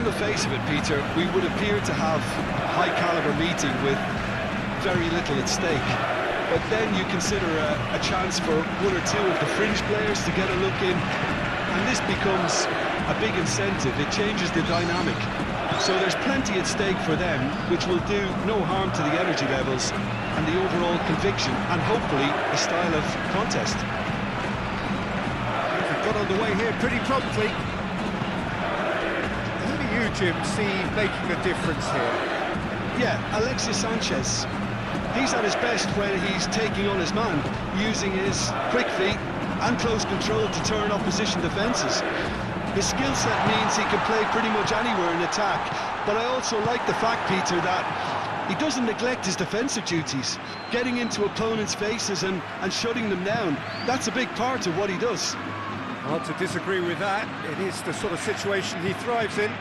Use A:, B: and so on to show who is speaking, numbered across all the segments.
A: On the face of it, Peter, we would appear to have a high-caliber meeting with very little at stake. But then you consider a chance for one or two of the fringe players to get a look in, and this becomes a big incentive. It changes the dynamic. So there's plenty at stake for them, which will do no harm to the energy levels and the overall conviction, and hopefully the style of contest.
B: They've got underway here pretty promptly. Jim, see making a difference here?
A: Yeah, Alexis Sanchez. He's at his best when he's taking on his man, using his quick feet and close control to turn opposition defences. His skill set means he can play pretty much anywhere in attack, but I also like the fact, Peter, that he doesn't neglect his defensive duties. Getting into opponents' faces and shutting them down, that's a big part of what he does.
B: Hard to disagree with that. It is the sort of situation he thrives in.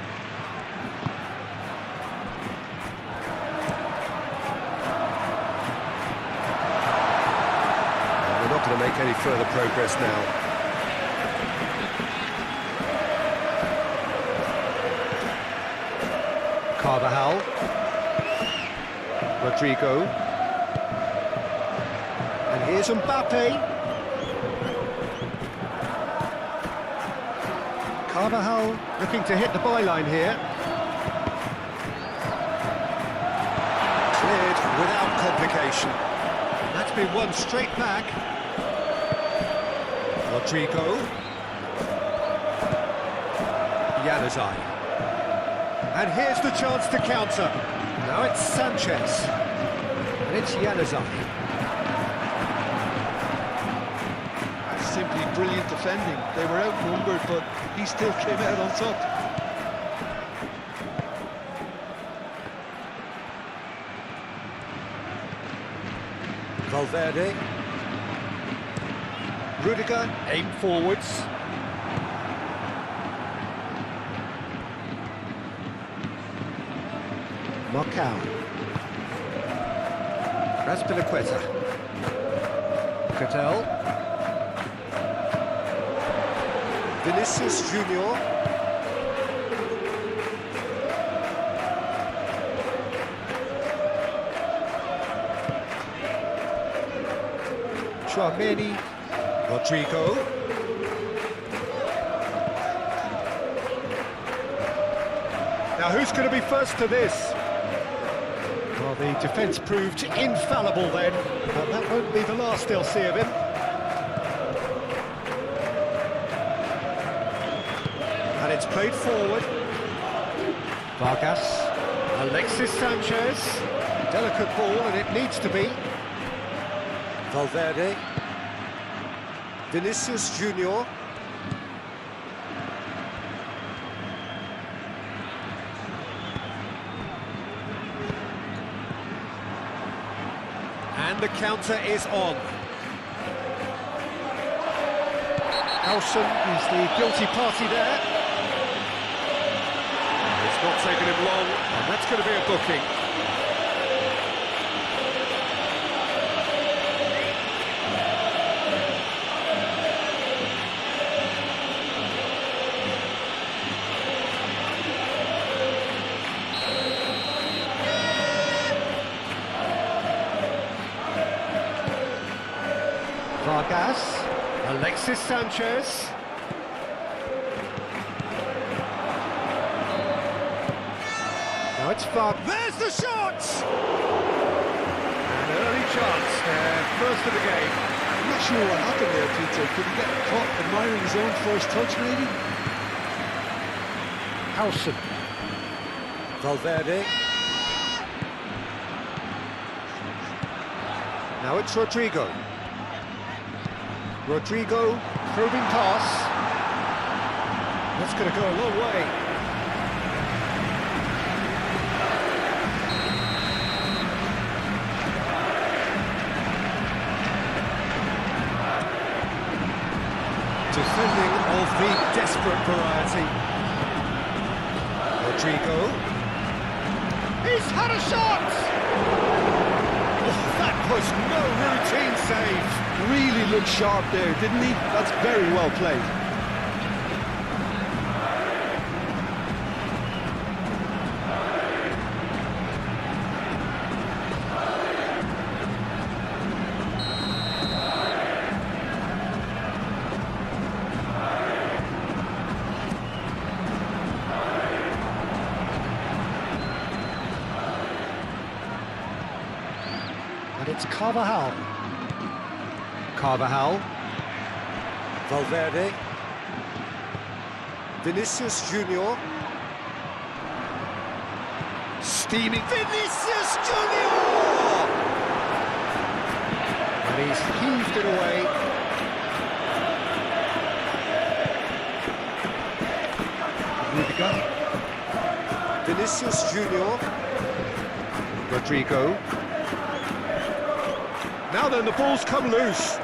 B: Not going to make any further progress now. Carvajal. Rodrigo. And here's Mbappe. Carvajal looking to hit the byline here. Cleared without complication. That's been one straight back. Rodrigo. Januzaj. And here's the chance to counter. Now it's Sanchez. And it's Januzaj.
A: Simply brilliant defending. They were outnumbered, but he still came out on top.
B: Valverde. Rudiger, aim forwards. Marcao. Raspinaqueta. Cattell. Vinicius Junior. Chouameni. Rodrigo. Now who's going to be first to this? Well, the defence proved infallible then, but that won't be the last they'll see of him. And it's played forward. Vargas. Alexis Sanchez. Delicate ball, and it needs to be. Valverde. Vinicius Junior. And the counter is on. Elson is the guilty party there. It's not taken him long, and that's going to be a booking. Vargas, Alexis Sanchez. Now it's Vargas. There's the shot! An early chance there, first of the game.
A: I'm not sure what happened there, Peter. Could he get caught admiring his own first touch, maybe?
B: Howson. Valverde. Now it's Rodrigo. Rodrigo, probing pass. That's going to go a long way. Defending of the desperate variety. Rodrigo. He's had a shot! That was no routine save.
A: Really looked sharp there, didn't he? That's very well played.
B: it's Carvajal. Carvajal. Valverde. Vinicius Junior. Steaming Vinicius Junior! And he's heaved it away. Rudiger. Vinicius Junior. Rodrigo. Now then, the ball's come loose. The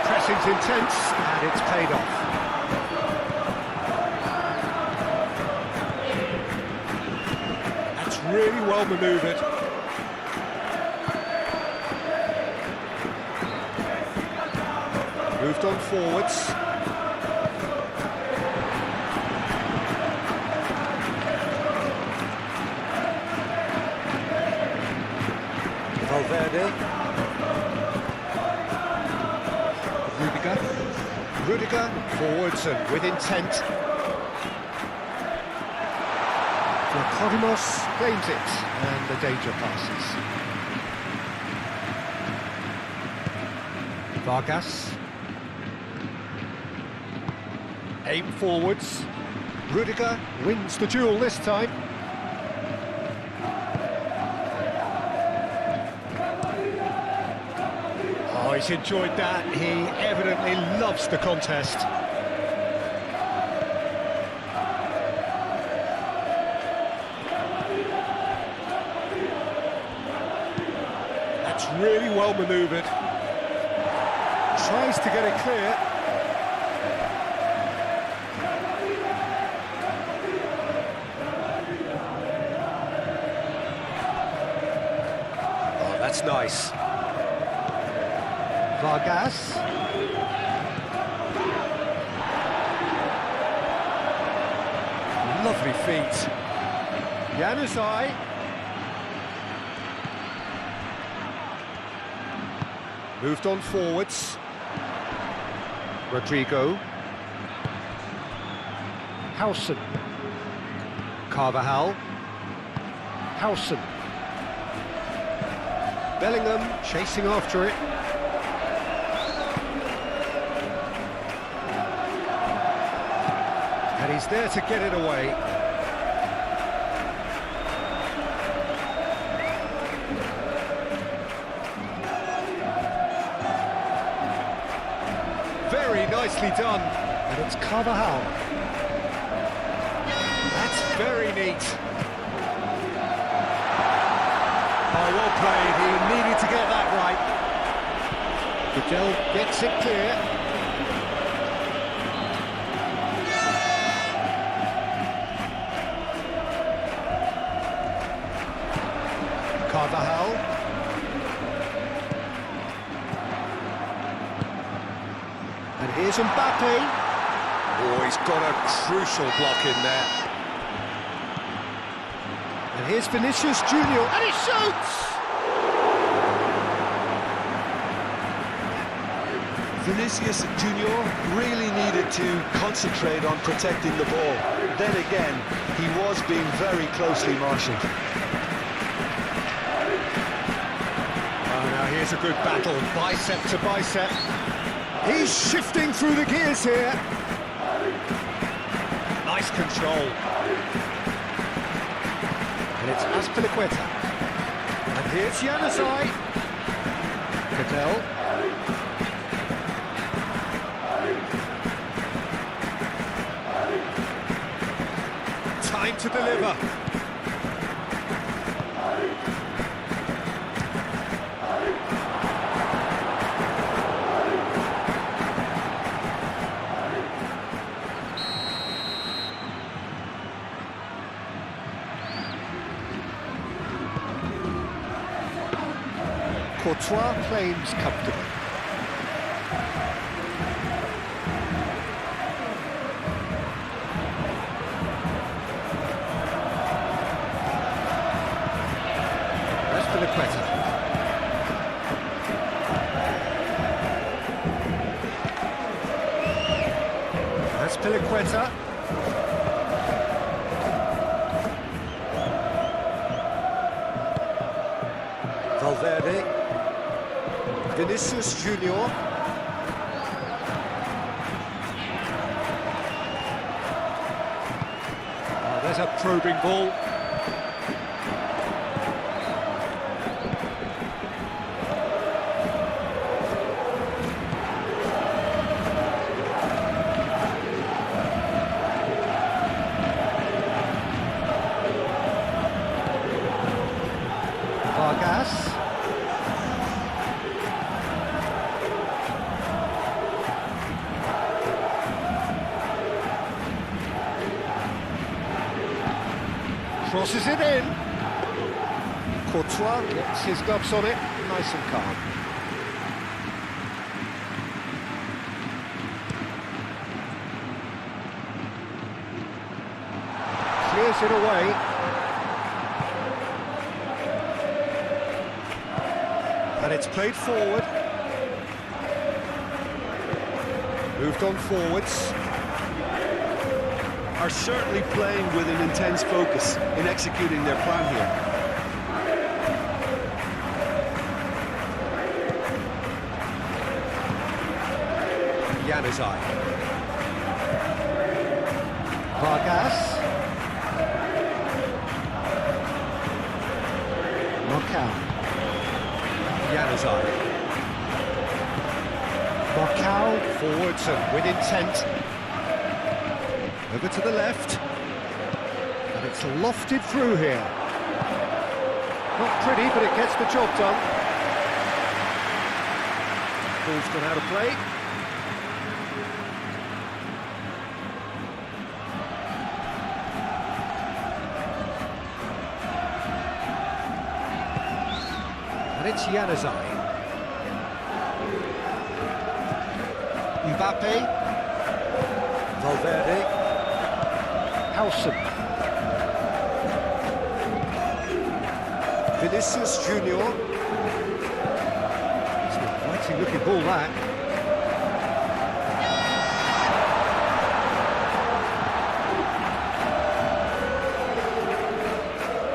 B: pressing's intense, and it's paid off. That's really well manoeuvred. Moved on forwards. Valverde. Rudiger, forwards and with intent. Vlachodimos claims it, and the danger passes. Vargas. Aim forwards. Rudiger wins the duel this time. Oh, he's enjoyed that. He evidently loves the contest. That's really well manoeuvred. Tries to get it clear. Oh, that's nice. Vargas. Lovely feet. Januzaj. Moved on forwards. Rodrigo. Howson. Carvajal. Howson. Bellingham chasing after it. And he's there to get it away. Very nicely done. And it's Carvajal. That's very neat. Oh, well played. He needed to get that right. Goodell gets it clear. Carvajal. And here's Mbappe. Oh, he's got a crucial block in there. And here's Vinicius Junior, and he shoots!
A: Vinicius Junior really needed to concentrate on protecting the ball. Then again, he was being very closely marshalled.
B: Now here's a good battle, bicep to bicep. He's shifting through the gears here. Nice control. And it's Azpilicueta. And here's Januzaj. Goodell. Time to deliver. Courtois claims comfortably. Azpilicueta. Azpilicueta. Valverde. Vinicius Junior. There's a probing ball. Vargas. Crosses it in. Courtois gets his gloves on it, nice and calm. Clears it away. And it's played forward. Moved on forwards.
A: Are certainly playing with an intense focus in executing their plan here.
B: Januzaj. Vargas. Knockout. Januzaj. Knockout forwards and with intent. Over to the left, and it's lofted through here. Not pretty, but it gets the job done. Ball's gone out of play. And it's Januzaj. Mbappe. Valverde. Howson. Vinicius Junior. It's an inviting looking ball, that.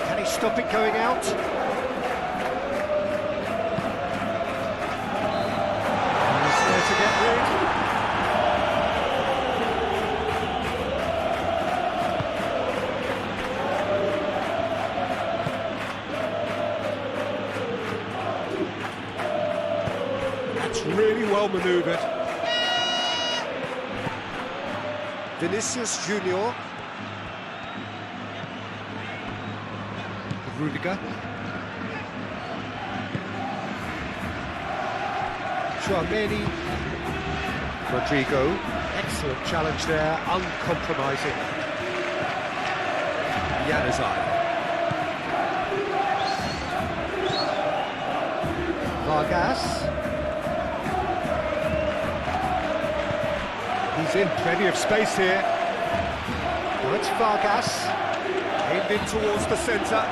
B: Can he stop it going out? And he's there to get rid. Really well manoeuvred. Vinicius Junior. Rudiger. Tchouaméni. Rodrigo. Excellent challenge there, uncompromising. Januzaj. Vargas. He's in plenty of space here. Now it's Vargas, aimed in towards the centre.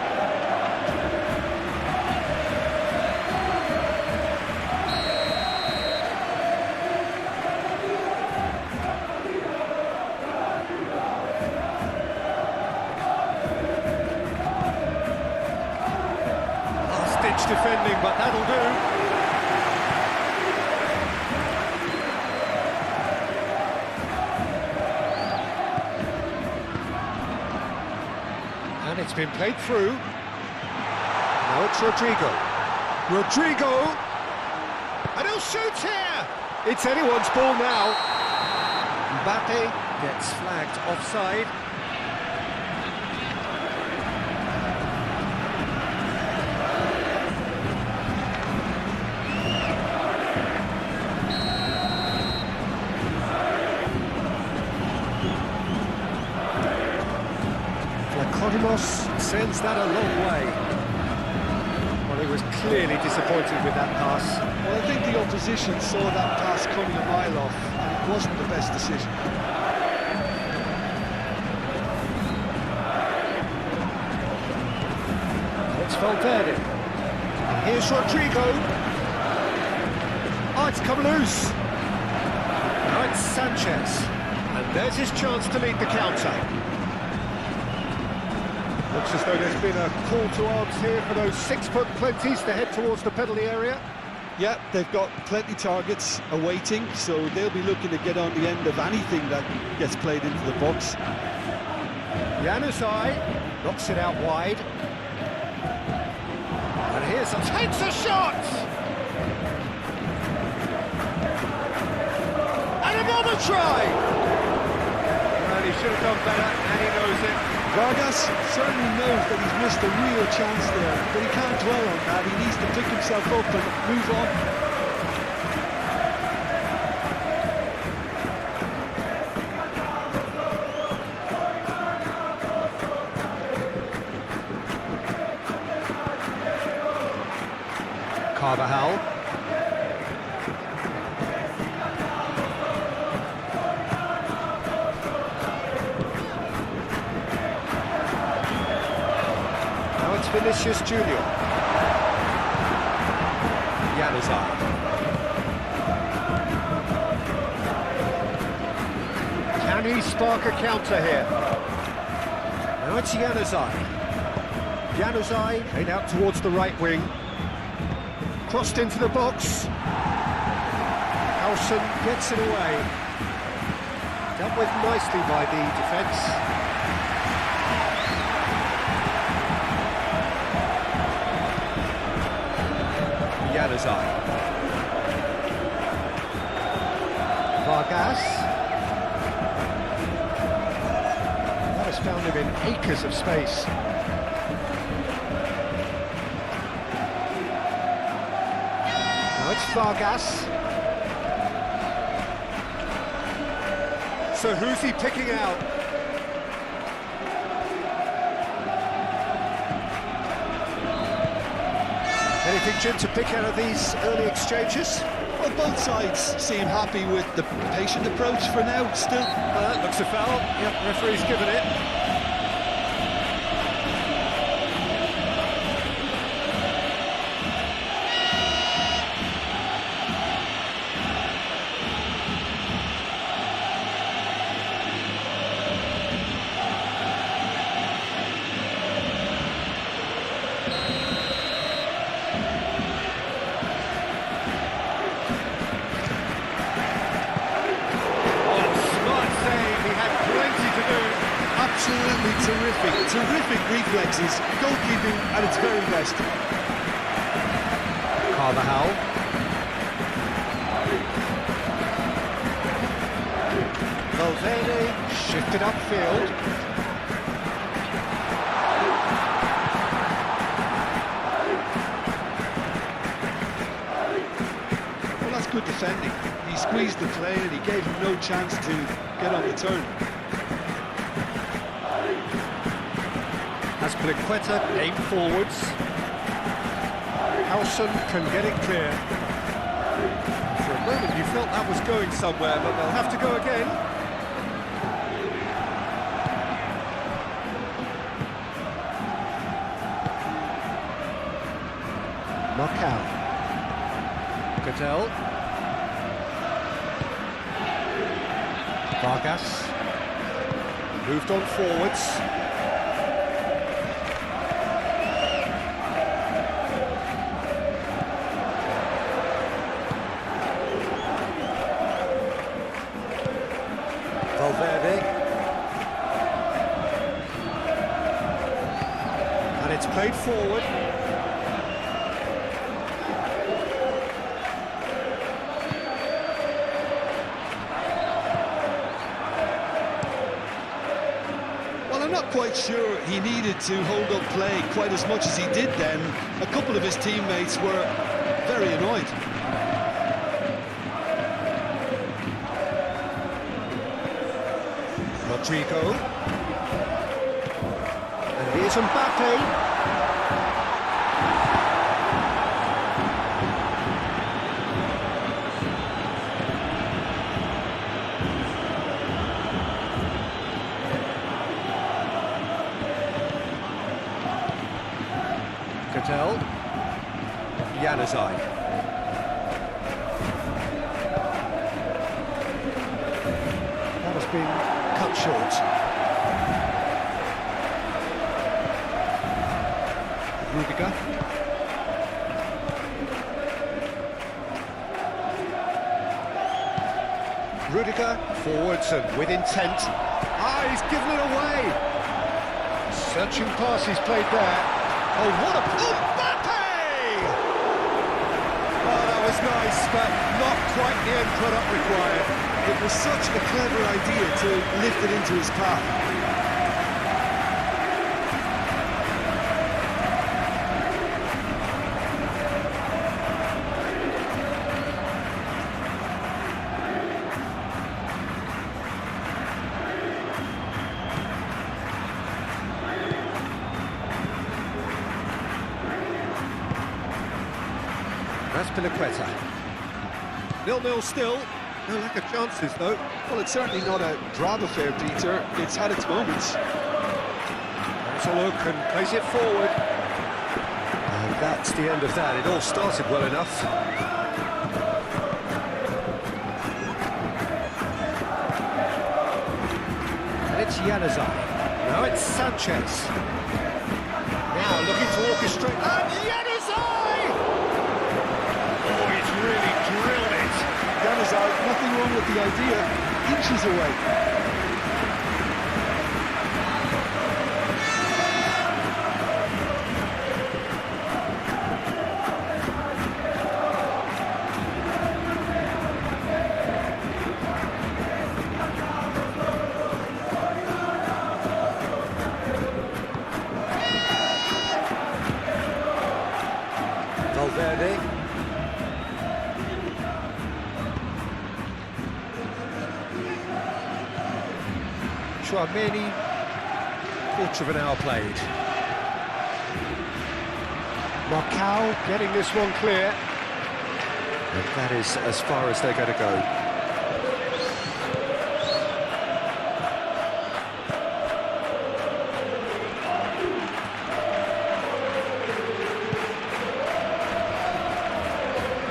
B: Last-ditch defending, but that'll do. And it's been played through. Now it's Rodrigo. Rodrigo! And he'll shoot here! It's anyone's ball now. Mbappe gets flagged offside. Sends that a long way. Well, he was clearly disappointed with that pass.
A: Well, I think the opposition saw that pass coming a mile off, and it wasn't the best decision.
B: It's Valverde. Here's Rodrigo. Oh, it's come loose. Now it's Sanchez. And there's his chance to lead the counter. Looks as though there's been a call to arms here for those 6-foot plenties to head towards the penalty area.
A: Yeah, they've got plenty targets awaiting, so they'll be looking to get on the end of anything that gets played into the box.
B: Januzaj knocks it out wide. And here's a... takes a shot! And another try! Well, he should have done better, and he knows it.
A: Vargas certainly knows that he's missed a real chance there, but he can't dwell on that. He needs to pick himself up and move on.
B: Carvajal. Now it's Vinicius Junior. Januzaj. Can he spark a counter here? Now it's Januzaj. Januzaj played out towards the right wing. Crossed into the box. Howson gets it away. Dealt with nicely by the defence. Januzaj. Vargas. That has found him in acres of space. Now it's Vargas. So who's he picking out? Anything, Jim, to pick out of these early exchanges?
A: Well, both sides seem happy with the patient approach for now, still.
B: That looks a foul. Yep, referee's given it.
A: Absolutely terrific reflexes, goalkeeping at its very best.
B: Carvajal. Valverde shifted upfield.
A: Well, that's good defending. He squeezed the play and he gave him no chance to get on the turn.
B: As Pliqueta aimed forwards, Howson can get it clear. For a moment you felt that was going somewhere, but they'll have to go again. Knockout. Cadell. Vargas. Moved on forwards. Valverde. And it's played forward.
A: Well, I'm not quite sure he needed to hold up play quite as much as he did then. A couple of his teammates were very annoyed.
B: Rodrigo. And here's Mbappe. Cadell. Januzaj. That has been cut short. Rudiger. Rudiger, forwards and with intent. Ah, he's given it away! Searching pass he's played there. Oh, what a... Oh, Mbappe! Oh, that was nice, but not quite the end product required.
A: It was such a clever idea to lift it into his path.
B: Azpilicueta. 0-0 still. No lack of chances, though.
A: Well, it's certainly not a drab affair, Peter. It's had its moments.
B: Has a look and plays it forward. And that's the end of that. It all started well enough. And it's Januzaj. Now it's Sanchez. Now looking to orchestrate. And Januzaj! Oh, he's really drilled it.
A: Januzaj, nothing wrong with the idea. Inches away.
B: Valverde. Many quarter of an hour played. Marcao getting this one clear. And that is as far as they're going to go.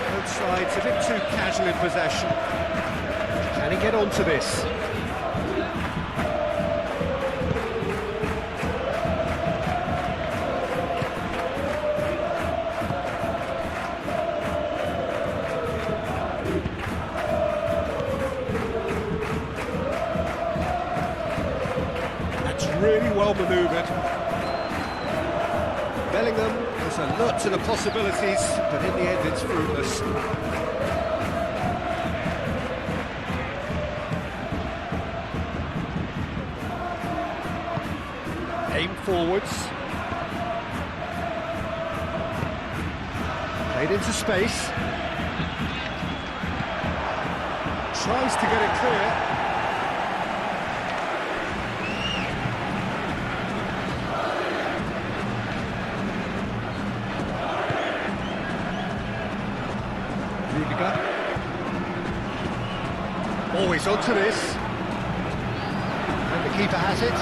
B: Both sides a bit too casual in possession. Can he get onto this? Really well manoeuvred. Bellingham is alert to the possibilities, but in the end it's fruitless. Aim forwards. Played into space. Tries to get it clear. Rudiger. Always onto this. And the keeper has it.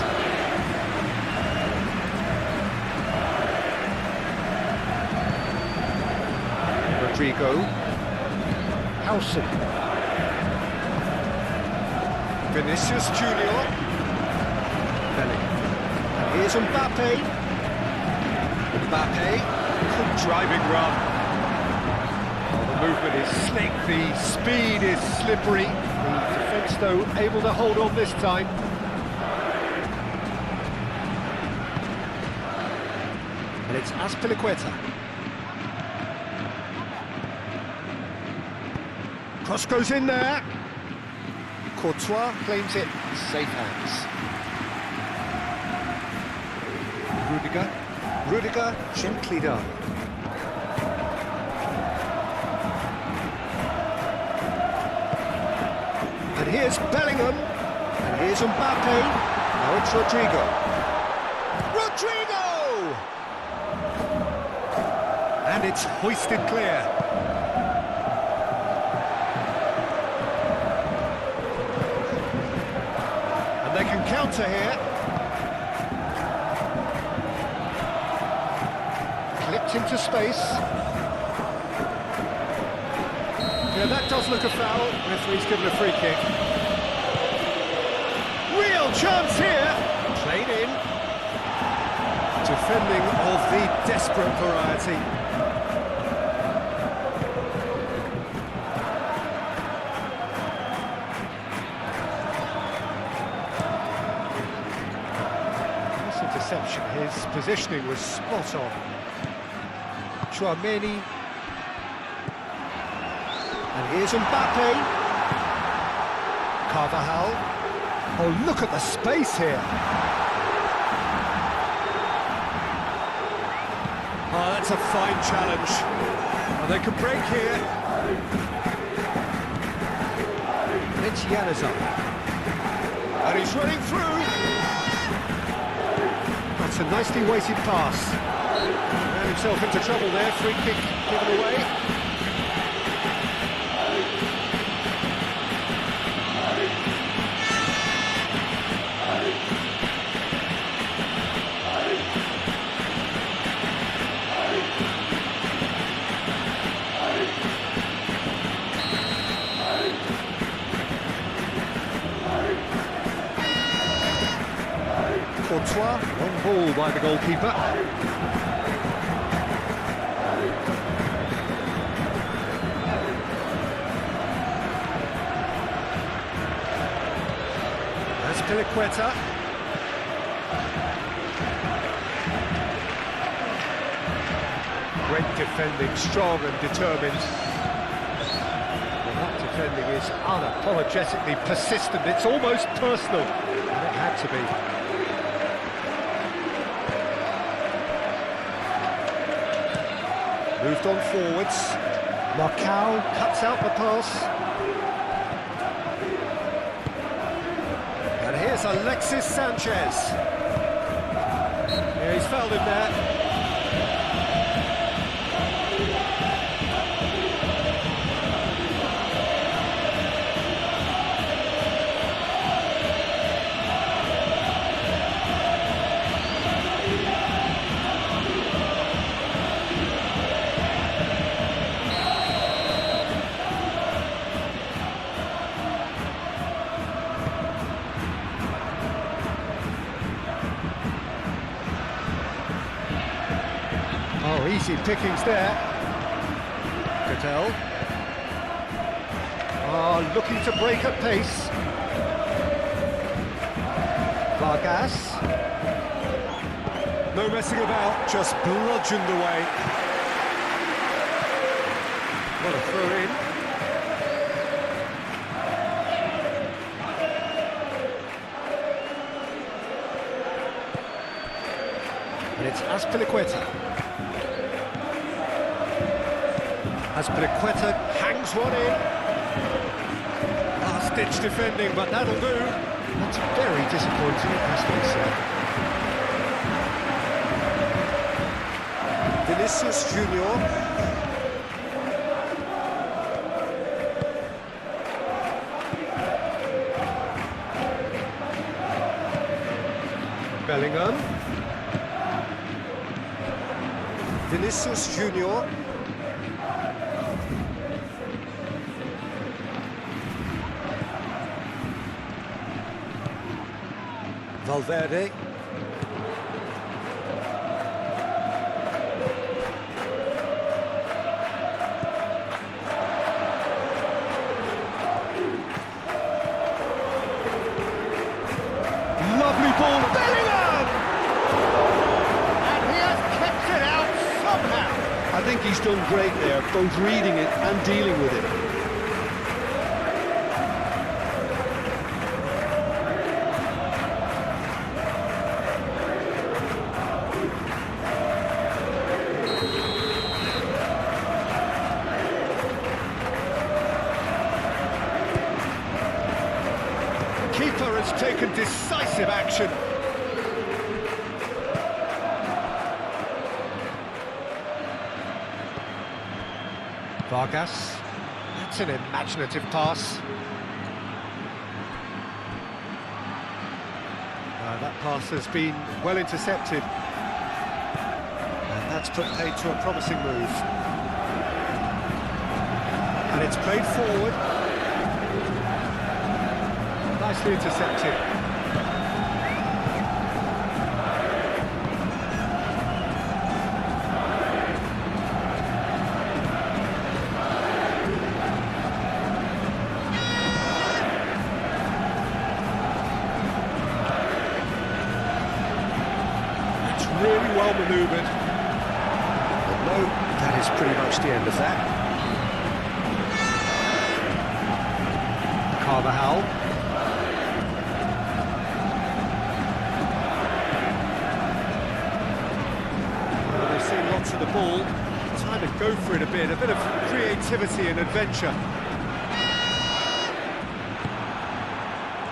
B: Rodrigo. Howson. Vinicius Junior. Bellingham. And here's Mbappe. Mbappe. Good driving run. Movement is slick, the speed is slippery. The defence, though, able to hold on this time. And it's Azpilicueta. Cross goes in there. Courtois claims it, safe hands. Rudiger, gently done. And here's Bellingham, and here's Mbappe, now it's Rodrigo. And it's hoisted clear. And they can counter here. Clipped into space. Yeah, that does look a foul. Referee's given a free kick. Real chance here. Played in. Defending of the desperate variety. positioning was spot on. Chouameni. And here's Mbappe. Carvajal. Oh, look at the space here. Oh, that's a fine challenge. And they can break here. It's Januzaj. And he's running through. That's a nicely weighted pass. Ran himself into trouble there, free kick given away. Courtois, long ball by the goalkeeper. That's Piliqueta. Great defending, strong and determined. Well, that defending is unapologetically persistent. It's almost personal, and it had to be. Moved on forwards. Marcao cuts out the pass. And here's Alexis Sanchez. Yeah, he's fouled him there. Oh, easy pickings there. Cattell. Oh, looking to break at pace. Vargas. No messing about, just bludgeoned away. What a throw in. And it's Azpilicueta. Azpilicueta hangs one in. Last-ditch defending, but that'll do. That's very disappointing, it has to be said. Vinicius Junior. Bellingham. Vinicius Junior. Valverde. Lovely ball, Bellingham! And he has kept it out somehow.
A: I think he's done great there, both reading it and dealing with it.
B: Keeper has taken decisive action. Vargas. That's an imaginative pass. That pass has been well intercepted. And that's put paid to a promising move. And it's played forward. Nicely intercepted. It's really manoeuvred. But no, that is pretty much the end of that. Carvajal. Well, they've seen lots of the ball. Time to go for it a bit of creativity and adventure.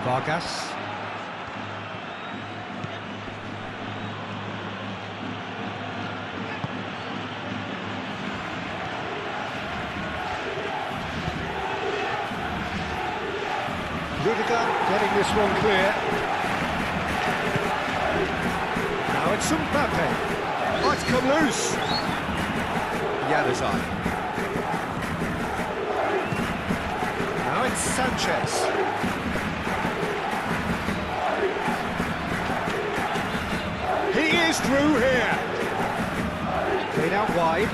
B: Vargas. Liga getting this one clear. Now it's Mbappe. Oh, it's come loose. Januzaj. Now it's Sanchez. He is through here. Played out wide.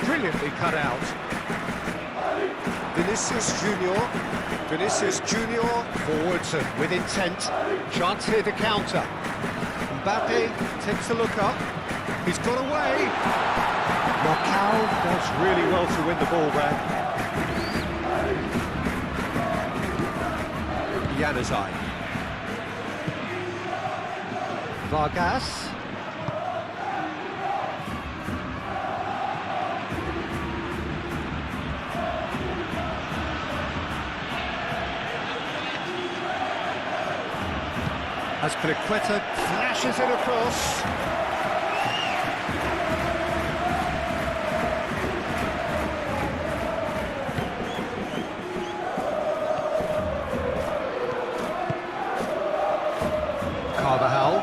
B: Brilliantly cut out. Vinicius Junior, forwards and with intent. Chance here to counter. Mbappe takes a look up. He's got away. Marcao does really well to win the ball back. Januzaj. Vargas. As Piliqueta flashes it across. Carvajal.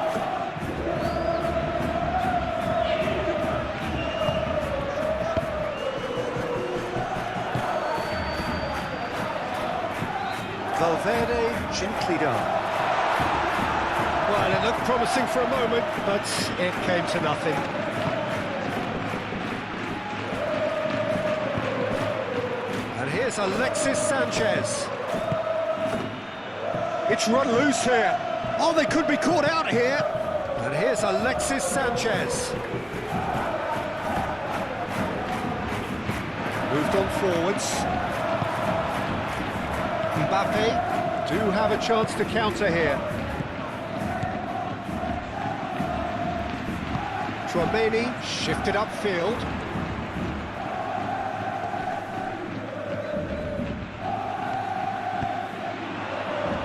B: Valverde gently down. Well, it looked promising for a moment, but it came to nothing. And here's Alexis Sanchez. It's run loose here. Oh, they could be caught out here. And here's Alexis Sanchez. Moved on forwards. Mbappe do have a chance to counter here. Tchouaméni shifted upfield.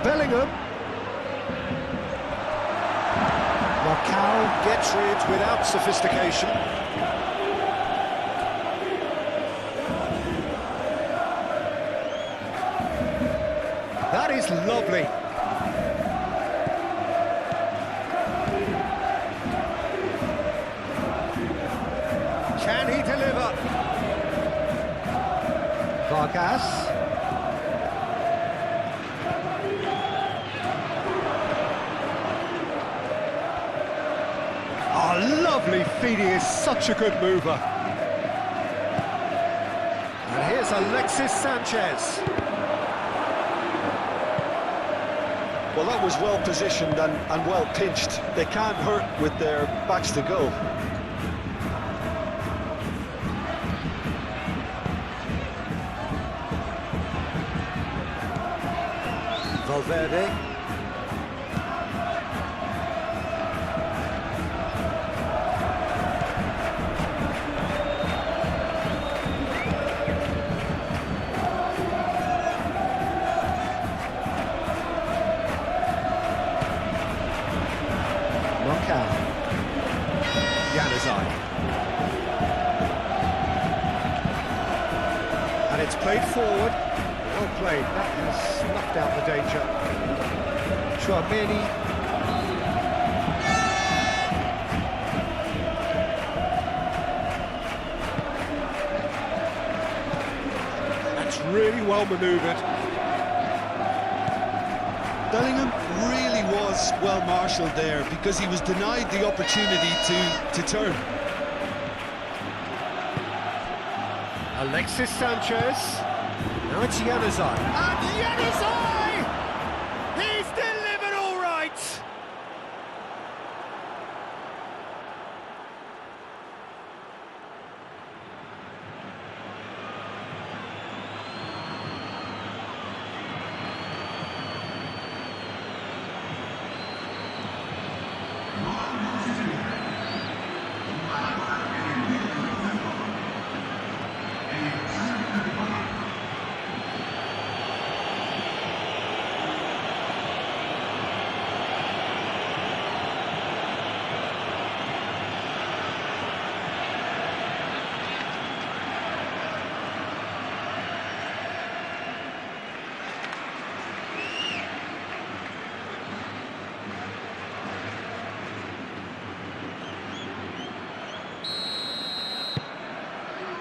B: Bellingham. Marcao gets rid without sophistication. That is lovely. Can he deliver? Vargas. Oh, lovely feet, he is such a good mover. And here's Alexis Sanchez.
A: Well, that was well positioned and well pinched. They can't hurt with their backs to goal.
B: Valverde. Marcao. Januzaj. And it's played forward. Well played, that has snuffed out the danger. Tchouaméni. That's really well manoeuvred.
A: Bellingham really was well marshalled there because he was denied the opportunity to turn.
B: Alexis Sanchez. Now it's Januzaj. And Januzaj! He's delivered all right!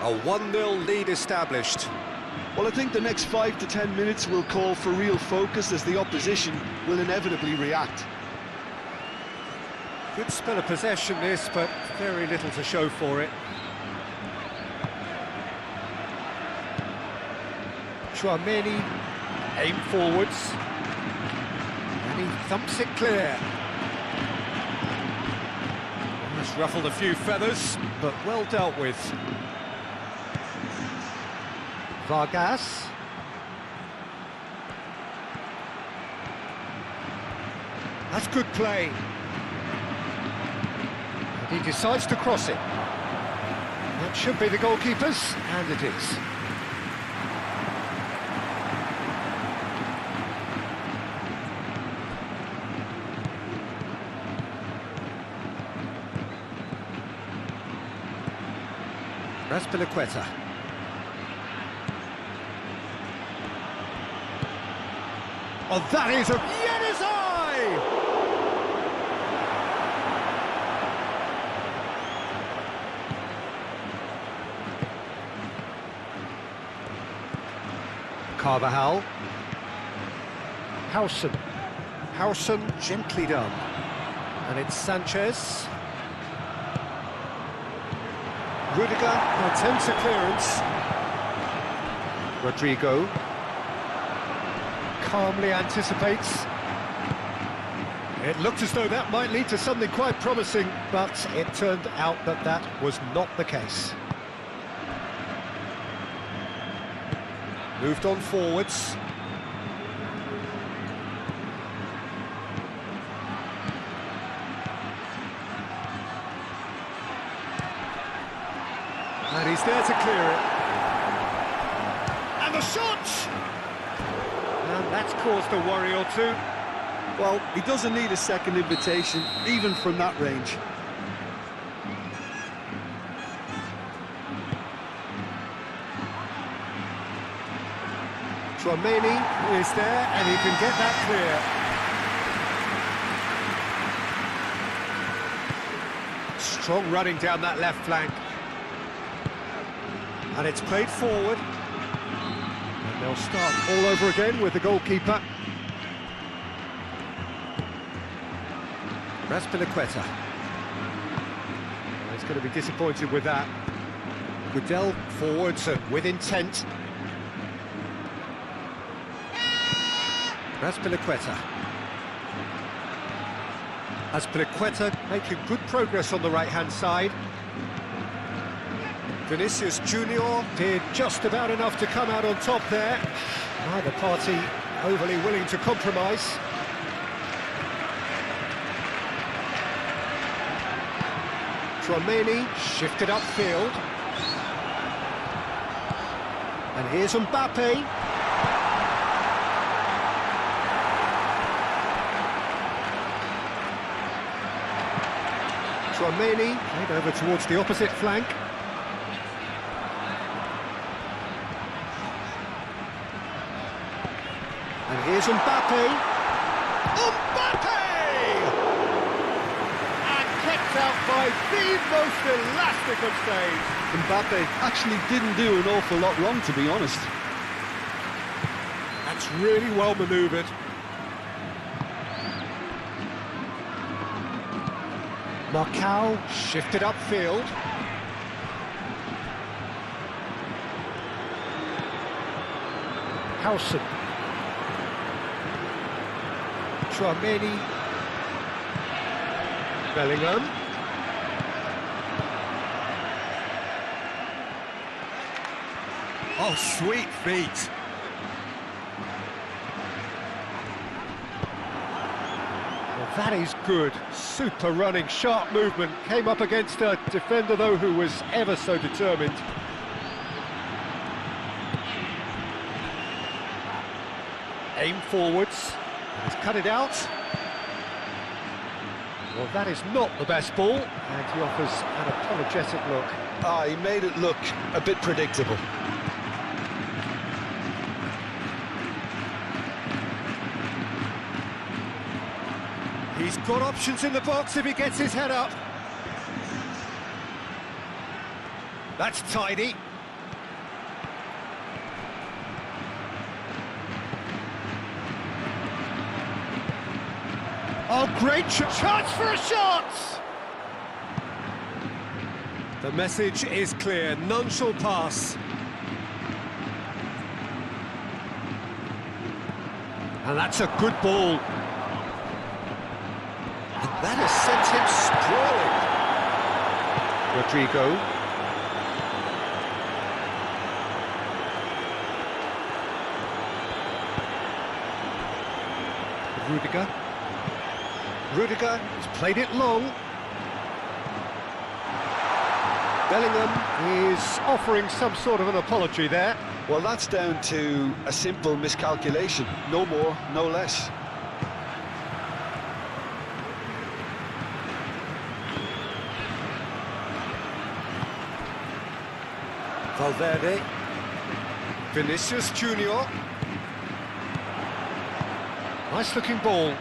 B: A 1-0 lead established.
A: Well, I think the next 5 to 10 minutes will call for real focus as the opposition will inevitably react.
B: Good spell of possession this, but very little to show for it. Chouameni aim forwards, and he thumps it clear. Almost ruffled a few feathers, but well dealt with. Vargas. That's good play. And he decides to cross it. That should be the goalkeeper's, and it is. Raspilicueta. Oh, that is a Yenizai! Carvajal. Howson gently done. And it's Sanchez. Rudiger attempts a clearance. Rodrigo calmly anticipates. It looked as though that might lead to something quite promising, but it turned out that that was not the case. Moved on forwards. And he's there to clear it. And the shot! And that's caused a worry or two.
A: Well, he doesn't need a second invitation, even from that range.
B: Chouameni is there, and he can get that clear. Strong running down that left flank. And it's played forward. And they'll start all over again with the goalkeeper. Raspilicueta. He's going to be disappointed with that. Gudelj forwards and with intent. Raspilicueta. Raspilicueta making good progress on the right-hand side. Vinicius Junior did just about enough to come out on top there. Neither party overly willing to compromise. Chouameni shifted upfield. And here's Mbappe. Chouameni played over towards the opposite flank. And here's Mbappe. Mbappe! And kept out by the most elastic of saves.
A: Mbappe actually didn't do an awful lot wrong, to be honest.
B: That's really well manoeuvred. Marcao shifted upfield. Howson. Chouameni. Bellingham. Oh, sweet feet. Well, That is good. Super running, sharp movement. Came up against a defender, though, who was ever so determined. Aim forwards. He's cut it out. Well, that is not the best ball. And he offers an apologetic look.
A: He made it look a bit predictable.
B: He's got options in the box if he gets his head up. That's tidy. Oh, great chance for a shot! The message is clear, none shall pass. And that's a good ball. And that has sent him sprawling. Rodrigo. Rudiger has played it long. Bellingham is offering some sort of an apology there.
A: Well, that's down to a simple miscalculation. No more, no less.
B: Valverde. Vinicius Junior. Nice looking ball.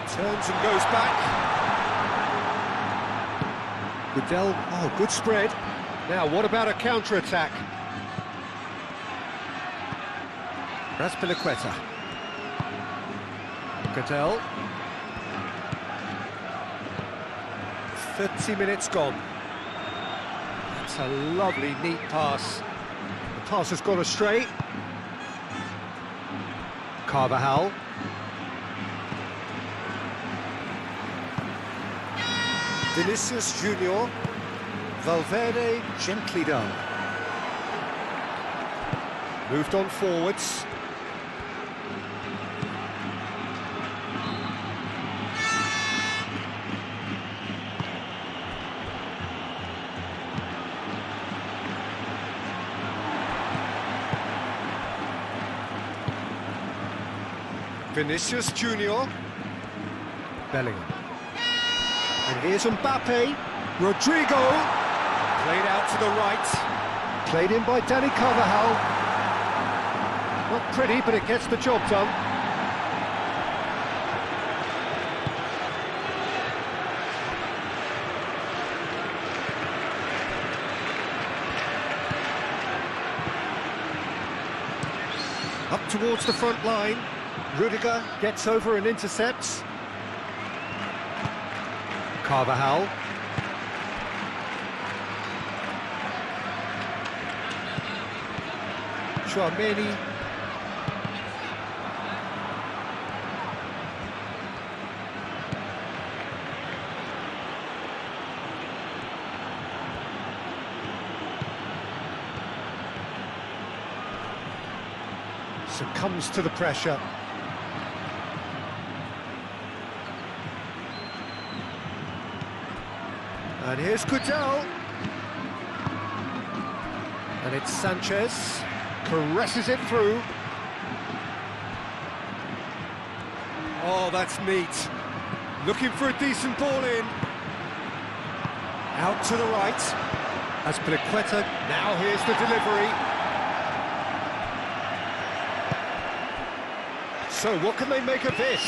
B: Turns and goes back. Goodell, oh, good spread. Now, what about a counter-attack? Raspilicueta. Goodell. 30 minutes gone. That's a lovely, neat pass. The pass has gone astray. Carvajal. Vinicius Junior. Valverde gently done. Moved on forwards. Vinicius Junior. Bellingham. And here's Mbappe. Rodrigo. Played out to the right. Played in by Dani Carvajal. Not pretty, but it gets the job done. Up towards the front line. Rudiger gets over and intercepts. Carvajal. Chouameni. Succumbs to the pressure. And here's Goodell. And it's Sanchez. Caresses it through. Oh, that's neat. Looking for a decent ball in. Out to the right. Azpilicueta. Now here's the delivery. So what can they make of this?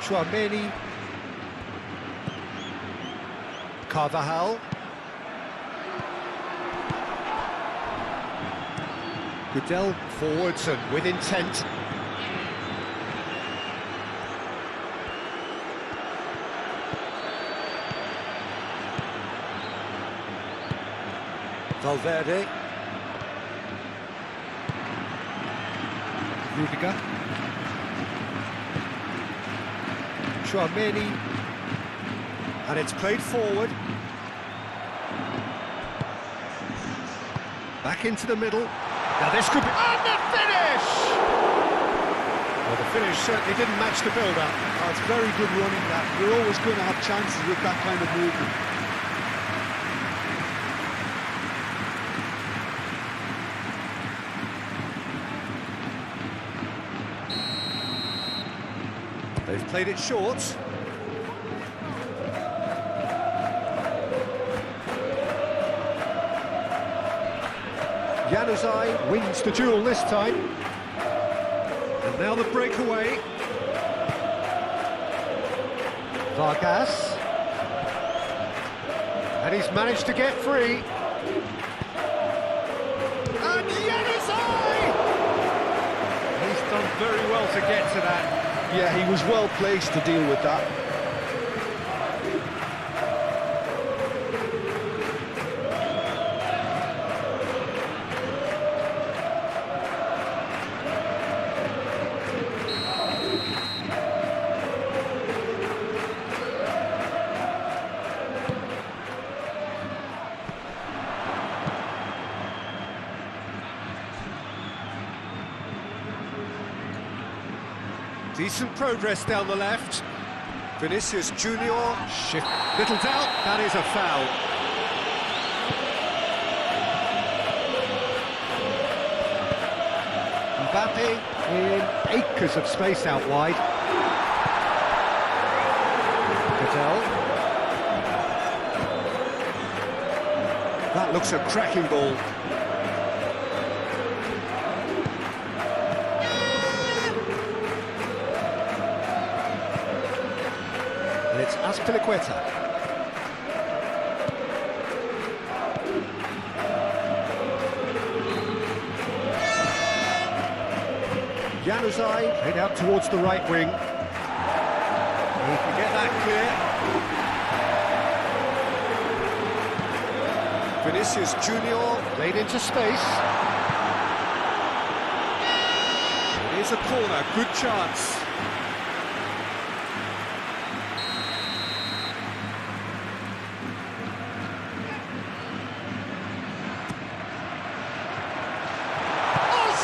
B: Chouameni. Carvajal. Goodell forwards and with intent. Valverde. Rudiger. Chouameni. And it's played forward. Back into the middle. Now this could be... And the finish! Well, the finish certainly didn't match the build-up.
A: Oh, it's very good running, that. You're always going to have chances with that kind of movement.
B: They've played it short. Januzaj wins the duel this time. And now the breakaway. Vargas. And he's managed to get free. And Januzaj! He's done very well to get to that.
A: Yeah, he was well placed to deal with that.
B: Decent progress down the left. Vinicius Junior, shift. Little doubt, that is a foul. Mbappe in acres of space out wide. Cadell. That looks a cracking ball. And it's Azpilicueta. Januzaj head out towards the right wing. He can get that clear. Vinicius Junior played into space. It is a corner, good chance.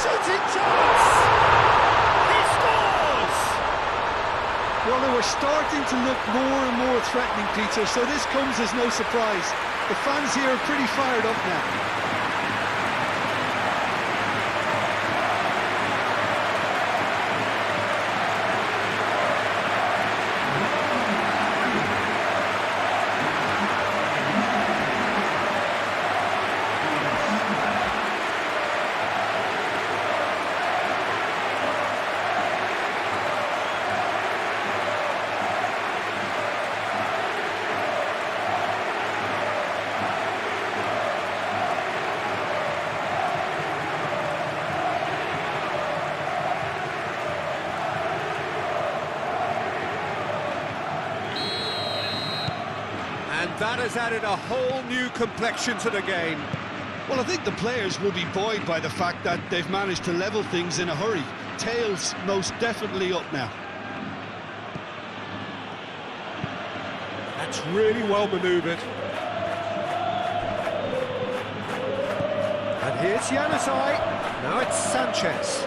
B: Shooting chance! He scores!
A: Well, they were starting to look more and more threatening, Peter, so this comes as no surprise. The fans here are pretty fired up now.
B: And that has added a whole new complexion to the game.
A: Well, I think the players will be buoyed by the fact that they've managed to level things in a hurry. Tails most definitely up now.
B: That's really well manoeuvred. And here's Januzaj. Now it's Sanchez.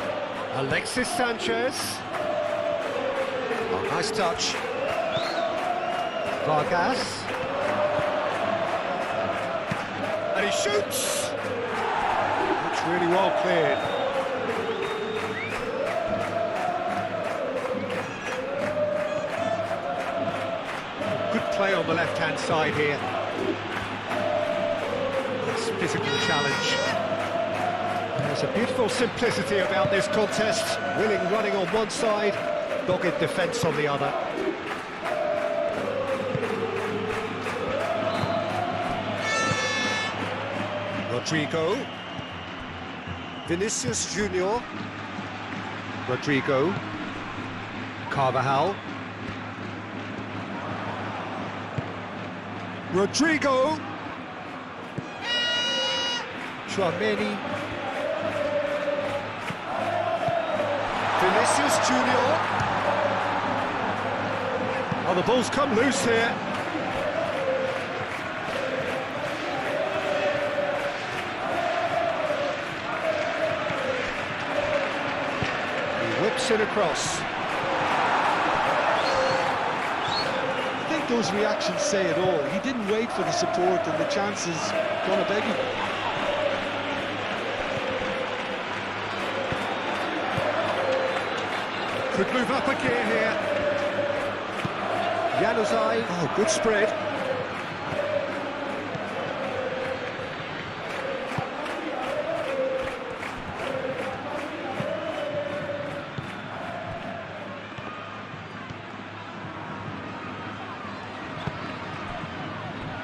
B: Alexis Sanchez. Oh, nice touch. Vargas. And he shoots! It's really well cleared. Good play on the left-hand side here. Nice physical challenge. There's a beautiful simplicity about this contest. Willing running on one side, dogged defence on the other. Rodrigo. Vinicius Junior. Rodrigo. Carvajal. Rodrigo. Tchouameni. Vinicius Junior. Oh, the ball's come loose here. Cross in across.
A: I think those reactions say it all. He didn't wait for the support, and the chance is gonna beg him.
B: Could move up a gear here. Januzaj, oh, good spread.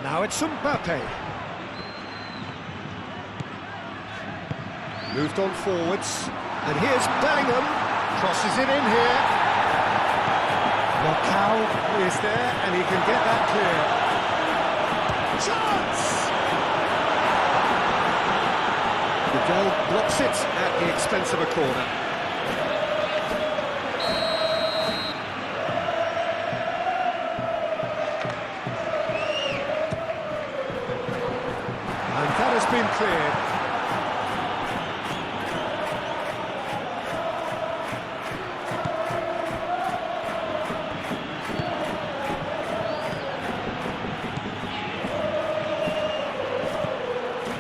B: Now it's Mbappe. Moved on forwards, and here's Bellingham. Crosses it in here. Marcao is there, and he can get that clear. Chance! Vidal blocks it at the expense of a corner. And that has been cleared.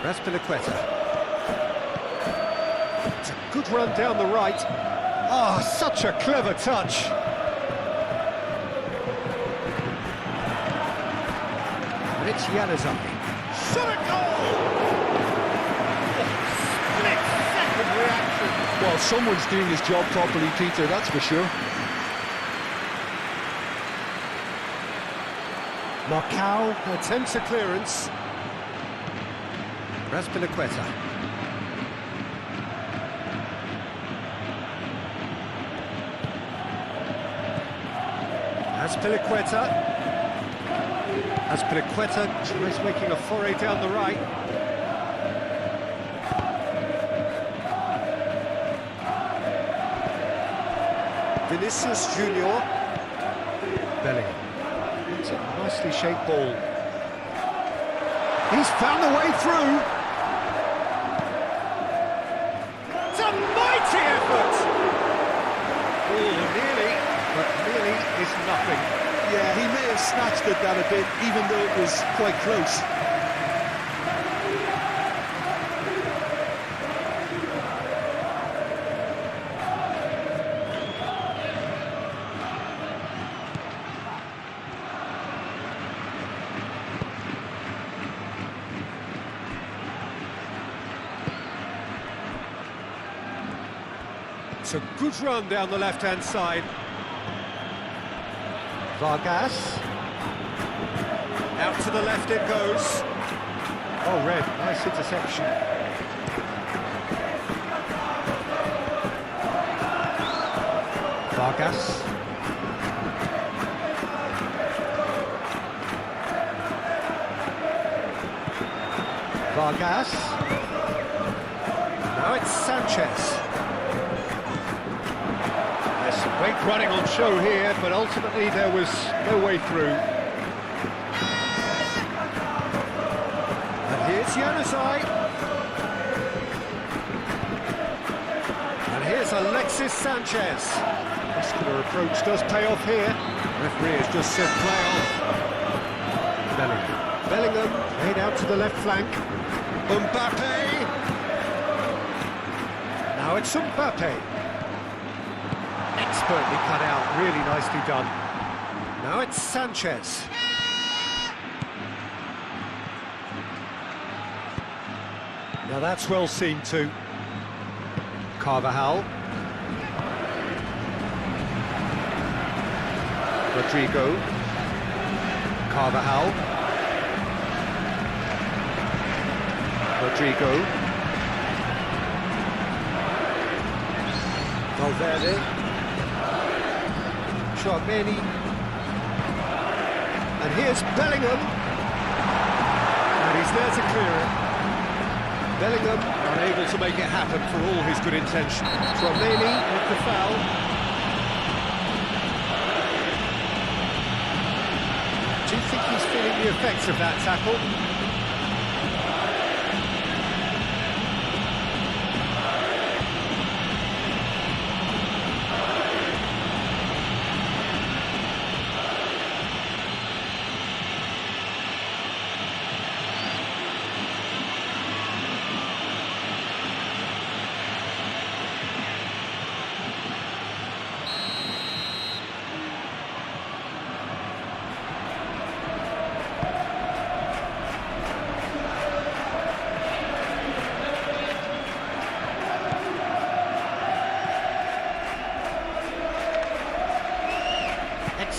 B: Raspilicueta. It's a good run down the right. Ah, such a clever touch. And it's Januzaj. Shot a goal! Split-second reaction.
A: Well, someone's doing his job properly, Peter, that's for sure.
B: Marcao attempts a clearance. Raspilicueta. Raspilicueta tries making a foray down the right. Vinicius Junior. Bellingham. It's a nicely shaped ball. He's found a way through. It's a mighty effort. Oh, nearly, but nearly is nothing.
A: Yeah, he may have snatched at that a bit, even though it was quite close.
B: It's a good run down the left-hand side. Vargas. Out to the left it goes. Oh, Red, nice interception. Vargas. Vargas. Now it's Sanchez. There's some great running on show here, but ultimately there was no way through. And here's Januzaj. And here's Alexis Sanchez. Muscular approach does pay off here. Referee has just said play on. Bellingham played out to the left flank. Mbappe. Now it's Mbappe. Expertly cut out, really nicely done. Now it's Sanchez. Now that's well seen too. Carvajal. Rodrigo. Carvajal. Rodrigo. Valverde. Tchouaméni. And here's Bellingham. And he's there to clear it. Bellingham unable to make it happen for all his good intention. Tchouaméni with the foul. Do you think he's feeling the effects of that tackle?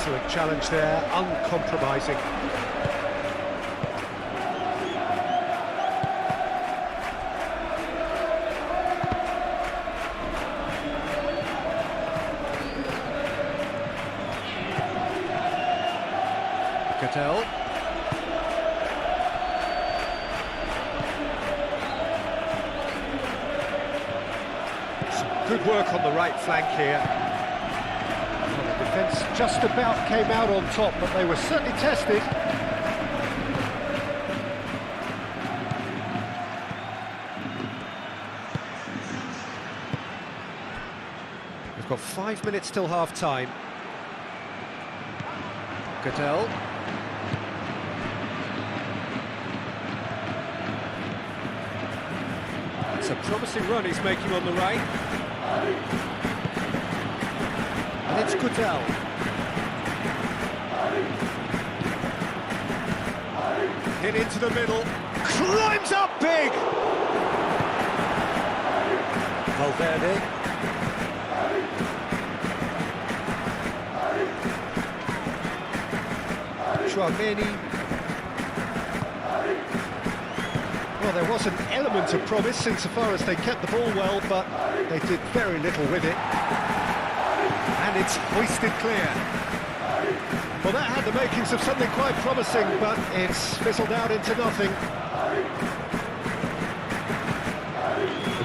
B: Excellent challenge there, uncompromising. Cattell. Some good work on the right flank here. Well, the defence just about came out on top, but they were certainly tested. We've got 5 minutes till half-time. Cattell. It's a promising run he's making on the right. And it's Cattell. Hit into the middle. Climbs up big! Valverde. Tchouameni. Well, there was an element of promise insofar as they kept the ball well, but they did very little with it. And it's hoisted clear. Well, that had the makings of something quite promising, but it's fizzled out into nothing.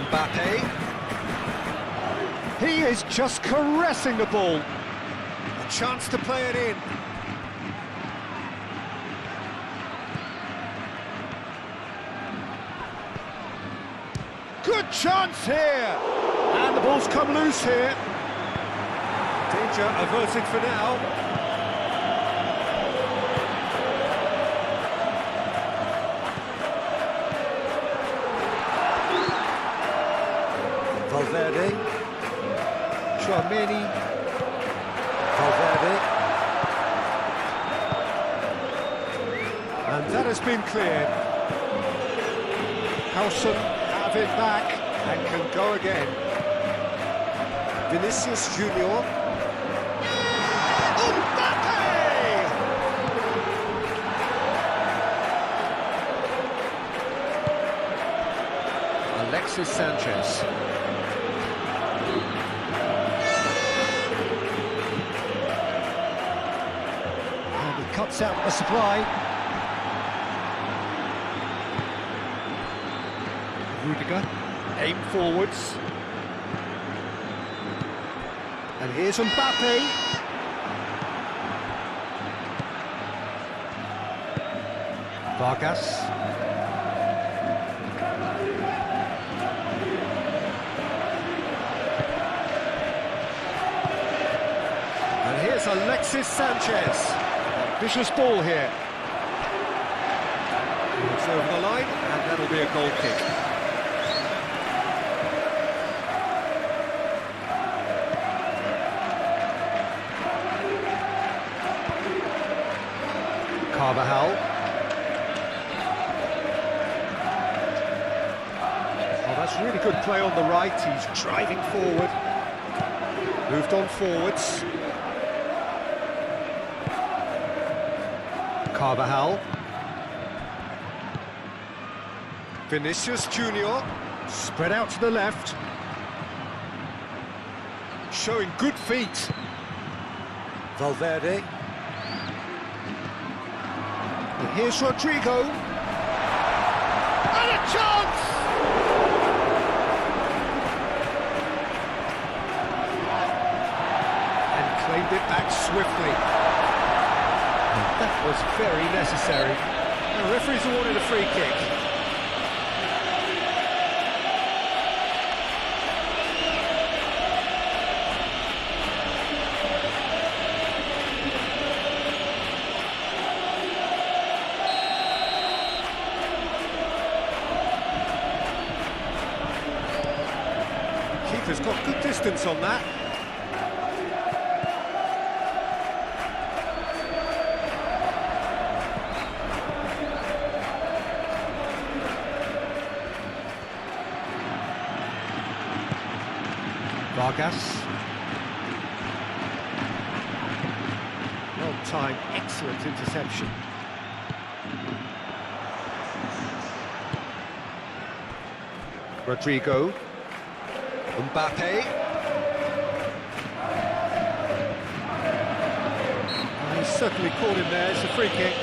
B: Mbappe. He is just caressing the ball. A chance to play it in. Good chance here! And the ball's come loose here. Danger averted for now. Valverde. Tchouameni. Valverde. And that has been cleared. Howson have it back and can go again. Vinicius Junior. Mbappe! Alexis Sanchez. And he cuts out the supply. Rudiger, aim forwards. And here's Mbappe. Vargas. And here's Alexis Sanchez. Vicious ball here. It's over the line, and that'll be a goal kick. Carvajal. Oh, that's really good play on the right. He's driving forward. Moved on forwards. Carvajal. Vinicius Junior. Spread out to the left. Showing good feet. Valverde. And here's Rodrigo. And a chance! And claimed it back swiftly. And that was very necessary. The referee's awarded a free kick. Keeper's got good distance on that. Vargas. Well-timed, excellent interception. Rodrigo. Mbappe. Oh, he's certainly caught him there. It's a free kick.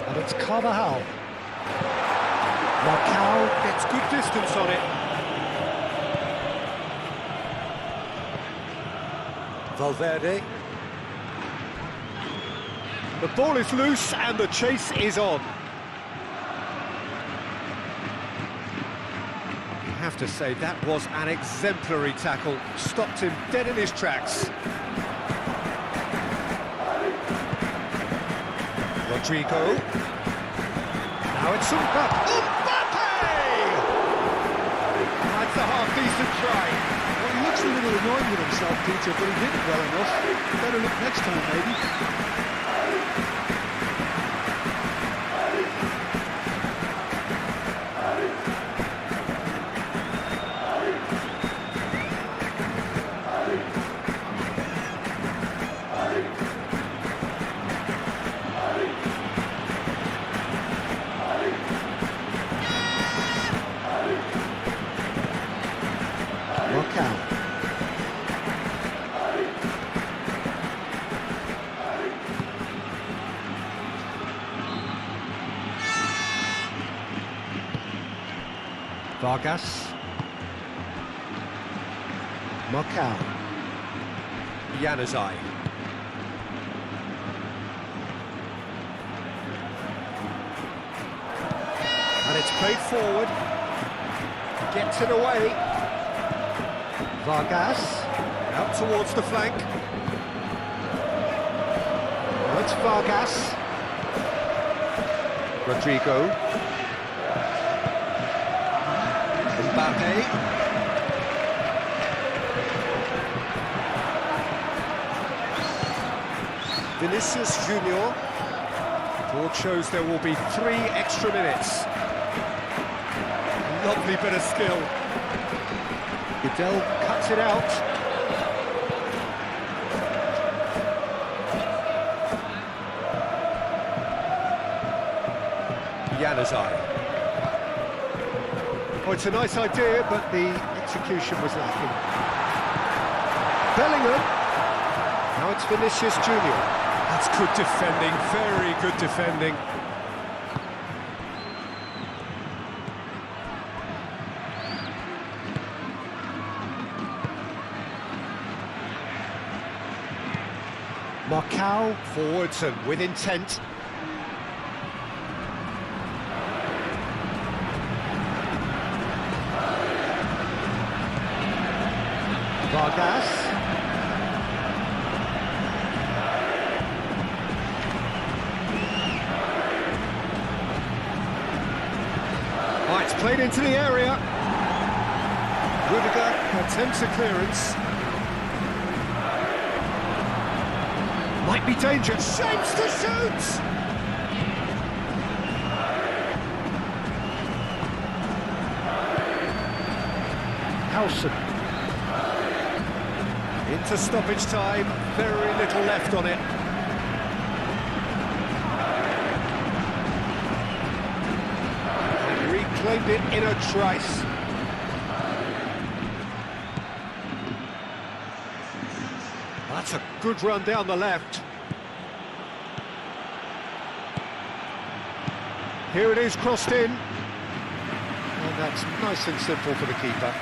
B: And it's Carvajal. Marcao gets good distance on it. Valverde. The ball is loose and the chase is on. You have to say that was an exemplary tackle. Stopped him dead in his tracks. Rodrigo. Now it's Mbappe. That's a half-decent try.
A: Well, he looks a little annoyed with himself, Peter, but he did it well enough. Better look next time, maybe.
B: Vargas. Marcao. Januzaj. And it's played forward. Gets it away. Vargas. Out towards the flank. Well, it's Vargas. Rodrigo. Mbappe. Vinicius Junior. Board shows there will be 3 extra minutes. Lovely bit of skill. Goodell cuts it out. Januzaj. Oh, it's a nice idea, but the execution was lacking. Bellingham. Now it's Vinicius Junior. That's good defending, very good defending. Marcao forwards and with intent. Vargas. Oh, it's played into the area. Rudiger attempts a clearance. Might be dangerous. Shapes to shoot! Howson. Into stoppage time, very little left on it. And reclaimed it in a trice. That's a good run down the left. Here it is, crossed in. And that's nice and simple for the keeper.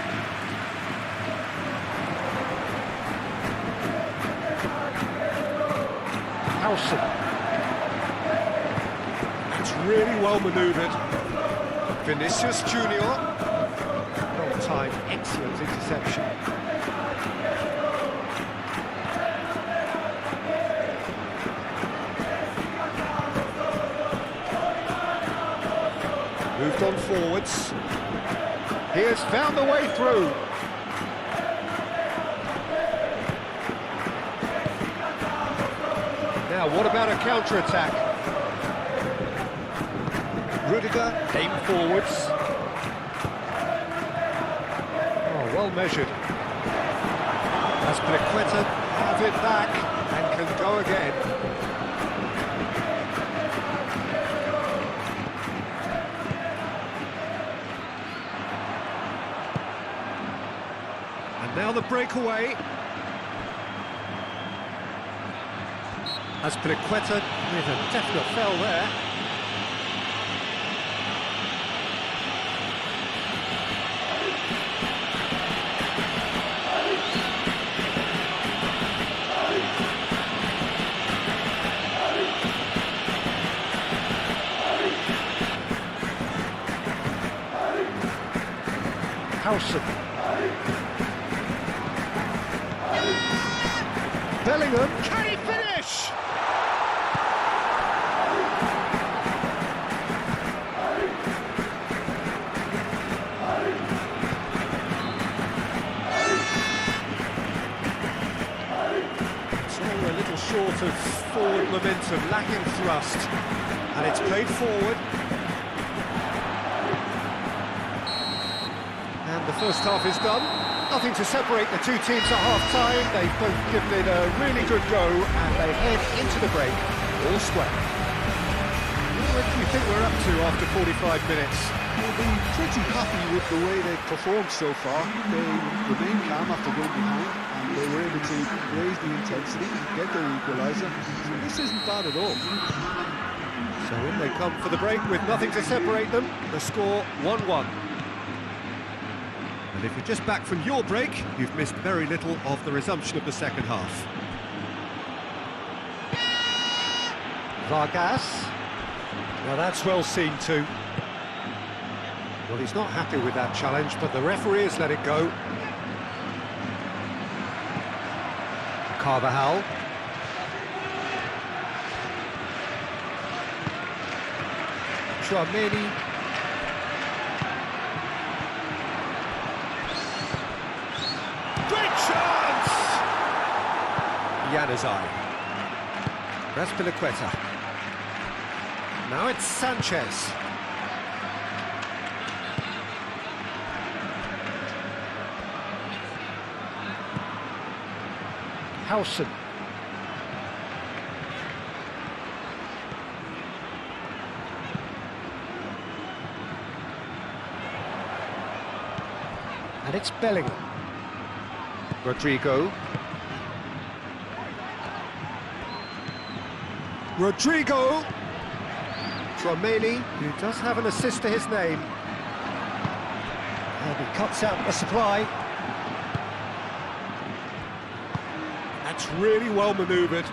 B: It's really well manoeuvred. Vinicius Junior. Well-timed, excellent interception. Moved on forwards. He has found the way through. Now, what about a counter-attack? Rudiger, aim forwards. Oh, well measured. Azpilicueta have it back and can go again. And now the breakaway. Azpilicueta with a definite foul there. Howson. Bellingham, can he finish? It's all a little short of forward momentum, lacking thrust, and it's played forward. And the first half is done. Nothing to separate the two teams at half-time. They've both given it a really good go, and they head into the break all square. What do you think we're up to after 45 minutes?
A: We'll be pretty happy with the way they've performed so far. They remain calm after going behind, and they were able to raise the intensity, get their equaliser. So this isn't bad at all.
B: So in they come for the break with nothing to separate them. The score 1-1. And if you're just back from your break, you've missed very little of the resumption of the second half. Vargas. Now that's well seen too. Well, he's not happy with that challenge, but the referee has let it go. Carvajal. Chouameni. Great chance! Januzaj. Azpilicueta. Now it's Sanchez. Howson. And it's Bellingham. Rodrigo. Chouameni, who does have an assist to his name. And he cuts out the supply. That's really well manoeuvred.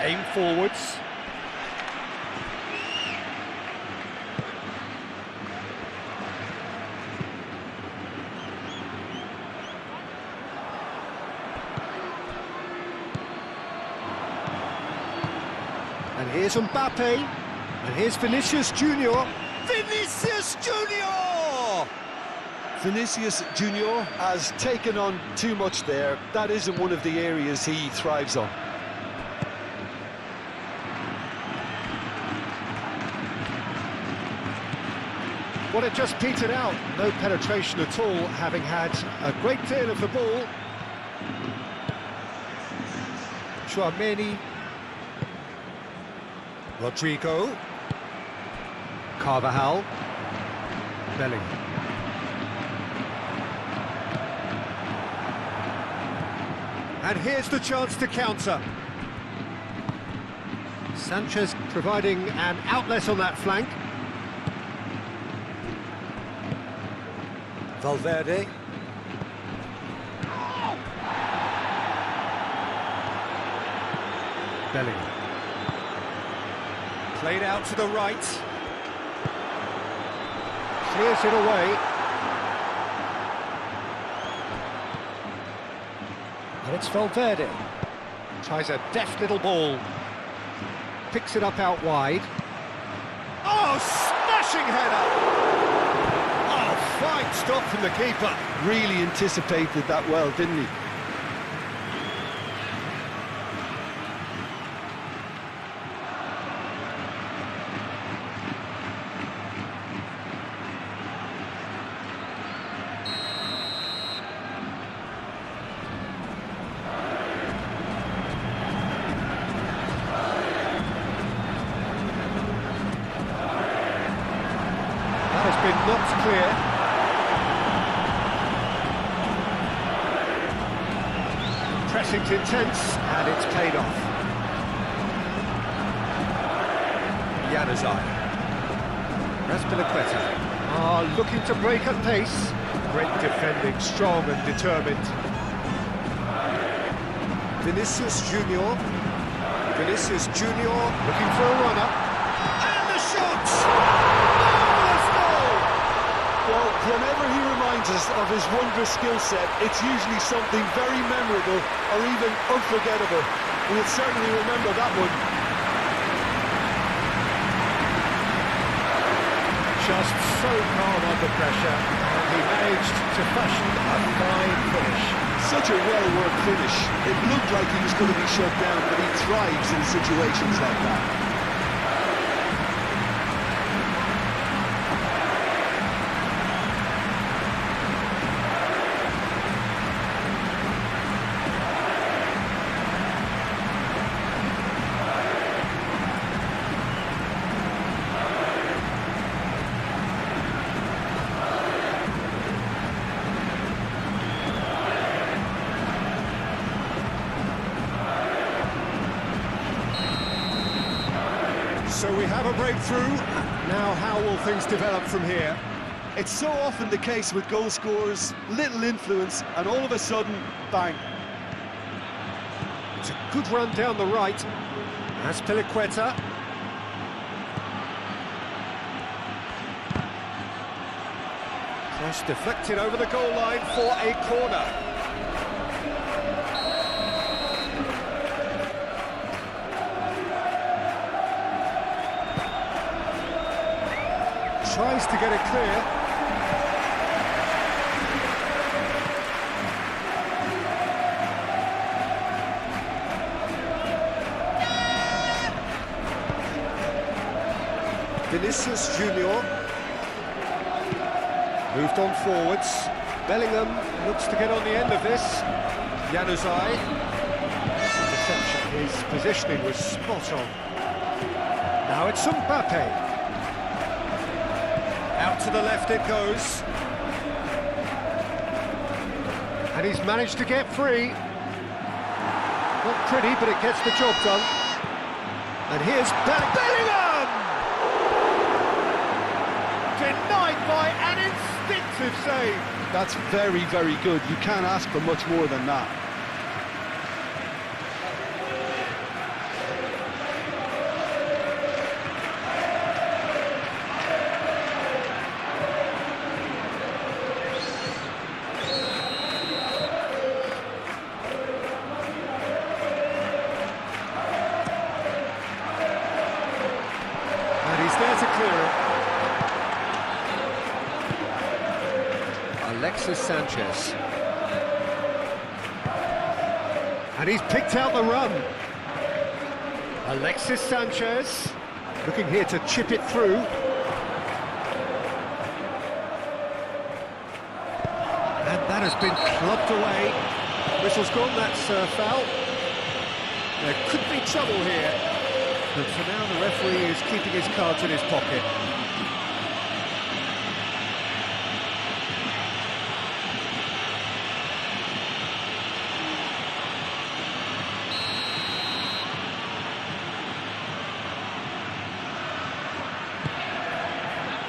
B: Aim forwards. And here's Mbappe. And here's Vinicius Junior. Vinicius Junior!
A: Vinicius Junior has taken on too much there. That isn't one of the areas he thrives on.
B: Well, it just petered out. No penetration at all, having had a great deal of the ball. Chouameni. Rodrigo. Carvajal. Bellingham. And here's the chance to counter. Sanchez providing an outlet on that flank. Valverde. Bellingham. Played out to the right. Clears it away. And it's Valverde. Tries a deft little ball. Picks it up out wide. Oh, smashing header! Oh, fine stop from the keeper.
A: Really anticipated that well, didn't he?
B: Been knocked clear. Pressing's intense, and it's paid off. Januzaj. Raspilicueta. Looking to break at pace. Great defending, strong and determined. Vinicius Junior. Looking for a runner. And the shot!
A: Well, whenever he reminds us of his wondrous skill set, it's usually something very memorable or even unforgettable. We'll certainly remember that one.
B: Just so calm under pressure, and he managed to fashion a fine finish.
A: Such a well-worked finish. It looked like he was going to be shut down, but he thrives in situations like that.
B: So we have a breakthrough. Now how will things develop from here?
A: It's so often the case with goal scorers, little influence, and all of a sudden, bang.
B: It's a good run down the right. Raspilicueta. Cross deflected over the goal line for a corner. Tries to get it clear. Vinicius Junior. Moved on forwards. Bellingham looks to get on the end of this. Januzaj. Interception. His positioning was spot on. Now it's Mbappe. Out to the left it goes. And he's managed to get free. Not pretty, but it gets the job done. And here's Bellingham! Denied by an instinctive save.
A: That's very, very good. You can't ask for much more than that.
B: He's there to clear it. Alexis Sanchez. And he's picked out the run. Alexis Sanchez looking here to chip it through. And that has been clubbed away. Whistle's gone, that's foul. There could be trouble here. But for now, the referee is keeping his cards in his pocket.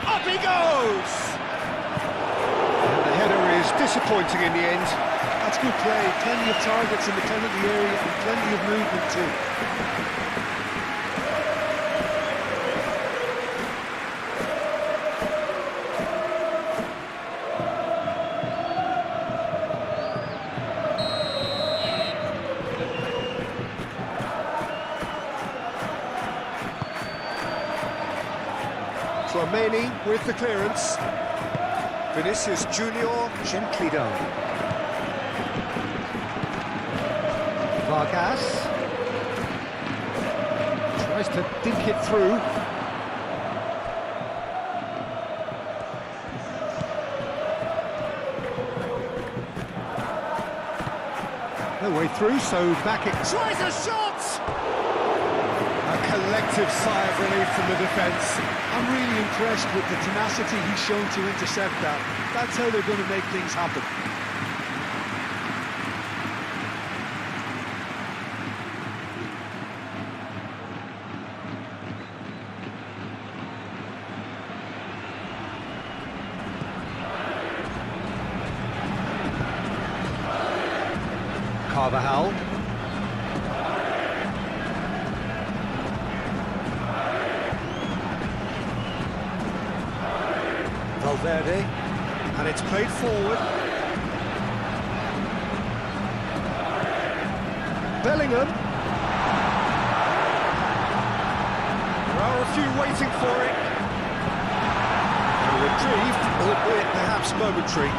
B: Up he goes! And the header is disappointing in the end.
A: That's good play. Plenty of targets in the penalty area and plenty of movement too.
B: Tchouameni with the clearance. Vinicius Junior, gently done. Vargas tries to dink it through. No way through, so back it tries a shot! A collective sigh of relief from the defence.
A: I'm really impressed with the tenacity he's shown to intercept that. That's how they're going to make things happen.
B: Carvajal. Valverde, and it's played forward. Bellingham. There are a few waiting for it. And retrieved, albeit perhaps momentary.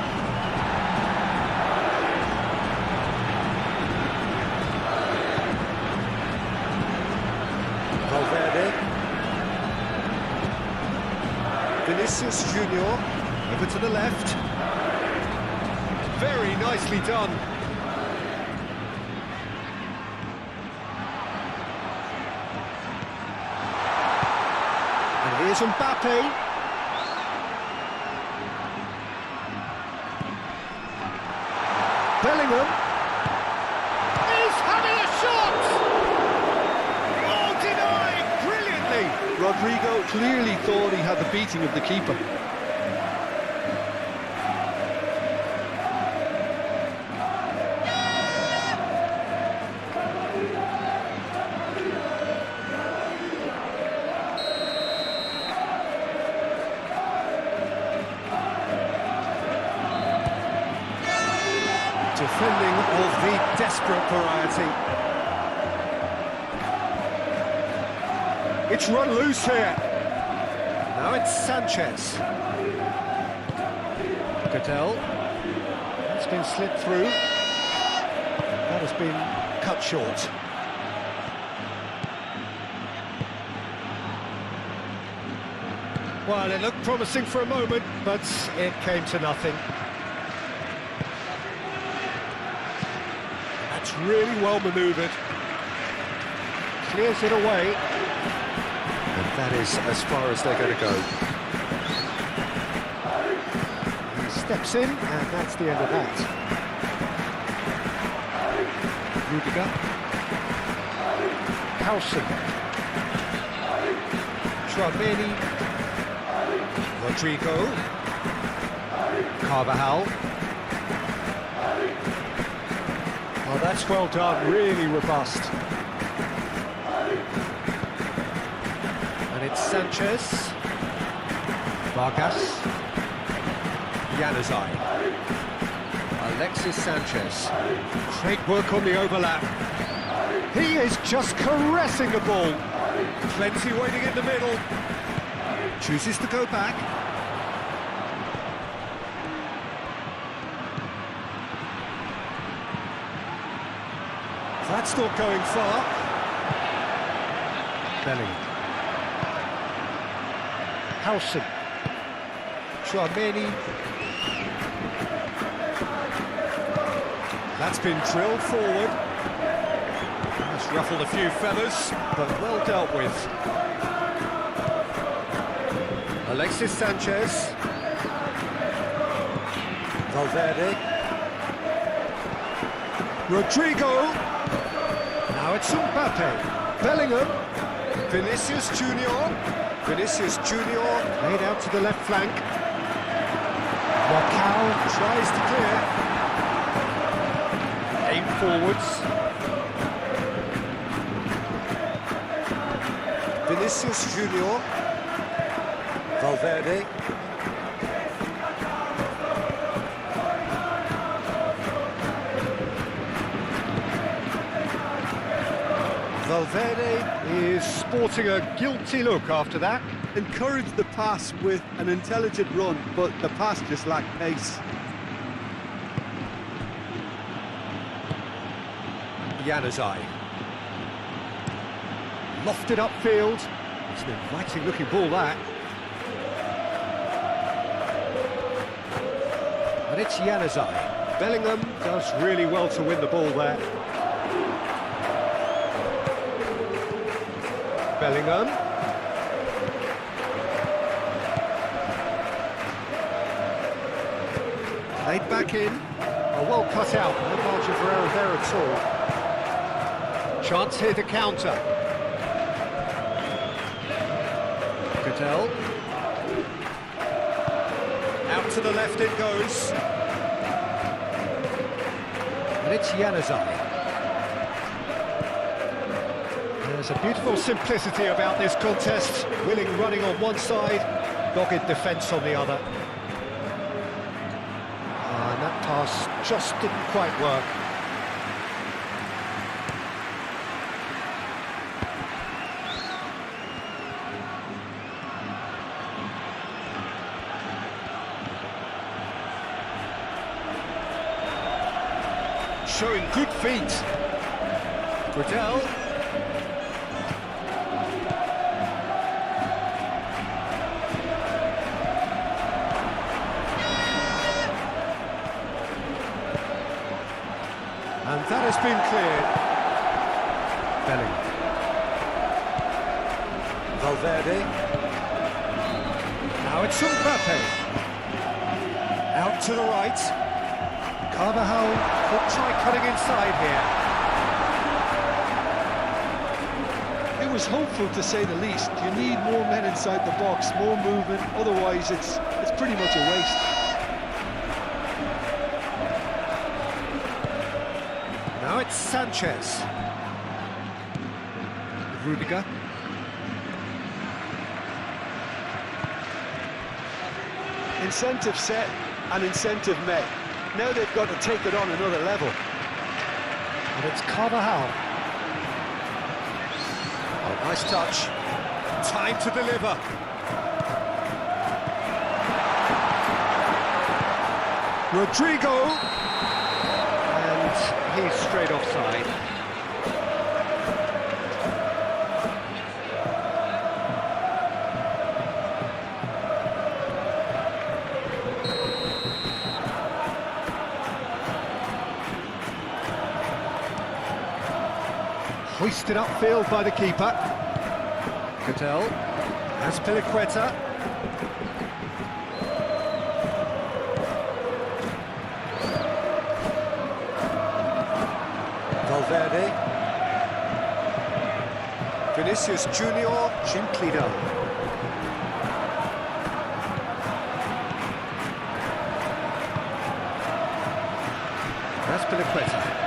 B: Valverde. Vinicius Junior, over to the left. Very nicely done. And here's Mbappe. Bellingham. He's having a shot! Oh, denied! Brilliantly!
A: Rodrigo clearly thought he had the beating of the keeper.
B: Defending of the desperate variety. It's run loose here. Now it's Sanchez. Cadell. That's been slipped through. That has been cut short. Well, it looked promising for a moment, but it came to nothing. That's really well manoeuvred. Clears it away. And that is as far as they're going to go. He steps in, and that's the end of that. Rudiger. Howson. Tchouameni. Rodrigo. Carvajal. Oh, that's well done, really robust. And it's Sanchez. Vargas. Januzaj. Alexis Sanchez. Great work on the overlap. He is just caressing the ball. Plenty waiting in the middle. Chooses to go back. That's not going far. Bellingham. Howson. Tchouameni. That's been drilled forward. That's ruffled a few feathers, but well dealt with. Alexis Sanchez. Valverde. Rodrigo. Now it's Mbappe. Bellingham. Vinicius Junior. Vinicius Junior laid out to the left flank. Wakao tries to clear. Aim forwards. Vinicius Junior. Valverde. Valverde is sporting a guilty look after that.
A: encouraged the pass with an intelligent run, but the pass just lacked pace.
B: Januzaj. Lofted upfield. It's an inviting looking ball, that. And it's Januzaj. Bellingham does really well to win the ball there. Bellingham. Laid back in. Oh, well cut out. No margin for error there at all. Chance here to counter. Cattell. Out to the left it goes. And it's Januzaj. There's a beautiful simplicity about this contest. Willing running on one side, dogged defence on the other. And that pass just didn't quite work. Showing good feet. Cattell. And that has been cleared. Bellingham. Valverde. Now it's Mbappe. Out to the right. Carvajal could try cutting inside
A: It was hopeful, to say the least. You need more men inside the box, more movement, otherwise it's pretty much a waste.
B: Now it's Sanchez. Rudiger.
A: Incentive set and incentive met. Now they've got to take it on another level.
B: And it's Carvajal. Oh, nice touch. Time to deliver. Rodrigo. And he's straight offside. Hoisted upfield by the keeper. Cattell. Azpilicueta. Valverde. Vinicius Junior, gently done. Azpilicueta.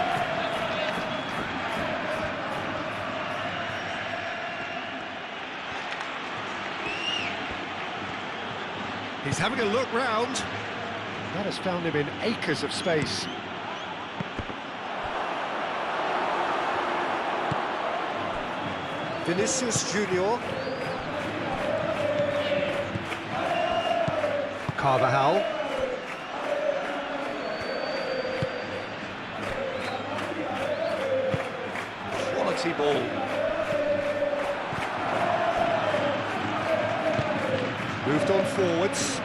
B: He's having a look round. That has found him in acres of space. Vinicius Junior. Carvajal. Quality ball. Moved on forwards.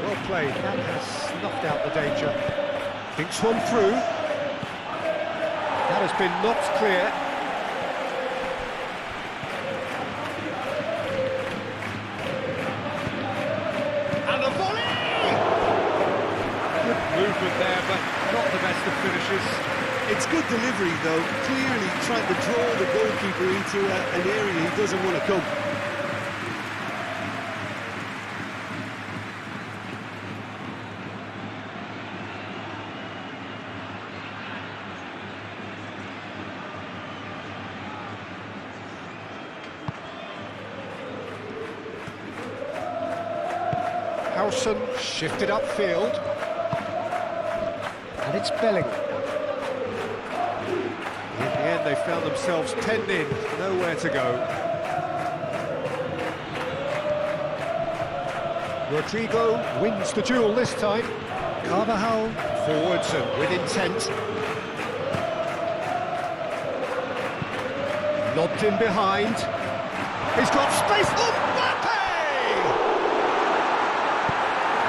B: Well played. That has snuffed out the danger. Thinks one through. That has been knocked clear. And a volley! Good movement there, but not the best of finishes.
A: It's good delivery, though, clearly trying to draw the goalkeeper into an area he doesn't want to come.
B: Howson shifted upfield. And it's Bellingham. In the end, they found themselves penned in, nowhere to go. Rodrigo wins the duel this time. Carvajal forwards and with intent. Lobbed in behind. He's got space. Mbappe!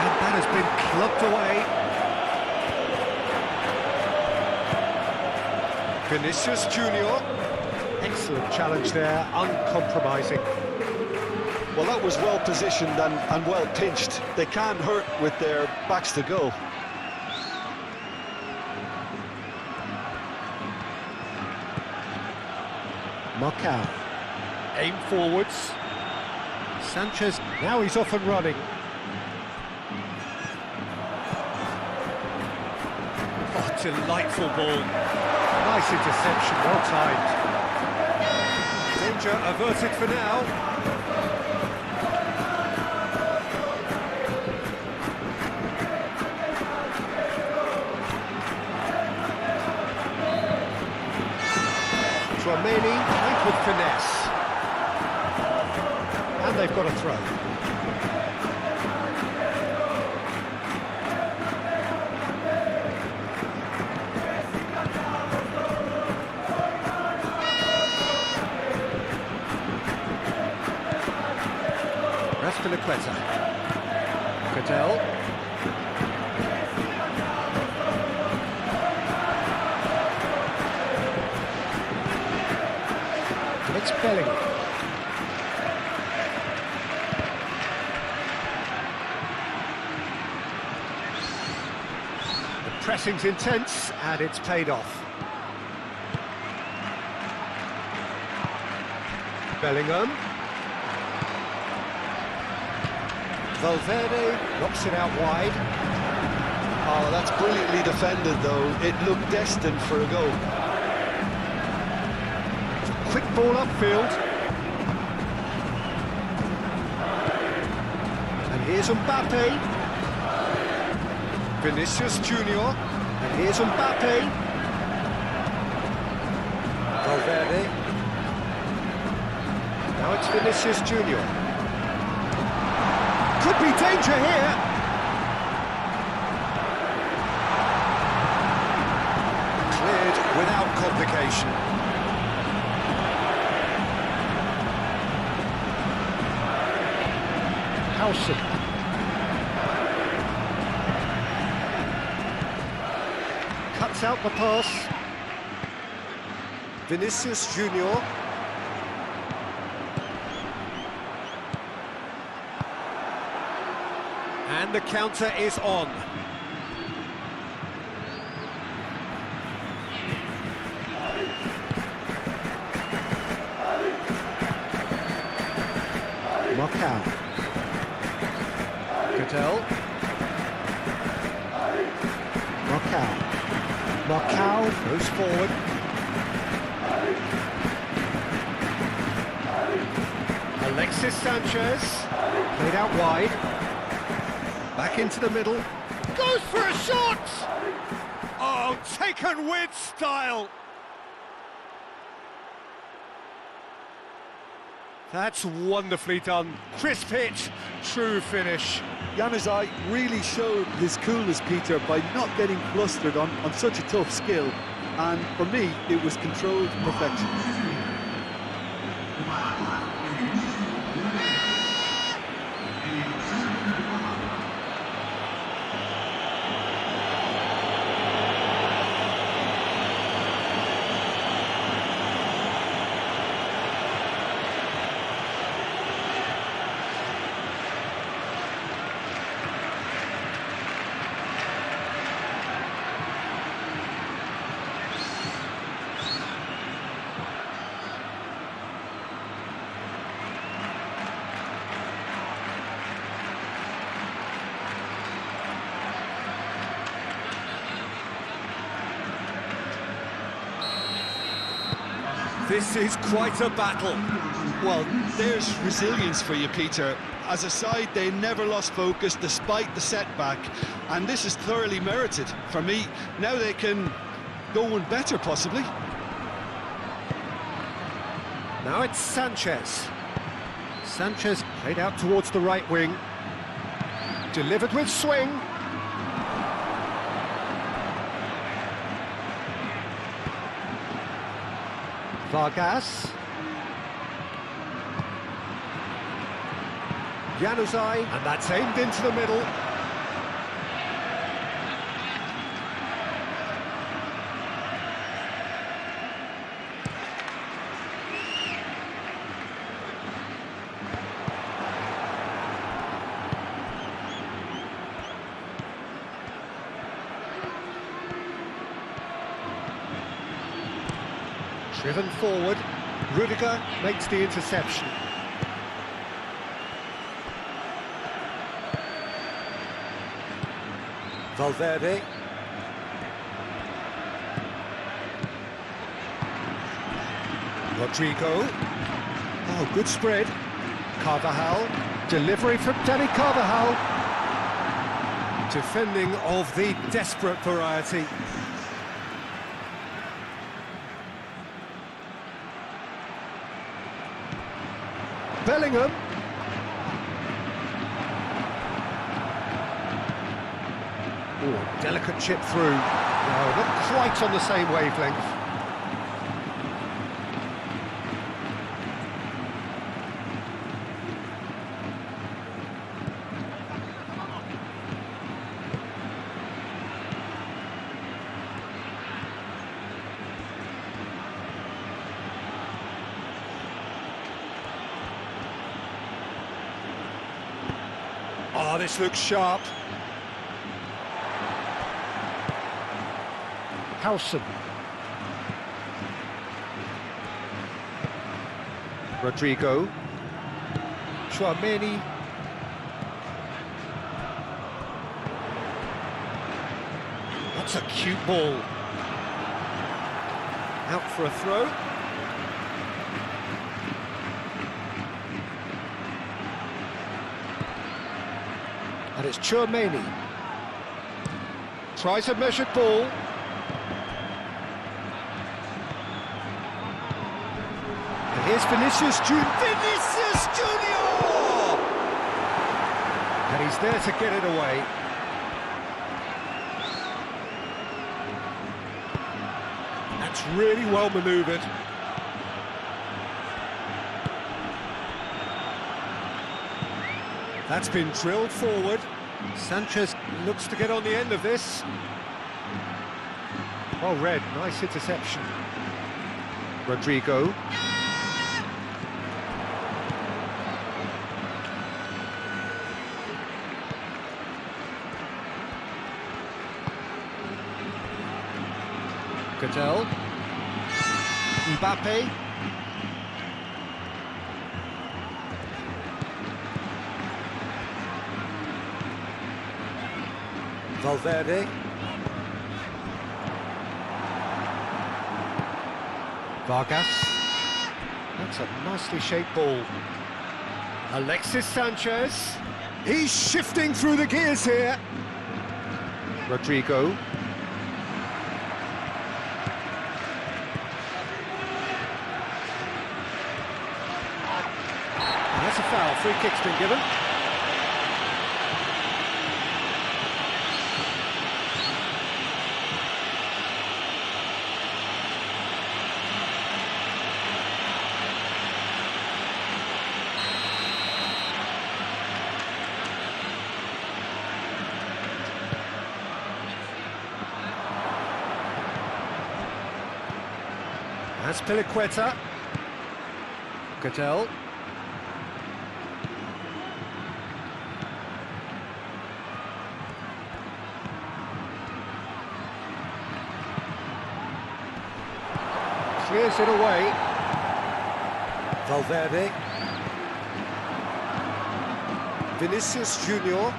B: And that has been clubbed away. Vinicius Junior. Excellent challenge there, uncompromising.
A: Well, that was well positioned and well pinched. They can't hurt with their backs to goal.
B: Marcao. Aim forwards. Sanchez, now he's off and running. Oh, delightful ball. Nice interception, well timed. Danger averted for now. Tchouameni, played with finesse. And they've got a throw. Raspilicueta. Cadell. It's Bellingham. The pressing's intense, and it's paid off. Bellingham. Valverde knocks it out wide.
A: Oh, that's brilliantly defended, though. It looked destined for a goal.
B: Quick ball upfield. And here's Mbappe. Vinicius Junior. And here's Mbappe. Valverde. Now it's Vinicius Junior. Could be danger here. Cleared without complication. Howson. Cuts out the pass. Vinicius Junior. And the counter is on. Marcao. Cadell. Marcao. Marcao goes forward. Alexis Sanchez. Played out wide. Back into the middle. Goes for a shot! Oh, taken with style! That's wonderfully done. Crisp hit, true finish.
C: Januzaj really showed his coolness, Peter, by not getting flustered on such a tough skill. And for me, it was controlled perfection.
B: This is quite a battle.
A: Well, there's resilience for you, Peter. As a side, they never lost focus despite the setback, and this is thoroughly merited. For me, now they can go one better, possibly.
B: Now it's Sanchez. Sanchez played out towards the right wing. Delivered with swing. Vargas. Januzaj, and that's aimed into the middle. Driven forward, Rudiger makes the interception. Valverde. Rodrigo. Oh, good spread. Carvajal. Delivery from Danny Carvajal. Defending of the desperate variety. Bellingham. Oh, delicate chip through. No, not quite on the same wavelength. Oh, this looks sharp. Howson. Rodrigo. Tchouaméni. That's a cute ball. Out for a throw. And it's Tchouaméni. Tries a measured ball. And here's Vinicius Junior. Vinicius Junior! And he's there to get it away. That's really well manoeuvred. That's been drilled forward. Sanchez looks to get on the end of this. Well read, nice interception. Rodrigo. Cadell. Mbappe. Valverde. Vargas. That's a nicely shaped ball. Alexis Sanchez. He's shifting through the gears here. Rodrigo. And that's a foul. Free kick's been given. That's Piliqueta. Cadell. Clears it away. Valverde. Vinicius Junior.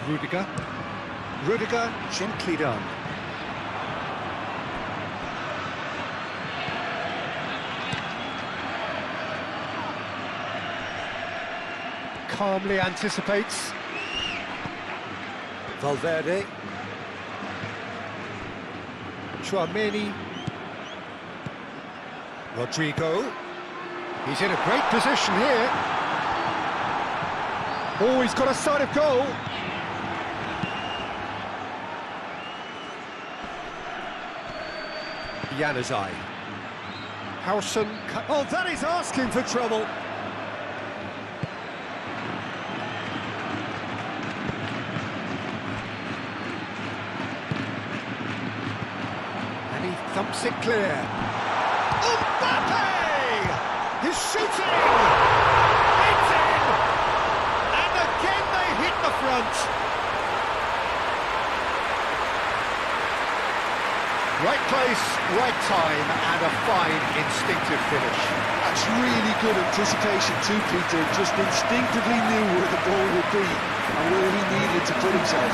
B: Rudiger. Rudiger, gently done. Calmly anticipates. Valverde. Tchouaméni. Rodrigo. He's in a great position here. Oh, he's got a sight of goal. Januzaj. Howson. Oh, that is asking for trouble. And he thumps it clear. Mbappe! He's shooting! It's in! And again they hit the front. Right place, right time, and a fine instinctive finish.
A: That's really good anticipation too, Peter. Just instinctively knew where the ball would be and where he needed to put himself.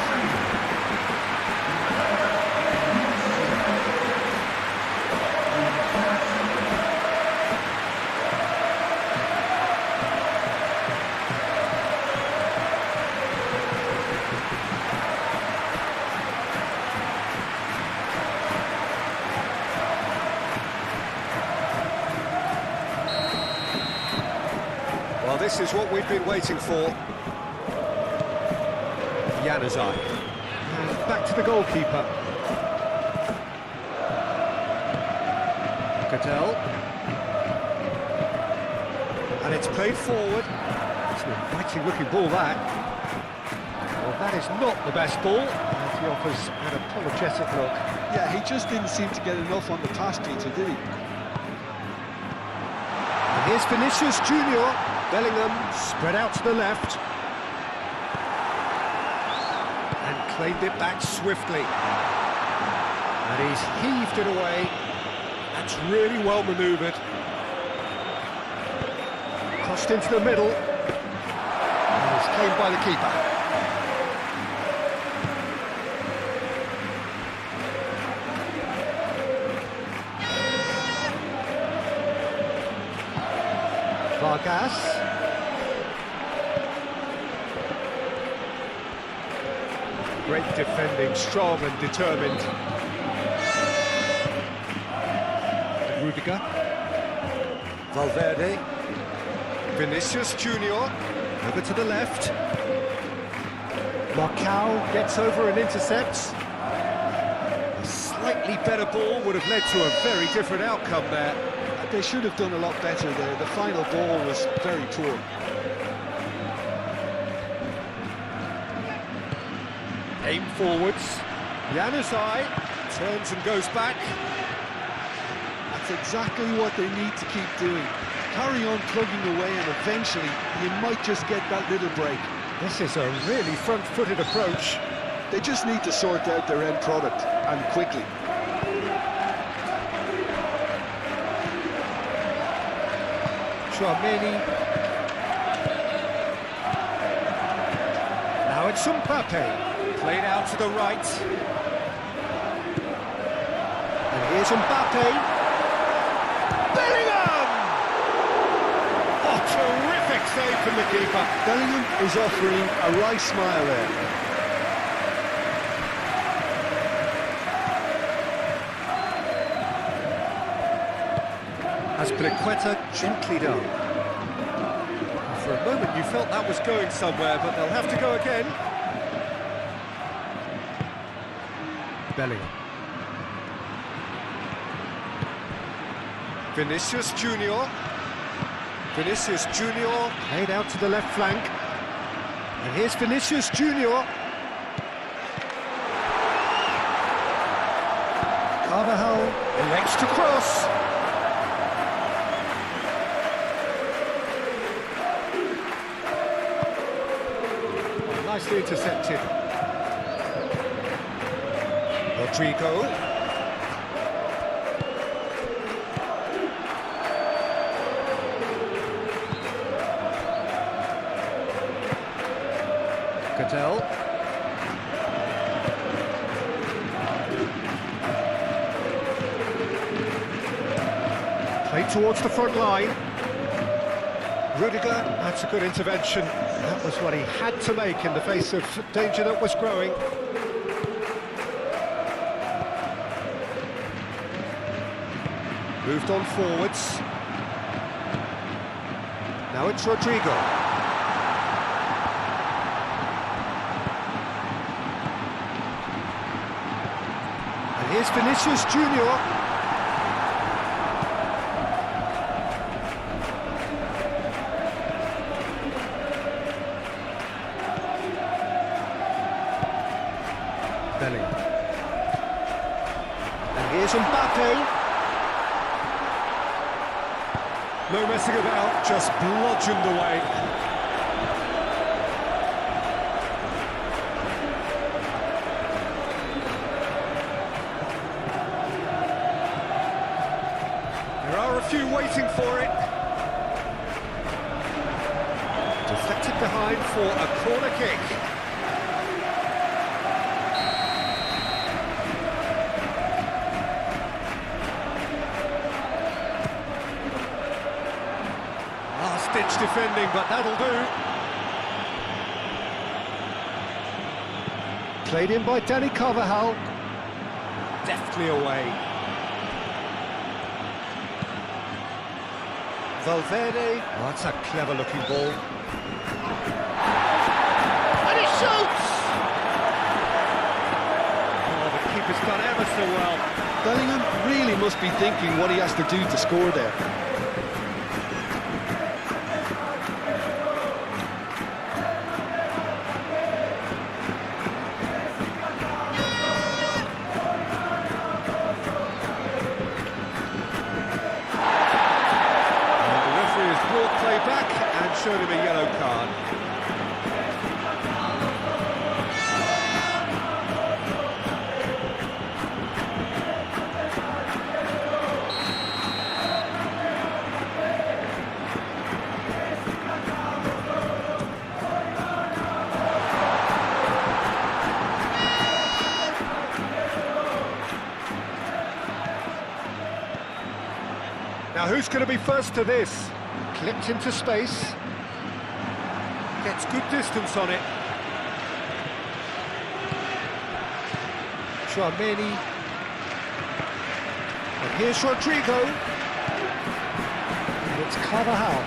B: Well, this is what we've been waiting for. Januzaj. Back to the goalkeeper. Cattell. And it's played forward. It's an inviting looking ball, that. Well, that is not the best ball. And he offers an apologetic look.
A: Yeah, he just didn't seem to get enough on the pass, Peter, did he?
B: And here's Vinicius Junior. Bellingham spread out to the left. And claimed it back swiftly. And he's heaved it away. That's really well manoeuvred. Crossed into the middle. And it's claimed by the keeper. Vargas. Great defending, strong and determined. Rudiger. Valverde. Vinicius Junior. Over to the left. Marcao gets over and intercepts. A slightly better ball would have led to a very different outcome there.
A: They should have done a lot better there. The final ball was very poor.
B: Aim forwards. Januzaj turns and goes back.
A: That's exactly what they need to keep doing. Carry on plugging away and eventually you might just get that little break.
B: This is a really front-footed approach.
A: They just need to sort out their end product, and quickly.
B: Tchouaméni. Now it's Mbappe. Played out to the right. And here's Mbappe. Bellingham! Oh, terrific save from the keeper.
A: Bellingham is offering a wry smile there.
B: Azpilicueta gently done. For a moment you felt that was going somewhere, but they'll have to go again. Bellingham. Vinicius Junior. Vinicius Junior played out to the left flank. And here's Vinicius Junior. Carvajal elects to cross. Nicely intercepted. Rodrigo. Cattell. Played towards the front line. Rudiger, that's a good intervention. That was what he had to make in the face of danger that was growing. Moved on forwards. Now it's Rodrigo. And here's Vinicius Junior. Bellingham. And here's Mbappe. No messing about, just bludgeoned away. There are a few waiting for it. Deflected behind for a corner kick. Last-ditch defending, but that'll do. Played in by Danny Carvajal. Deftly away. Valverde. Oh, that's a clever-looking ball. And he shoots! Oh, the keeper's done ever so well.
A: Bellingham really must be thinking what he has to do to score there.
B: Showed him a yellow card. Now who's going to be first to this? Clipped into space. Gets good distance on it. Tchouaméni. And here's Rodrigo. And it's Carvajal.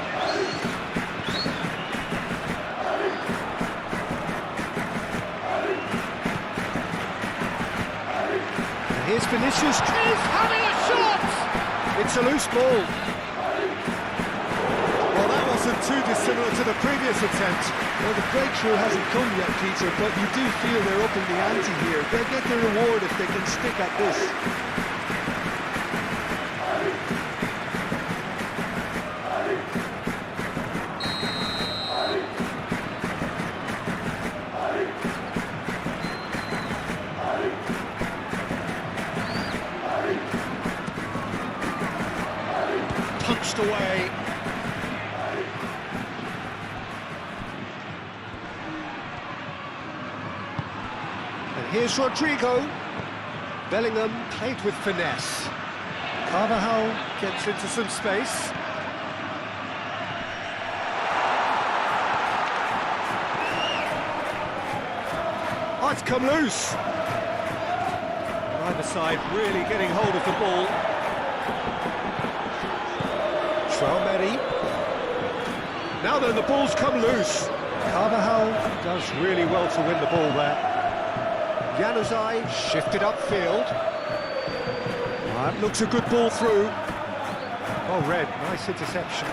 B: And here's Vinicius. He's having a shot! It's a loose ball. Wasn't too dissimilar to the previous attempt.
A: Well, the breakthrough hasn't come yet, Peter, but you do feel they're up in the ante here. They'll get the reward if they can stick at this.
B: Punched away. Here's Rodrigo. Bellingham played with finesse. Carvajal gets into some space. Oh, it's come loose. Either side really getting hold of the ball. Tchouaméni. Now then, the ball's come loose. Carvajal does really well to win the ball there. Januzaj shifted upfield. That looks a good ball through. Oh, Red, nice interception.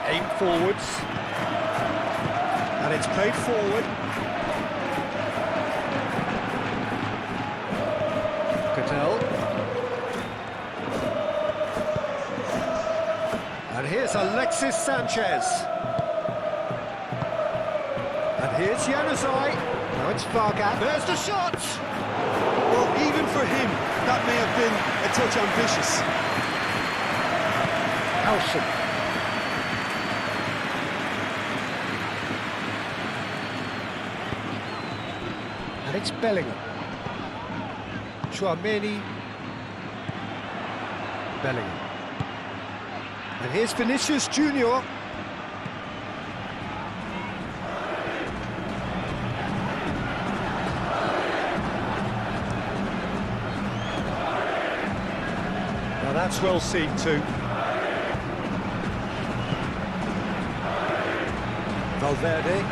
B: Aim forwards. And it's played forward. Cattell. And here's Alexis Sanchez. And here's Januzaj. Now it's Vargas. There's the shot!
A: Well, even for him, that may have been a touch ambitious.
B: Howson. And it's Bellingham. Tchouaméni. Bellingham. And here's Vinicius Junior. That's well seen too. Valverde.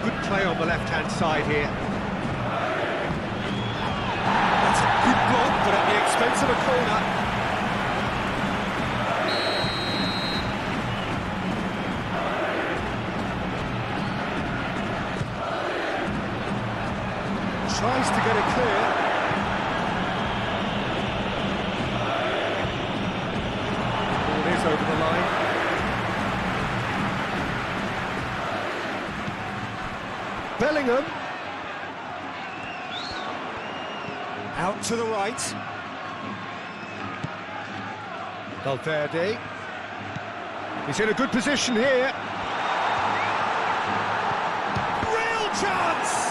B: Good play on the left-hand side here. That's a good block, but at the expense of a corner. Tries to get it clear. Ball is over the line. Bellingham. Out to the right. Valverde. He's in a good position here. Real chance!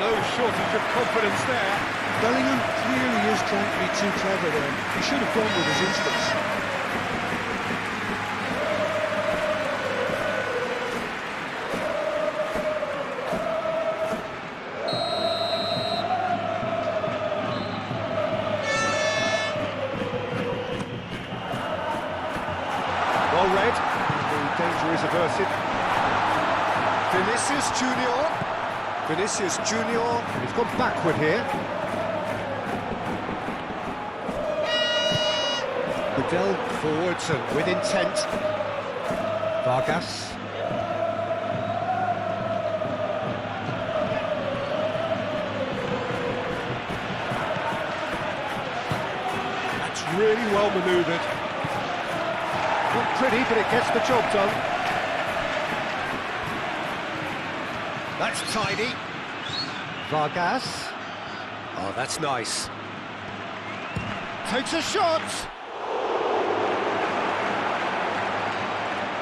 B: No shortage of confidence there.
C: Bellingham clearly is trying to be too clever there. He should have gone with his instincts.
B: Well read. The danger is averted. Vinicius Junior. Vinicius Junior, he's gone backward here. Goodell forwards and with intent. Vargas. That's really well manoeuvred. Not pretty, but it gets the job done. That's tidy. Vargas. Oh, that's nice. Takes a shot.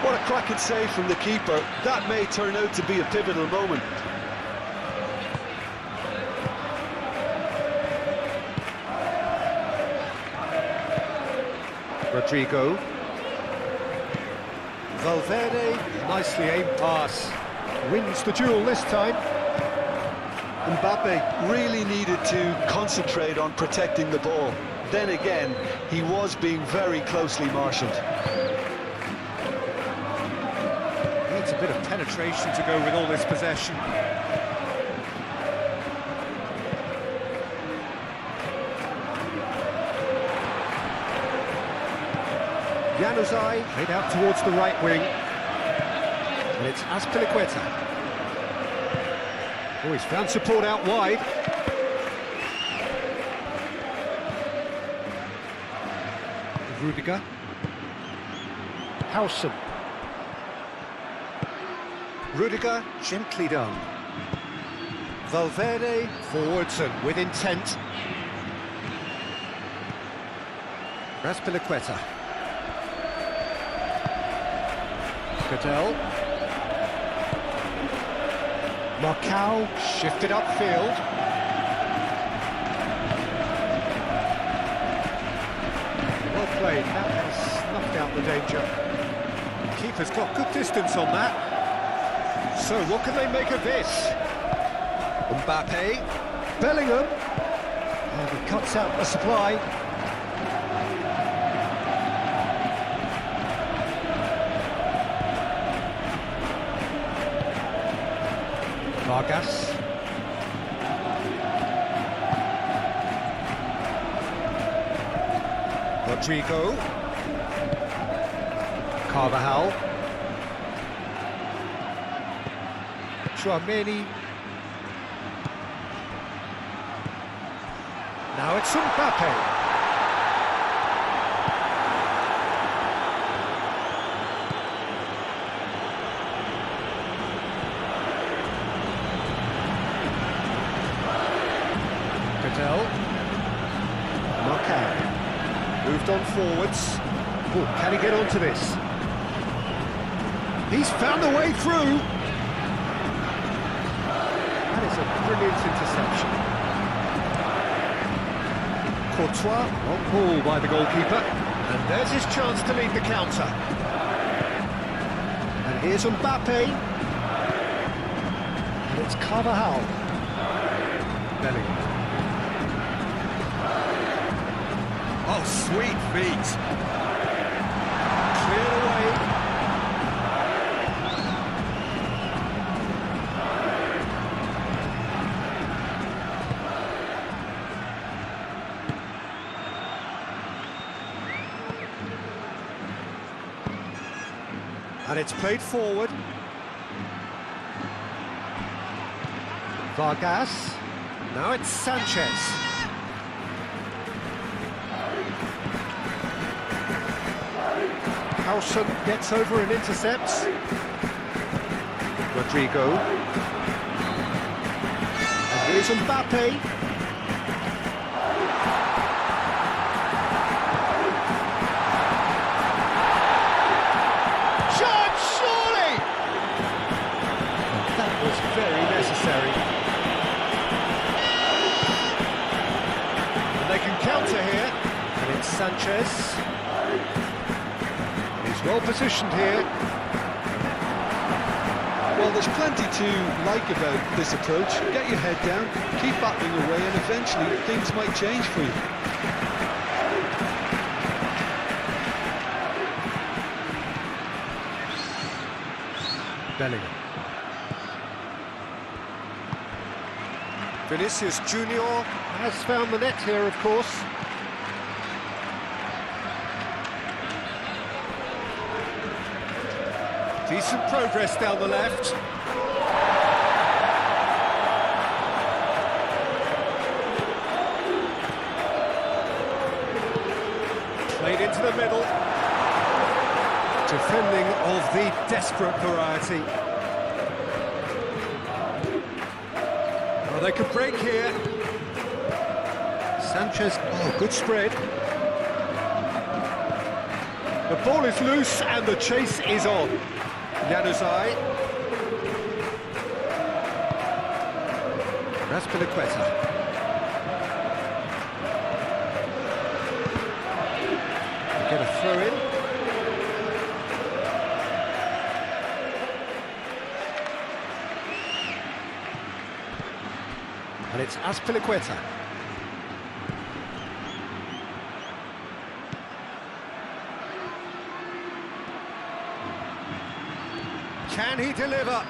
A: What a cracking save from the keeper. That may turn out to be a pivotal moment.
B: Rodrigo. Valverde. Nicely aimed pass. Wins the duel this time.
A: Mbappe really needed to concentrate on protecting the ball. Then again, he was being very closely marshalled.
B: Needs a bit of penetration to go with all this possession. Januzaj played out towards the right wing. And it's Azpilicueta. Oh, he's found support out wide. Rudiger. Howson. Rudiger, gently done. Valverde, forwards and with intent. Azpilicueta. Goodell. Marcao shifted upfield. Well played, that has snuffed out the danger. Keeper's got good distance on that. So what can they make of this? Mbappe. Bellingham. And he cuts out the supply. Vargas. Rodrigo. Carvajal. Tchouaméni. Now it's Mbappe. Marcao moved on forwards. Oh, can he get onto this? He's found a way through. That is a brilliant interception. Courtois on ball by the goalkeeper. And there's his chance to lead the counter. And here's Mbappe. And it's Carvajal. Bellingham. Oh, sweet feet. Cleared away. And it's played forward. Vargas. Now it's Sanchez. Howson gets over and intercepts. Rodrigo. And here's Mbappe. Very necessary. And they can counter here. And it's Sanchez. He's well positioned here.
A: Well, there's plenty to like about this approach. Get your head down, keep battling away, and eventually things might change for you.
B: Bellingham. Vinicius Junior has found the net here, of course. Decent progress down the left. Played into the middle. Defending of the desperate variety. They could break here. Sanchez, oh, good spread. The ball is loose and the chase is on. Januzaj. Raspilicueta. Get a throw in. And it's Azpilicueta. Can he deliver?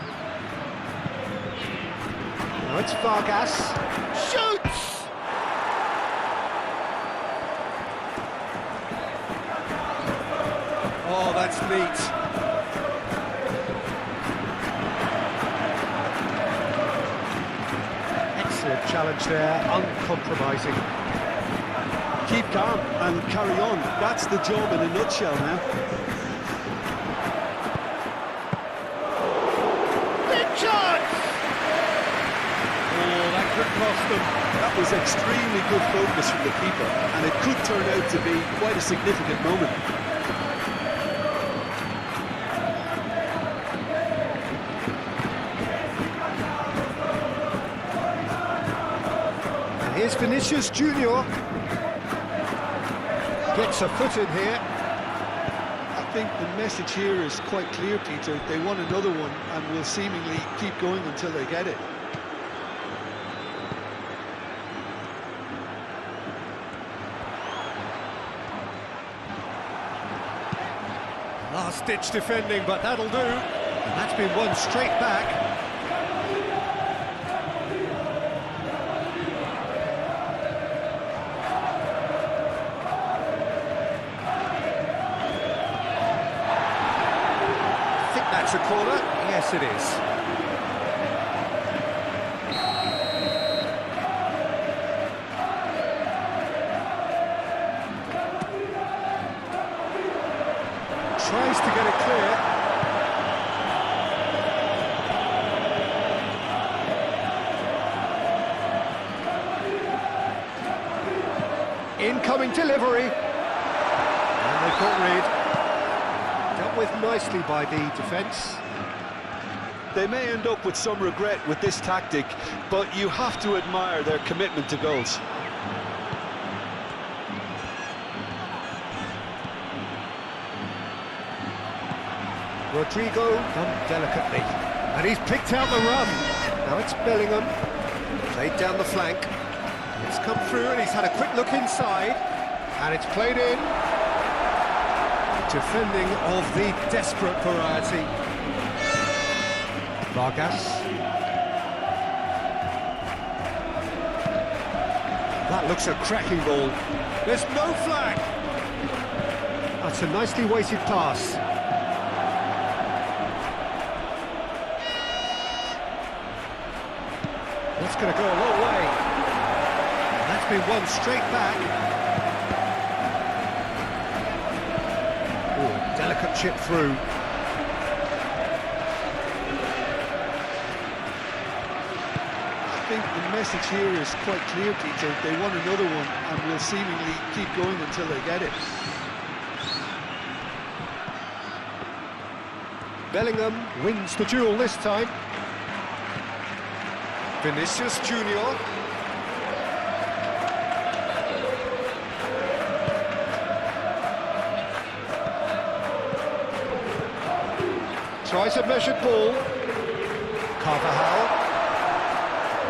B: Now it's Vargas. Shoots! Oh, that's neat. Challenge there, uncompromising.
A: Keep calm and carry on. That's the job in a nutshell now.
B: Big chance! Oh, that could cost them.
A: That was extremely good focus from the keeper, and it could turn out to be quite a significant moment.
B: Here's Vinicius Junior. Gets a foot in here.
A: I think the message here is quite clear, Peter. They want another one and will seemingly keep going until they get it.
B: Last-ditch defending, but that'll do. And that's been won straight back. That's a corner. Yes, it is. Tries to get it clear. Incoming delivery. And they've got rid. Dealt with nicely by the defence.
A: They may end up with some regret with this tactic, but you have to admire their commitment to goals.
B: Rodrigo done delicately, and he's picked out the run. Now it's Bellingham. Laid down the flank. It's come through and he's had a quick look inside. And it's played in. Defending of the desperate variety. Vargas. That looks a cracking ball. There's no flag. That's a nicely weighted pass. That's going to go a long way. That's been won straight back. Oh, delicate chip through.
C: I think the message here is quite clear, Peter. They want another one and will seemingly keep going until they get it.
B: Bellingham wins the duel this time. Vinicius Junior. Tries a measured ball. Carvajal.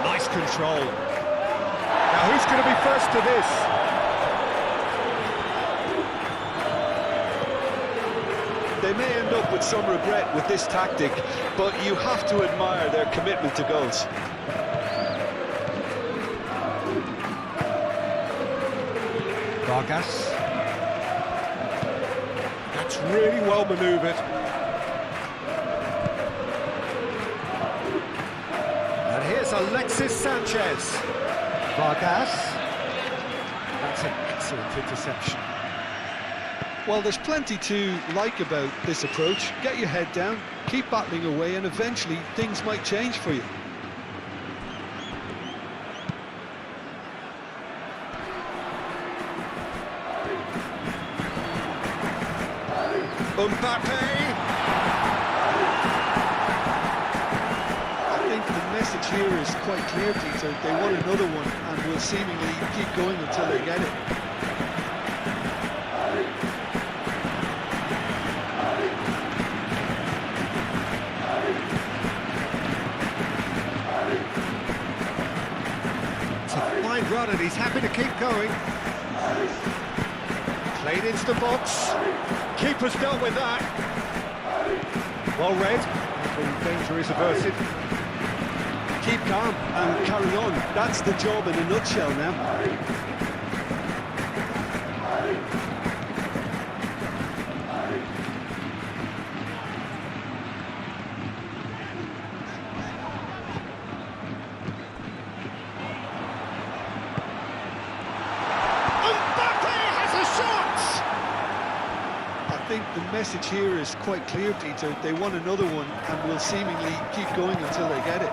B: Nice control. Now who's going to be first to this?
A: They may end up with some regret with this tactic, but you have to admire their commitment to goals.
B: Vargas. That's really well manoeuvred. And here's Alexis Sanchez. Vargas. That's an excellent interception.
A: Well, there's plenty to like about this approach. Get your head down, keep battling away, and eventually things might change for you.
B: Mbappe!
C: I think the message here is quite clear, Peter. They want another one and will seemingly keep going until they get it.
B: It's a fine run and he's happy to keep going. Played into the box. Keeper's dealt with that. Well read. The danger is averted.
A: Keep calm and carry on. That's the job in a nutshell now.
C: I think the message here is quite clear, Peter. They want another one and will seemingly keep going until they get it.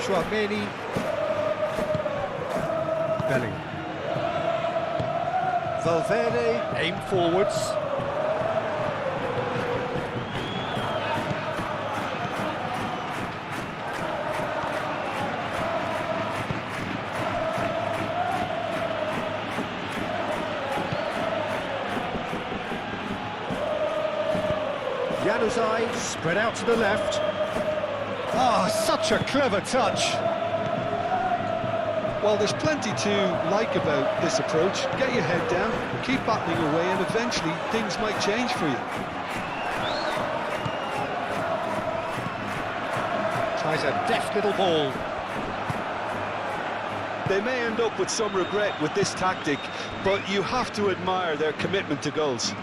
B: Chouameni. Bellingham. Valverde, aim forwards. Januzaj spread out to the left. Oh, such a clever touch.
A: Well, there's plenty to like about this approach. Get your head down, keep battling away, and eventually things might change for you.
B: Tries a deft little ball.
A: They may end up with some regret with this tactic, but you have to admire their commitment to goals.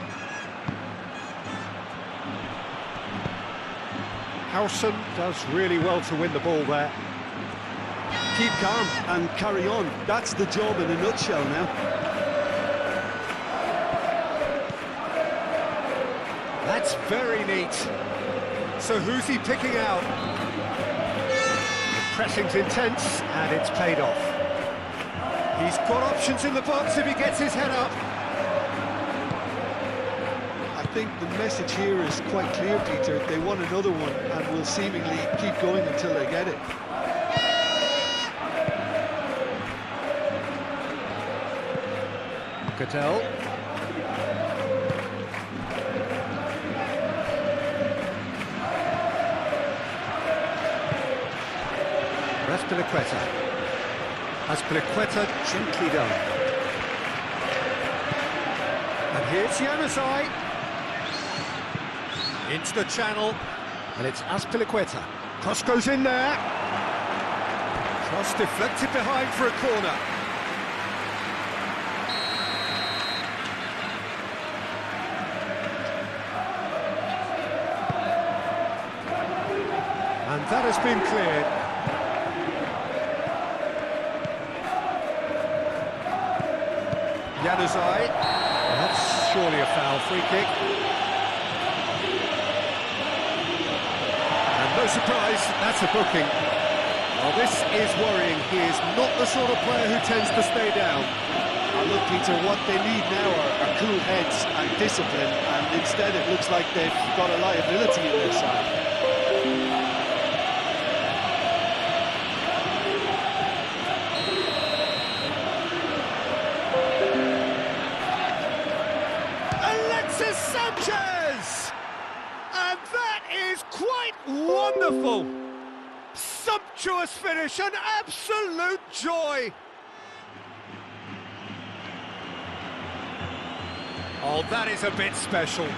B: Howson does really well to win the ball there.
A: Keep calm and carry on. That's the job in a nutshell now.
B: That's very neat. So who's he picking out? The pressing's intense and it's paid off. He's got options in the box if he gets his head up.
C: I think the message here is quite clear, Peter. They want another one and will seemingly keep going until they get it.
B: Cattell. Azpilicueta. Azpilicueta gently done. And here's Januzaj. Into the channel. And it's Azpilicueta. Cross goes in there. Cross deflected behind for a corner. And that has been cleared. Januzaj. That's surely a foul, free kick. And no surprise, that's a booking. Well, this is worrying. He is not the sort of player who tends to stay down.
C: Look, Peter, what they need now are cool heads and discipline, and instead it looks like they've got a liability in their side.
B: Sanchez! And that is quite wonderful! Sumptuous finish, an absolute joy! Oh, that is a bit special.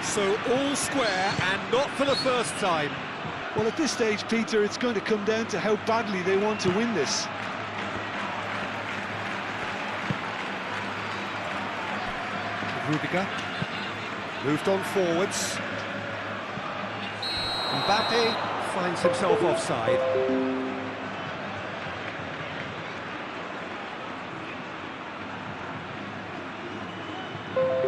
B: So all square, and not for the first time.
C: Well, at this stage, Peter, it's going to come down to how badly they want to win this.
B: Rudiger moved on forwards. Mbappe finds himself offside.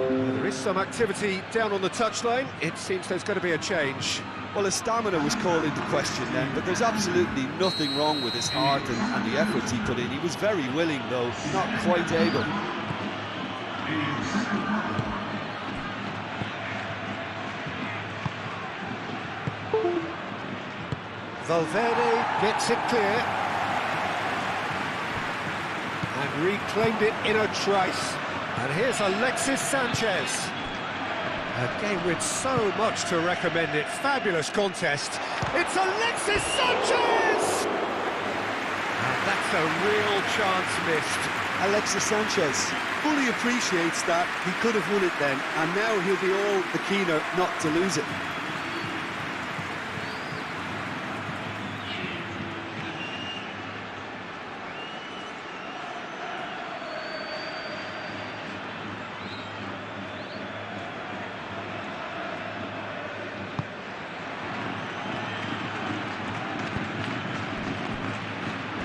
B: There is some activity down on the touchline. It seems there's going to be a change.
C: Well, his stamina was called into question then, but there's absolutely nothing wrong with his heart and the efforts he put in. He was very willing, though, not quite able.
B: Valverde gets it clear. And reclaimed it in a trice. And here's Alexis Sanchez. A game with so much to recommend it. Fabulous contest. It's Alexis Sanchez! And that's a real chance missed.
C: Alexis Sanchez fully appreciates that he could have won it then, and now he'll be all the keener not to lose it.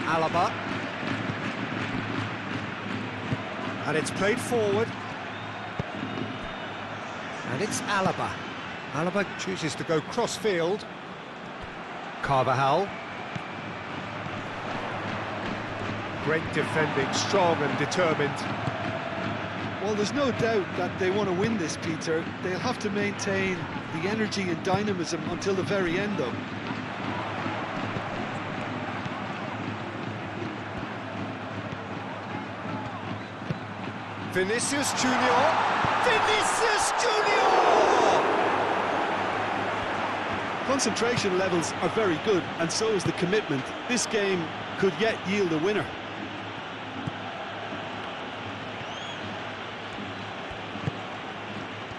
B: Alaba. And it's played forward. And it's Alaba. Alaba chooses to go cross-field. Carvajal. Great defending, strong and determined.
C: Well, there's no doubt that they want to win this, Peter. They'll have to maintain the energy and dynamism until the very end, though.
B: Vinicius Junior. Vinicius Junior!
C: Concentration levels are very good, and so is the commitment. This game could yet yield a winner.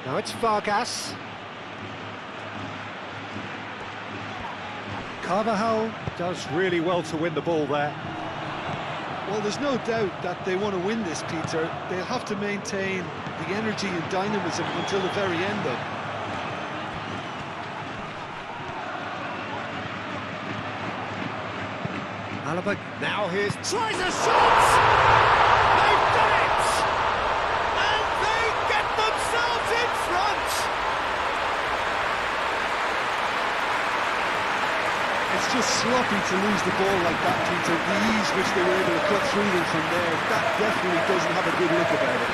B: Now it's Vargas. Carvajal does really well to win the ball there.
C: Well, there's no doubt that they want to win this, Peter. They'll have to maintain the energy and dynamism until the very end, though.
B: Alaba, now here's... tries a shot! They've done it! And they get themselves in front!
C: It's just sloppy to lose the ball like that, Peter. The ease which they were able to cut through them from there, that definitely doesn't have a good look about it.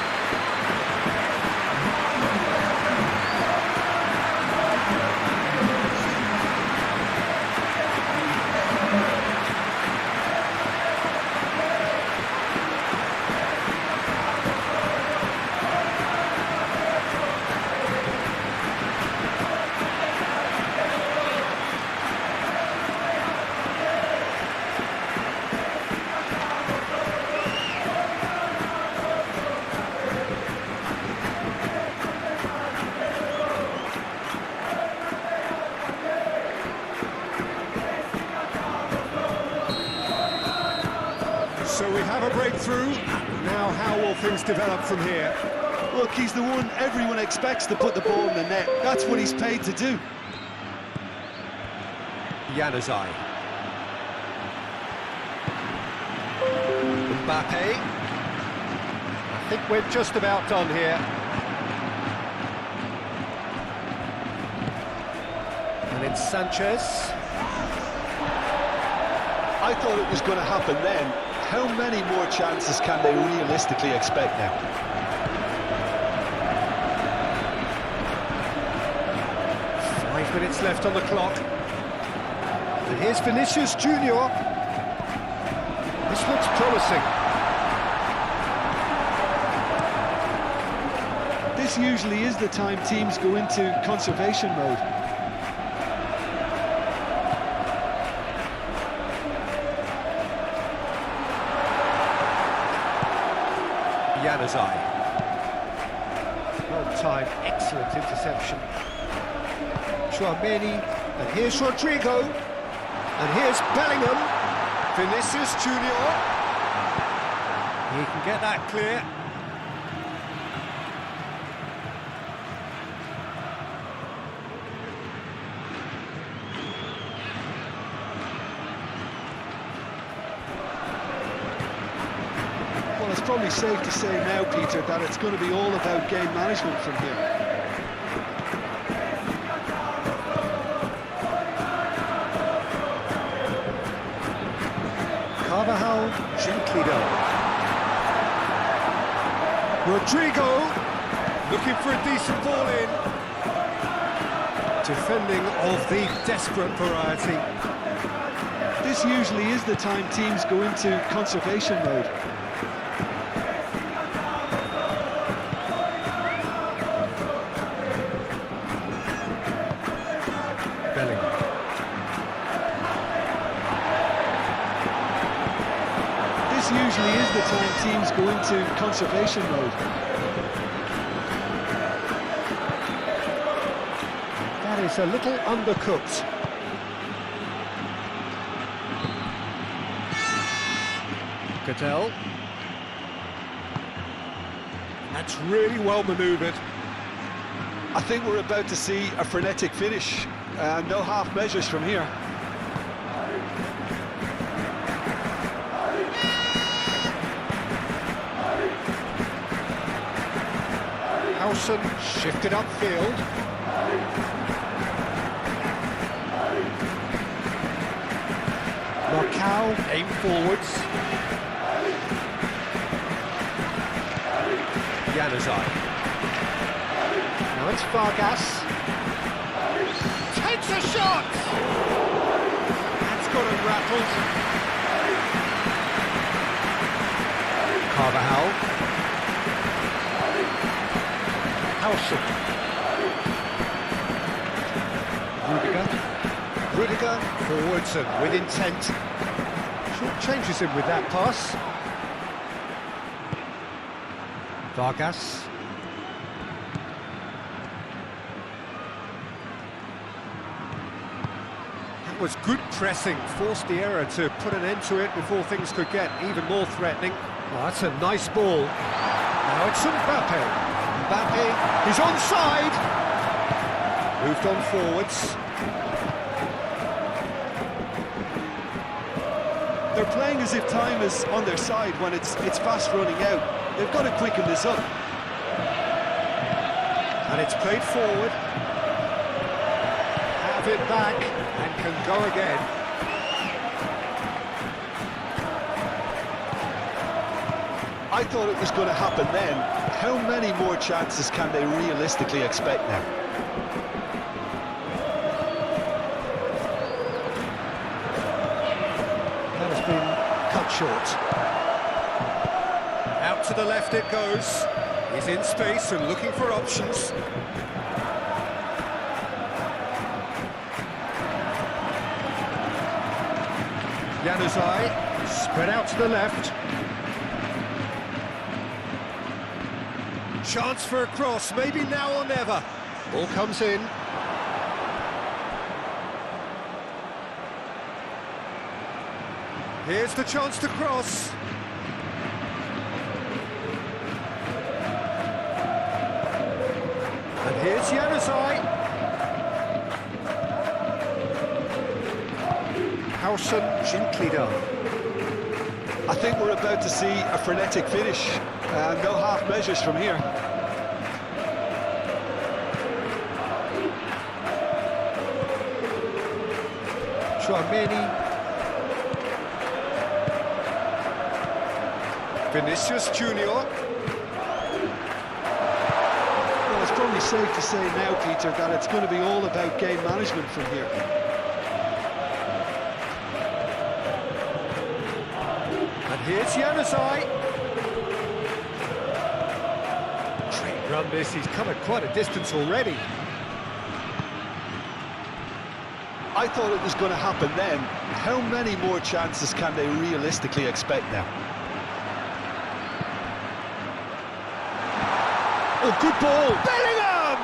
B: So we have a breakthrough. Now how will things develop from here?
C: Look, he's the one everyone expects to put the ball in the net. That's what he's paid to do.
B: Januzaj. Mbappe. I think we're just about done here. And it's Sanchez.
C: I thought it was going to happen then. How many more chances can they realistically expect now?
B: Five minutes left on the clock. And here's Vinicius Junior. This looks promising.
C: This usually is the time teams go into conservation mode.
B: Januzaj. Well timed, excellent interception. Chouameni, and here's Rodrigo, and here's Bellingham. Vinicius Junior. He can get that clear.
C: Well, it's probably safe to say now, Peter, that it's going to be all about game management from here.
B: Carvajal, gently done. Rodrigo, looking for a decent ball in. Defending of the desperate variety.
C: This usually is the time teams go into conservation mode.
B: Bellingham.
C: This usually is the time teams go into conservation mode.
B: That is a little undercooked. Cadell. That's really well manoeuvred.
C: I think we're about to see a frenetic finish. No half measures from here.
B: Howson shifted upfield. Marcao aimed forwards. Januzaj. Now it's Vargas. Takes a shot! That's got him rattled. Carvajal. Howson. Rudiger forwards and with intent. Short changes him with that pass. Vargas. That was good pressing, forced the error to put an end to it before things could get even more threatening. Oh, that's a nice ball. Now it's Mbappe. Mbappe, he's onside. Moved on forwards.
C: They're playing as if time is on their side when it's fast running out. They've got to quicken this up.
B: And it's played forward. Have it back and can go again.
A: I thought it was going to happen then. How many more chances can they realistically expect now?
B: That has been cut short. Out to the left it goes. He's in space and looking for options. Januzaj, spread out to the left. Chance for a cross, maybe now or never. Ball comes in. Here's the chance to cross. And here's Januzaj. Howson, gently done.
A: I think we're about to see a frenetic finish. No half measures from here.
B: Chouameni. Vinicius Junior.
A: Well, it's probably safe to say now, Peter, that it's going to be all about game management from here.
B: And here's Januzaj. Great run this, he's covered quite a distance already.
A: I thought it was going to happen then. How many more chances can they realistically expect now?
B: Oh, good ball! Bellingham!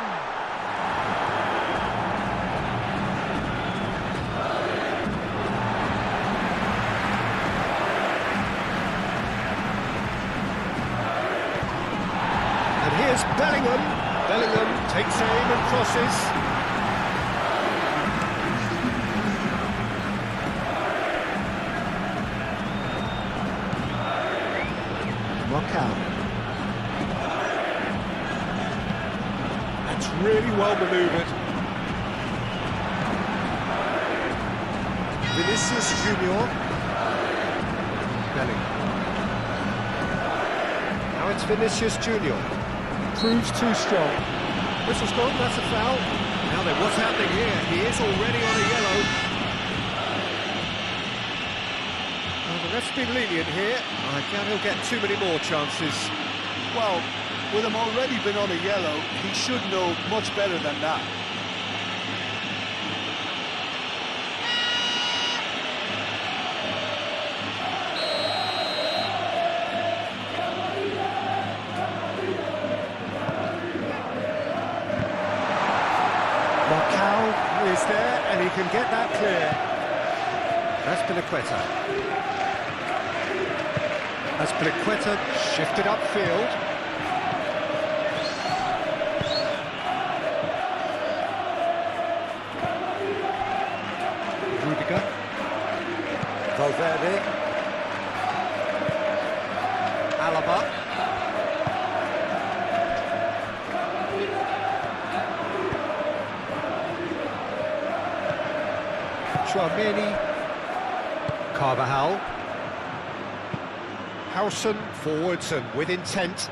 B: And here's Bellingham. Bellingham takes aim and crosses. Knockout. That's really well manoeuvred. Vinicius Junior. Bellingham. Now it's Vinicius Junior. Proves too strong. Whistle's gone, that's a foul. Now then, what's happening here? He is already on a yellow. Well, the ref's been lenient here. I doubt he'll get too many more chances.
A: Well, with him already been on a yellow, he should know much better than that.
B: Marcao is there, and he can get that clear. Azpilicueta. Azpilicueta shifted upfield. Rudiger. Valverde. Alaba. Chouameni. Carvajal. Howson forwards and with intent.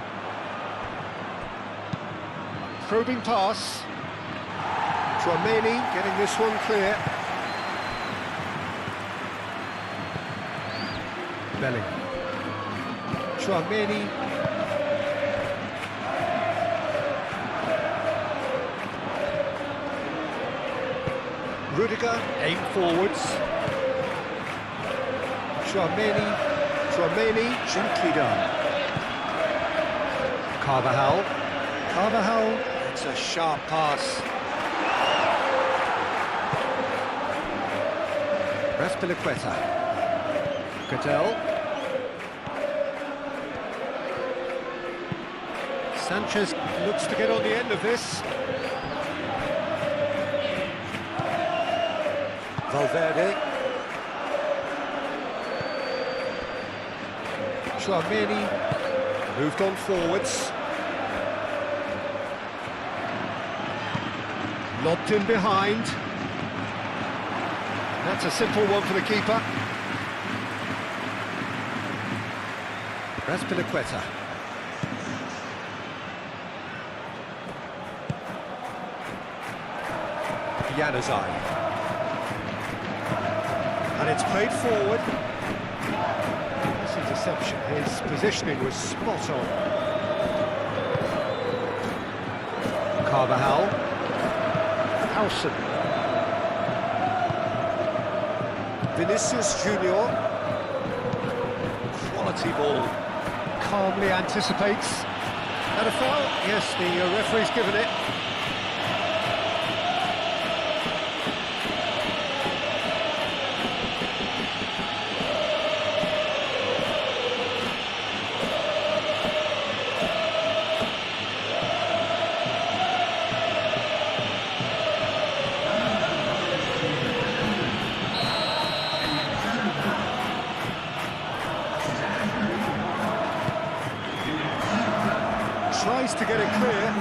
B: Probing pass. Chouameni getting this one clear. Bellingham. Chouameni. Rudiger, aim forwards. Chouameni, gently done. Carvajal, it's a sharp pass. Azpilicueta. Cadell. Sanchez looks to get on the end of this. Valverde. Chouameni moved on forwards. Lobbed in behind. That's a simple one for the keeper. That's Piliqueta. Januzaj. And it's played forward. This interception, his positioning was spot on. Carvajal. Howson. Vinicius Junior. Quality ball. Calmly anticipates. And a foul? Yes, the referee's given it. Tries to get it clear.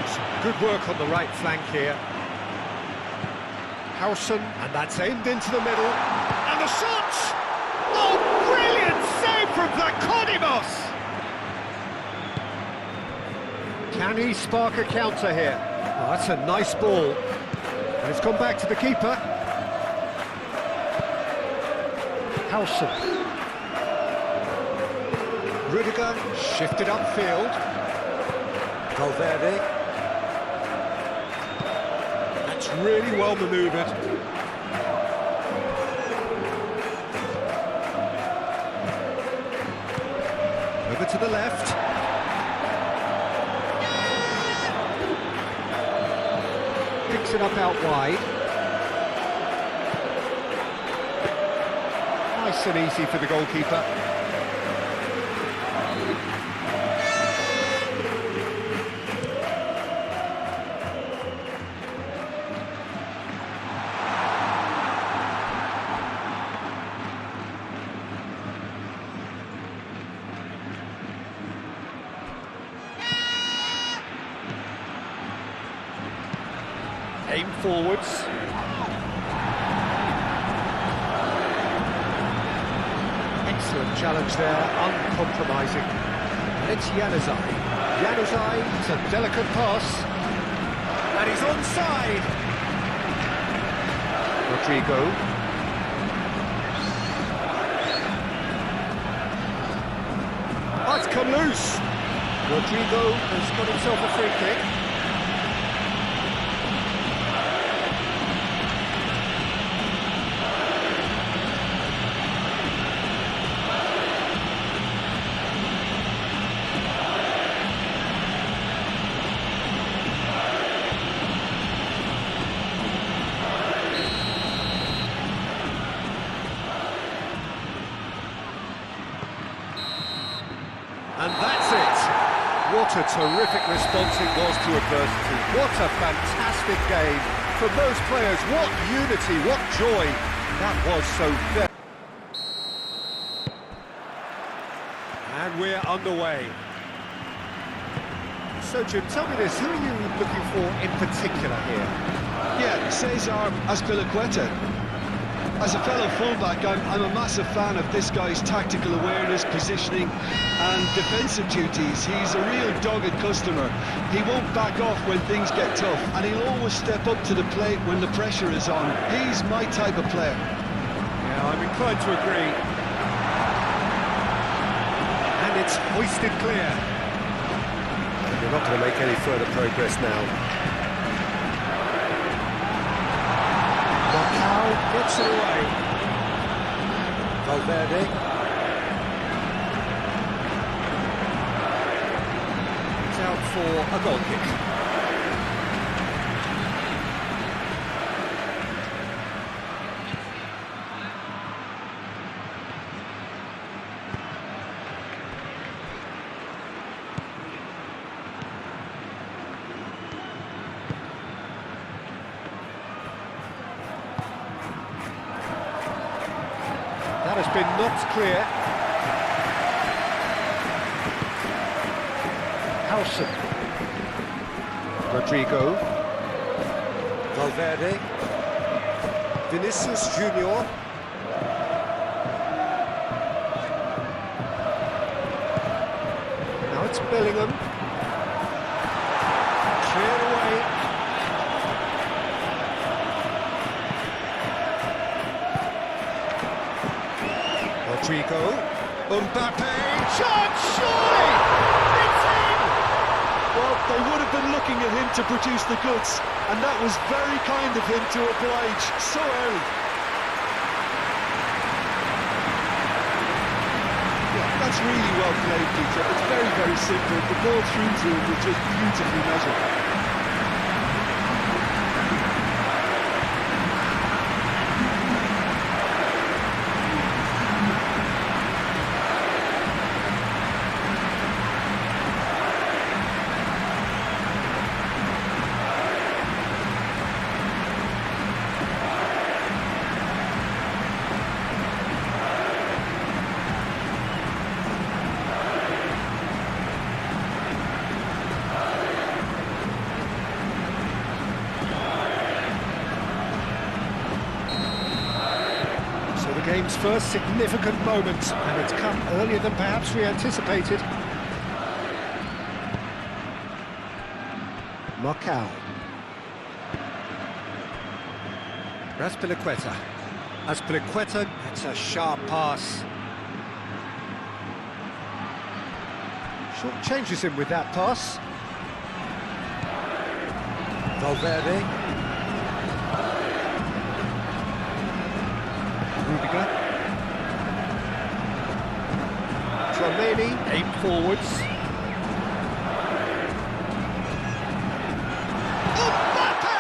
B: Some good work on the right flank here. Howson, and that's aimed into the middle. And the shot! Oh, brilliant save from Vlachodimos! Can he spark a counter here? Oh, that's a nice ball. And it's gone back to the keeper. Howson. Rudiger shifted upfield. Valverde. That's really well manoeuvred. Over to the left. Picks it up out wide. Nice and easy for the goalkeeper. Aim forwards. Excellent challenge there, uncompromising. And it's Januzaj. Januzaj, it's a delicate pass. And he's onside. Rodrigo. Oh, it's come loose. Rodrigo has got himself a free kick. And that's it. What a terrific response it was to adversity. What a fantastic game from those players. What unity, what joy. That was so very... And we're underway. So, Jim, tell me this. Who are you looking for in particular here?
A: Yeah, Cesar Azpilicueta. As a fellow fullback, I'm a massive fan of this guy's tactical awareness, positioning and defensive duties. He's a real dogged customer. He won't back off when things get tough, and he'll always step up to the plate when the pressure is on. He's my type of player.
B: Yeah, I'm inclined to agree. And it's hoisted clear. And you're not going to make any further progress now. Gets it away. Valverde. It's out for a goal kick. That has been knocked clear. Howson. Rodrigo. Valverde. Vinicius Junior. it's Bellingham. Cleared away. Rodrigo. Mbappe. Shot! Surely! It's in!
A: Well, they would have been looking at him to produce the goods, and that was very kind of him to oblige so early. That's really well played, Peter. It's very, very simple. The ball through to him was just beautifully measured.
B: The game's first significant moment, and it's come earlier than perhaps we anticipated. Marcao. Azpilicueta. Azpilicueta, that's a sharp pass. Short changes him with that pass. Valverde. Rudiger. Tchouaméni, aimed forwards. Mbappe!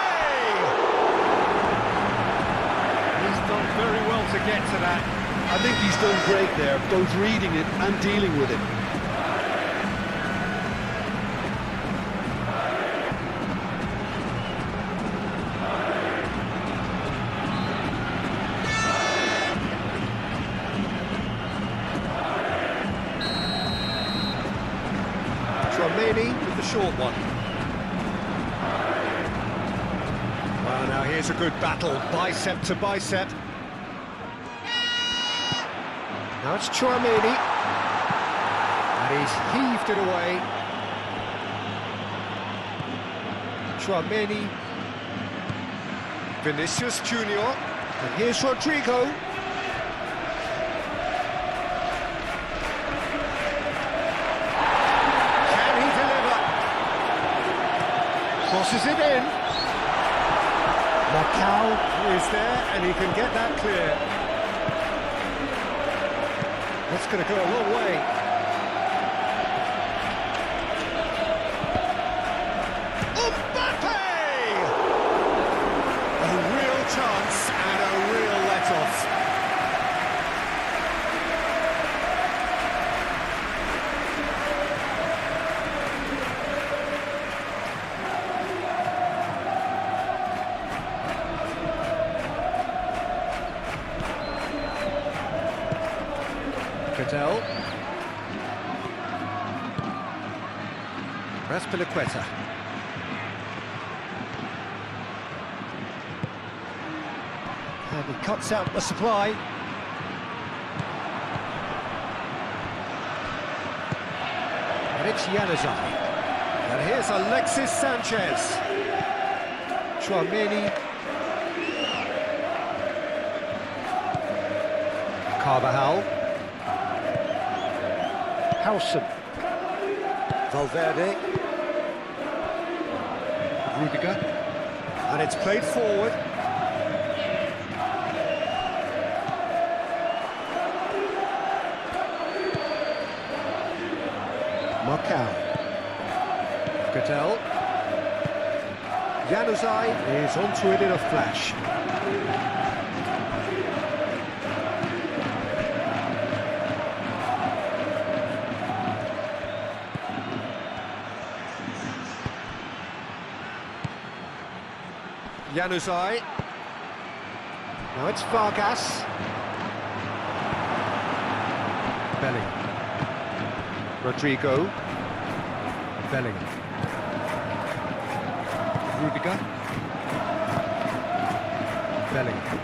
B: He's done very well to get to that.
A: I think he's done great there, both reading it and dealing with it.
B: Tchouaméni with the short one. Well, now here's a good battle, bicep to bicep. Now it's Tchouaméni, and he's heaved it away. Tchouaméni, Vinicius Junior, and here's Rodrigo. Crosses it in. Marcao is there, and he can get that clear. That's going to go a long way. Mbappe! A real chance and a real let-off. Azpilicueta. And he cuts out the supply. And it's Januzaj. And here's Alexis Sanchez. Tchouaméni. Carvajal. Howson. Valverde. Rudiger. And it's played forward. Marcao. Cattell. Januzaj is onto it in a flash. Januzaj. Now it's Vargas. Bellingham. Rodrigo. Bellingham. Rudiger. Bellingham.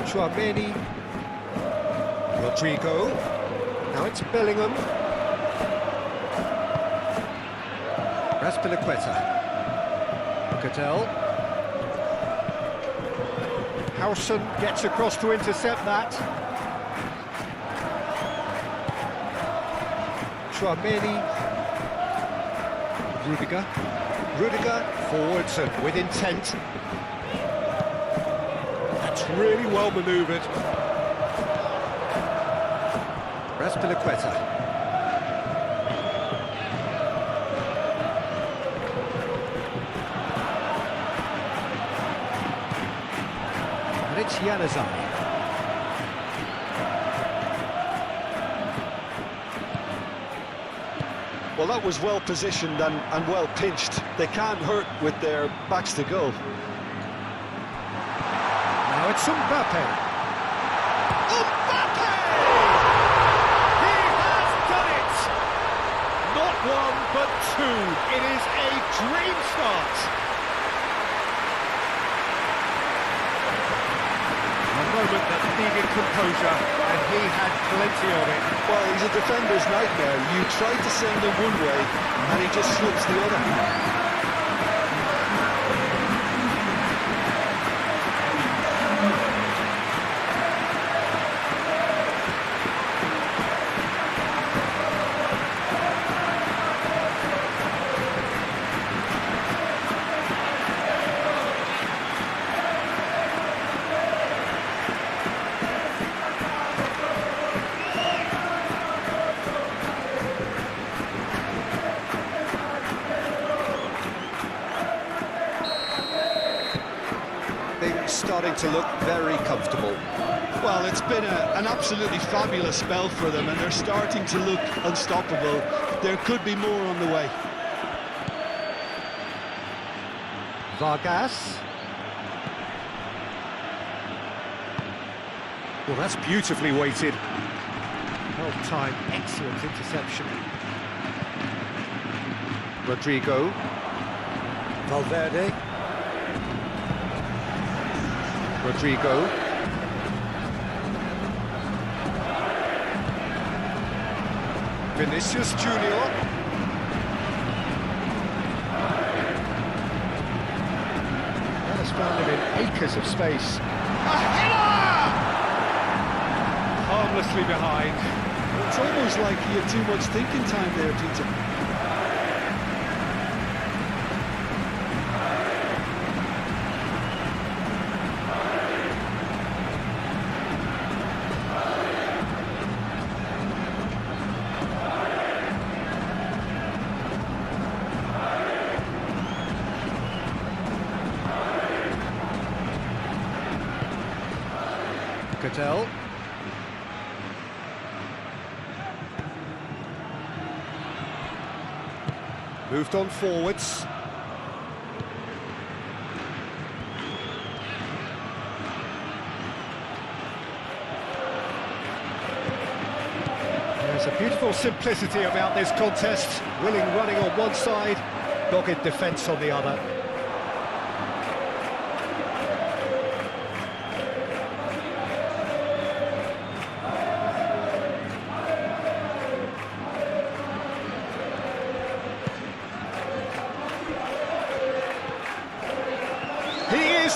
B: Tchouaméni. Rodrigo. Now it's Bellingham. Raspilicueta. Cadell. Howson gets across to intercept that. Chouameni. Rudiger forwards and with intent. That's really well manoeuvred. Raspilicueta. And it's Januzaj.
A: Well, that was well positioned and well pinched. They can't hurt with their backs to goal.
B: Now it's Mbappe.
A: Mbappe!
B: He has done it! Not one, but two. It is a dream start. A moment that needed composure, and he had plenty of it.
A: Well, he's a defender's nightmare. You try to send him one way, and he just slips the other.
B: Starting to look very comfortable.
A: Well, it's been an absolutely fabulous spell for them, and they're starting to look unstoppable. There could be more on the way.
B: Vargas. Well, that's beautifully weighted. Well timed, excellent interception. Rodrigo. Valverde. Rodrigo. Vinicius Junior. That has found him in acres of space. A header! Harmlessly behind.
A: It's almost like he had too much thinking time there, Peter.
B: Cadell. Moved on forwards. There's a beautiful simplicity about this contest. Willing running on one side, dogged defence on the other.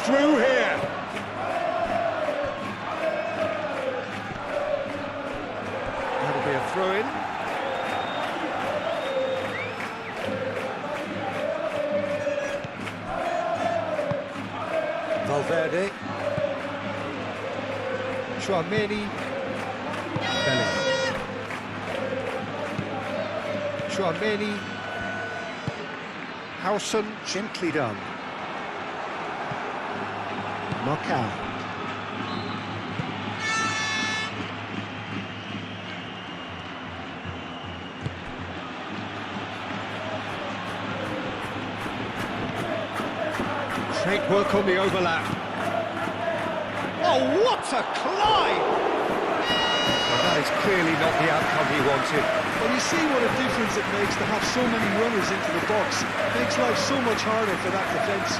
B: Through here. That'll be a throw-in. Valverde. Chouameni. Bellingham. Chouameni. Howson, gently done. Knockout. Great work on the overlap. Oh, what a climb! Well, that is clearly not the outcome he wanted.
A: Well, you see what a difference it makes to have so many runners into the box. It makes life so much harder for that defence.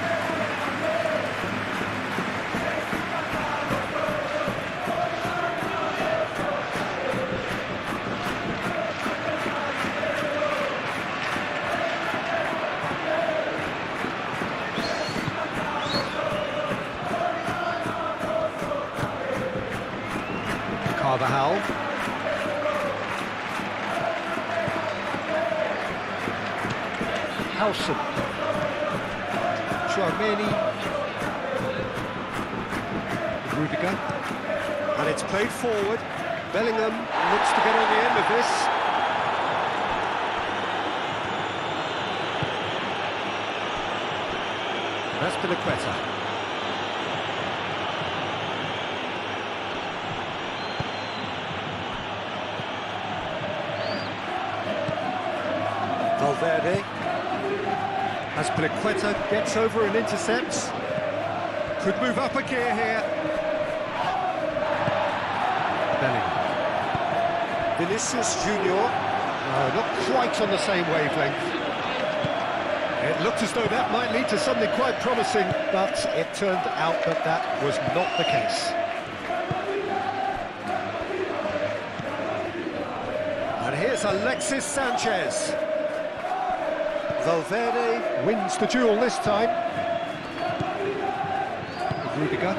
B: Carvajal. Howson. Chouameni. Rudiger. And it's played forward. Bellingham looks to get on the end of this. That's Piliqueta. Valverde. As Piliqueta gets over and intercepts. Could move up a gear here. Bellingham. Vinicius Junior. Not quite on the same wavelength. It looked as though that might lead to something quite promising, but it turned out that that was not the case. And here's Alexis Sanchez. Valverde wins the duel this time. Rudiger.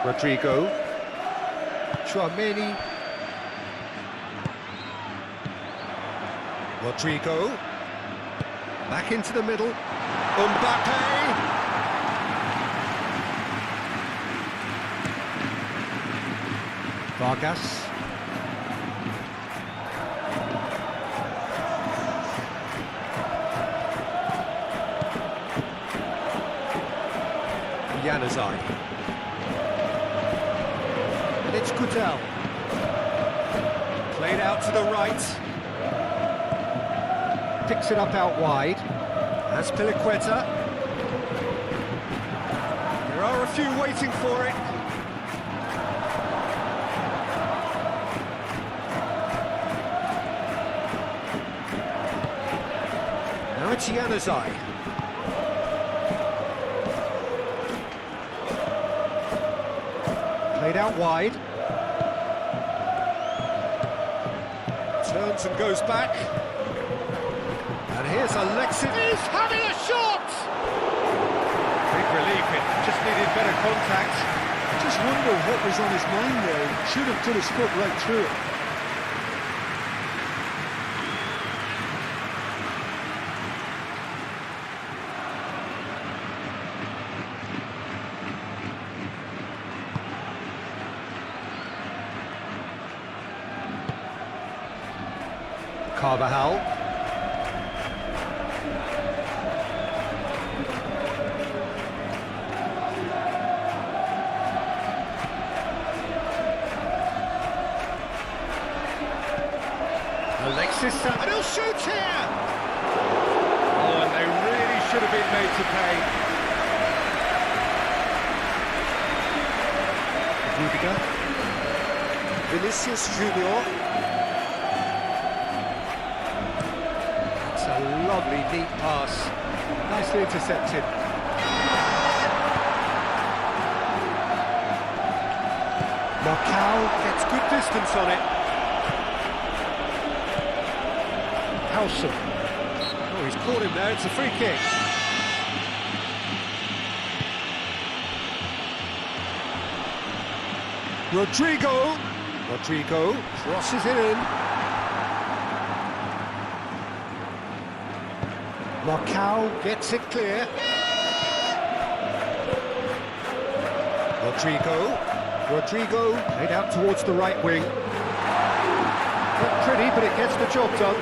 B: Rodrigo. Chouameni. Rodrigo. Back into the middle. Mbappe. Vargas. Januzaj. And it's Gudel. Played out to the right. Picks it up out wide. That's Piliqueta. There are a few waiting for it. Now it's Januzaj. Played out wide. Turns and goes back. And here's Alexis. He's having a shot! Big relief, it just needed better contact.
C: I just wonder what was on his mind there. He should have put his foot right through it.
B: Carvajal. Alexis, and he'll shoot here! Oh, and they really should have been made to pay. Rudiger.
C: Vinicius Junior.
B: It's a lovely, neat pass. Nicely intercepted. Marcal gets good distance on it. Howson. Oh, he's caught him there, it's a free kick. Rodrigo crosses it in. Marcal gets it clear. Rodrigo played out towards the right wing. Not pretty, but it gets the job done.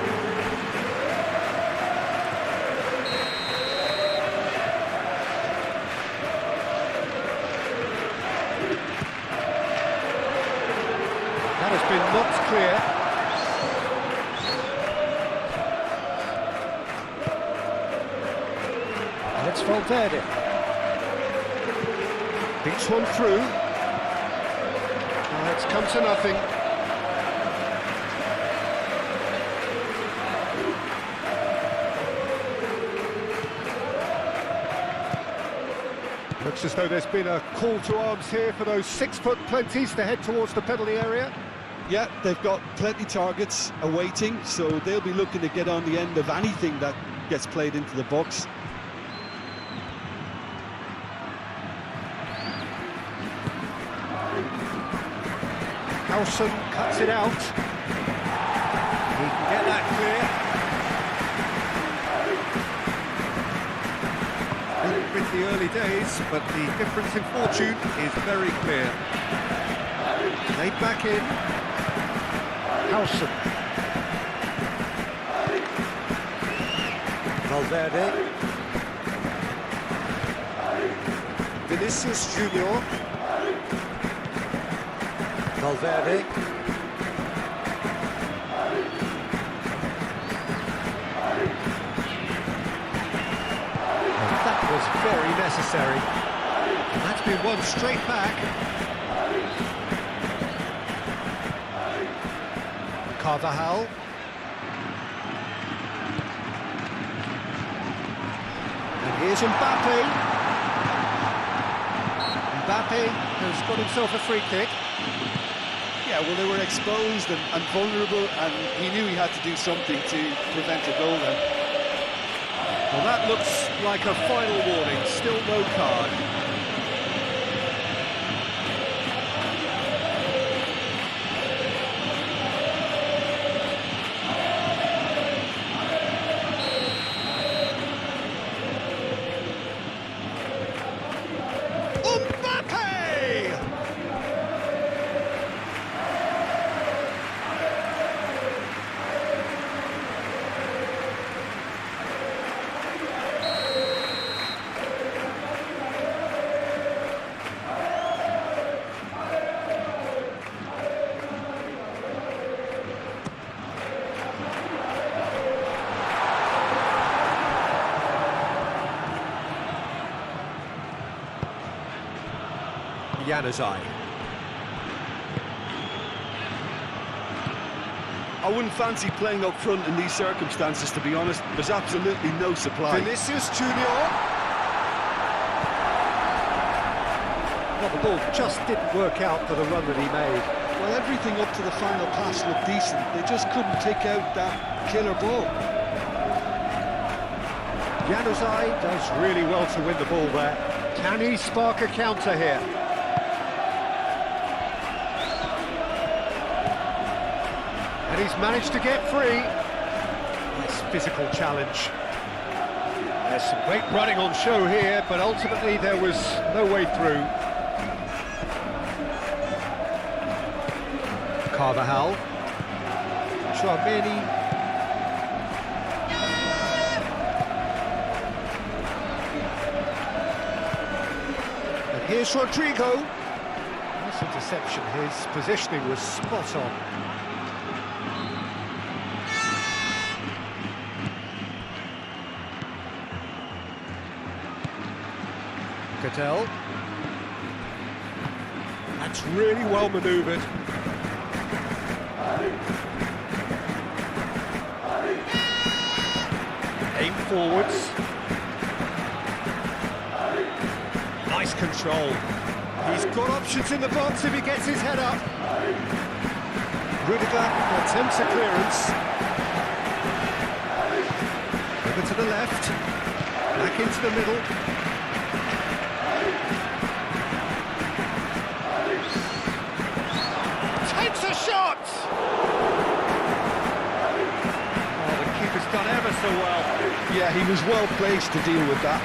B: That has been knocked clear. And it's Valverde. Beats one through. It's come to nothing. Looks as though there's been a call to arms here for those 6-foot plenties to head towards the penalty area.
A: Yeah, they've got plenty targets awaiting, so they'll be looking to get on the end of anything that gets played into the box.
B: Howson cuts it out. He can get that clear. With the early days, but the difference in fortune is very clear. Laid back in. Howson. Valverde. Vinicius Junior. Valverde. And that was very necessary. And that's been won straight back. Carvajal. And here's Mbappe. Mbappe has got himself a free kick.
C: Yeah, well, they were exposed and vulnerable, and he knew he had to do something to prevent a goal then.
B: Well, that looks like a final warning, still no card. Januzaj.
C: I wouldn't fancy playing up front in these circumstances, to be honest. There's absolutely no supply.
B: Vinicius Junior. Well, the ball just didn't work out for the run that he made.
A: Well, everything up to the final pass looked decent. They just couldn't take out that killer ball.
B: Januzaj does really well to win the ball there. Can he spark a counter here? And he's managed to get free. Nice physical challenge. There's some great running on show here, but ultimately there was no way through. Carvajal. Chouameni. And here's Rodrigo. Nice interception. His positioning was spot on. Cadell. That's really well manoeuvred. Aim forwards. Nice control. He's got options in the box if he gets his head up. Rudiger attempts a clearance. Over to the left. Back into the middle. Takes a shot! Oh, the keeper's done ever so well.
A: Yeah, he was well placed to deal with that.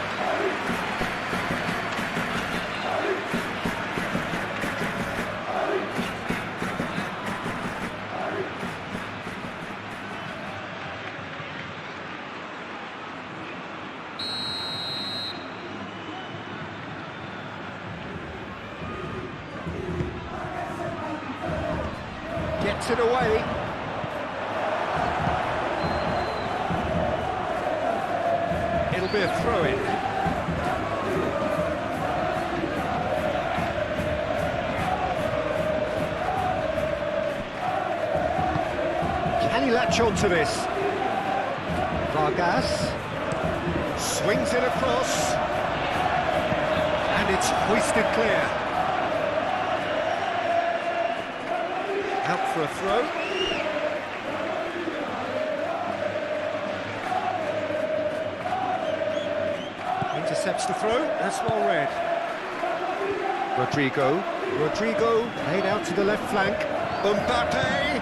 B: Gets it away. It'll be a throw-in. Can he latch on to this? Vargas swings it across, and it's hoisted clear. Out for a throw. Intercepts the throw. That's well read. Rodrigo laid out to the left flank. Mbappe,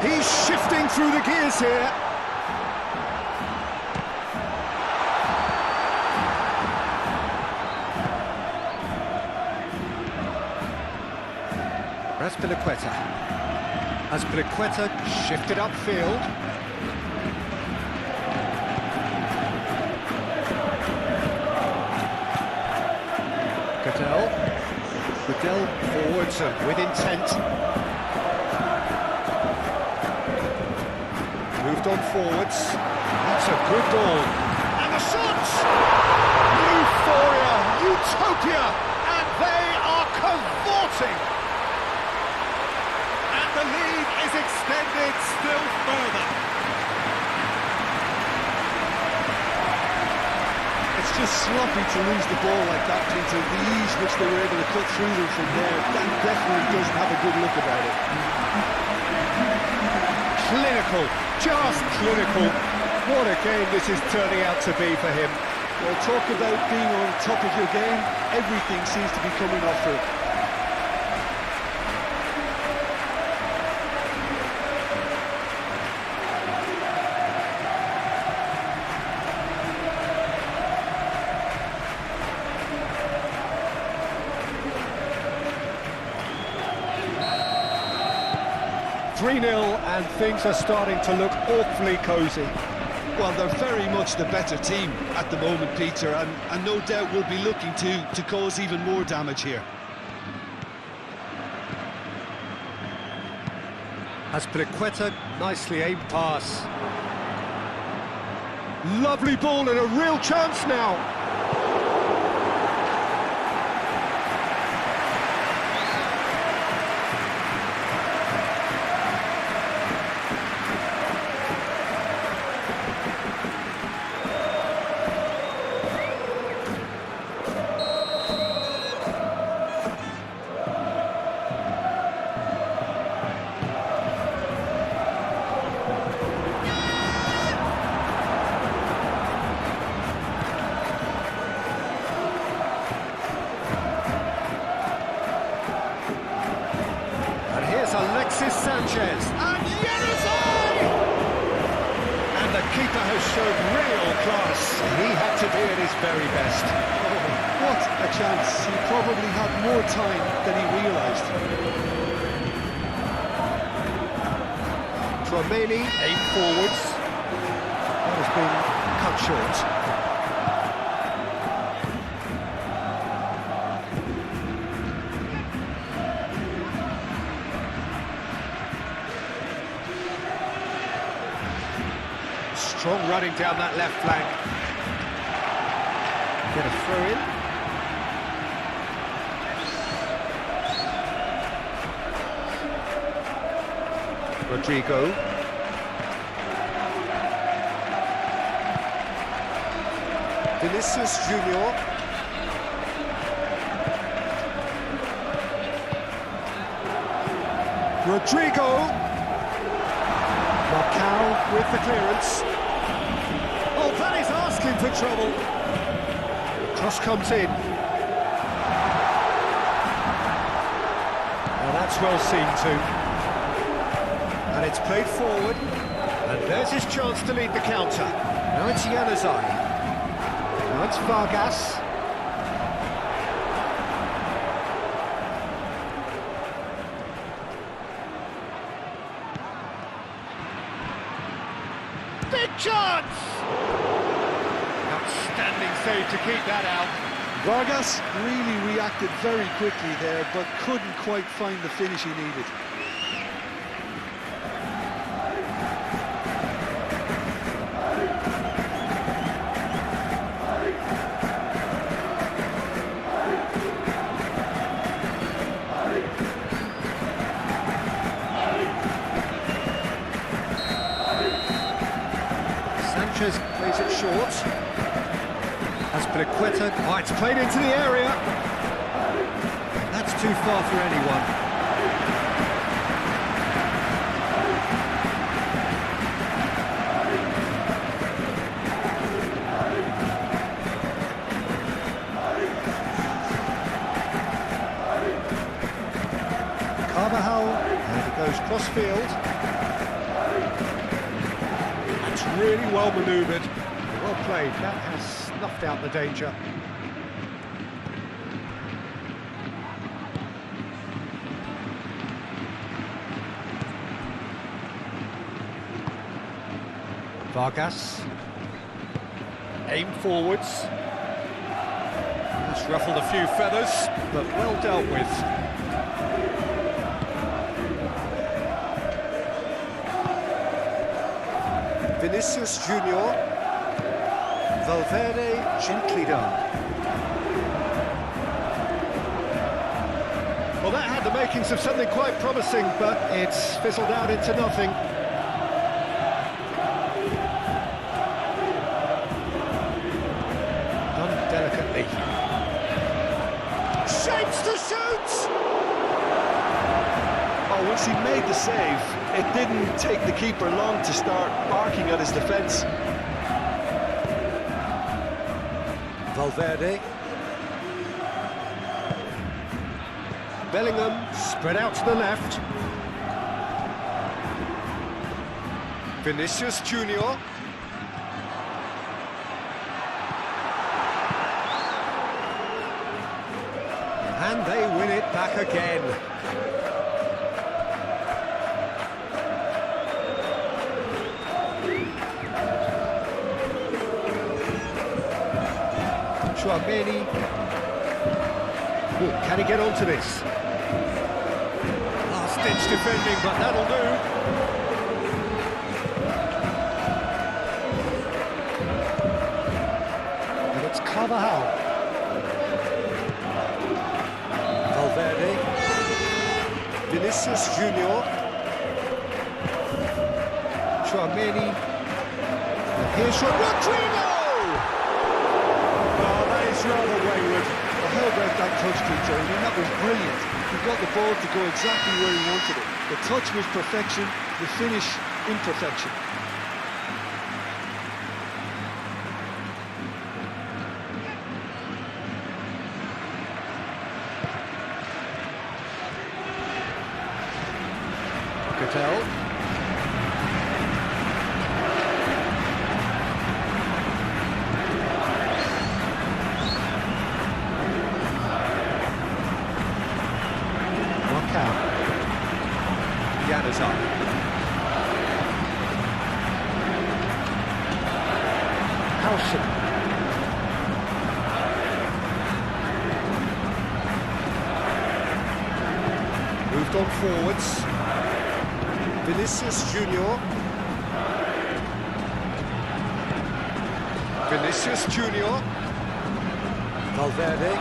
B: he's shifting through the gears here. Azpilicueta shifted upfield. Goodell forwards with intent. Moved on forwards. That's a good ball. And the shots! Euphoria, utopia, and they are cavorting. And the lead is extended still further.
A: It's just sloppy to lose the ball like that, Peter. The ease which they were able to cut through them from there, that definitely doesn't have a good look about it.
B: Clinical, just clinical. What a game this is turning out to be for him.
A: Well, talk about being on top of your game. Everything seems to be coming off for him.
B: 3-0 and things are starting to look awfully cosy.
A: Well, they're very much the better team at the moment, Peter, and no doubt will be looking to cause even more damage here.
B: Azpilicueta, nicely aimed pass. Lovely ball and a real chance now. Sanchez and Yenazai! And the keeper has shown real class. He had to be at his very best.
A: Oh, what a chance. He probably had more time than he realised.
B: Tromeni aimed forwards. That has been cut short. Strong running down that left flank. Get a throw in. Rodrigo. Vinicius Junior. Rodrigo. Marcao with the clearance. Oh, that is asking for trouble. Cross comes in. Now that's well seen too. And it's played forward. And there's his chance to lead the counter. Now it's Januzaj. Now it's Vargas. Big chance! Outstanding save to keep that out.
A: Vargas really reacted very quickly there, but couldn't quite find the finish he needed.
B: Sanchez plays it short. Azpilicueta, oh, it's played into the area. That's too far for anyone. Carvajal, and it goes cross-field. That's really well manoeuvred. Well played, that has snuffed out the danger. Vargas. Aim forwards. That's ruffled a few feathers, but well dealt with. Vinicius Junior. Valverde gently done. Well, that had the makings of something quite promising, but it's fizzled out into nothing. Done delicately. Shapes to shoot!
A: Oh, once he made the save, it didn't take the keeper long to start barking at his defence.
B: Valverde. Bellingham spread out to the left. Vinicius Junior. And they win it back again. Chouameni. Oh, can he get onto this? Last-ditch defending, but that'll do. And it's Carvajal. Valverde. Vinicius Junior. Chouameni. And here's Rodrigo!
A: Rather wayward. How about that touch, Peter? I mean, that was brilliant. He got the ball to go exactly where he wanted it. The touch was perfection, the finish imperfection.
B: Cattell. Yana's up. Howson. Moved on forwards. Vinicius Junior. Vinicius Junior. Valverde.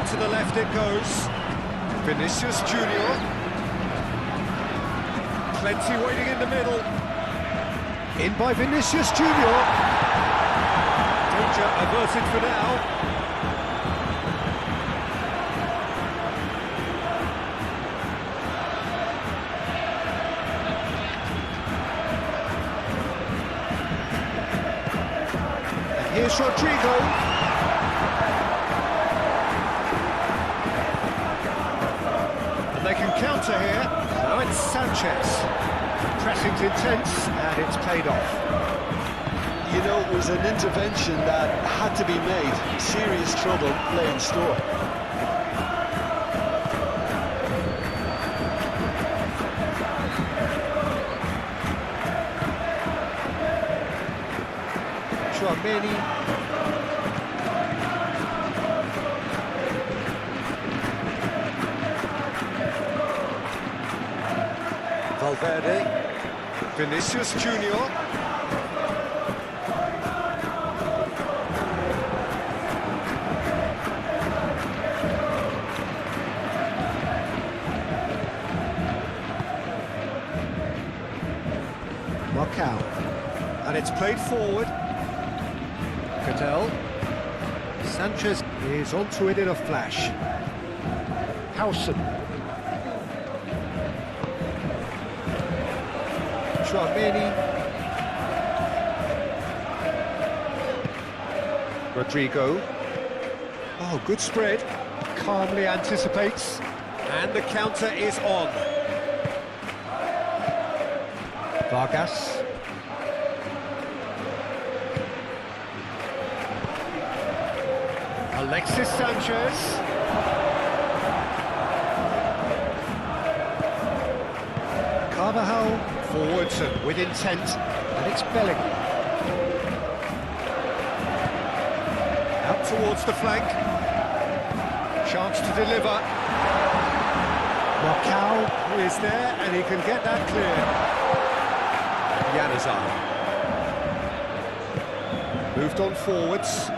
B: To the left it goes. Vinicius Junior. Plenty waiting in the middle. In by Vinicius Junior. Danger averted for now. And here's Rodrigo. They can counter here. Now it's Sanchez. Pressing's intense, and it's paid off.
A: You know, it was an intervention that had to be made. Serious trouble lay in store.
B: Chouameni. Valverde. Vinicius Junior. Marcao. And it's played forward. Cattell. Sanchez is onto it in a flash. Howson. Chouameni. Rodrigo. Oh, good spread. Calmly anticipates. And the counter is on. Vargas. Alexis Sanchez. Carvajal forwards and with intent, and it's Bellingham. Out towards the flank. Chance to deliver. Marcao is there, and he can get that clear. Januzaj. Moved on forwards.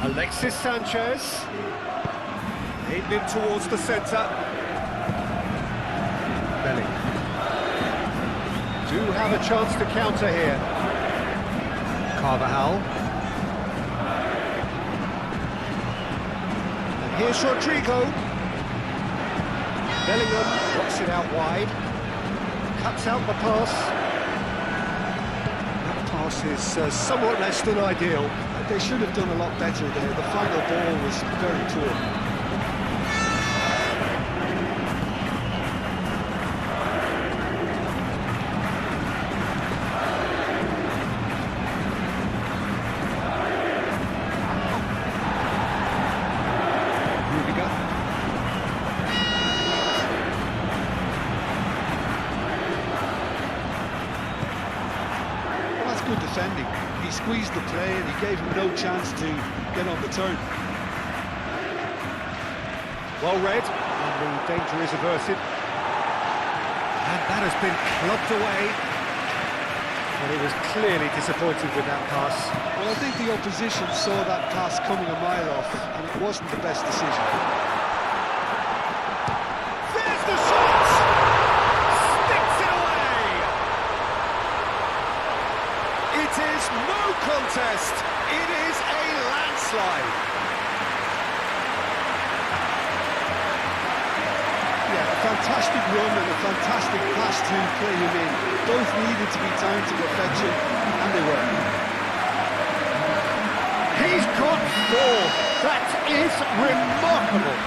B: Alexis Sanchez. Aimed in towards the centre. Bellingham. Do have a chance to counter here. Carvajal. And here's Rodrigo. Bellingham drops it out wide. Cuts out the pass. That pass is somewhat less than ideal.
A: They should have done a lot better there. The final ball was very poor. Well, that's good defending. He squeezed the play and he gave him no chance to get on the turn.
B: Well read, and the danger is averted. And that has been clubbed away. But he was clearly disappointed with that pass.
A: Well, I think the opposition saw that pass coming a mile off, and it wasn't the best decision.
B: There's the shot! Sticks it away! It is no contest. It is a landslide.
A: Yeah, a fantastic run and a fantastic pass to play him in. Both needed to be timed to perfection, and they were.
B: He's got 4. That is remarkable.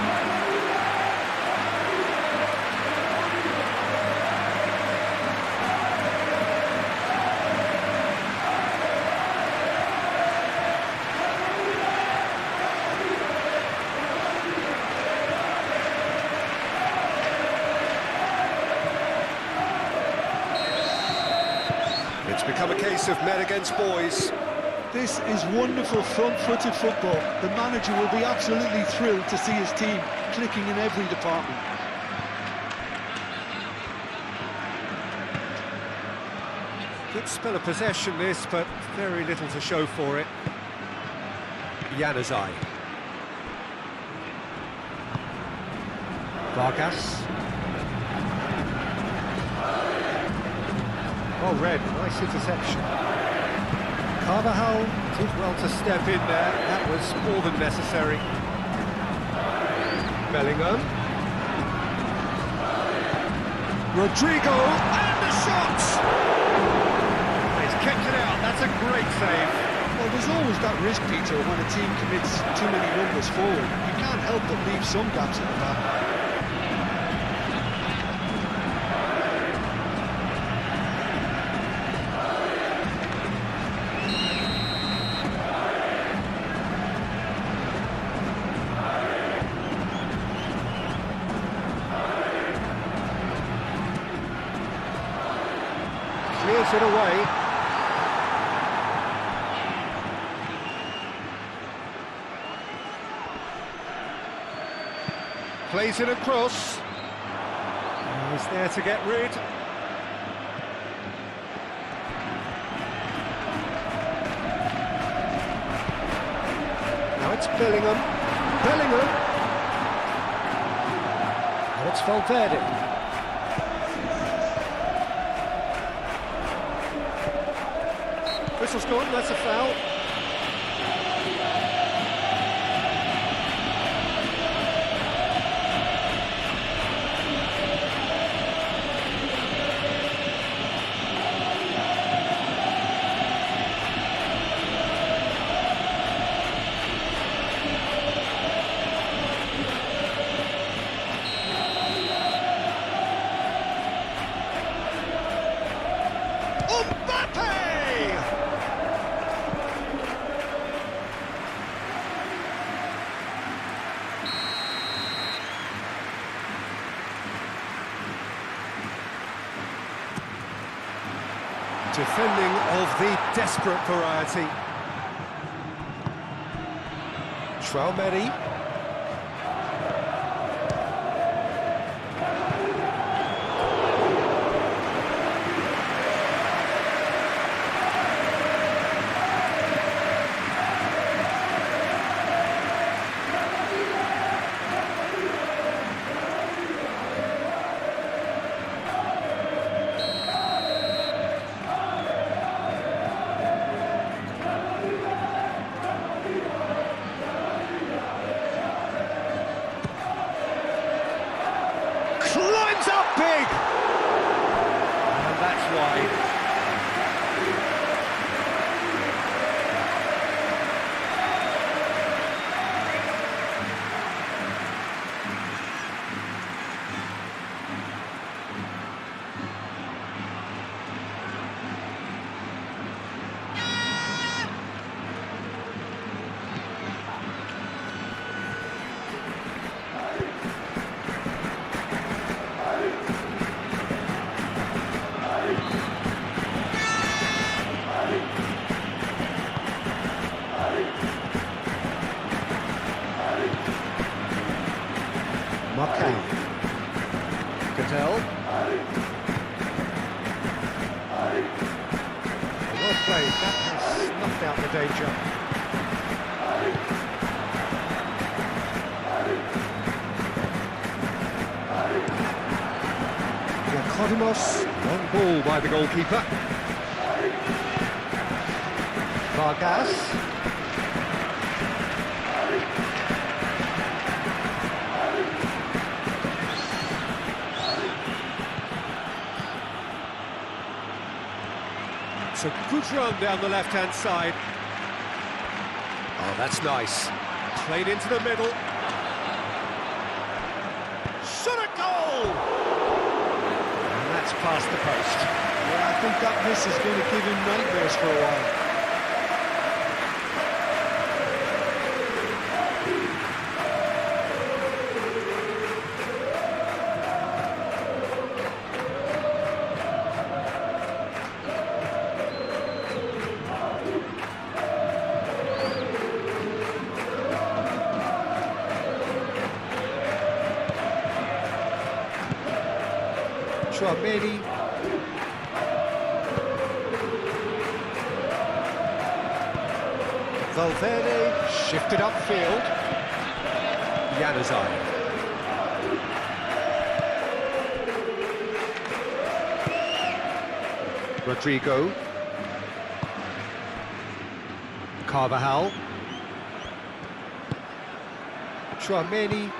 B: It's become a case of men against boys.
A: This is wonderful front-footed football. The manager will be absolutely thrilled to see his team clicking in every department.
B: Good spell of possession this, but very little to show for it. Januzaj. Vargas. Well read, nice interception. Carvajal did well to step in there, that was more than necessary. Bellingham. Rodrigo, and the shot! He's kept it out, that's a great save.
A: Well, there's always that risk, Peter, when a team commits too many numbers forward. You can't help but leave some gaps at the back.
B: Clears it away. Plays it across. He's there to get rid. Now it's Bellingham. Bellingham. Now it's Valverde. Whistle's gone, that's a foul. Defending of the desperate variety. Traumeri. Climbs up big! And that's wide. McCain. Cattell. Well played, that has snuffed out the danger. Kodimos, long ball by the goalkeeper. Vargas. It's a good run down the left-hand side. Oh, that's nice. Played into the middle. Shot a goal! And that's past the post.
C: Yeah, I think that miss is going to give him nightmares for a while.
B: Traumeri. Valverde shifted upfield. Januzaj. Rodrigo. Carvajal. Traumeri.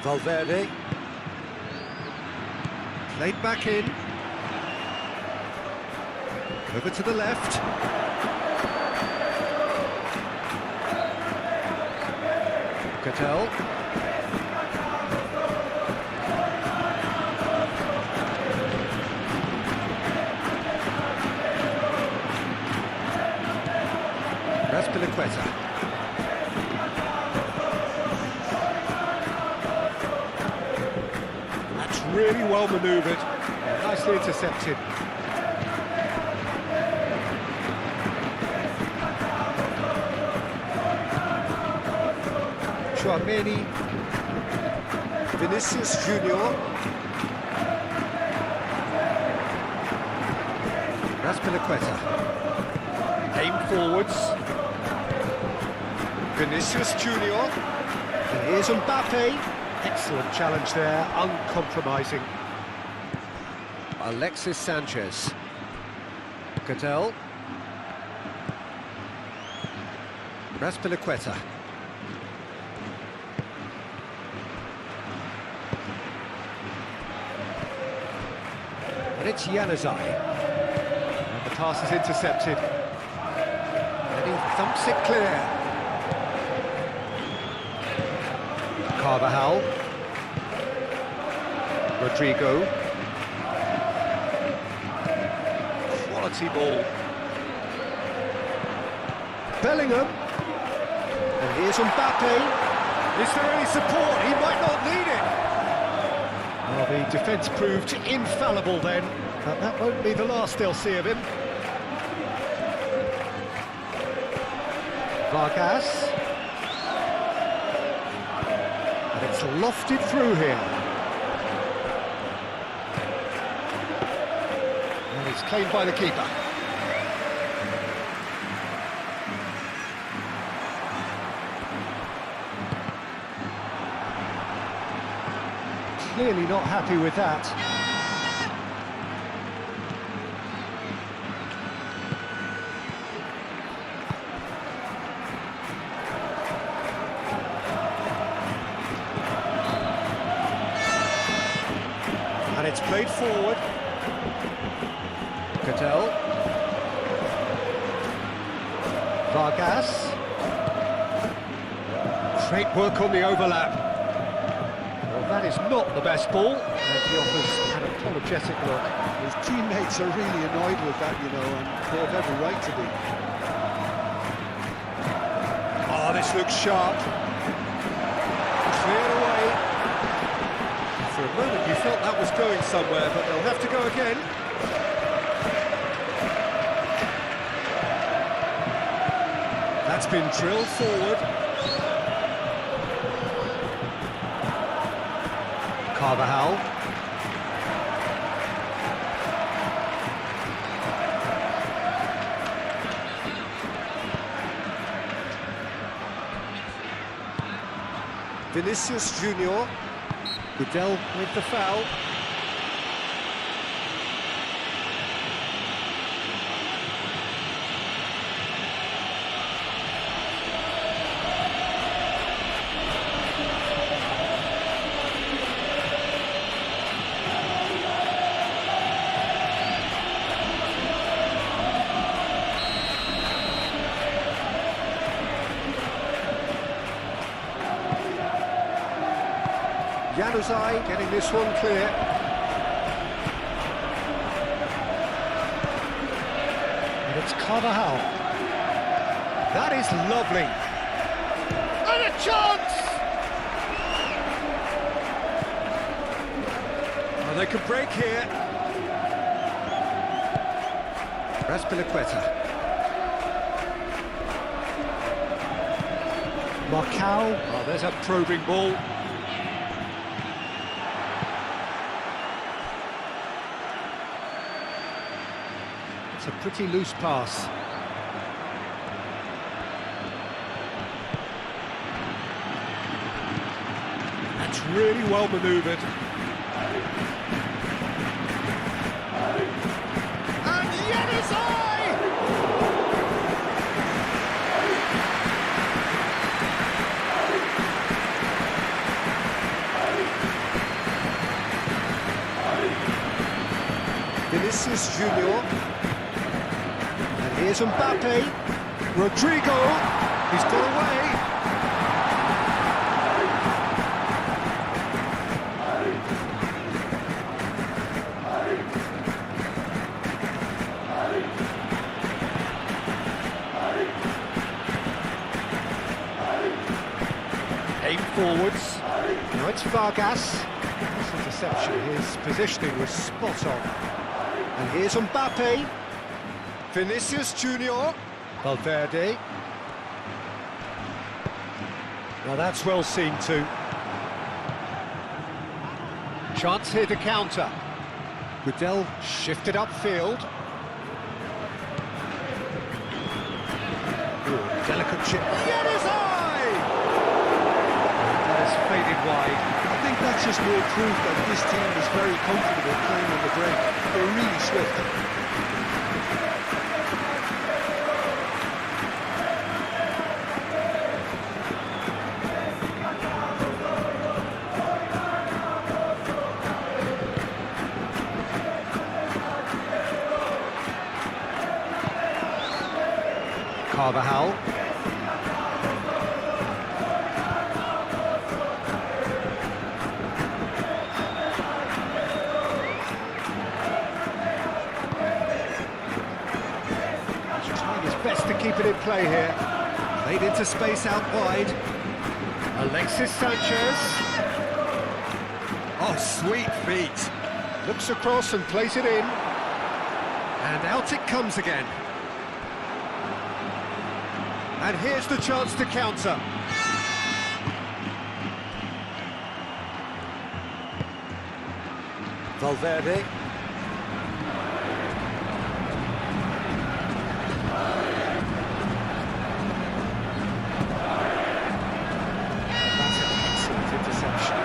B: Valverde. Played back in. Over to the left. Cattell. Raspilicueta. That's really well manoeuvred. Nicely intercepted. Traumeri. Vinicius Junior. Raspilicueta. Aim forwards. Vinicius Junior. And here's Mbappe. Excellent challenge there, uncompromising. Alexis Sanchez. Cattell. Raspilicueta. And it's Januzaj. And the pass is intercepted. And he thumps it clear. Carvajal. Rodrigo. Quality ball. Bellingham. And here's Mbappe. Is there any support? He might not need it. Well, the defence proved infallible then, but that won't be the last they'll see of him. Vargas. And it's lofted through here. And it's claimed by the keeper. Clearly not happy with that. And it's played forward. Cattell. Vargas. Great work on the overlap. Well, that is not the best ball. And he offers an apologetic look.
C: His teammates are really annoyed with that, you know, and they have every right to be.
B: Oh, this looks sharp. Cleared away. For a moment you felt that was going somewhere, but they'll have to go again. That's been drilled forward. Carvajal. Vinicius Junior. Goodell with the foul. Januzaj getting this one clear. And it's Carvajal. That is lovely. And a chance! Oh, they could break here. Raspilicueta. Marcao. Oh, there's a probing ball. It's a pretty loose pass. That's really well manoeuvred. And Januzaj! Vinicius Junior. Here's Mbappe. Rodrigo. He's got away. Aim forwards. Now it's Vargas. This interception, his positioning was spot on. And here's Mbappe. Vinicius Junior. Valverde. Now that's well seen too. Chance here to counter. Goodell shifted upfield. Ooh, delicate chip. Januzaj! That has faded wide.
C: I think that's just more proof that this team is very comfortable playing on the break. They're really swift.
B: Carvajal. He's trying his best to keep it in play here. Played into space out wide. Alexis Sanchez. Oh, sweet feet. Looks across and plays it in. And out it comes again. And here's the chance to counter. Valverde. That's an excellent interception.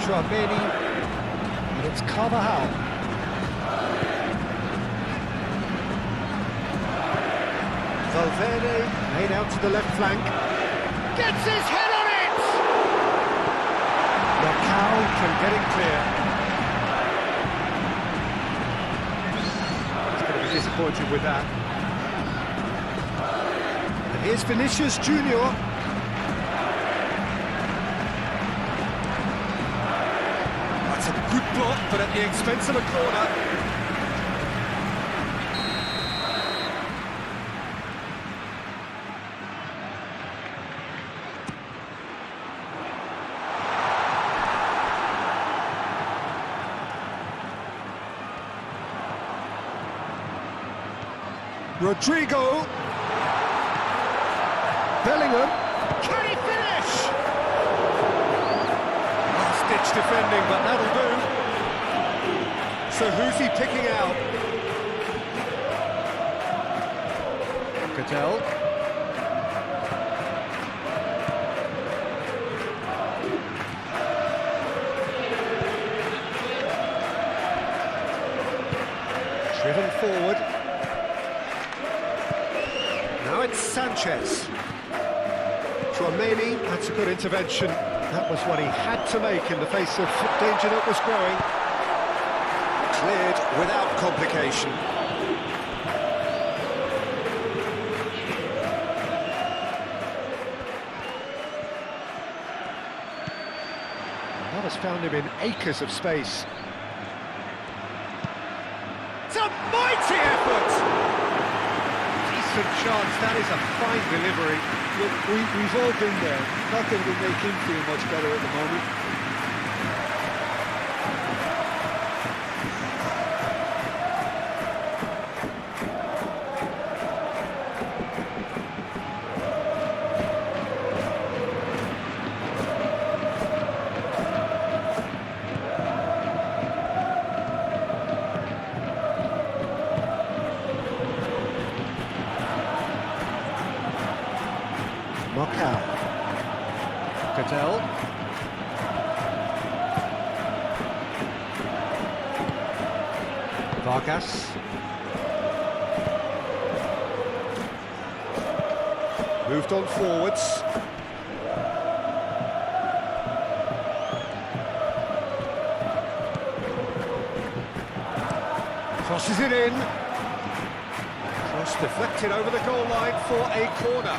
B: Chouameni, and it's Carvajal. Valverde, made out to the left flank. Gets his head on it! Macau can get it clear. He's going to be disappointed with that. And here's Vinicius Junior. That's a good block, but at the expense of a corner. Rodrigo. Bellingham. Can he finish? Last-ditch defending, but that'll do. So who's he picking out? Cattell. Driven forward. Now it's Sanchez. Chouameni, that's a good intervention. That was what he had to make in the face of danger that was growing. Cleared without complication. That has found him in acres of space. It's a mighty effort! Chance, that is a fine delivery.
C: Look, we've all been there. Nothing will make him feel much better at the moment.
B: Macau. Cattell. Vargas. Moved on forwards. Crosses it in. Cross deflected over the goal line for a corner.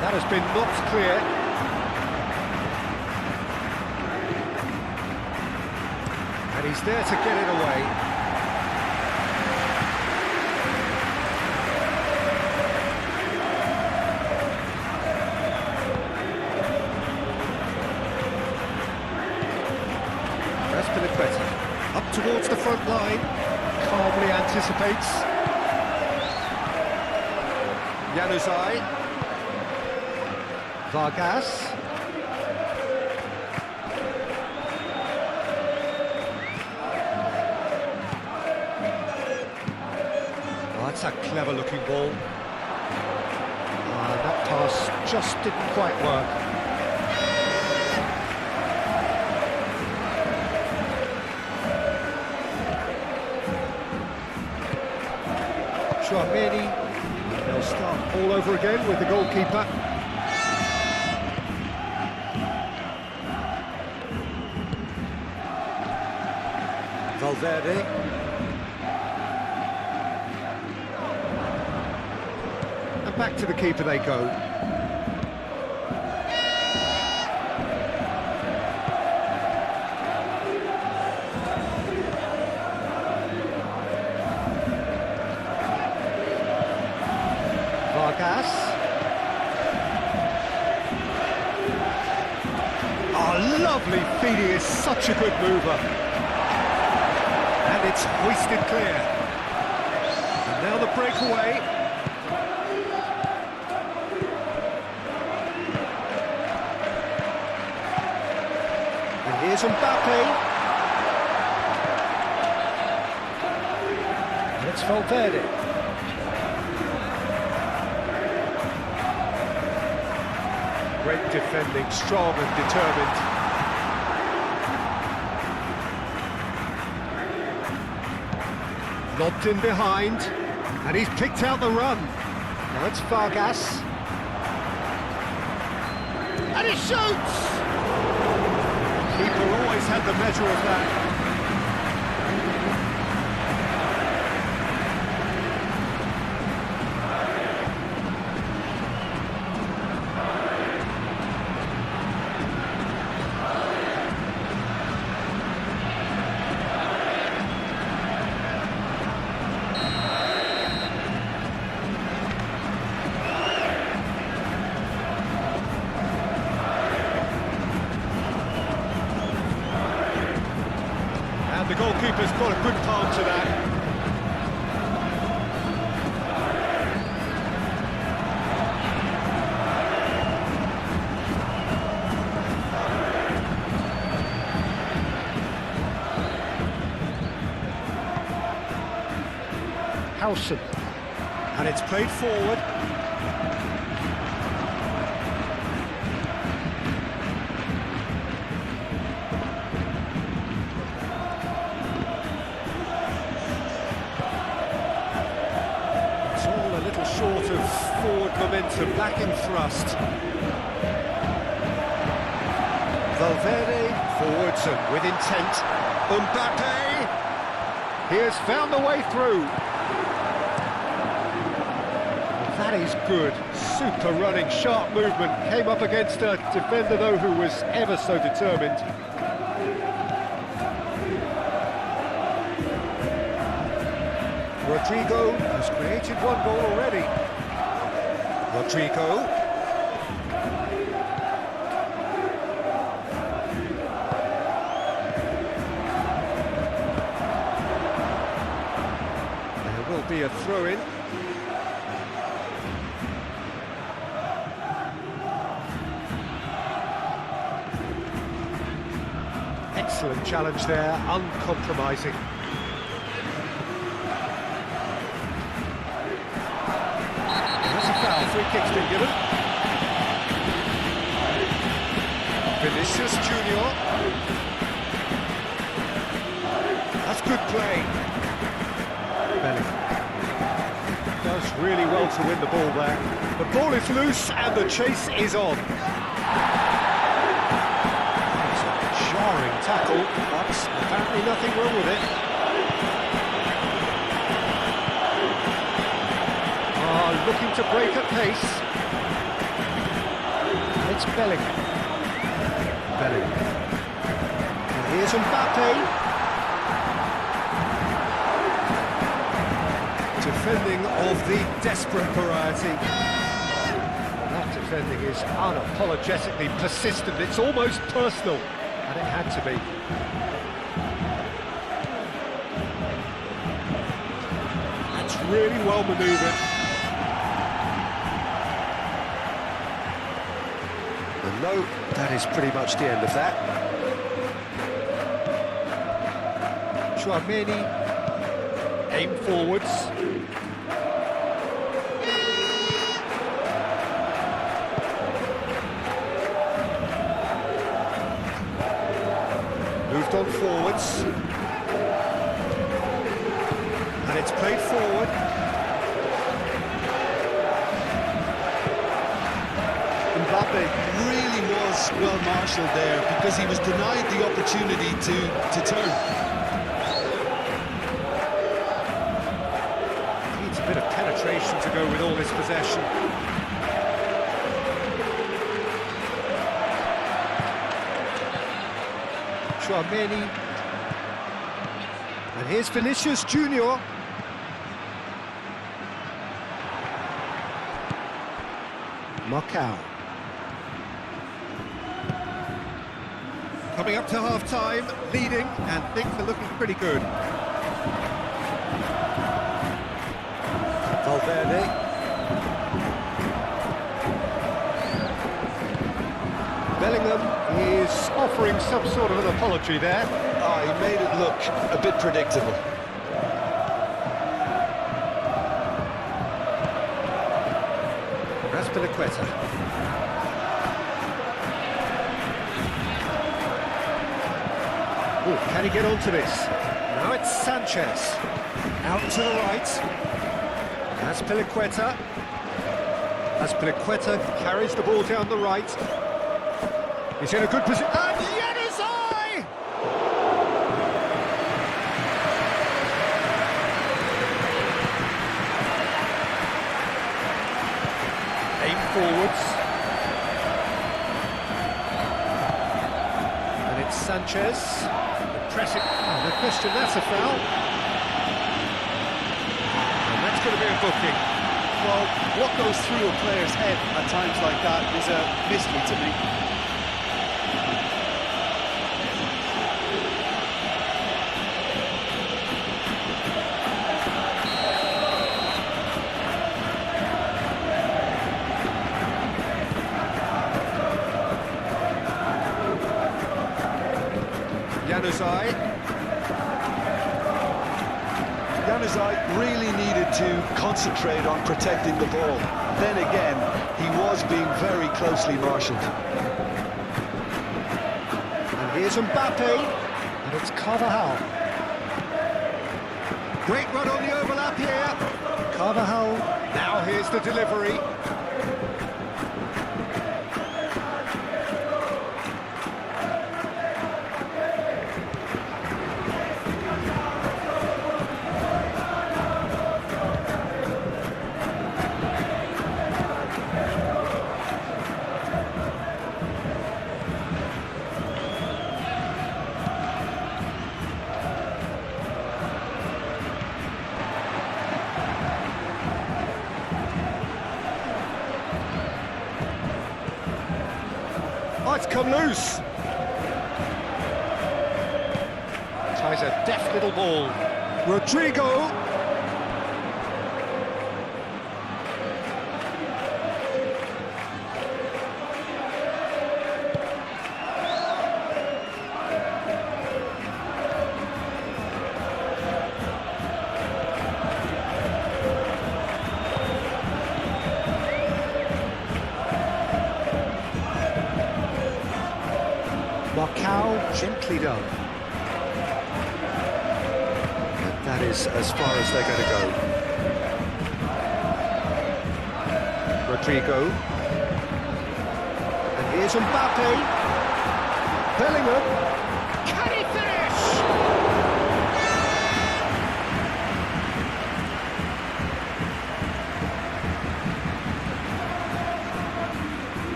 B: That has been knocked clear. And he's there to get it away. That's been better. Up towards the front line. Calmly anticipates. Januzaj. Vargas. Oh, that's a clever looking ball. That pass just didn't quite work. Chouameni. They'll start all over again with the goalkeeper. Valverde. And back to the keeper they go. speedy, is such a good mover. And it's hoisted clear. And now the breakaway. And here's Mbappe. And it's Valverde. Great defending, strong and determined. Lobbed in behind, and he's picked out the run. Now it's Vargas. And he shoots! Keeper always had the measure of that. The goalkeeper's got a good palm to that. Howson. And it's played forward. Short of forward momentum, lacking thrust. Valverde forwards and with intent. Mbappe! He has found the way through. That is good. Super running, sharp movement. Came up against a defender, though, who was ever so determined. Rodrigo has created one goal already. Rodrigo. There will be a throw-in. Excellent challenge there, uncompromising. Free kick's been given. Vinicius Junior. That's good play. Bellingham does really well to win the ball there. The ball is loose and the chase is on. It's a jarring tackle, but apparently nothing wrong with it. Looking to break at pace. It's Bellingham. And here's Mbappe. Defending of the desperate variety. That defending is unapologetically persistent. It's almost personal, and it had to be. That's really well manoeuvred. No, that is pretty much the end of that. Chouameni, aim forwards. Moved on forwards. And it's played forward. Mbappe really was well marshalled there because he was denied the opportunity to turn. Needs a bit of penetration to go with all this possession. Chouameni. And here's Vinicius Junior. Marcao. Coming up to half-time, leading, and things are looking pretty good. Valverde. Bellingham is offering some sort of an apology there.
A: Oh, he made it look a bit predictable.
B: Azpilicueta. Oh, can he get onto this? Now it's Sanchez. Out to the right. Azpilicueta. Azpilicueta carries the ball down the right. He's in a good position. And Januzaj! Aim forwards. And it's Sanchez. Pressing. Oh, no question, that's a foul. And that's going to be a booking.
C: Well, what goes through a player's head at times like that is a mystery to me.
A: Januzaj really needed to concentrate on protecting the ball. Then again, he was being very closely marshalled.
B: And here's Mbappe, and it's Carvajal. Great run on the overlap here. Carvajal, now here's the delivery. Oh, it's come loose. Tries a deft little ball. Rodrigo. Marcao, gently done. And that is as far as they're going to go. Rodrigo. And here's Mbappe. Bellingham. Can he finish?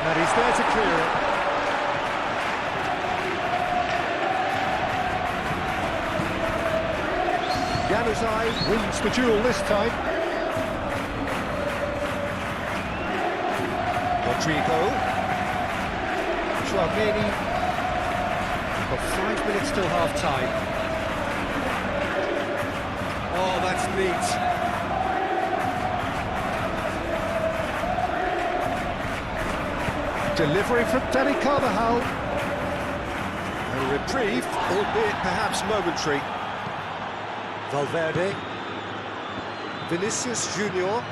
B: And he's there to clear it. Januzaj wins the duel this time. Rodrigo. Tchouaméni. Got 5 minutes till half-time. Oh, that's neat. Delivery from Dani Carvajal. A reprieve, albeit perhaps momentary. Valverde. Vinicius Junior.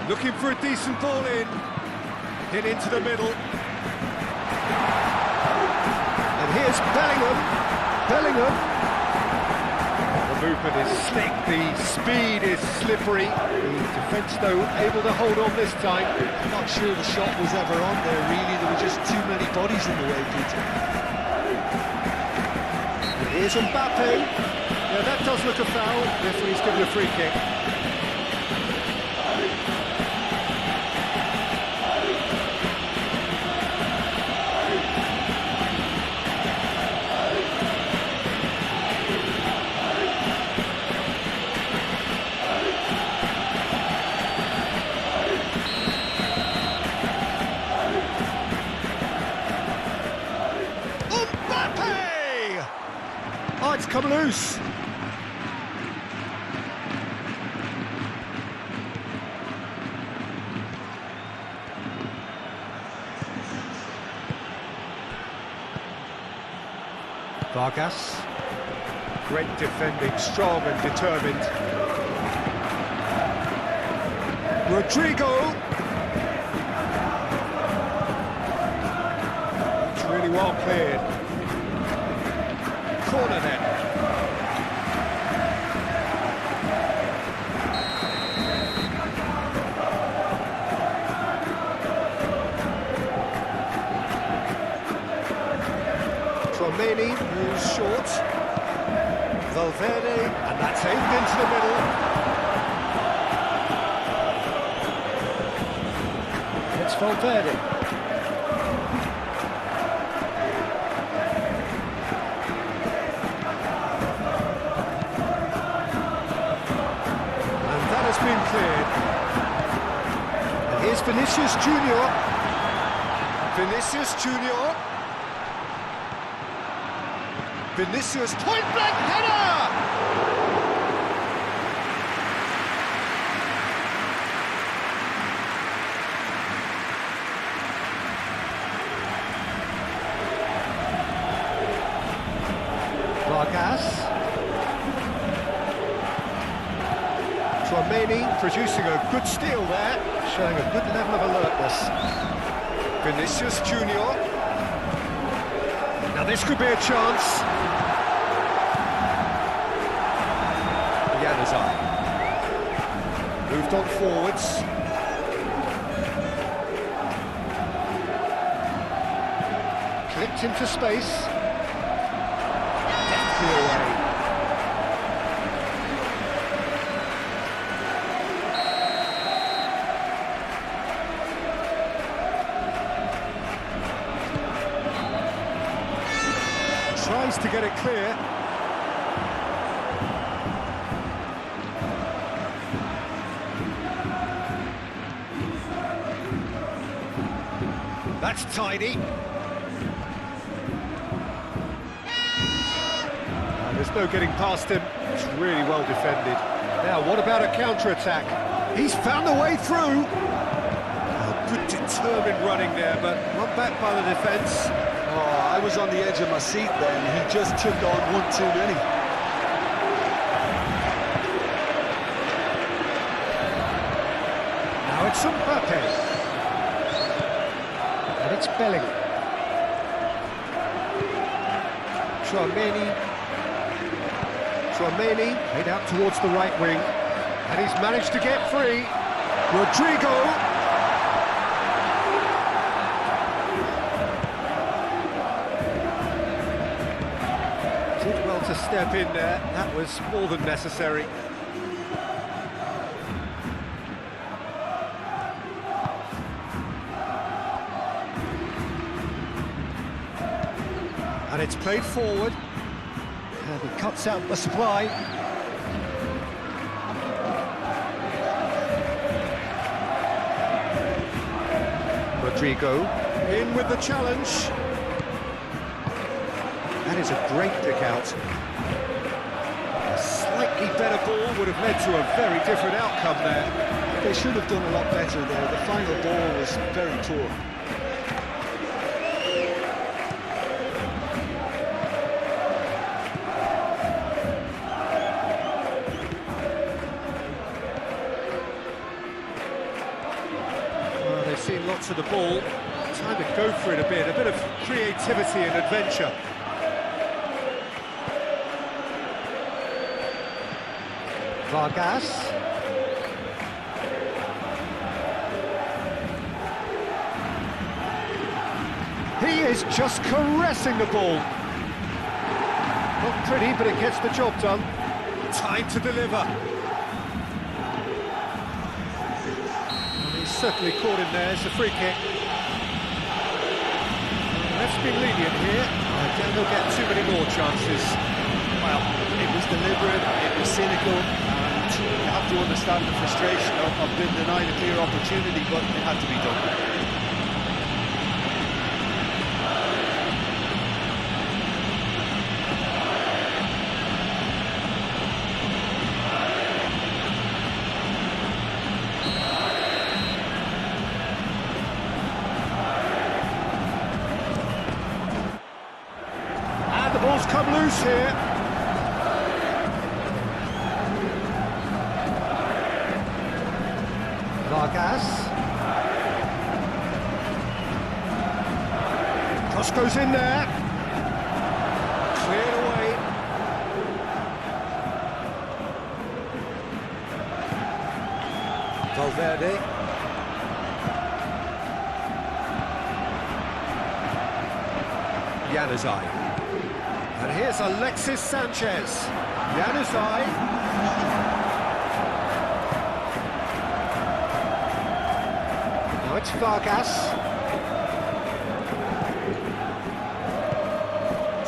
B: Looking for a decent ball in. Hit into the middle. And here's Bellingham. Bellingham. The movement is slick, the speed is slippery. The defence, though, able to hold on this time.
A: I'm not sure the shot was ever on there, really. There were just too many bodies in the way, Peter.
B: Here's Mbappe. Yeah, that does look a foul. Referee's given a free kick. Oh, it's come loose. Vargas. Great defending, strong and determined. Rodrigo. It's really well cleared. Corner then. Tromeni moves short. Valverde, and that's aimed into the middle. It's Valverde. Been cleared. And here's Vinicius Junior. Vinicius Junior. Vinicius point-blank header! Vargas. Tromeni producing a good steal there, showing a good level of alertness. Vinicius Junior. Now this could be a chance. Januzaj. Moved on forwards. Clipped into space. Deftly away. Tries to get it clear. That's tidy. There's no getting past him. It's really well defended. Now, what about a counter-attack? He's found a way through. Oh, good determined running there, but run back by the defence.
A: Oh, I was on the edge of my seat then. He just took on one too many.
B: Now it's Mbappe. And it's Bellingham. Tromeni played out towards the right wing. And he's managed to get free. Rodrigo. To step in there, that was more than necessary. And it's played forward, and he cuts out the supply. Rodrigo in with the challenge. That is a great pick out. A slightly better ball would have led to a very different outcome there.
A: They should have done a lot better there. The final ball was very poor.
B: Well, they've seen lots of the ball. Time to go for it a bit of creativity and adventure. Vargas. He is just caressing the ball. Not pretty, but it gets the job done. Time to deliver. And he's certainly caught him there. It's a free kick. Ref's been lenient here. I doubt he'll get too many more chances.
C: Well, it was deliberate, it was cynical, and you have to understand the frustration of being denied a clear opportunity, but it had to be done.
B: The ball's come loose here. Vargas. Cross goes in there. Cleared away. Valverde. Januzaj. And here's Alexis Sanchez. Januzaj. Now it's Vargas.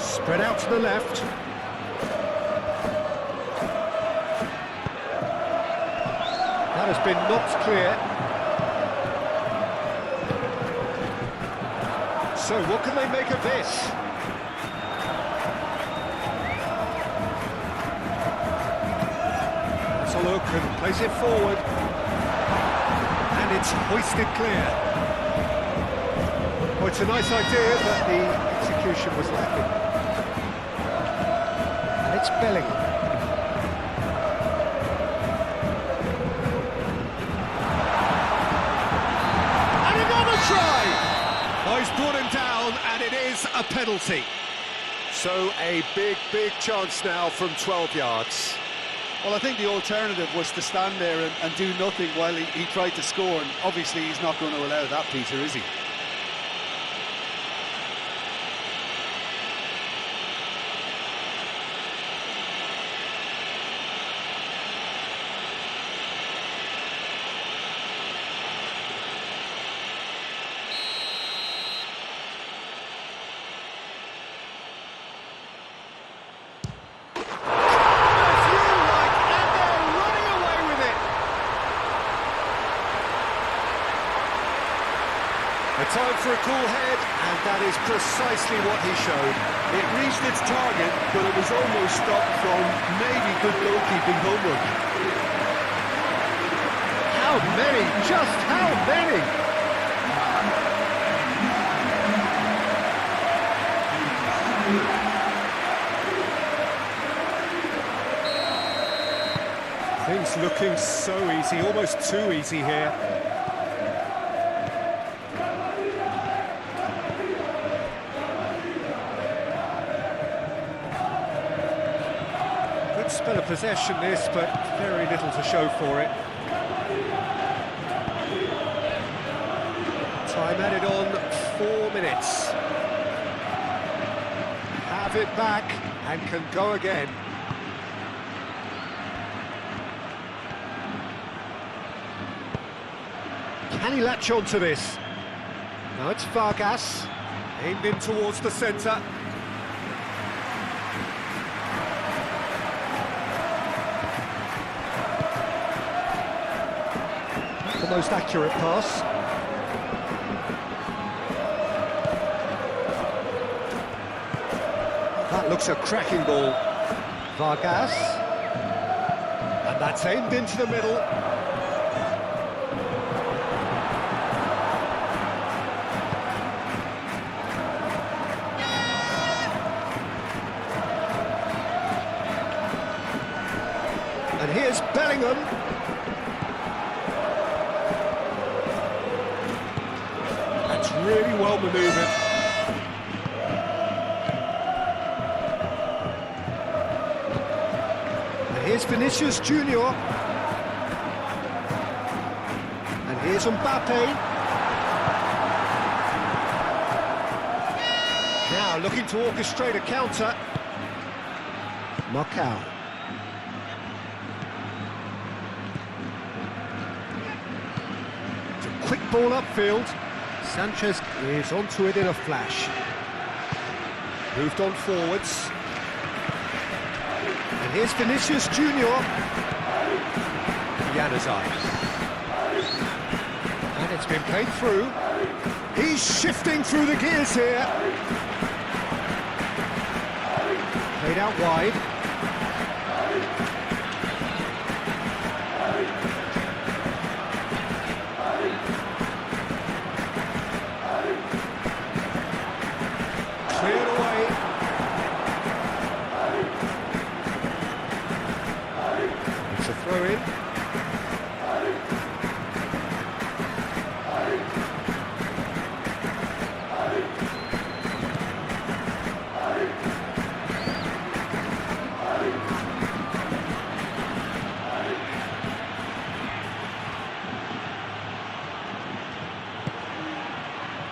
B: Spread out to the left. That has been knocked clear. So what can they make of this? Look and plays it forward, and it's hoisted clear. Well, it's a nice idea, but the execution was lacking. And it's Bellingham. And another try! Oh, he's brought him down, and it is a penalty. So a big chance now from 12 yards.
C: Well, I think the alternative was to stand there and do nothing while he tried to score, and obviously he's not going to allow that, Peter, is he?
B: A time for a cool head, and that is precisely what he showed.
C: It reached its target, but it was almost stopped from maybe good goalkeeping homework.
B: How many? Just how many? Things looking so easy, almost too easy here. Spell of possession this, but very little to show for it. Time added on 4 minutes. Have it back and can go again. Can he latch on to this? Now it's Vargas, aimed in towards the centre. The most accurate pass. That looks a cracking ball. Vargas. And that's aimed into the middle. And here's Bellingham. That's really well manoeuvred. And here's Vinicius Junior. And here's Mbappe. Now looking to orchestrate a counter. Marcao. It's a quick ball upfield. Sanchez is onto it in a flash. Moved on forwards. And here's Vinicius Junior. Januzaj. And it's been played through. He's shifting through the gears here. Played out wide. Cleared away. It's a throw in.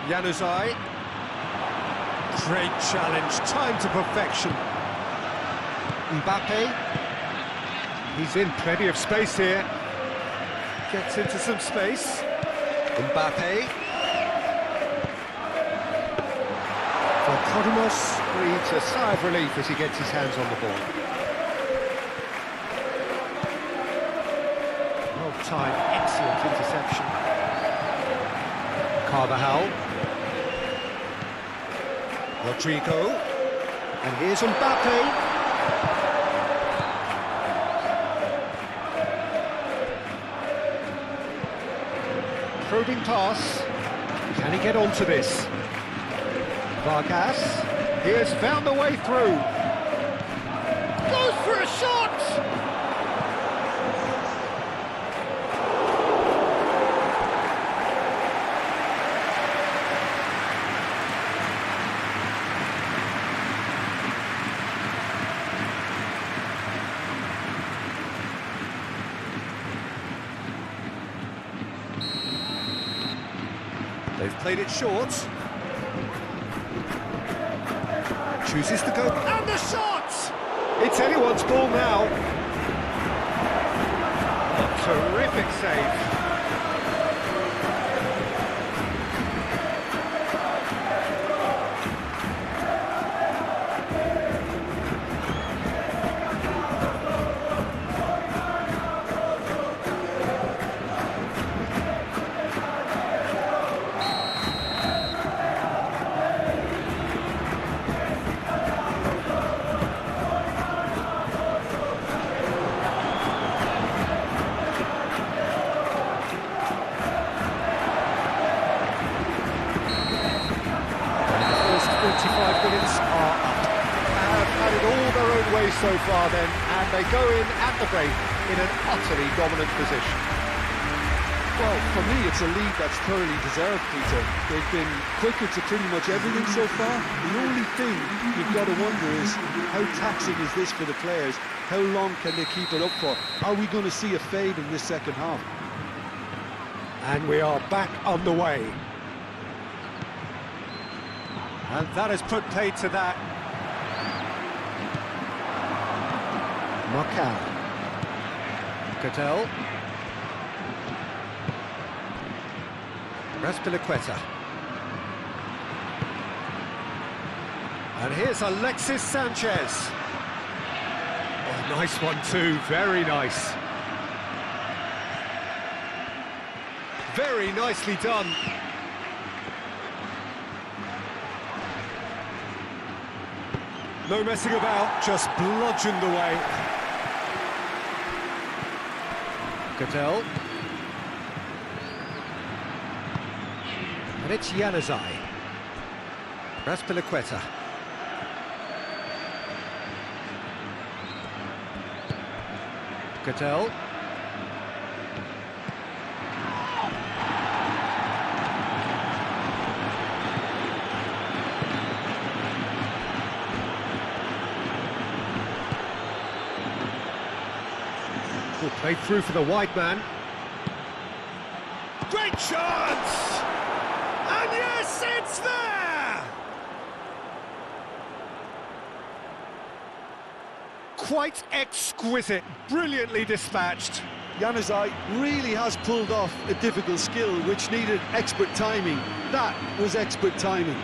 B: Januzaj. Great challenge, time to perfection. Mbappe. He's in plenty of space here. Gets into some space. Mbappe. For Podemos, breathes a sigh of relief as he gets his hands on the ball. Well-timed, excellent interception. Carvajal. Rodrigo, and here's Mbappe. Probing pass. Can he get onto this? Vargas, he has found the way through. Goes for a shot! They've played it short. Chooses to go, and the shot! It's anyone's ball now. A terrific save. So far then, and they go in at the break in an utterly dominant position.
A: Well, for me, it's a lead that's thoroughly deserved, Peter. They've been quicker to pretty much everything so far. The only thing you've got to wonder is, how taxing is this for the players? How long can they keep it up for? Are we going to see a fade in this second half?
B: And we are back on the way. And that has put paid to that. Marcao. Cattell. Raspilicueta. And here's Alexis Sanchez. Oh, nice one too, very nice. Very nicely done. No messing about, just bludgeoned away. Cattell. And it's Januzaj. Raspilicueta. Cattell. Played through for the wide man. Great chance! And yes, it's there! quite exquisite, brilliantly dispatched.
C: Januzaj really has pulled off a difficult skill which needed expert timing. That was expert timing.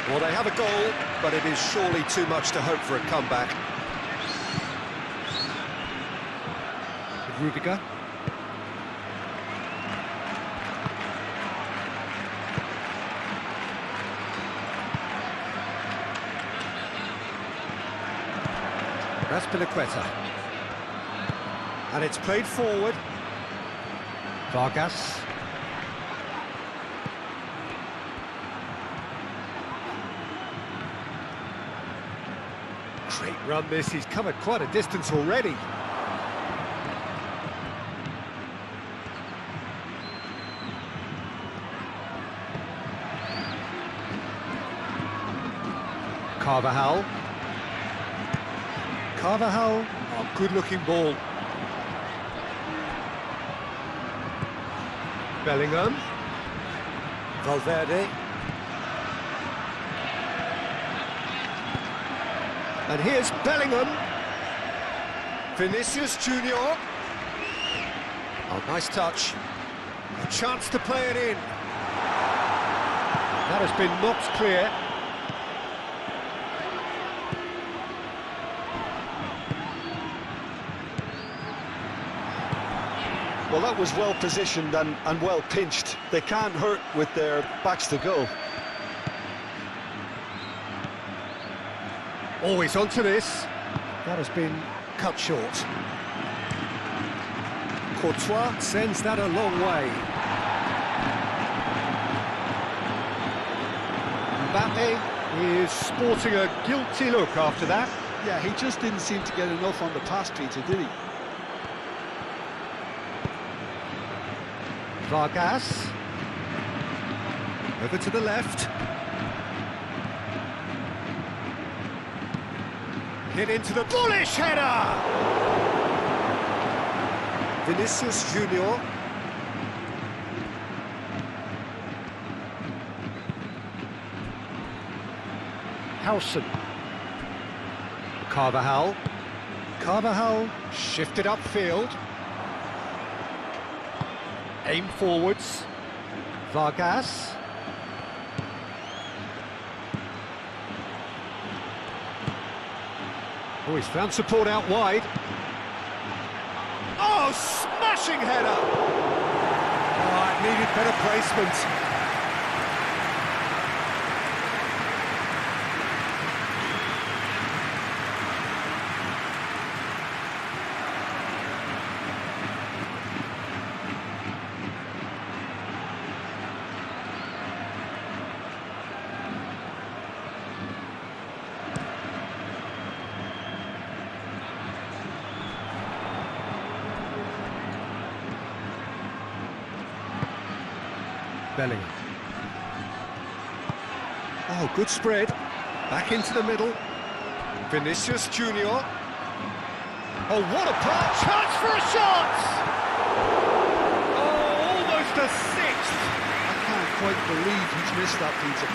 D: Well, they have a goal, but it is surely too much to hope for a comeback.
B: Rudiger. That's Piliqueta. And it's played forward. Vargas. Great run this, he's covered quite a distance already. Carvajal. Carvajal, oh, good-looking ball. Bellingham. Valverde. And here's Bellingham. Vinicius Junior. Oh, nice touch. A chance to play it in. That has been knocked clear.
C: Well, that was well positioned and well pinched. They can't hurt with their backs to goal.
B: Always onto this. That has been cut short. Courtois sends that a long way. Mbappe is sporting a guilty look after that.
C: Yeah, he just didn't seem to get enough on the pass, Peter, did he?
B: Vargas. Over to the left. Hit into the bullish header! Vinicius Junior. Howson. Carvajal. Carvajal shifted upfield. Aim forwards. Vargas. Oh, he's found support out wide. Oh, smashing header! Oh, it needed better placement. Bellingham. Oh, good spread. Back into the middle. Vinicius Junior. Oh, what a pass! Chance for a shot! Oh, almost a sixth.
C: I can't quite believe he's missed that, Peter.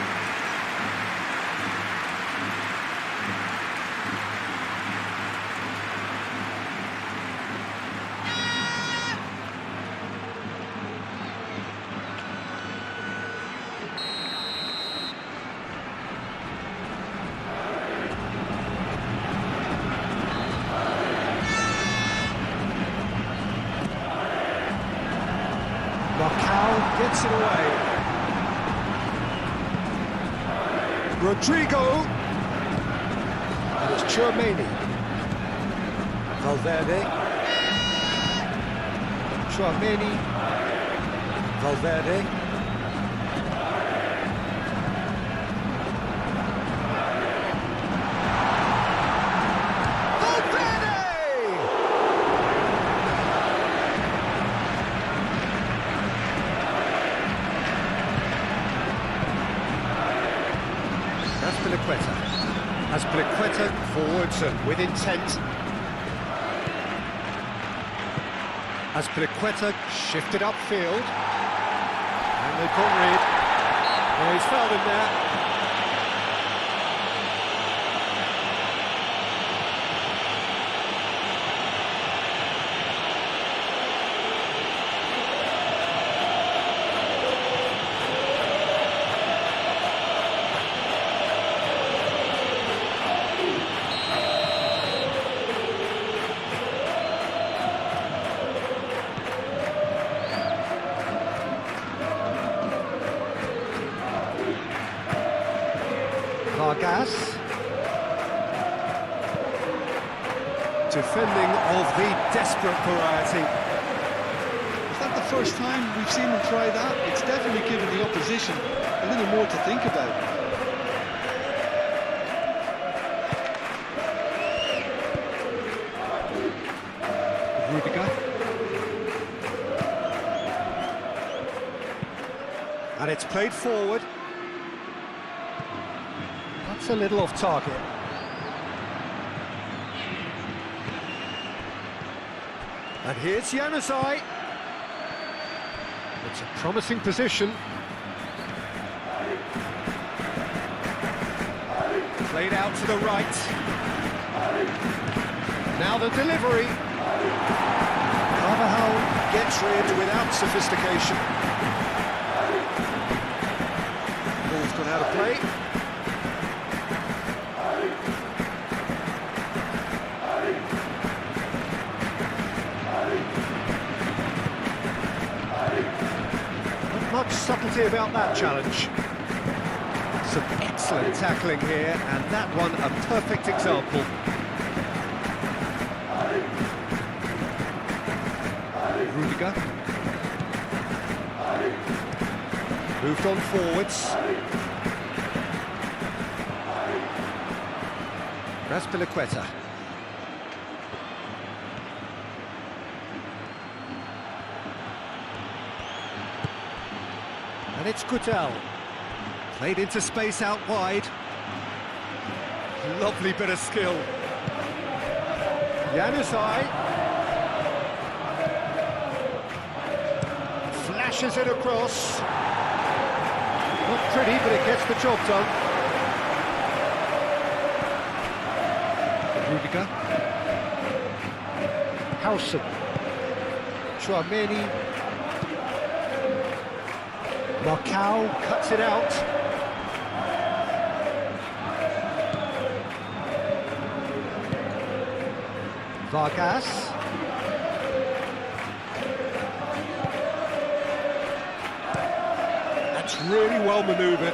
B: Marcal gets it away. Rodrigo. And it's Tchouaméni. Valverde. Tchouaméni. Valverde. Azpilicueta forwards and with intent. Azpilicueta shifted upfield. And they've got rid. Oh, he's fouled him there. Vargas. Defending of the desperate variety.
A: Is that the first time we've seen him try that? It's definitely given the opposition a little more to think about.
B: Rudiger. And it's played forward. That's a little off target. And here's Januzaj. It's a promising position. Played out to the right. Now the delivery.
D: Carvajal gets rid without sophistication. Ball's gone out of play.
B: Not much subtlety about that challenge. Some excellent tackling here, and that one a perfect example. Rudiger. Moved on forwards. Azpilicueta. And it's Gutel. Played into space out wide. Lovely bit of skill. Januzaj. Flashes it across. Not pretty, but it gets the job done. Rudiger. Howson. Chouameni. Marcao cuts it out. Vargas. That's really well manoeuvred.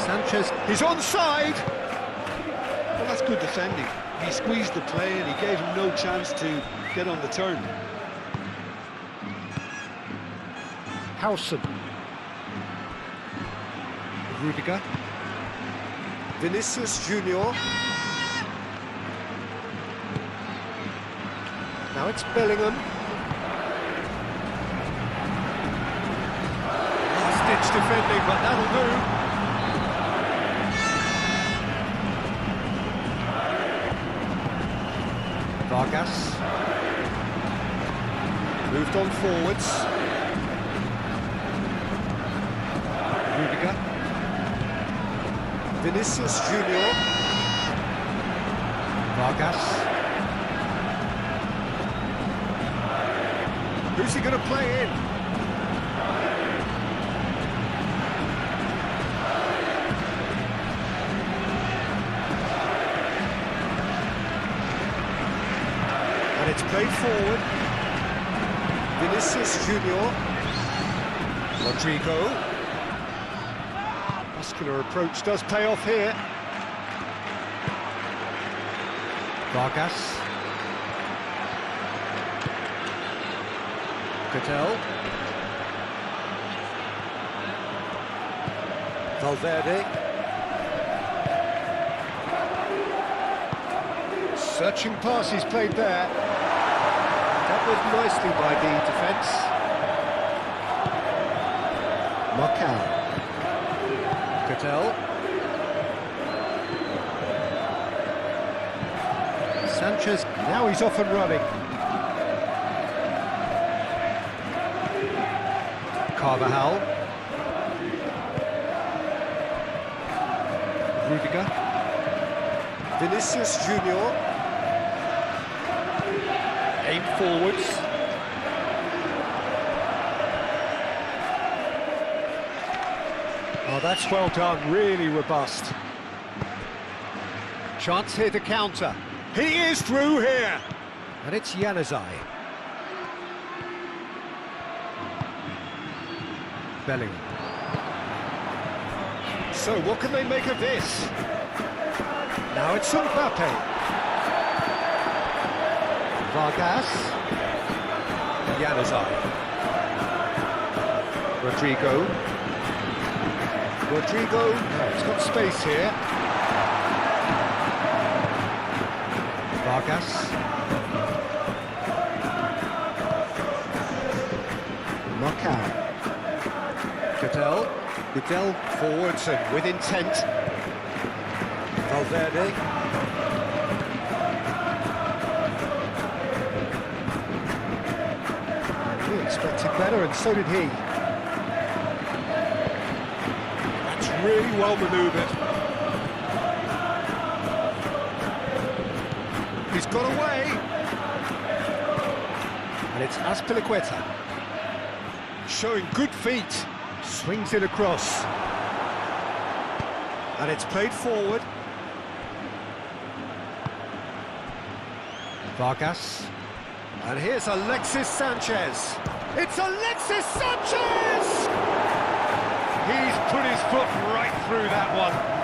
B: Sanchez, he's onside!
A: Well, that's good defending. He squeezed the play and he gave him no chance to get on the turn.
B: Howson. Rudiger.
D: Vinicius Junior.
B: Now it's Bellingham. Last-ditch defending, but that'll do. Vargas. Moved on forwards. Rudiger.
D: Vinicius Junior.
B: Vargas. Who's he going to play in? And it's played forward.
D: Vinicius Junior.
B: Rodrigo. Muscular approach does pay off here. Vargas. Gutel.
D: Valverde.
B: Searching pass he's played there. That was nicely by the defence. Marcao. Cattell. Sanchez, now he's off and running. Carvajal. Rudiger.
D: Vinicius Junior.
B: Aim forwards. Oh, that's well done, really robust. Chance here to counter. He is through here! And it's Januzaj. Bellingham. So what can they make of this? Now it's Mbappe. Vargas.
D: Januzaj.
B: Rodrigo. He's got space here. Vargas. Marcao. Cattell forwards and with intent. Valverde. He expected better, and so did he. That's really well manoeuvred. He's got away. And it's Azpilicueta. Showing good feet. Swings it across. And it's played forward. Vargas. And here's Alexis Sanchez. It's Alexis Sanchez! He's put his foot right through that one.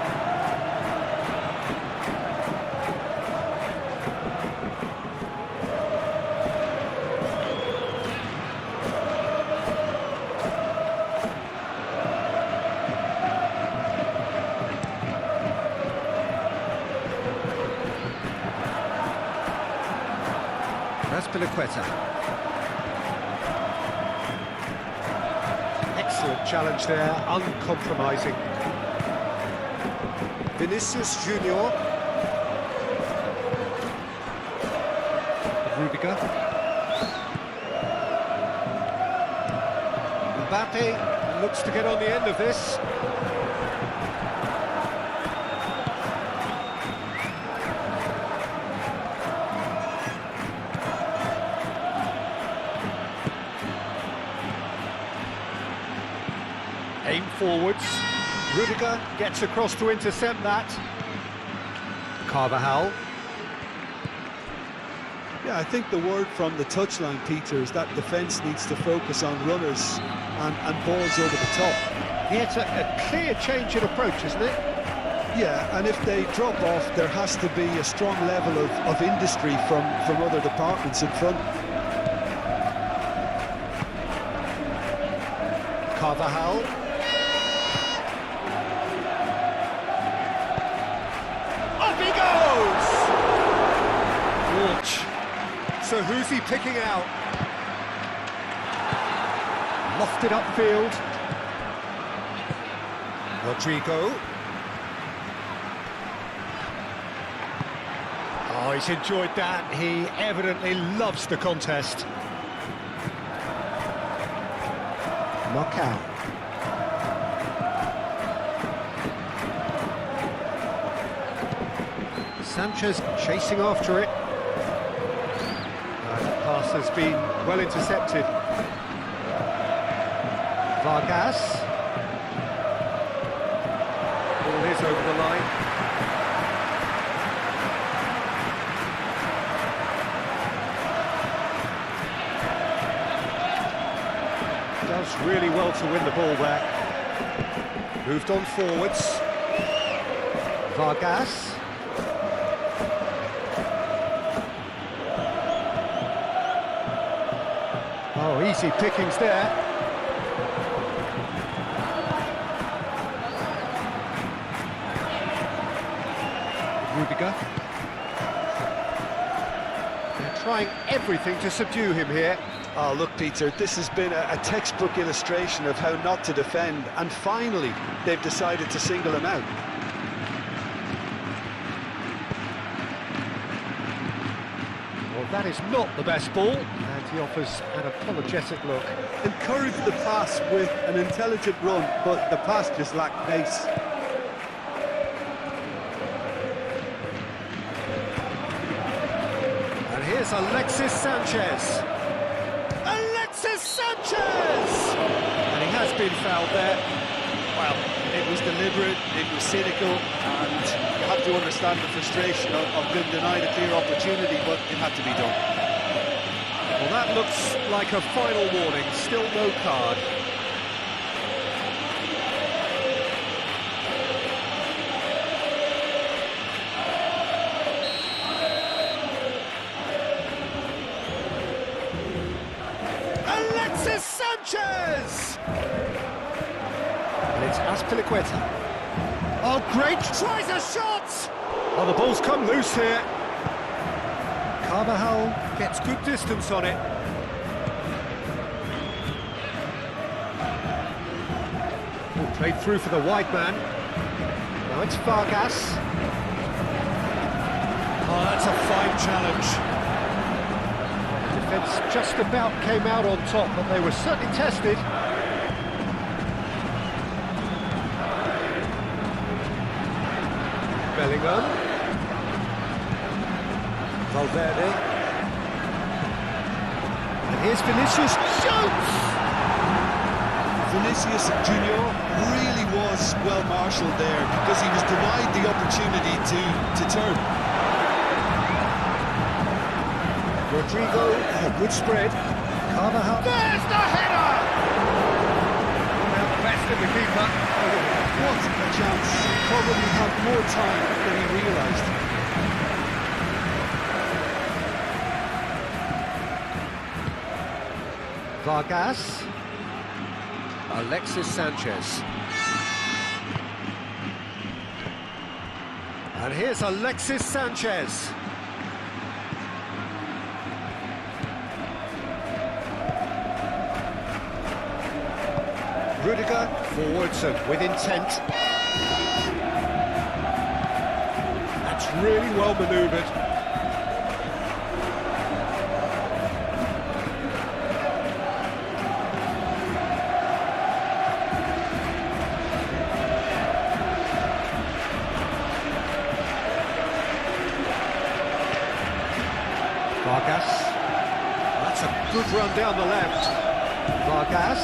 B: Azpilicueta. Excellent challenge there, uncompromising.
D: Vinicius Junior.
B: Rudiger. Mbappe looks to get on the end of this. Aim forwards. Rudiger gets across to intercept that. Carvajal.
C: Yeah, I think the word from the touchline, Peter, is that defence needs to focus on runners and balls over the top.
B: Yeah, it's a clear change in approach, isn't it?
C: Yeah, and if they drop off, there has to be a strong level of industry from other departments in front.
B: Carvajal. Up he goes! Watch. So who's he picking out? Lofted upfield. Rodrigo. Oh, he's enjoyed that. He evidently loves the contest. Knockout. Sanchez chasing after it. That pass has been well intercepted. Vargas. Ball is over the line. Does really well to win the ball back. Moved on forwards. Vargas. Oh, easy pickings there. Rudiger. They're trying everything to subdue him here.
C: Oh, look, Peter, this has been a textbook illustration of how not to defend, and finally, they've decided to single him out.
B: Well, that is not the best ball, and he offers an apologetic look.
C: Encourage the pass with an intelligent run, but the pass just lacked pace.
B: And here's Alexis Sanchez. Alexis Sanchez! And he has been fouled there.
C: Well, it was deliberate, it was cynical, and you have to understand the frustration of being denied a clear opportunity, but it had to be done.
B: Well, that looks like a final warning, still no card. Alexis Sanchez! And it's Azpilicueta. Oh, great! Tries a shot! Oh, the ball's come loose here. Carvajal gets good distance on it. Oh, played through for the wide man. Now it's Vargas. Oh, that's a fine challenge. The defence just about came out on top, but they were certainly tested. Bellingham. Valverde. And here's Vinicius. Shoots!
A: Vinicius Junior really was well marshalled there because he was denied the opportunity to turn.
B: Rodrigo, good spread. Carvajal. There's the header! Well, best of the keeper.
A: What a chance. Probably had more time than he realised.
B: Vargas. Alexis Sanchez. And here's Alexis Sanchez. Rudiger forwards and with intent. That's really well manoeuvred. Vargas. That's a good run down the left. Vargas.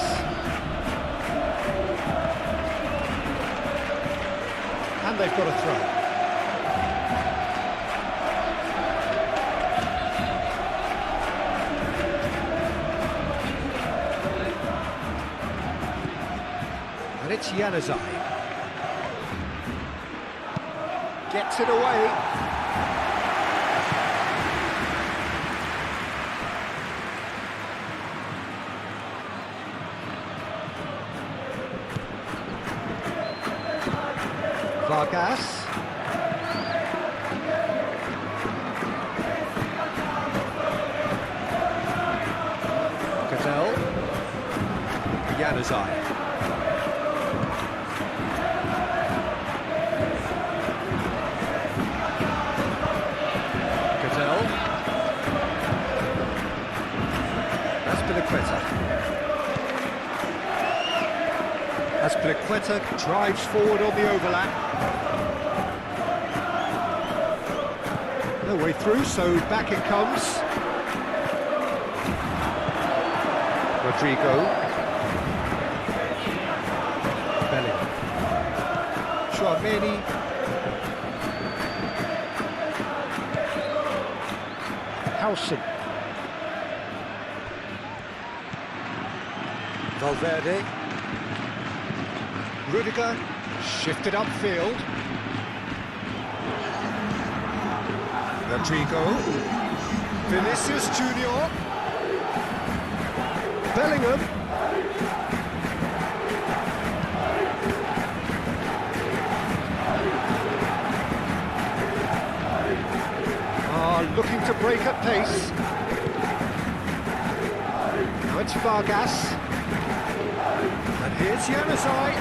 B: And they've got a throw. And it's Januzaj. Gets it away. Vargas. Cattell. Januzaj. Cattell. Azpilicueta. Azpilicueta drives forward on the overlap. No way through, so back it comes. Rodrigo. Bellingham. Chouameni. Howson. Valverde. Rudiger. Shifted upfield. Rodrigo. Vinicius Junior. Bellingham. Looking to break at pace. Vargas. And here's Januzaj.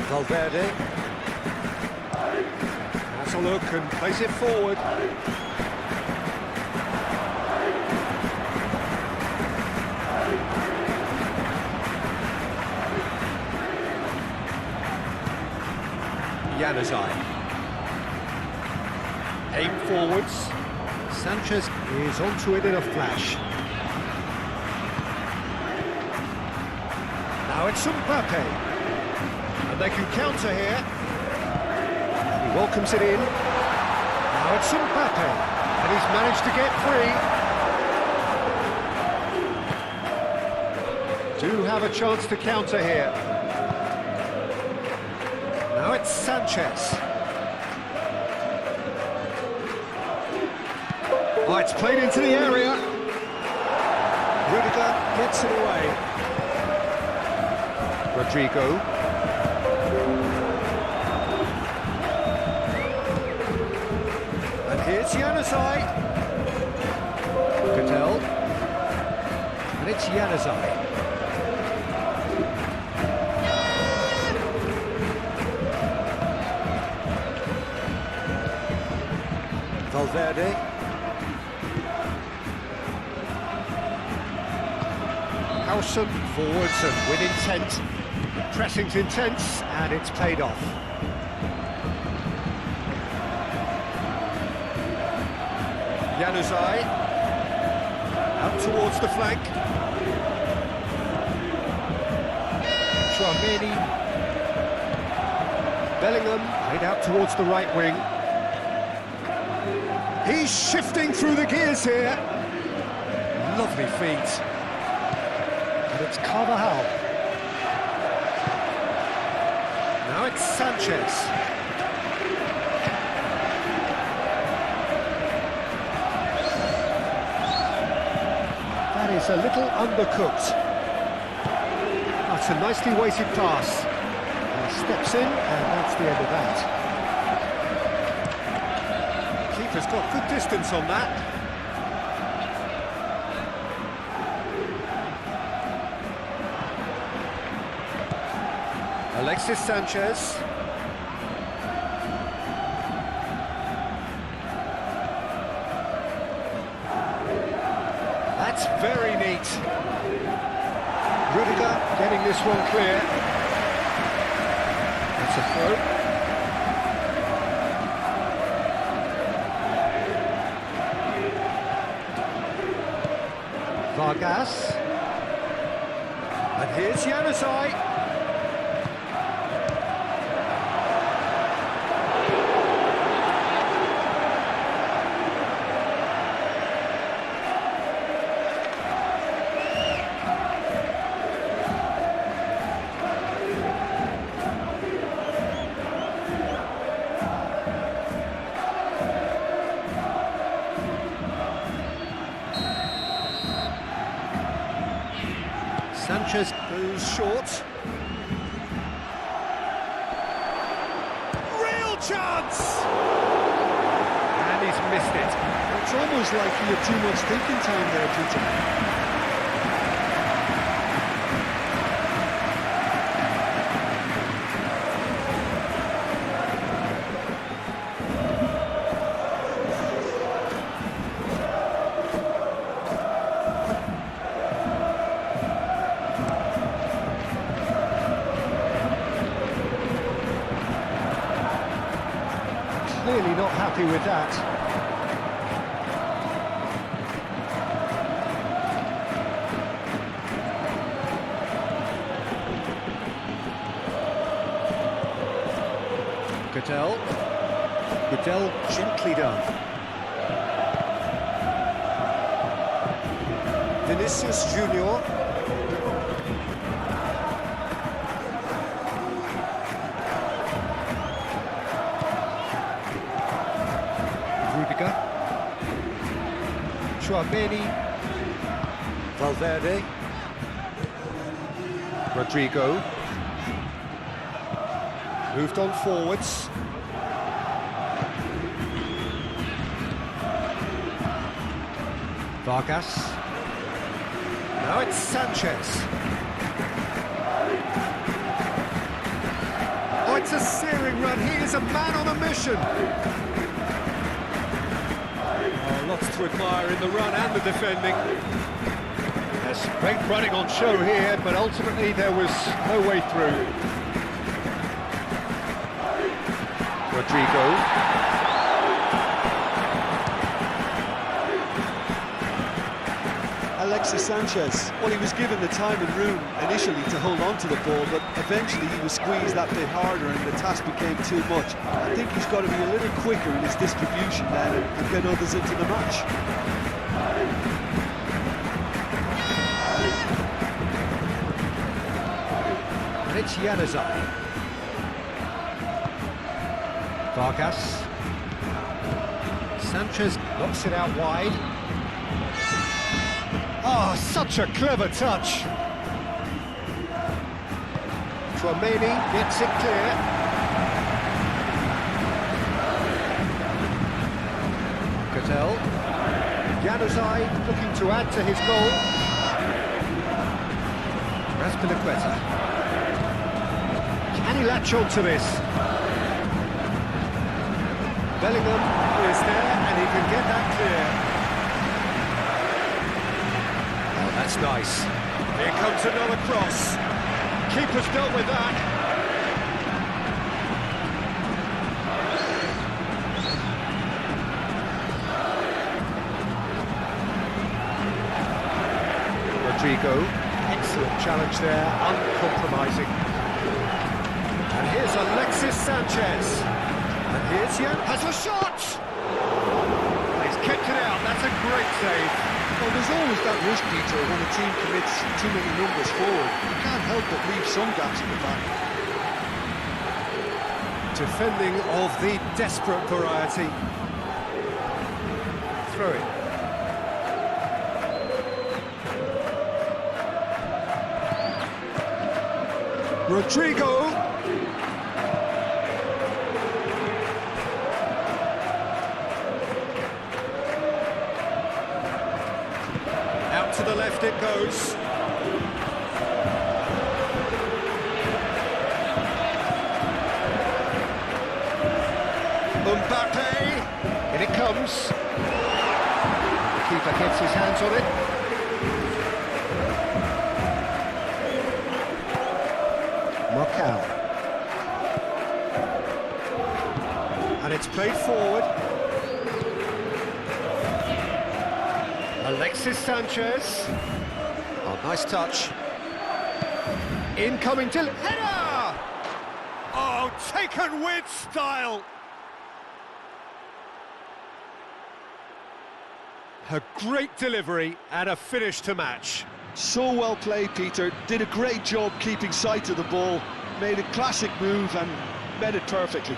B: Valverde has a look and plays it forward. Januzaj. Aim forwards. Sanchez is onto it in a flash. Now it's Mbappe. And they can counter here. He welcomes it in. Now it's Mbappe. And he's managed to get free. Do have a chance to counter here. Now it's Sanchez. Oh, it's played into the area. Rudiger gets it away. Rodrigo. And here's Januzaj. Cattell. And it's Januzaj. Valverde. Howson forwards and with intent. Pressing's intense and it's paid off. Januzaj out towards the flank. Tchouaméni. Bellingham played out towards the right wing. He's shifting through the gears here. Lovely feet. And it's Carvajal. Now it's Sanchez. That is a little undercooked. That's a nicely weighted pass. And he steps in, and that's the end of that. Keeper's got good distance on that. Alexis Sanchez. That's very neat. Rudiger getting this one clear. That's a throw. Vargas. And here's Januzaj. Sanchez goes short. Real chance! And he's missed it.
C: It's almost like he had too much thinking time there, Peter.
B: Clearly not happy with that. Cattell gently done. Vinicius Junior. Rudiger. Tchouaméni. Valverde. Rodrigo. Moved on forwards. Vargas. Now it's Sanchez. Oh, it's a searing run. He is a man on a mission. Oh, lots to admire in the run and the defending. There's great running on show here, but ultimately there was no way through. Rodrigo.
C: Alexis Sanchez, well, he was given the time and room initially to hold on to the ball, but eventually he was squeezed that bit harder and the task became too much. I think he's got to be a little quicker in his distribution now and get others into the match.
B: And it's Januzaj. Vargas. Sanchez knocks it out wide. Oh, such a clever touch. Tchouaméni gets it clear. Cattell. Januzaj looking to add to his goal. Raspilicueta. Can he latch on to this? Bellingham is there and he can get that clear. Oh, that's nice. Here comes another cross. Keeper's dealt with that. Rodrigo, excellent challenge there, uncompromising. And here's Alexis Sanchez. And here's Jan, has a shot! He's kept it out, that's a great save.
C: Well, there's always that risk, Peter, when a team commits too many numbers forward. You can't help but leave some gaps in the back.
B: Defending of the desperate variety. Throw it. Rodrigo. Out to the left it goes. Mbappe. In it comes. The keeper gets his hands on it. Marcal. And it's played forward. Alexis Sanchez. Oh, nice touch. Incoming to header! Oh, taken with style. A great delivery and a finish to match.
C: So well played, Peter. Did a great job keeping sight of the ball. Made a classic move and met it perfectly.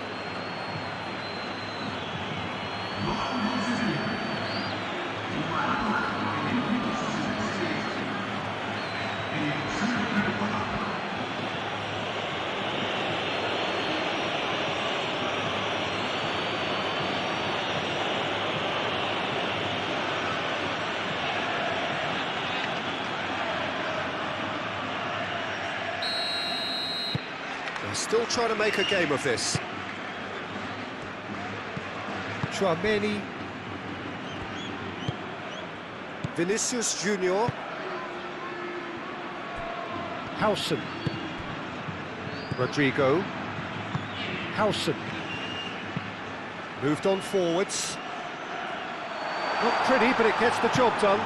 B: Still trying to make a game of this. Tchouaméni. Vinicius Junior. Howson. Rodrigo. Howson. Moved on forwards. Not pretty, but it gets the job done.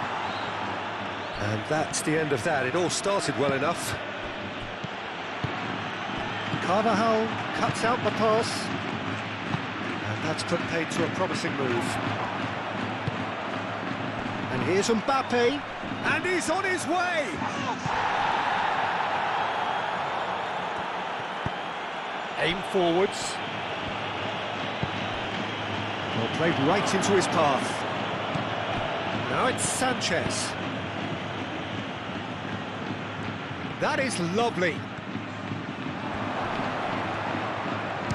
B: And that's the end of that. It all started well enough. Carvajal cuts out the pass, and that's put paid to a promising move. And here's Mbappe, and he's on his way! Aim forwards. Well, played right into his path. Now it's Sanchez. That is lovely.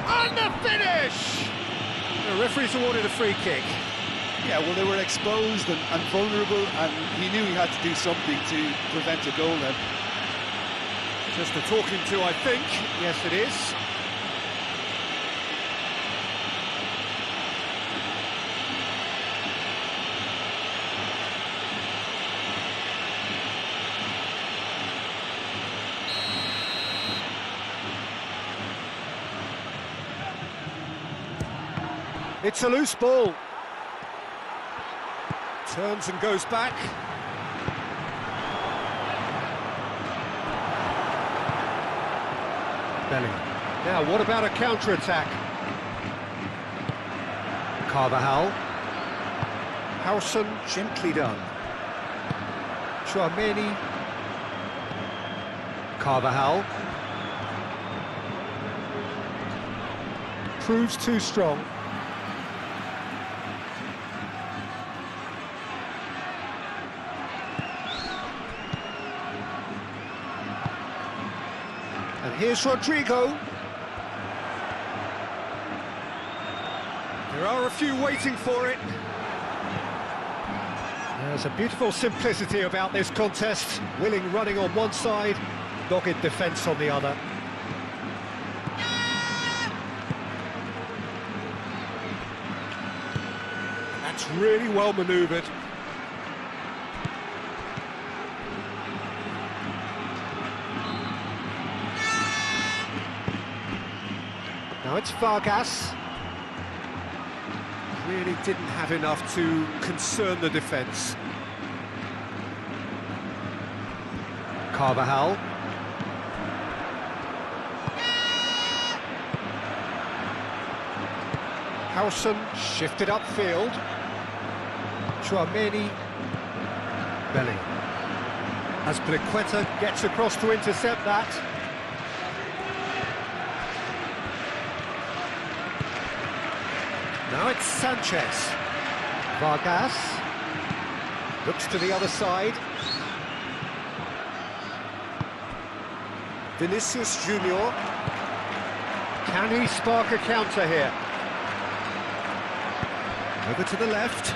B: And the finish! The referee's awarded a free kick.
C: Yeah, well, they were exposed and vulnerable, and he knew he had to do something to prevent a goal then.
B: Just a talking to, I think. Yes, it is. It's a loose ball. Turns and goes back. Bellingham. Now, what about a counter-attack? Carvajal. Howson, gently done. Chouameni. Carvajal. Proves too strong. And here's Rodrigo. There are a few waiting for it. There's a beautiful simplicity about this contest. Willing running on one side, dogged defence on the other. That's really well manoeuvred. Now it's Vargas. Really didn't have enough to concern the defence. Carvajal. Howson shifted upfield. Chouameni. Bellingham. As Pliqueta gets across to intercept that. Now it's Sanchez. Vargas looks to the other side. Vinicius Junior. Can he spark a counter here? Over to the left.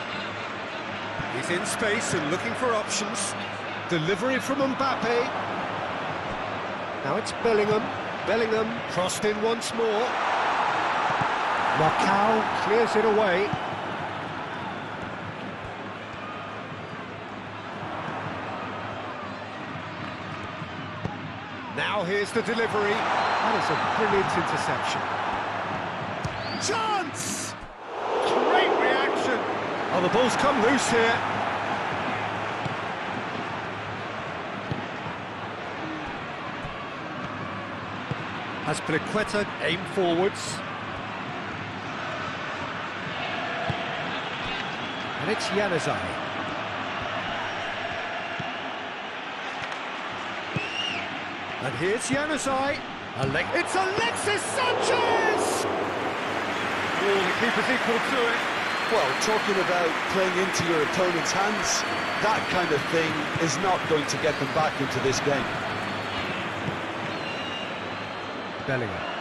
B: He's in space and looking for options. Delivery from Mbappe. Now it's Bellingham. Bellingham crossed in once more. Macau clears it away. Now here's the delivery. That is a brilliant interception. Chance! Great reaction. Oh, the ball's come loose here. As Pliqueta aim forwards. And it's Januzaj. And here's Januzaj. It's Alexis Sanchez! Oh, the keeper's equal to it.
C: Well, talking about playing into your opponent's hands, that kind of thing is not going to get them back into this game.
B: Bellingham.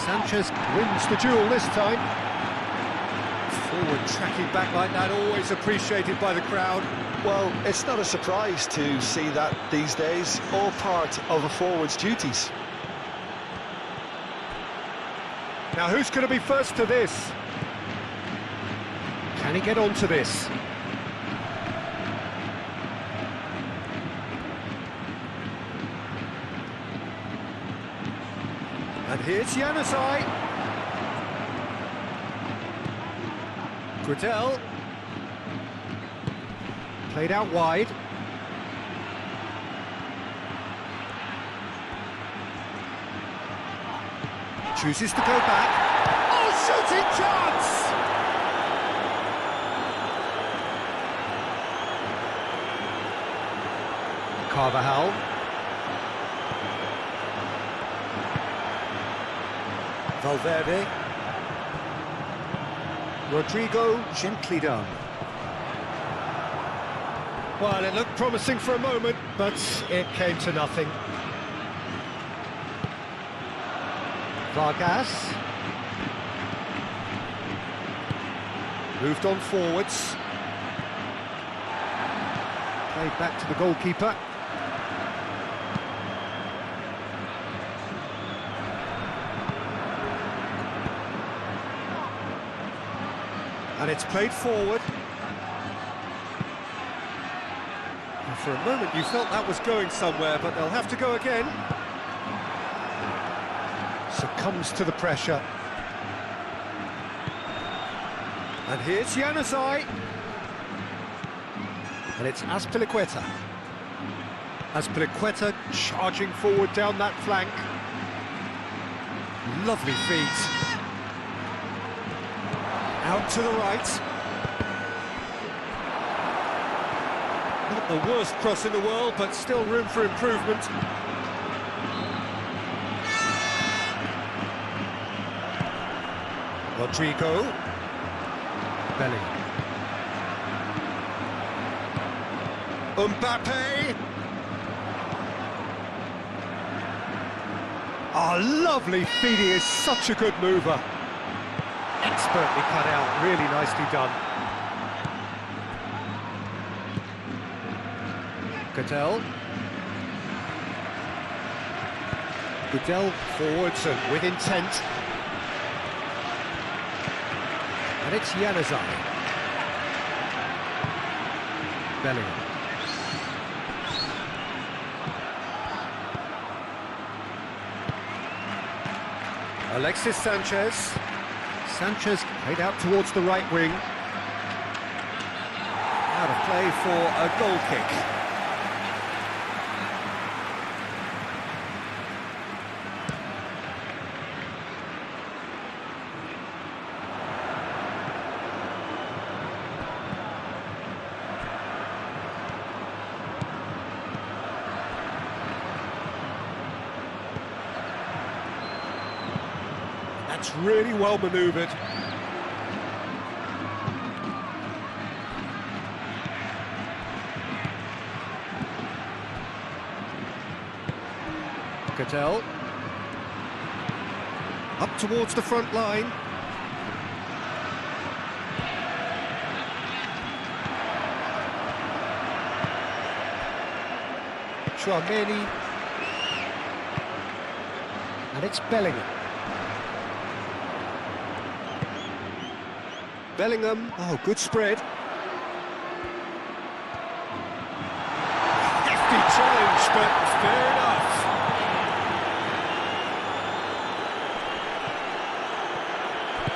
B: Sanchez wins the duel this time. Forward tracking back like that, always appreciated by the crowd.
C: Well, it's not a surprise to see that these days, all part of a forward's duties.
B: Now who's going to be first to this? Can he get onto this? And here's Januzaj. Gradel. Played out wide. Chooses to go back. Oh, shooting chance! Carvajal. Valverde. Rodrigo, gently done. Well, it looked promising for a moment, but it came to nothing. Vargas. Moved on forwards. Played back to the goalkeeper. And it's played forward. And for a moment you felt that was going somewhere, but they'll have to go again. Succumbs to the pressure. And here's Januzaj. And it's Azpilicueta. Azpilicueta charging forward down that flank. Lovely feet. Out to the right. Not the worst cross in the world, but still room for improvement. Rodrigo. Bellingham. Mbappe. Oh, lovely feet. He is such a good mover. Expertly cut out, really nicely done. Goodell forwards and with intent. And it's Januzaj. Bellingham. Alexis Sanchez. Sanchez played out towards the right wing. Out of play for a goal kick. That's really well manoeuvred. Goodell. Up towards the front line. Chouameni. And it's Bellingham. Bellingham, oh, good spread. Hefty challenge, but fair enough.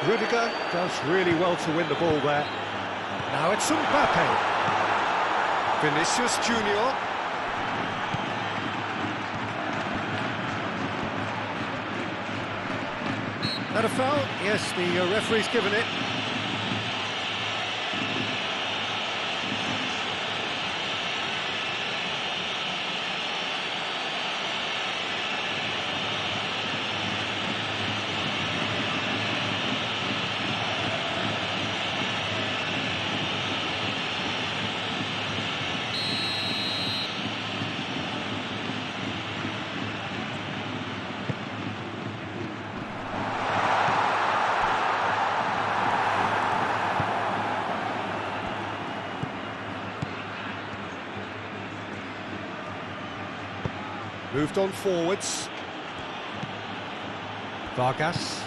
B: Rudiger does really well to win the ball there. Now it's Mbappe. Vinicius Junior. That a foul? Yes, the referee's given it. Moved on forwards. Vargas.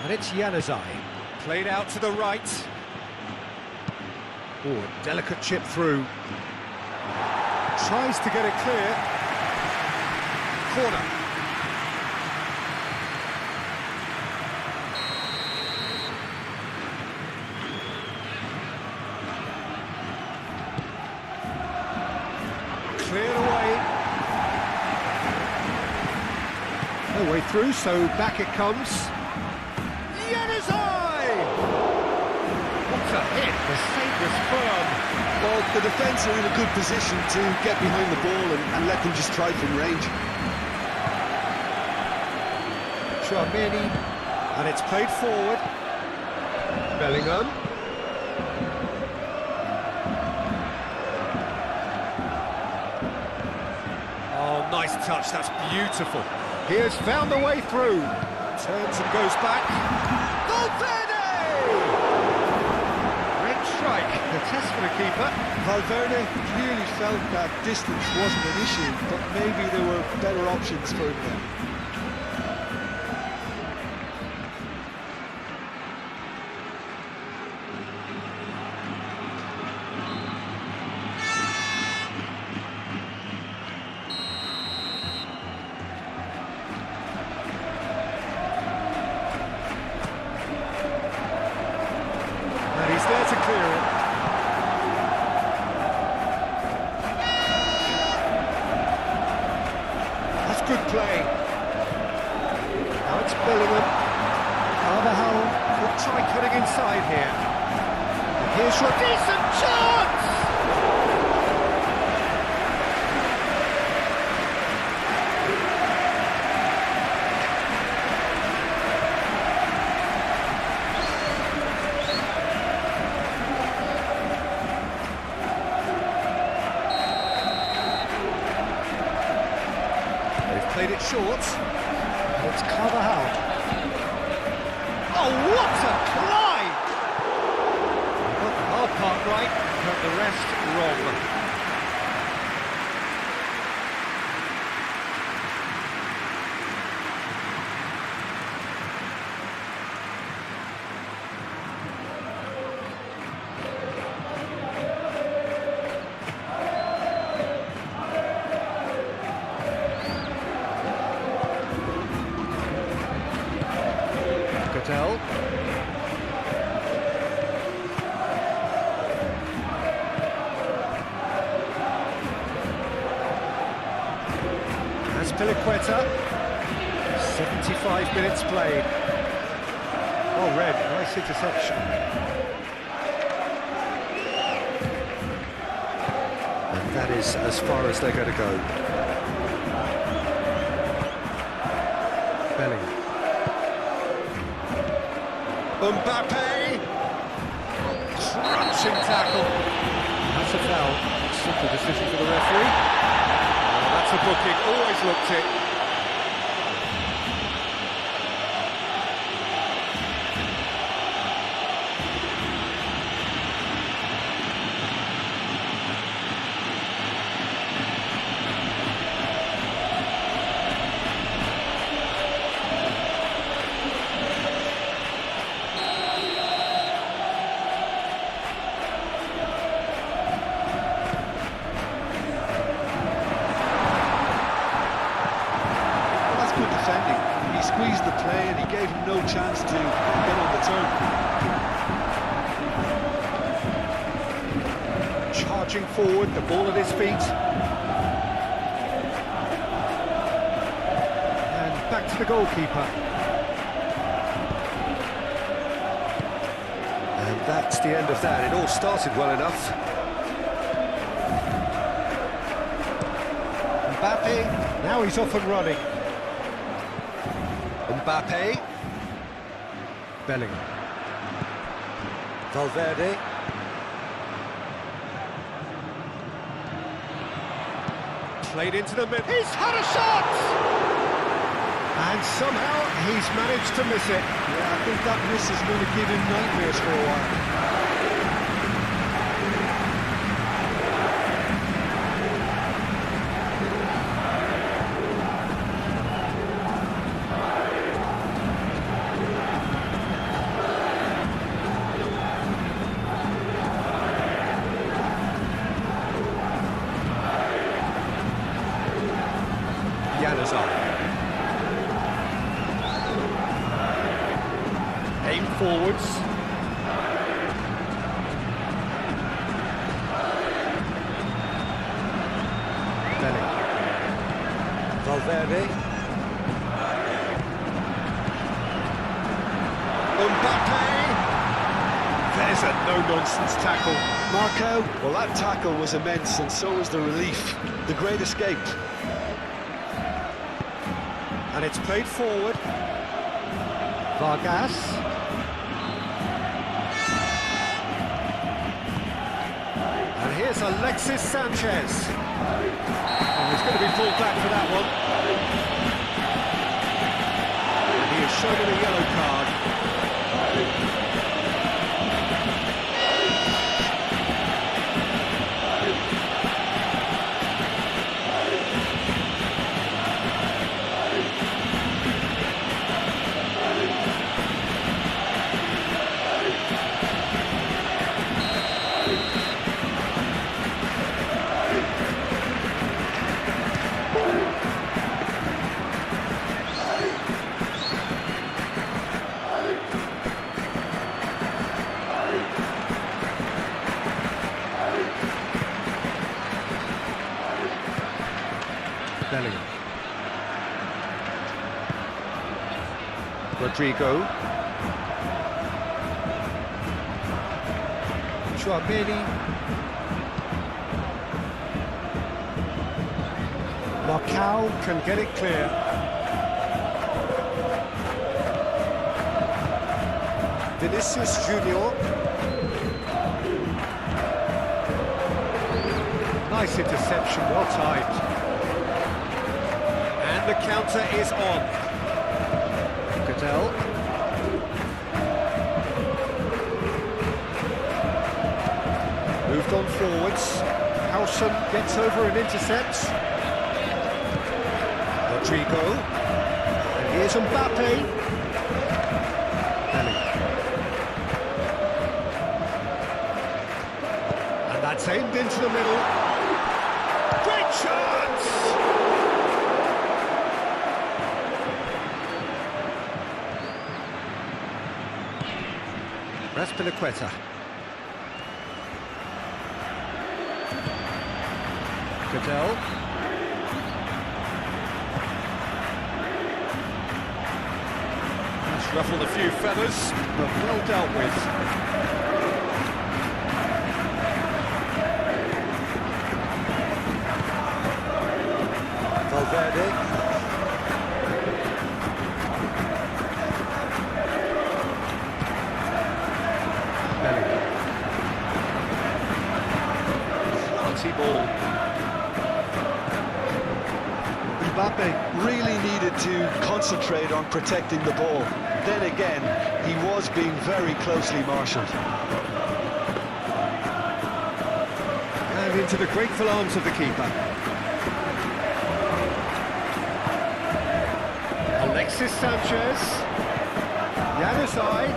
B: And it's Januzaj. Played out to the right. Oh, a delicate chip through. Tries to get it clear. Corner. Cleared away. No way through, so back it comes. Januzaj! What a hit, the save was firm.
C: Well, the defence are in a good position to get behind the ball and let them just try from range.
B: Chouameni, and it's played forward. Bellingham. Oh, nice touch, that's beautiful. He has found the way through. Turns and goes back. Valverde! Great strike, the test for the keeper.
C: Valverde clearly felt that distance wasn't an issue, but maybe there were better options for him there.
B: And he's there to clear it. That's good play. Now it's Bellingham. Carvajal could try cutting inside here. And here's your decent chance! Played it short, and it's Carvajal. Oh, what a climb! Got the hard part right, but the rest wrong. That's Piliqueta. 75 minutes played. Oh, red, nice interception.
D: And that is as far as they're going to go.
B: Bellingham.
D: Mbappe!
B: Crunching tackle. That's a foul. Simple decision for the referee. That's a booking, always looked it.
C: He squeezed the play and he gave him no chance to get on the turn.
B: Charging forward, the ball at his feet. And back to the goalkeeper.
D: And that's the end of that. It all started well enough.
B: Mbappe, now he's off and running.
D: Mbappe.
B: Bellingham.
D: Valverde.
B: Played into the middle. He's had a shot! And somehow he's managed to miss it.
C: Yeah, I think that miss is going to give him nightmares for a while.
B: Aim forwards. Bellingham.
D: Valverde. Mbappe.
B: There's a no-nonsense tackle.
C: Marco, well, that tackle was immense, and so was the relief. The great escape.
B: And it's played forward. Vargas. And here's Alexis Sanchez. Oh, he's going to be pulled back for that one. And he is shown a yellow card. Bellingham. Rodrigo. Chouameni. Marcao can get it clear.
D: Vinicius Junior.
B: Nice interception, well timed. And the counter is on. Cadell. Moved on forwards. Howson gets over and intercepts. Rodrigo. And here's Mbappe. Bellingham. And that's aimed into the middle. Great chance! Raspilicueta. Cadell. He's ruffled a few feathers, but well dealt with.
D: Valverde.
B: Ball.
A: Mbappe really needed to concentrate on protecting the ball. Then again, he was being very closely marshalled.
B: And into the grateful arms of the keeper. Alexis Sanchez. Januzaj.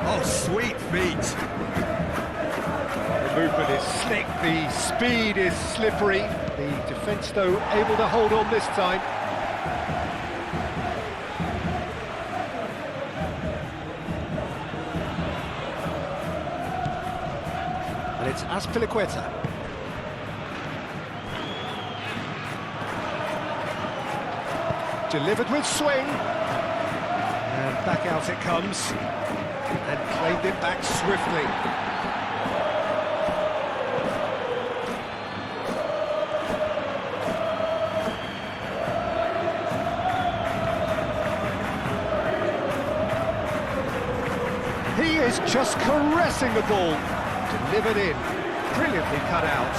B: Oh, sweet feet. The movement is slick, the speed is slippery. The defence, though, able to hold on this time. And it's Azpilicueta. Delivered with swing. And back out it comes. And claimed it back swiftly. He is just caressing the ball. Delivered in. Brilliantly cut out.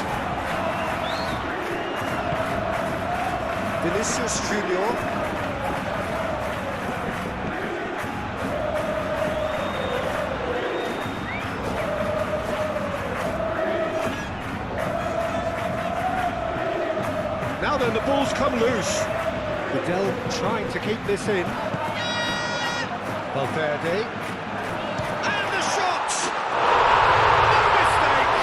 D: Vinicius Junior.
B: Now then, the ball's come loose. Cadell trying to keep this in. Valverde. And the shot! No mistake!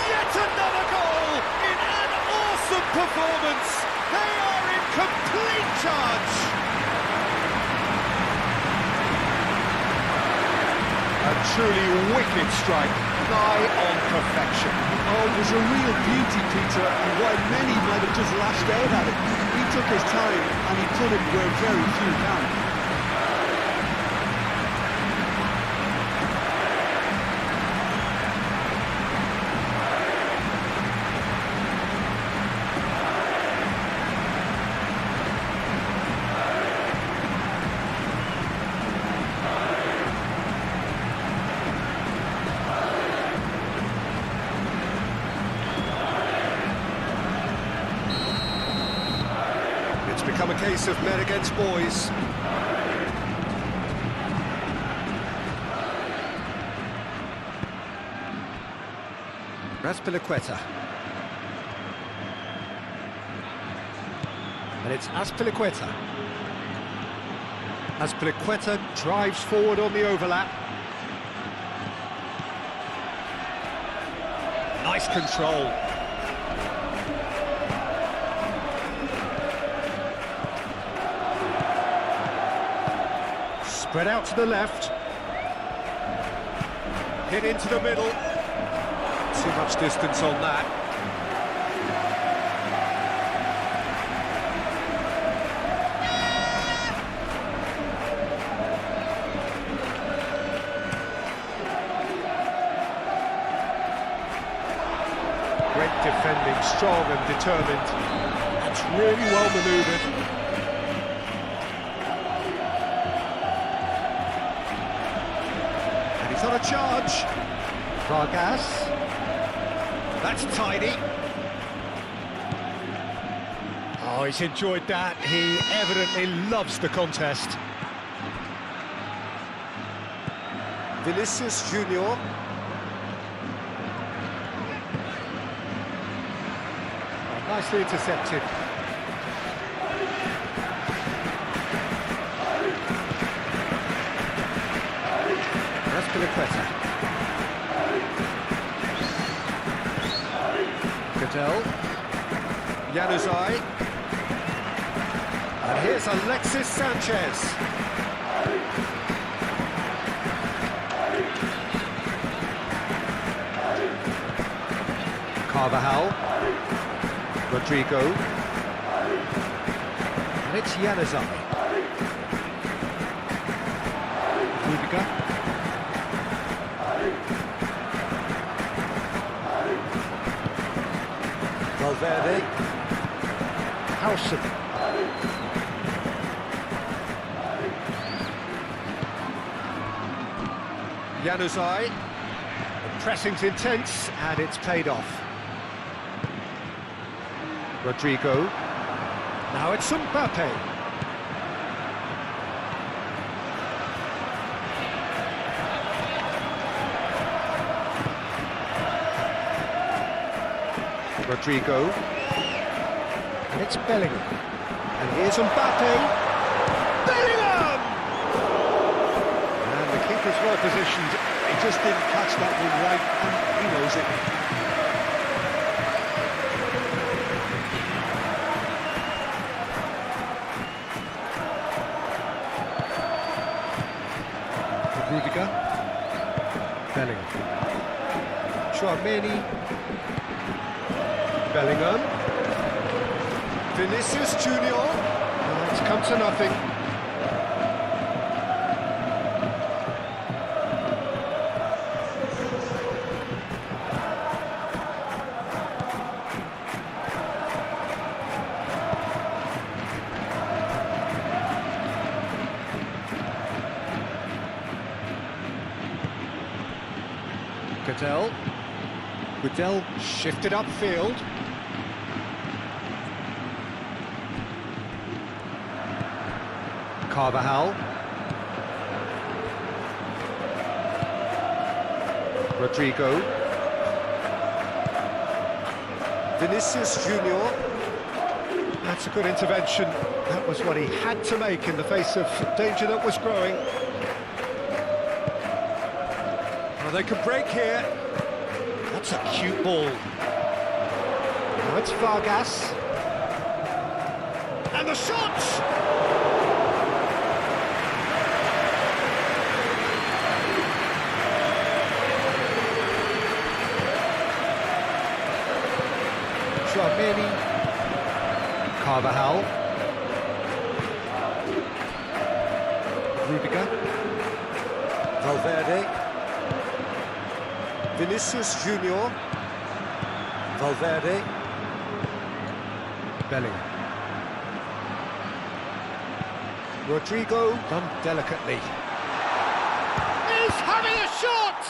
B: Yet another goal in an awesome performance. They are in complete charge. A truly wicked strike, nigh on perfection.
C: Oh, it was a real beauty, Peter, and while many might have just lashed out at it, he took his time and he put it where very few can.
D: case of men against boys.
B: Azpilicueta. And it's Azpilicueta. Azpilicueta drives forward on the overlap. Nice control. Spread out to the left. Hit into the middle. Too much distance on that. Great defending, strong and determined. That's really well manoeuvred. And he's on a charge. Vargas. That's tidy. Oh, he's enjoyed that. He evidently loves the contest.
D: Vinicius Junior.
B: Oh, nicely intercepted. Azpilicueta.
D: Januzaj. And here's Alexis Sanchez.
B: Carvajal. Rodrigo. And it's Januzaj. Rudiger.
D: Valverde.
B: Howson.
D: Januzaj.
B: The pressing's intense, and it's paid off. Rodrigo. Now it's Mbappe. Rodrigo. And it's Bellingham. And here's Mbappe. Bellingham! And the keeper's well positioned.
C: He just didn't catch that one right, and he knows it.
B: Rudiger. Bellingham. Chouameni. Bellingham.
D: Vinicius Junior.
B: It's come to nothing. Goodell shifted upfield. Carvajal. Rodrigo.
D: Vinicius Junior.
B: That's a good intervention. That was what he had to make in the face of danger that was growing.
D: Well, they could break here.
B: That's a cute ball. Now it's Vargas. And the shots! Chouameni. Carvajal. Rudiger.
D: Valverde. Vinicius Junior. Valverde.
B: Bellingham.
D: Rodrigo.
B: Done delicately. He's having a shot!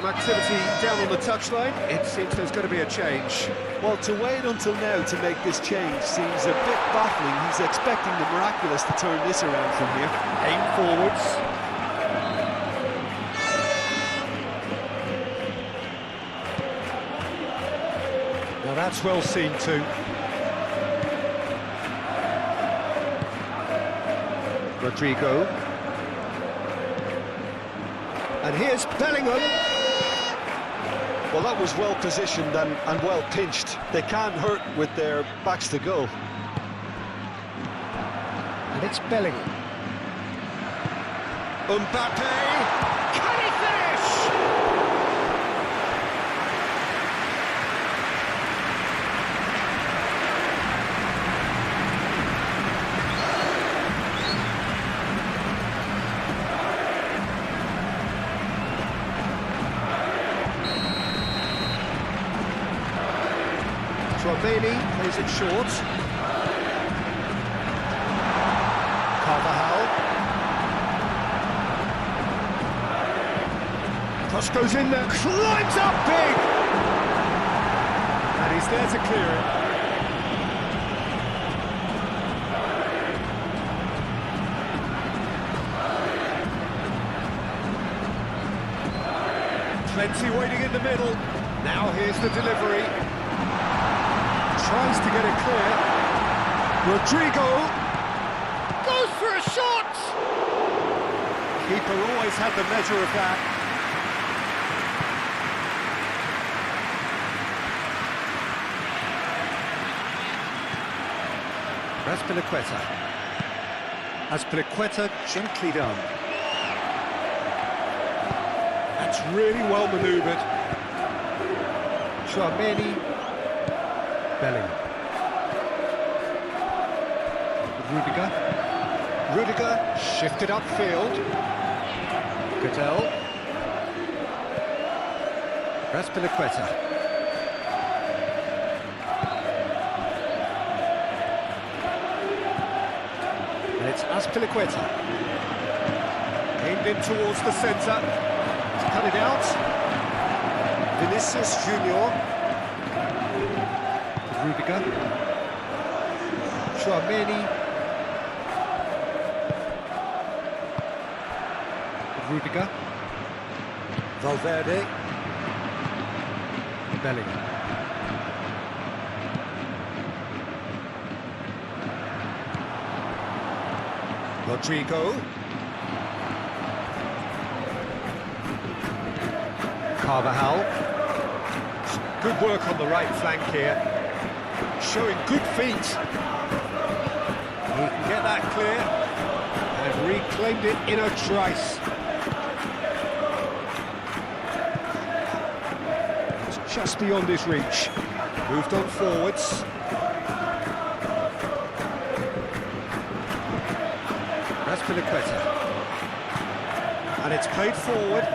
B: some activity down on the touchline. It seems there's going to be a change.
C: Well, to wait until now to make this change seems a bit baffling. He's expecting the miraculous to turn this around from here.
B: Aim forwards. Now that's well seen too. Rodrigo. And here's Bellingham.
C: Well, that was well positioned and well pinched. They can't hurt with their backs to goal.
B: And it's Bellingham. Mbappe! Can he finish? Tchouaméni plays it short. Carvajal. Cross goes in there, climbs up big! And he's there to clear it. Plenty waiting in the middle. Now here's the delivery. Tries to get it clear. Rodrigo goes for a shot! Keeper always had the measure of that. Azpilicueta gently done. That's really well manoeuvred. Tchouaméni. Bellingham. Rudiger shifted upfield. Gadel. Azpilicueta. And it's Azpilicueta. Aimed in towards the centre. He's cut it out. Vinicius Junior. Rudiger. Tchouaméni. Rudiger. Valverde. Bellingham. Rodrigo. Carvajal. Good work on the right flank here. Showing good feet. He can get that clear and reclaimed it in a trice. It's just beyond his reach. Moved on forwards. Azpilicueta. And it's played forward.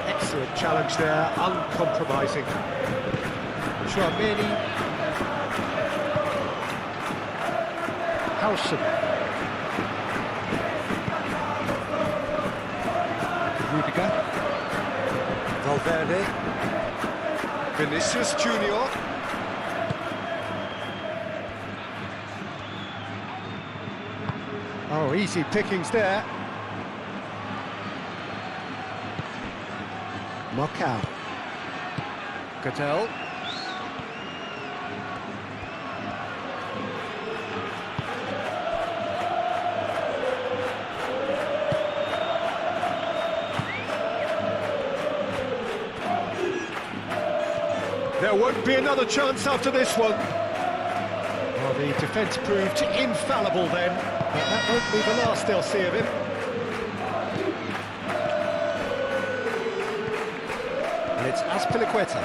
B: Excellent challenge there, uncompromising. Tchouaméni. Howson. Rudiger. Valverde. Vinicius Junior. Oh, easy pickings there. Mocao. Gadel. There won't be another chance after this one. Well, the defence proved infallible then, but that won't be the last they'll see of him. And it's Azpilicueta.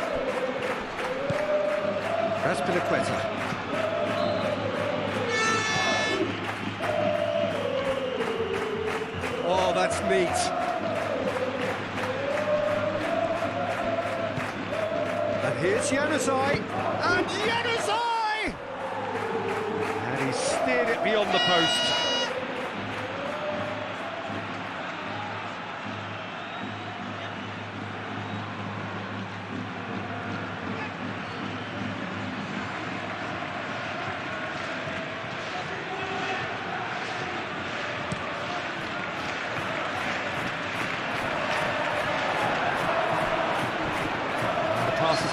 B: Oh, that's neat. And here's Januzaj, and Januzaj! And he steered it beyond the post.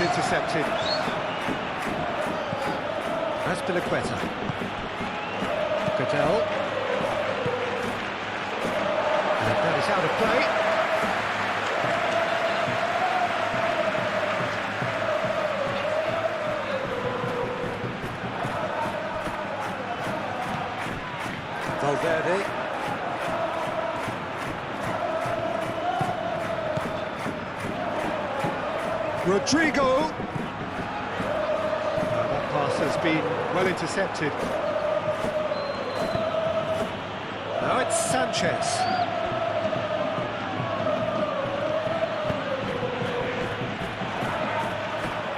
B: intercepted. That's Piliqueta. Cadell. And that is out of play.
D: Valverde.
B: Rodrigo. That pass has been well intercepted. Now it's Sanchez.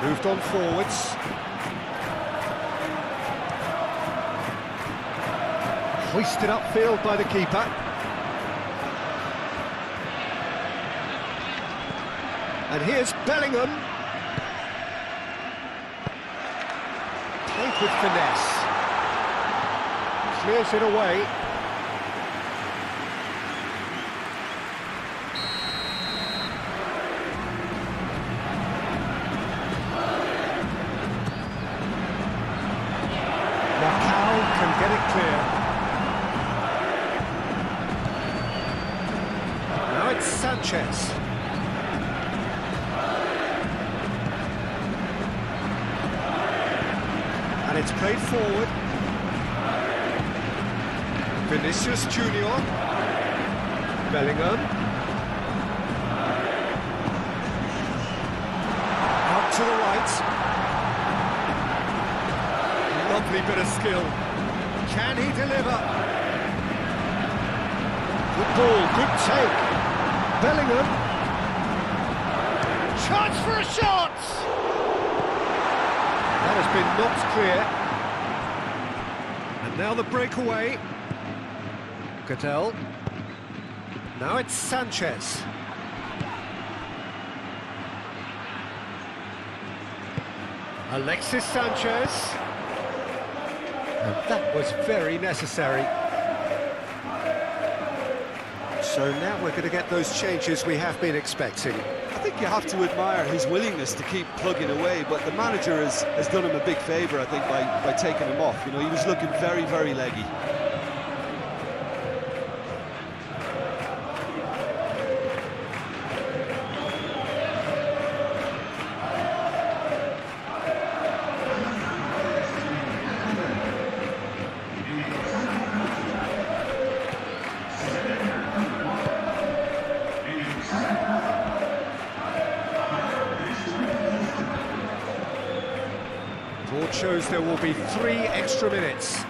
B: Moved on forwards. Hoisted upfield by the keeper. And here's Bellingham. Played with finesse. Clears it away. Macau can get it clear. Now it's Sanchez. And it's played forward. Vinicius Junior. Bellingham. Out to the right. Lovely bit of skill. Can he deliver? Good ball, good take. Bellingham. Chance for a shot! That has been knocked clear. And now the breakaway. Cadell. Now it's Sanchez. Alexis Sanchez. And that was very necessary. So now we're going to get those changes we have been expecting.
C: I think you have to admire his willingness to keep plugging away, but the manager has done him a big favour, I think, by taking him off. You know, he was looking very, very leggy.
B: Board shows there will be 3 extra minutes.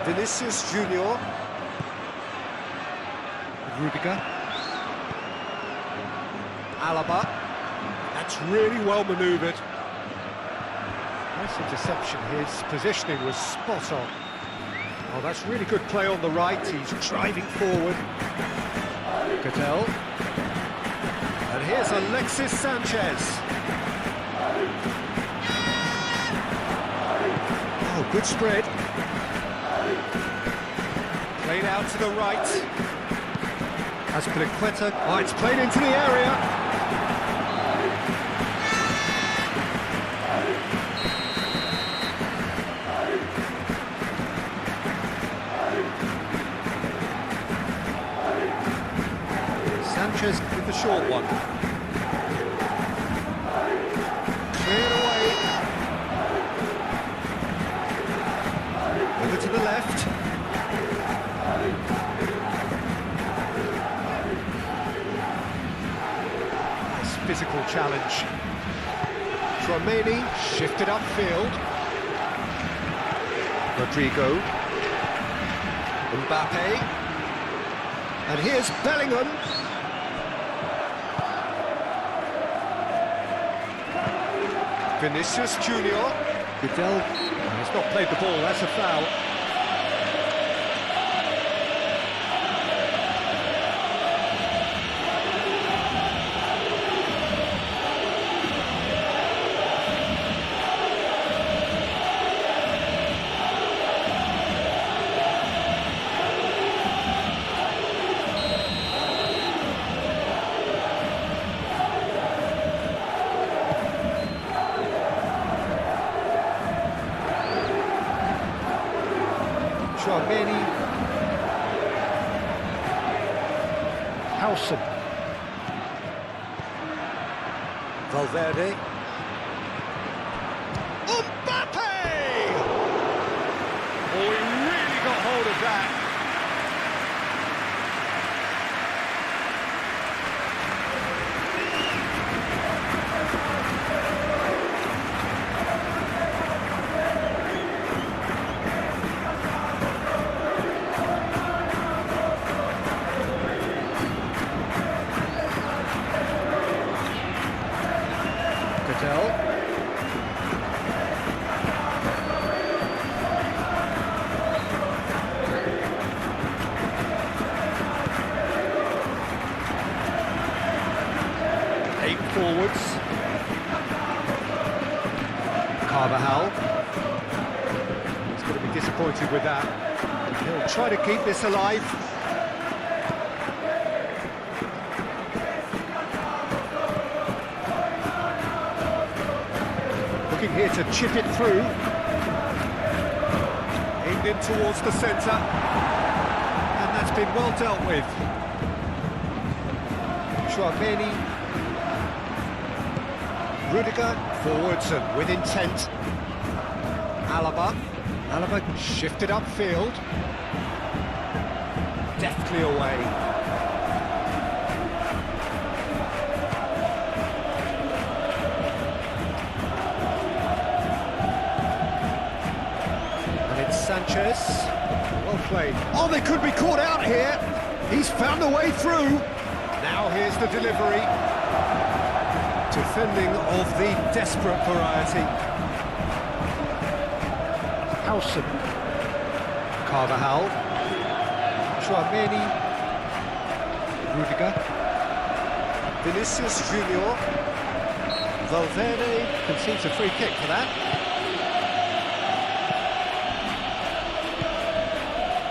D: Vinicius Junior.
B: Rudiger. Alaba. That's really well manoeuvred. Nice interception. His positioning was spot on. Oh, that's really good play on the right. He's driving forward. Cadell. And here's Alexis Sanchez. Oh, good spread. Played out to the right. As Piliqueta. Oh, it's played into the area. Sanchez with the short one. Cleared away. Over to the left. Nice physical challenge. Tromeni shifted upfield. Rodrigo. Mbappe. And here's Bellingham. Vinicius Junior. Cadell has not played the ball, that's a foul. Tchouaméni. Howson. Valverde. Mbappe! Oh, he really got hold of that. Forwards. Carvajal. He's going to be disappointed with that. He'll try to keep this alive. Looking here to chip it through. Aimed in towards the centre. And that's been well dealt with. Tchouaméni. Rudiger, forwards and with intent. Alaba shifted upfield. Deftly away. And it's Sanchez. Well played. Oh, they could be caught out here. He's found a way through. Now here's the delivery. Defending of the desperate variety. Howson. Carvajal. Tchouaméni. Rudiger. Vinicius Junior. Valverde concedes a free kick for that.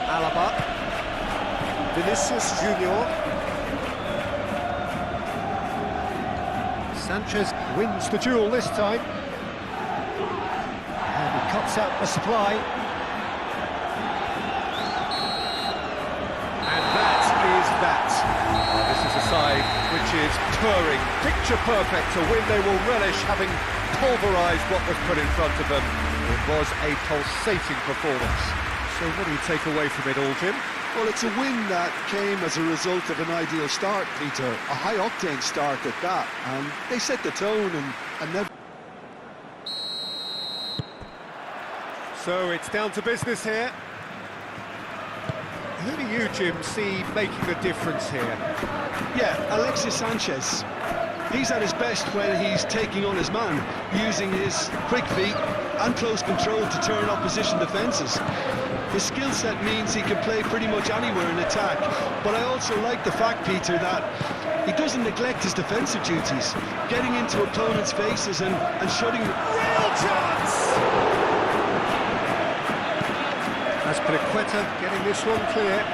B: Alaba. Vinicius Junior. Sanchez wins the duel this time. And he cuts out the supply. And that is that. This is a side which is purring, picture perfect, a win they will relish, having pulverised what was put in front of them. It was a pulsating performance. So what do you take away from it all, Jim?
C: Well, it's a win that came as a result of an ideal start, Peter. A high-octane start at that, and they set the tone and never...
B: So it's down to business here. Who do you, Jim, see making the difference here?
A: Yeah, Alexis Sanchez. He's at his best when he's taking on his man, using his quick feet and close control to turn opposition defences. His skill set means he can play pretty much anywhere in attack, but I also like the fact, Peter, that he doesn't neglect his defensive duties, getting into opponents' faces and shutting...
B: Real chance! That's Piliqueta getting this one clear.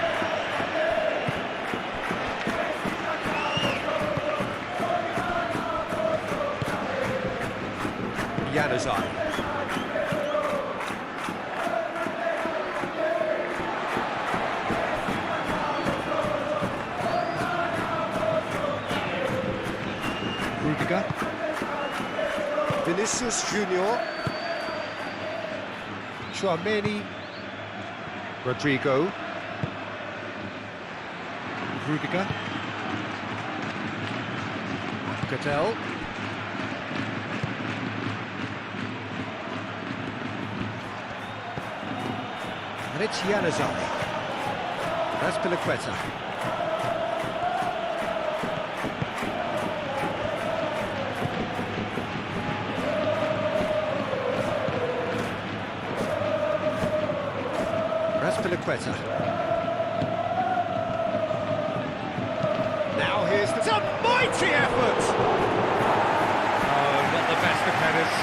B: Januzaj. Rudiger. Vinicius Junior. Tchouaméni. Rodrigo. Rudiger. Cattell. And it's Januzaj. That's Piliqueta. That's Piliqueta. Now here's the... It's a mighty effort! Oh, not the best of headers.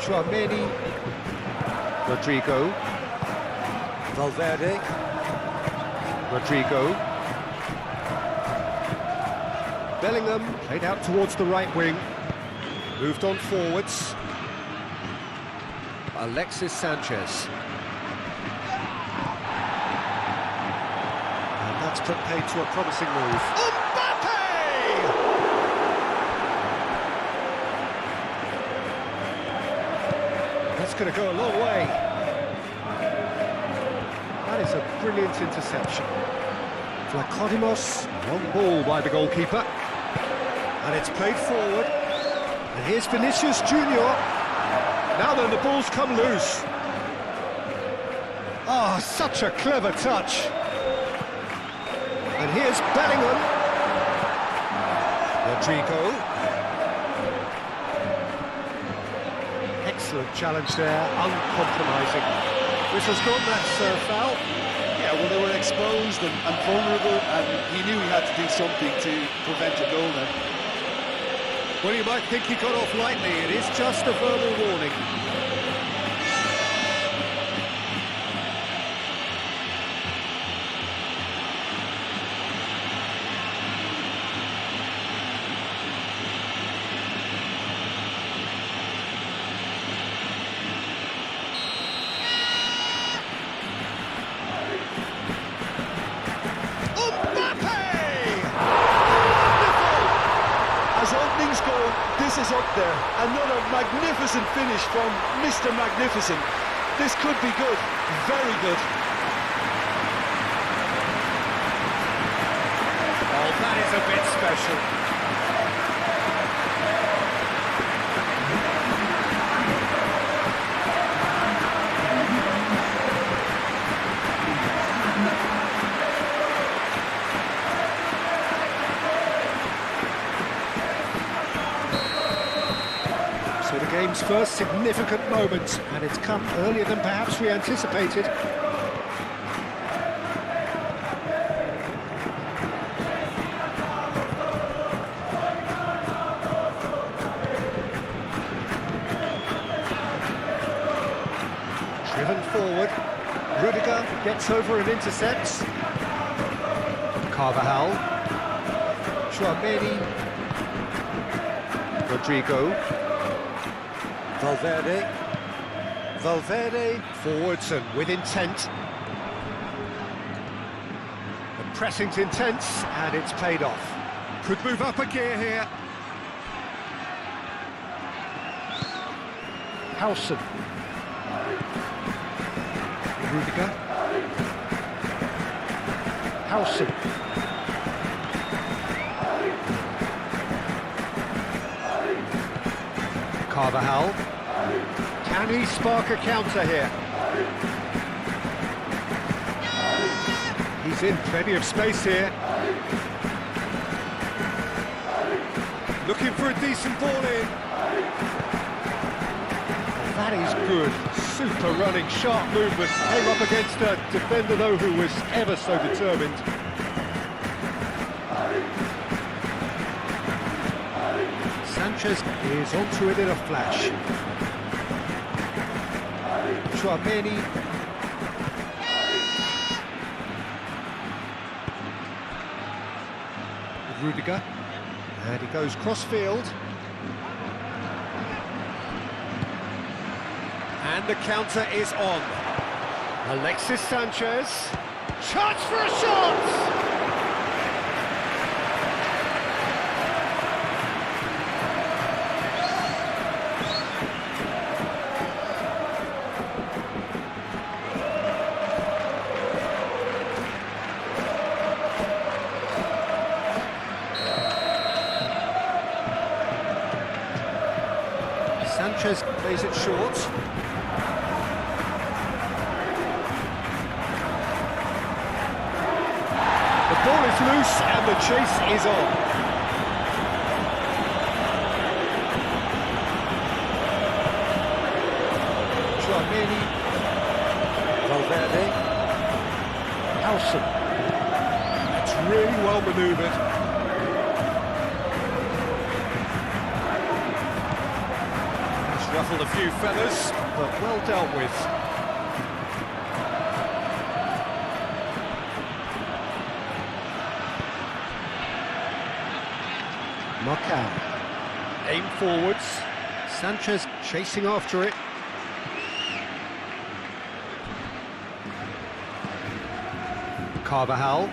B: Tchouaméni. Rodrigo.
D: Valverde.
B: Rodrigo. Bellingham played out towards the right wing. Moved on forwards. Alexis Sanchez. And that's put paid to a promising move. Mbappe! That's going to go a long way. That is a brilliant interception. Vlachodimos, long ball by the goalkeeper. And it's played forward. And here's Vinicius Junior. Now then, the ball's come loose. Oh, such a clever touch. And here's Bellingham. Rodrigo. Excellent challenge there, uncompromising. Whistle's gone, that's foul.
C: Yeah, well, they were exposed and vulnerable, and he knew he had to do something to prevent a goal there.
B: Well, you might think he got off lightly. It is just a verbal warning.
C: As openings go, this is up there. Another magnificent finish from Mr. Magnificent. This could be good, very good.
B: Oh, that is a bit special. So the game's first significant moment, and it's come earlier than perhaps we anticipated. Driven forward, Rudiger gets over and intercepts. Carvajal, Tchouaméni, Rodrigo, Valverde, forwards and with intent. The pressing's intense and it's paid off. Could move up a gear here. Howson. Rudiger. Howson. Carvajal. Can he spark a counter here? He's in plenty of space here. Looking for a decent ball in. That is good. Super running, sharp movement. Came up against a defender, though, who was ever so determined. Sanchez is onto it in a flash. Tchouaméni. Rudiger. And he goes cross-field. And the counter is on. Alexis Sanchez. Chance for a shot! Sanchez plays it short. The ball is loose and the chase is on. Tchouaméni. Valverde. Howson. It's really well manoeuvred.
D: Ruffled a few feathers, but well dealt with.
B: Marcao. Aim forwards. Sanchez chasing after it. Carvajal.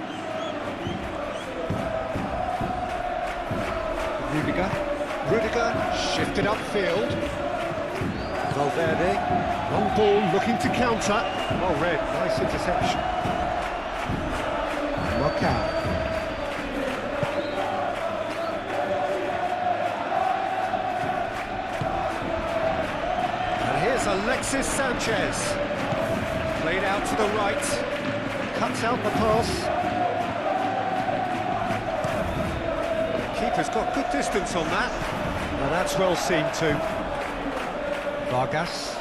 B: Rudiger shifted upfield. Valverde. Long ball looking to counter. Well read, nice interception. Marcao. Alexis Sanchez, played out to the right, cuts out the pass. Keeper's got good distance on that. Now that's well seen too. Vargas.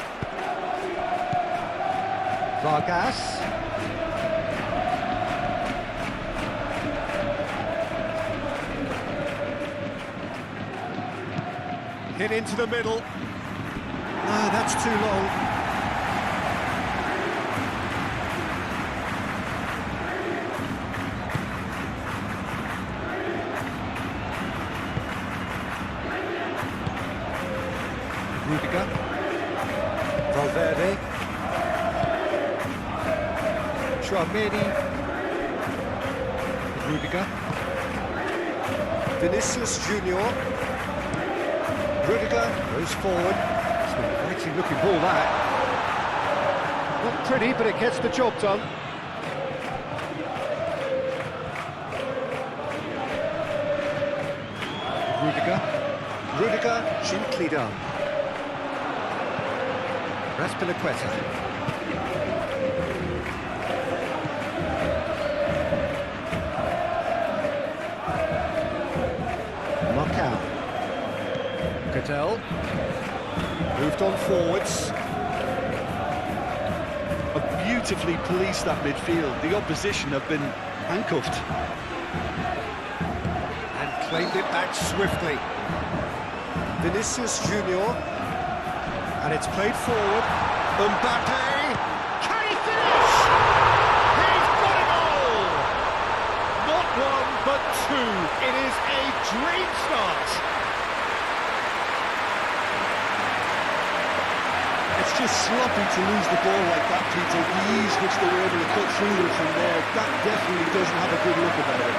B: Hit into the middle. No, that's too long. Rudiger. Valverde. Tchouaméni. Rudiger. Vinicius Junior. Rudiger goes forward. Exciting looking ball that. Not pretty, but it gets the job done. Rudiger, gently done. Raspinaqueta. Marcao. Cadell. Moved on forwards.
C: Have beautifully policed that midfield. The opposition have been handcuffed.
B: And claimed it back swiftly. Vinicius Junior. And it's played forward. Mbappe! Can he finish? He's got a goal! Not one, but two. It is a dream start.
C: It's just sloppy to lose the ball like that, Peter. The ease which they were able to cut through them from there, that definitely doesn't have a good look about it.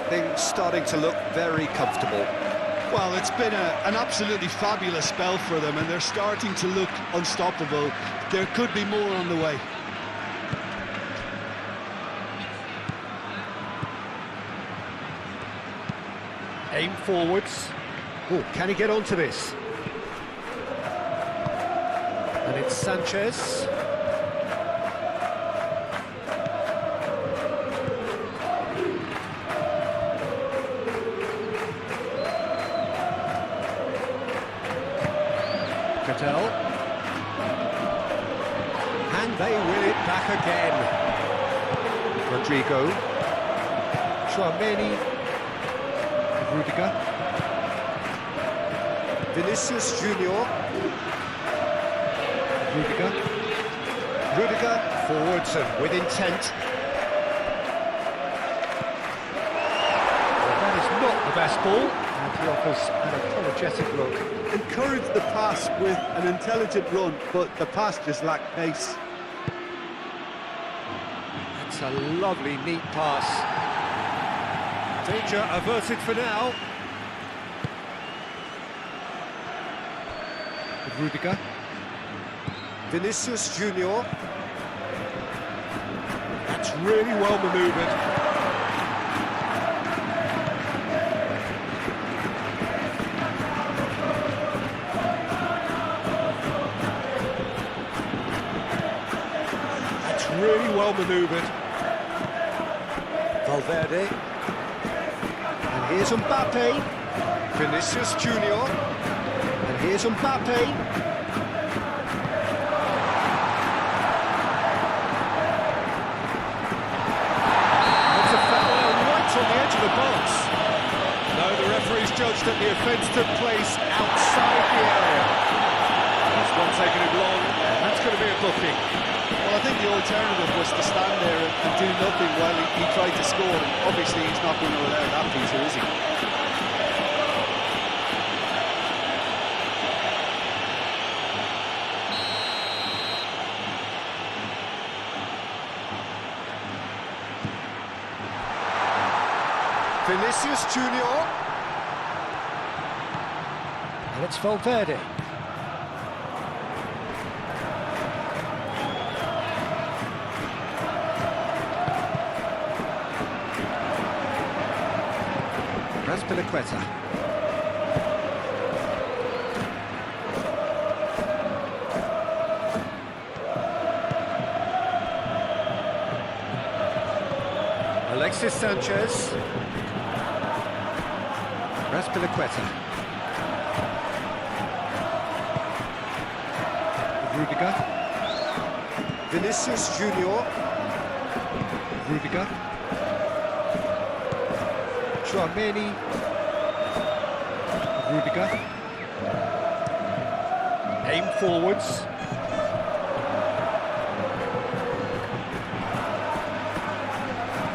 D: Things starting to look very comfortable.
C: Well, it's been an absolutely fabulous spell for them, and they're starting to look unstoppable. There could be more on the way.
B: Aim forwards. Oh, can he get onto this? And it's Sanchez. Cadell. And they win it back again. Rodrigo. Tchouaméni. Rudiger. Vinicius Junior. Rudiger forwards and with intent. Well, that is not the best ball, and he offers an apologetic look.
C: Encouraged the pass with an intelligent run, but the pass just lacked pace.
B: It's a lovely, neat pass. Danger averted for now. Rudiger. Vinicius Junior. That's really well manoeuvred. manoeuvred.
D: Valverde.
B: And here's Mbappe.
D: Vinicius Junior.
B: And here's Mbappe. That's a foul right on the edge of the box. No, the referee's judged that the offence took place outside the area. He's not taking it long. That's going to be a booking.
C: Well, I think the alternative was to stand there and do nothing while he tried to score. And obviously, he's not going to allow that feature, is he?
D: Vinicius Junior.
B: And it's Valverde. Raspilicueta. Alexis Sanchez. Raspilicueta. Rudiger.
D: Vinicius Junior.
B: Rudiger. Tchouaméni. Rudiger. Aim forwards.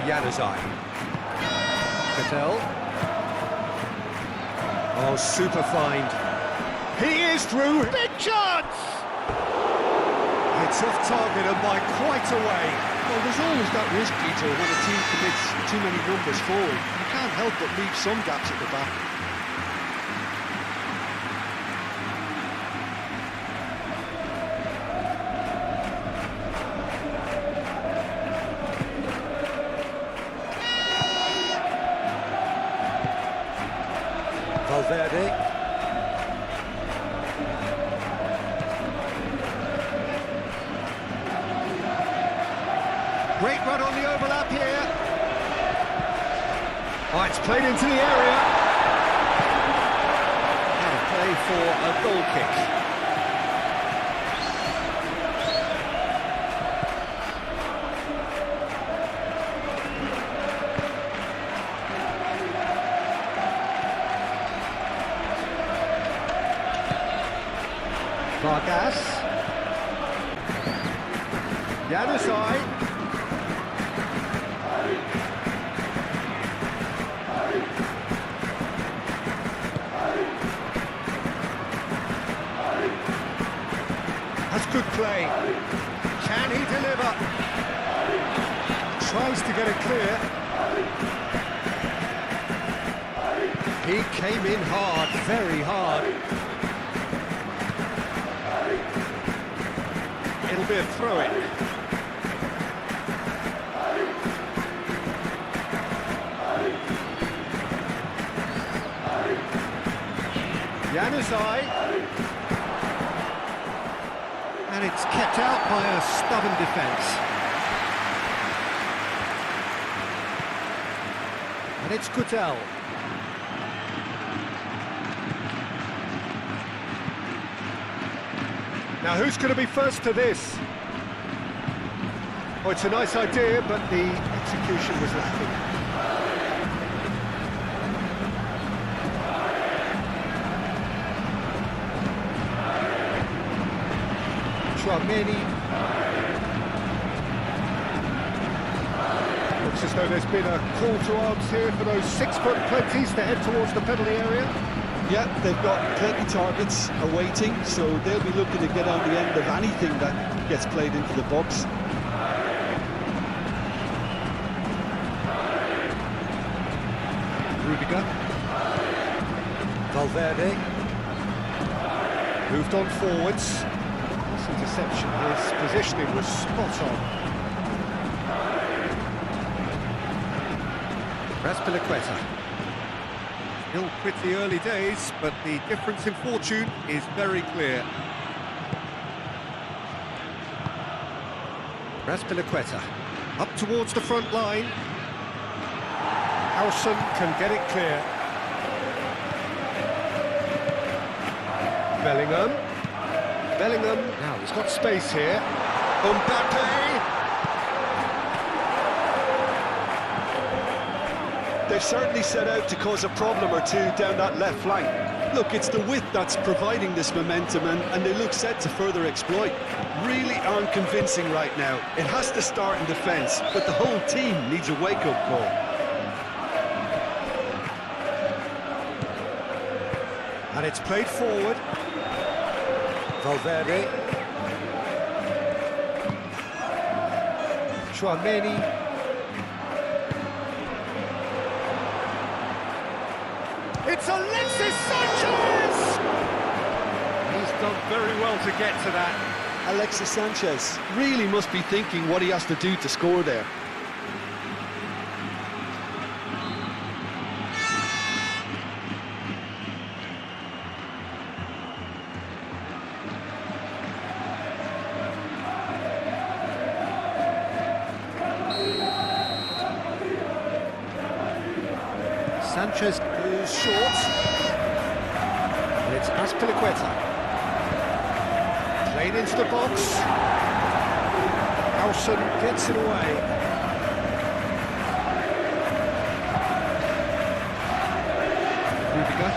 D: Januzaj.
B: Cattell.
D: Oh, super find.
B: He is through. Big chance!
D: It's off target and by quite a way.
C: Well, there's always that risk, Peter, when a team commits too many numbers forward. You can't help but leave some gaps at the back.
D: Valverde.
B: Great run on the overlap here. Oh, it's played into the area. And a play for a goal kick. Vargas. Januzaj. That's good play. Can he deliver? Tries to get it clear. He came in hard, very hard. It'll be a throw-in. Januzaj. And it's kept out by a stubborn defence. And it's Cattell. Now who's going to be first to this? Oh, it's a nice idea, but the execution was lacking. Tchouaméni. Looks as though there's been a call to arms here for those 6-foot plenties to head towards the penalty area.
C: Yeah, they've got plenty targets awaiting, so they'll be looking to get on the end of anything that gets played into the box.
B: Rudiger.
D: Valverde.
B: Moved on forwards. This interception, his positioning was spot on. Raspilicueta. Still pretty early days, but the difference in fortune is very clear. Raspilicueta. Up towards the front line. Howson can get it clear. Bellingham. Now he's got space here. Mbappe.
C: They've certainly set out to cause a problem or two down that left flank. Look, it's the width that's providing this momentum, and they look set to further exploit. Really aren't convincing right now. It has to start in defence, but the whole team needs a wake-up call.
B: And it's played forward. Valverde. Chouameni. It's Alexis Sanchez! He's done very well to get to that.
C: Alexis Sanchez really must be thinking what he has to do to score there.
B: Sanchez goes short. And it's Azpilicueta. Played into the box. Howson gets it away. Rudiger.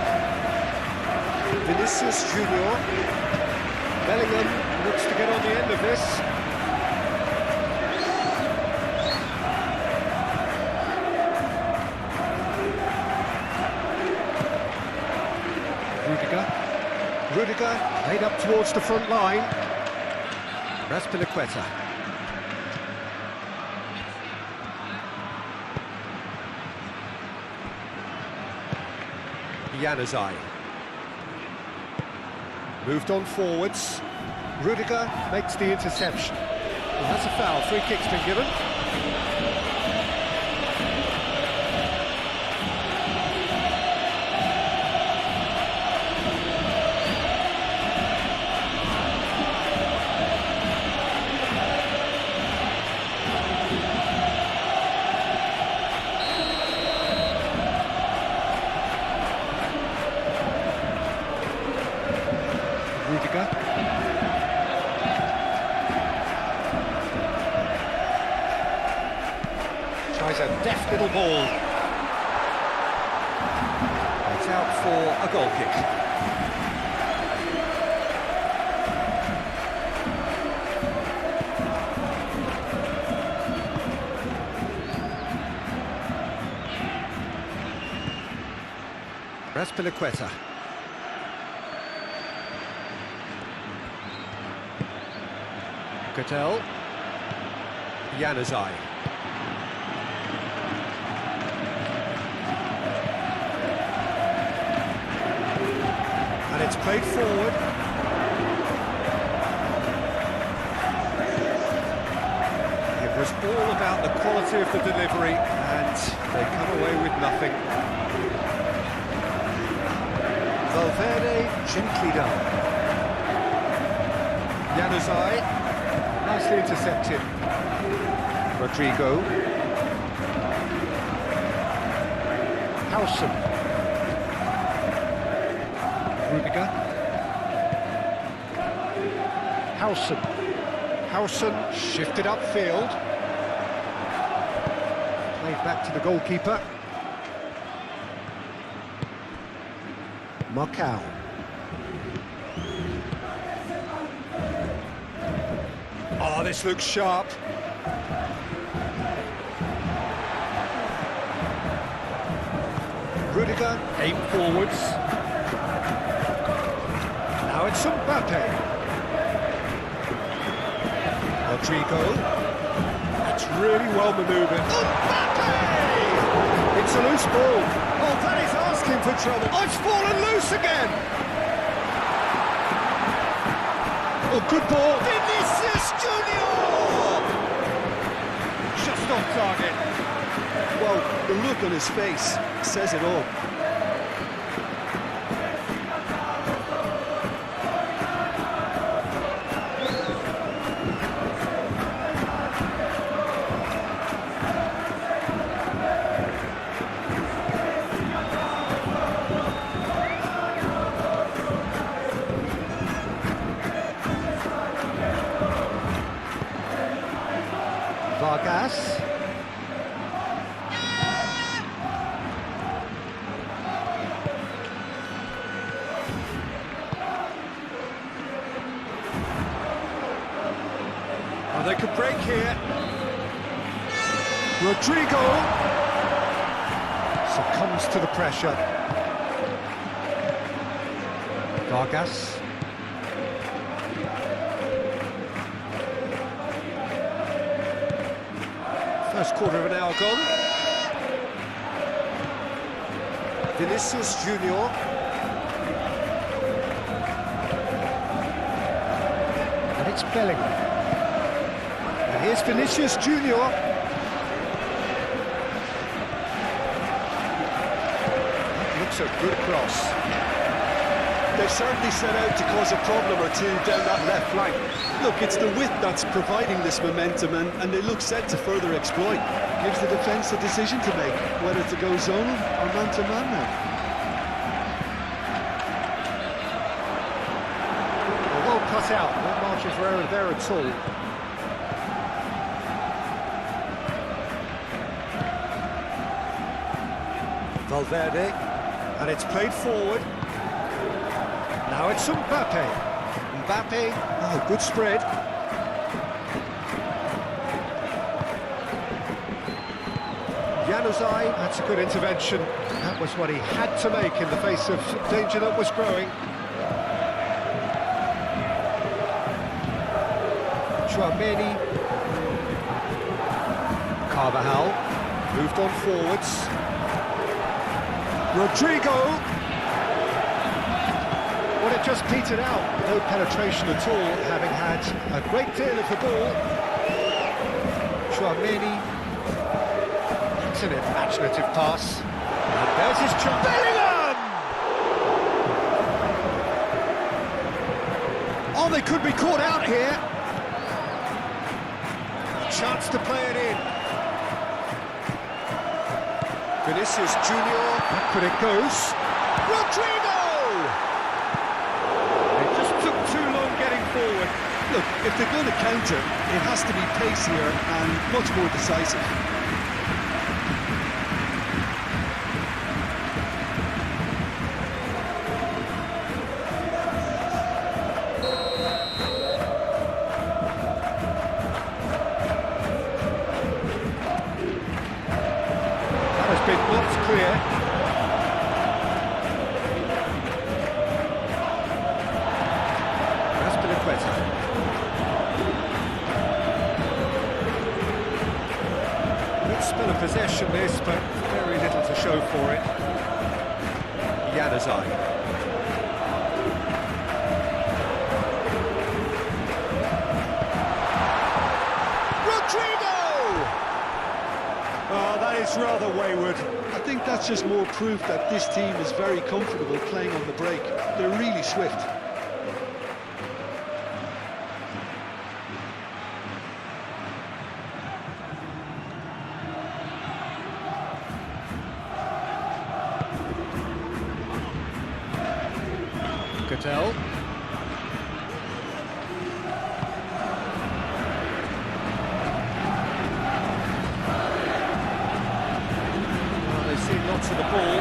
B: Vinicius Junior. Bellingham looks to get on the end of this. Rudiger played up towards the front line. Azpilicueta. Januzaj. Moved on forwards. Rudiger makes the interception. Well, that's a foul. Free kick's been given. Rudiger. Tries a deft little ball. It's out for a goal kick. Azpilicueta. Cattell. Januzaj. And it's played forward. It was all about the quality of the delivery, and they come away with nothing. Valverde, gently done. Januzaj. Nicely intercepted. Rodrigo. Howson. Rudiger. Howson shifted upfield. Played back to the goalkeeper. Marcao. Oh, this looks sharp. Rudiger, aim forwards. Now it's Mbappe. Rodrigo. That's really well manoeuvred. Mbappe! It's a loose ball. Oh, that is asking for trouble. Oh, it's fallen loose again. Oh, good ball. Vinicius Junior! Just off target.
C: Well, the look on his face says it all.
B: Rodrigo succumbs to the pressure. Vargas.
D: First quarter of an hour gone. Vinicius Junior.
B: And it's Bellingham. And here's Vinicius Junior. That looks a good cross.
C: They've certainly set out to cause a problem or two down that left flank. Look, it's the width that's providing this momentum, and they look set to further exploit. Gives the defence a decision to make, whether to go zonal or man-to-man now.
B: Well cut out, no margin for error there at all.
D: Valverde.
B: And it's played forward. Now it's Mbappe. Mbappe, oh, good spread. Januzaj, that's a good intervention. That was what he had to make in the face of danger that was growing. Chouameni. Carvajal, moved on forwards. Rodrigo. Well, it just petered out, no penetration at all, having had a great deal of the ball. Chouameni, that's an imaginative pass. And there's his chance. Bellingham! Oh, they could be caught out here. A chance to play it in.
D: Vinicius Junior.
B: Back when it goes. Rodrigo! Too long getting forward.
C: Look, if they're going to counter, it has to be pacier and much more decisive.
B: That has been knocked clear. Good spell of possession this, but very little to show for it.
D: Januzaj.
B: Rodrigo! Oh, that is rather wayward.
C: I think that's just more proof that this team is very comfortable playing on the break. They're really swift.
B: Cattell. Well, they've seen lots of the ball.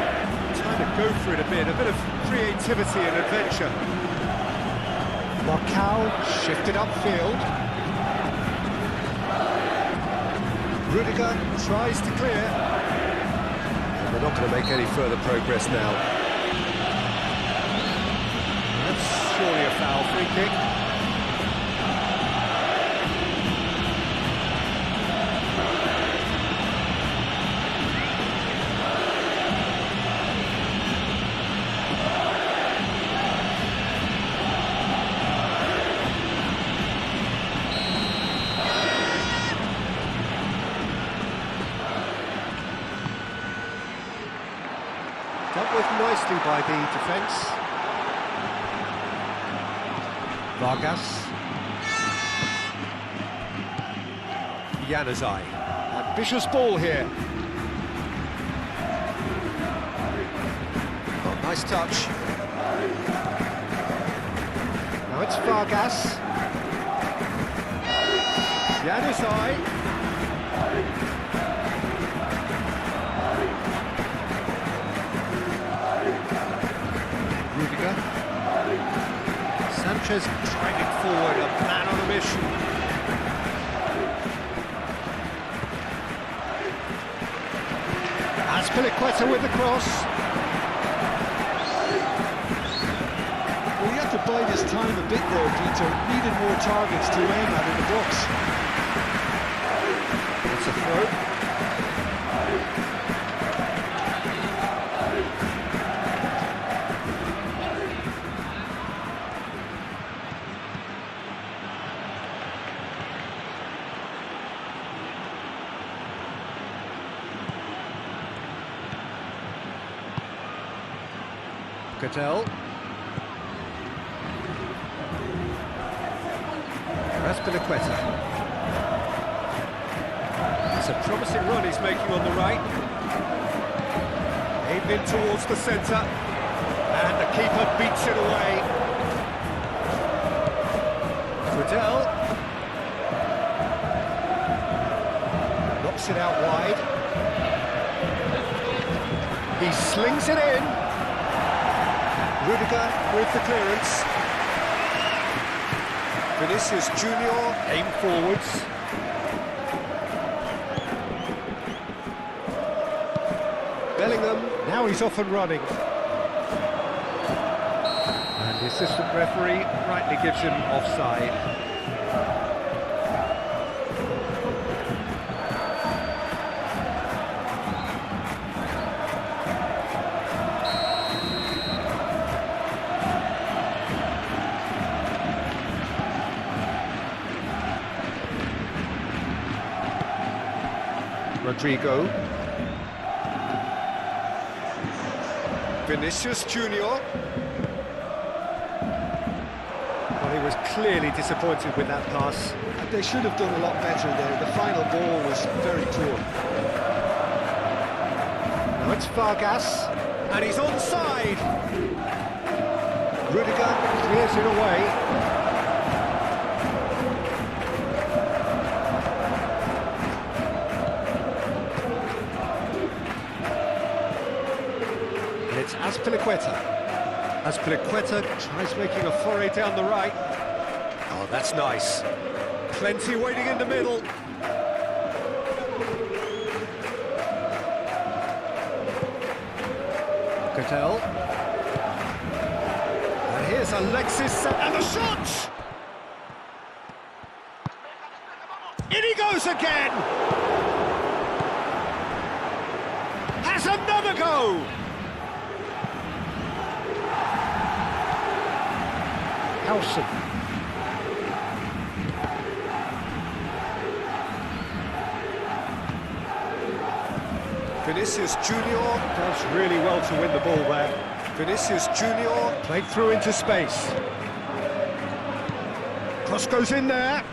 B: Time to go for it a bit of creativity and adventure. Marcal shifted upfield. Rudiger tries to clear.
D: They're not going to make any further progress now.
B: That's surely a foul, free kick. Dealt with nicely by the defence. Vargas.
D: Januzaj.
B: Ambitious ball here.
D: Oh, nice touch.
B: Now it's Vargas. Januzaj. Rudiger. Sanchez driving forward, a man on a mission. Azpilicueta with the cross.
C: Well, he had to bide his time a bit there, Peter. Needed more targets to aim at in the box.
B: It's a throw. Cattell. Azpilicueta. It's a promising run he's making on the right. Aimed in towards the centre. And the keeper beats it away. Cattell. Knocks it out wide. He slings it in. Rudiger with the clearance. Vinicius Junior aim forwards. Bellingham, now he's off and running. And the assistant referee rightly gives him offside. Rodrigo. Vinicius Junior. Well, he was clearly disappointed with that pass.
C: And they should have done a lot better there. The final ball was very poor.
B: Now it's Vargas, and he's onside. Rudiger clears it away. It's Azpilicueta. Azpilicueta tries making a foray down the right. Oh, that's nice. Plenty waiting in the middle. Cattell. And here's Alexis, and the shot! In he goes again! Has another go! Howson. Vinicius Junior does really well to win the ball there. Vinicius Junior played through into space. Cross goes in there.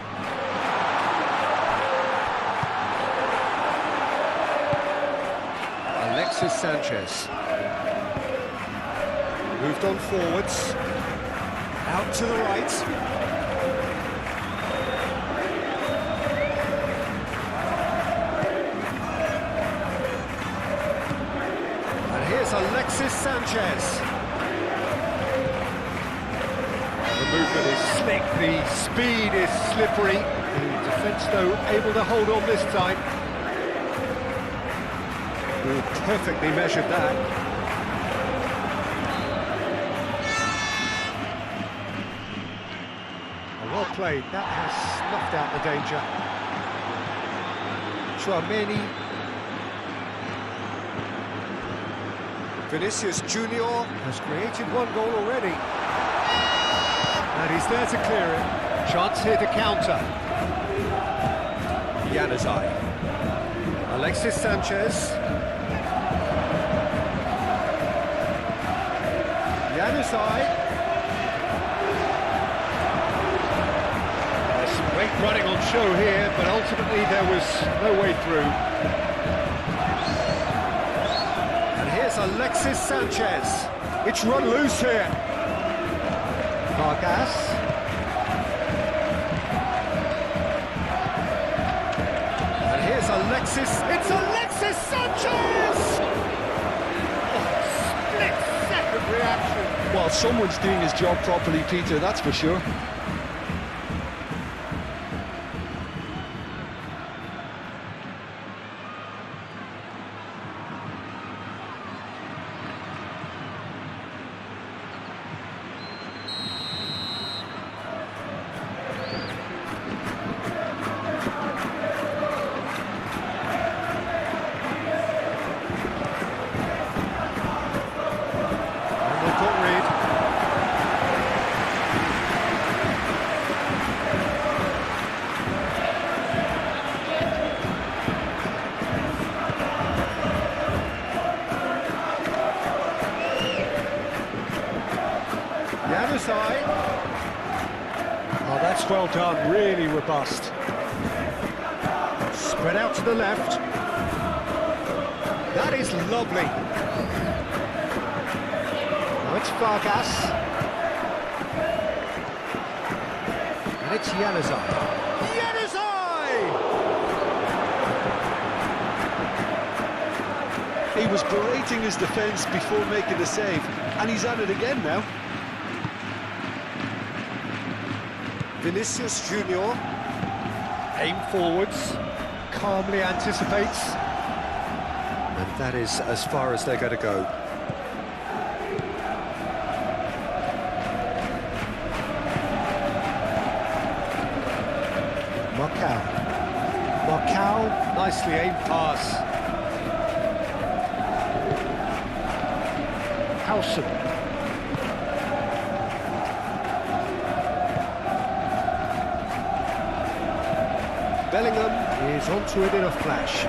B: Alexis Sanchez. Moved on forwards. Out to the right. And here's Alexis Sanchez. The movement is slick, the speed is slippery. The defence, though, able to hold on this time. Ooh, perfectly measured that. Well played, that has snuffed out the danger. Chouameni. Vinicius Junior has created one goal already. And he's there to clear it. Chance here to counter. Januzaj. Alexis Sanchez. Januzaj. Great running on show here, but ultimately there was no way through. And here's Alexis Sanchez. It's run loose here. Vargas. And here's Alexis. It's Alexis Sanchez! Oh, split-second reaction.
C: Well, someone's doing his job properly, Peter, that's for sure.
B: eye. Oh, that's well done, really robust. Spread out to the left. That is lovely. Now it's Vargas. And it's Januzaj.
C: He was berating his defence before making the save, and he's at it again now.
B: Vinicius Junior. Aim forwards. Calmly anticipates.
D: And that is as far as they're going to go.
B: Marcao, nicely aimed pass. Howson. Bellingham is onto it in a flash.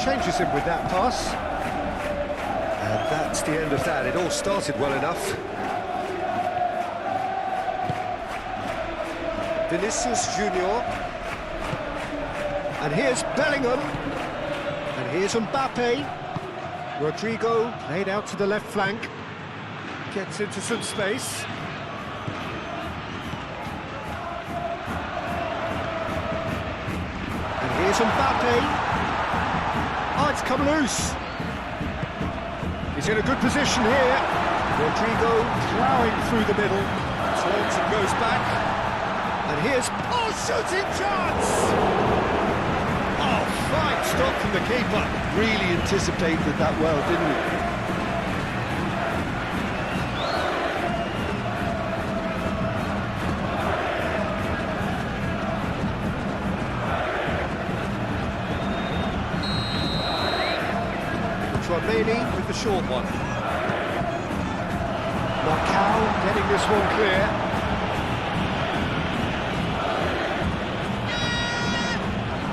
B: Changes him with that pass.
D: And that's the end of that. It all started well enough.
B: Vinicius Junior. And here's Bellingham. And here's Mbappe. Rodrigo played out to the left flank. Gets into some space. And here's Mbappe. Oh, it's come loose. He's in a good position here. Rodrigo ploughing through the middle. Turns and goes back. And here's... Oh, shooting chance! Oh, fine stop from the keeper.
C: Really anticipated that well, didn't he?
B: Romani with the short one. Marcao getting this one clear.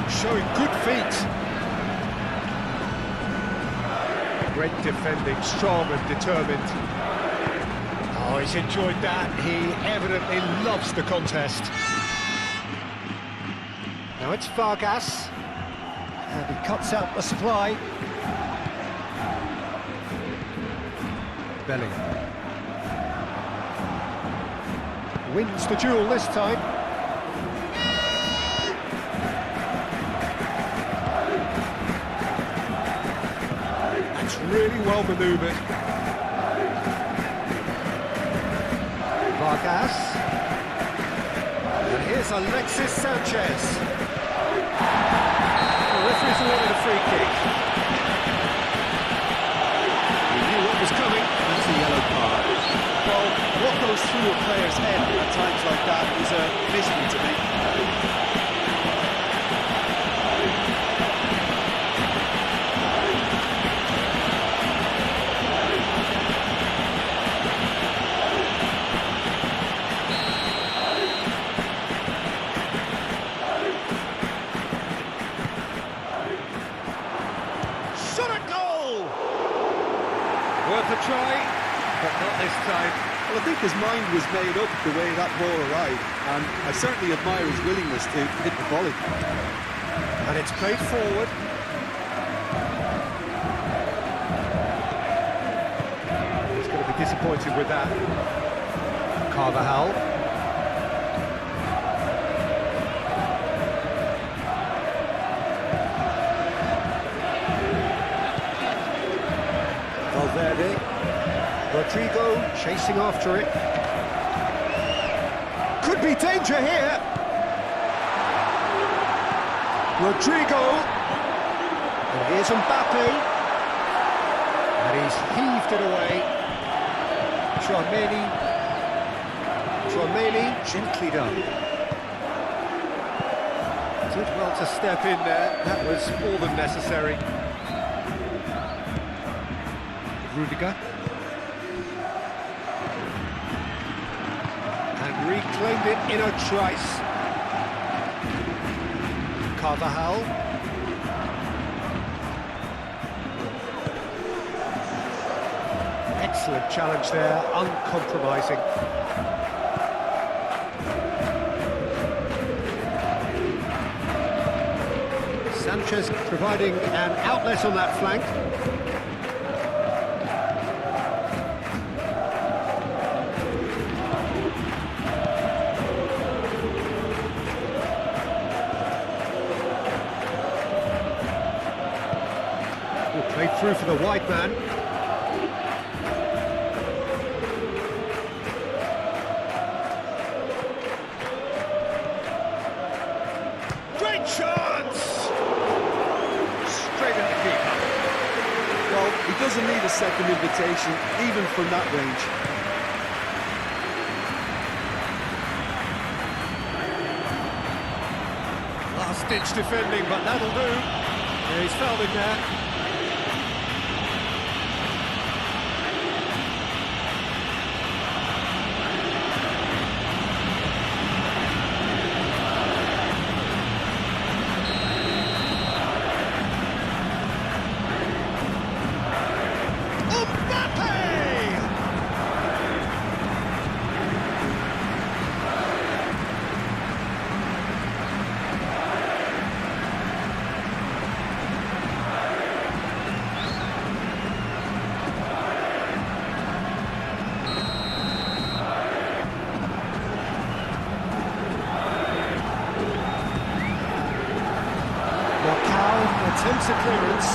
B: Showing good feet. Great defending, strong and determined. Oh, he's enjoyed that. He evidently loves the contest. Now it's Vargas. And he cuts out the supply. Bellingham wins the duel this time. That's really well manoeuvred. Vargas. And here's Alexis Sanchez. The referee's awarded a free kick. He knew what was coming.
C: That's a yellow card. Well, what goes through a player's head at times like that is a mystery to me.
B: Shot at goal! Worth a try, but not this time.
C: Well, I think his mind was made up the way that ball arrived, and I certainly admire his willingness to hit the volley.
B: And it's played forward. He's going to be disappointed with that. Carvajal. Valverde. Rodrigo chasing after it. Could be danger here. Rodrigo. And here's Mbappe. And he's heaved it away. Tchouaméni gently done. Did well to step in there. That was more than necessary. Rudiger. And reclaimed it in a trice. Carvajal. Excellent challenge there, uncompromising. Sanchez providing an outlet on that flank. Played through for the wide man. Great chance! Straight at the keeper.
C: Well, he doesn't need a second invitation, even from that range.
B: Last-ditch defending, but that'll do. Yeah, he's fouled it there. Attempts a clearance.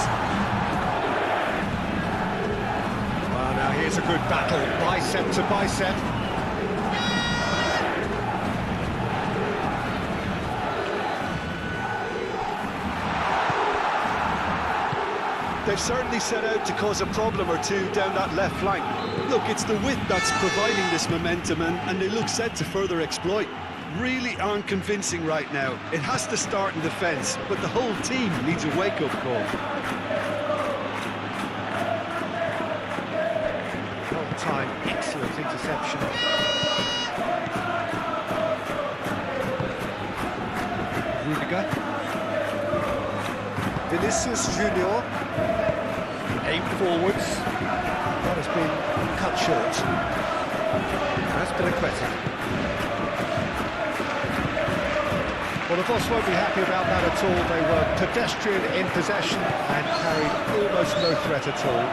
B: Well, now here's a good battle, bicep to bicep.
C: They've certainly set out to cause a problem or two down that left flank. Look, it's the width that's providing this momentum, and they look set to further exploit. Really aren't convincing right now. It has to start in defence, but the whole team needs a wake-up call.
B: Well timed, excellent interception. Rudiger.
C: Vinicius Junior.
B: Aimed forwards. That has been cut short. That's been a credit. Well, the boss won't be happy about that at all. They were pedestrian in possession and carried almost no threat at all.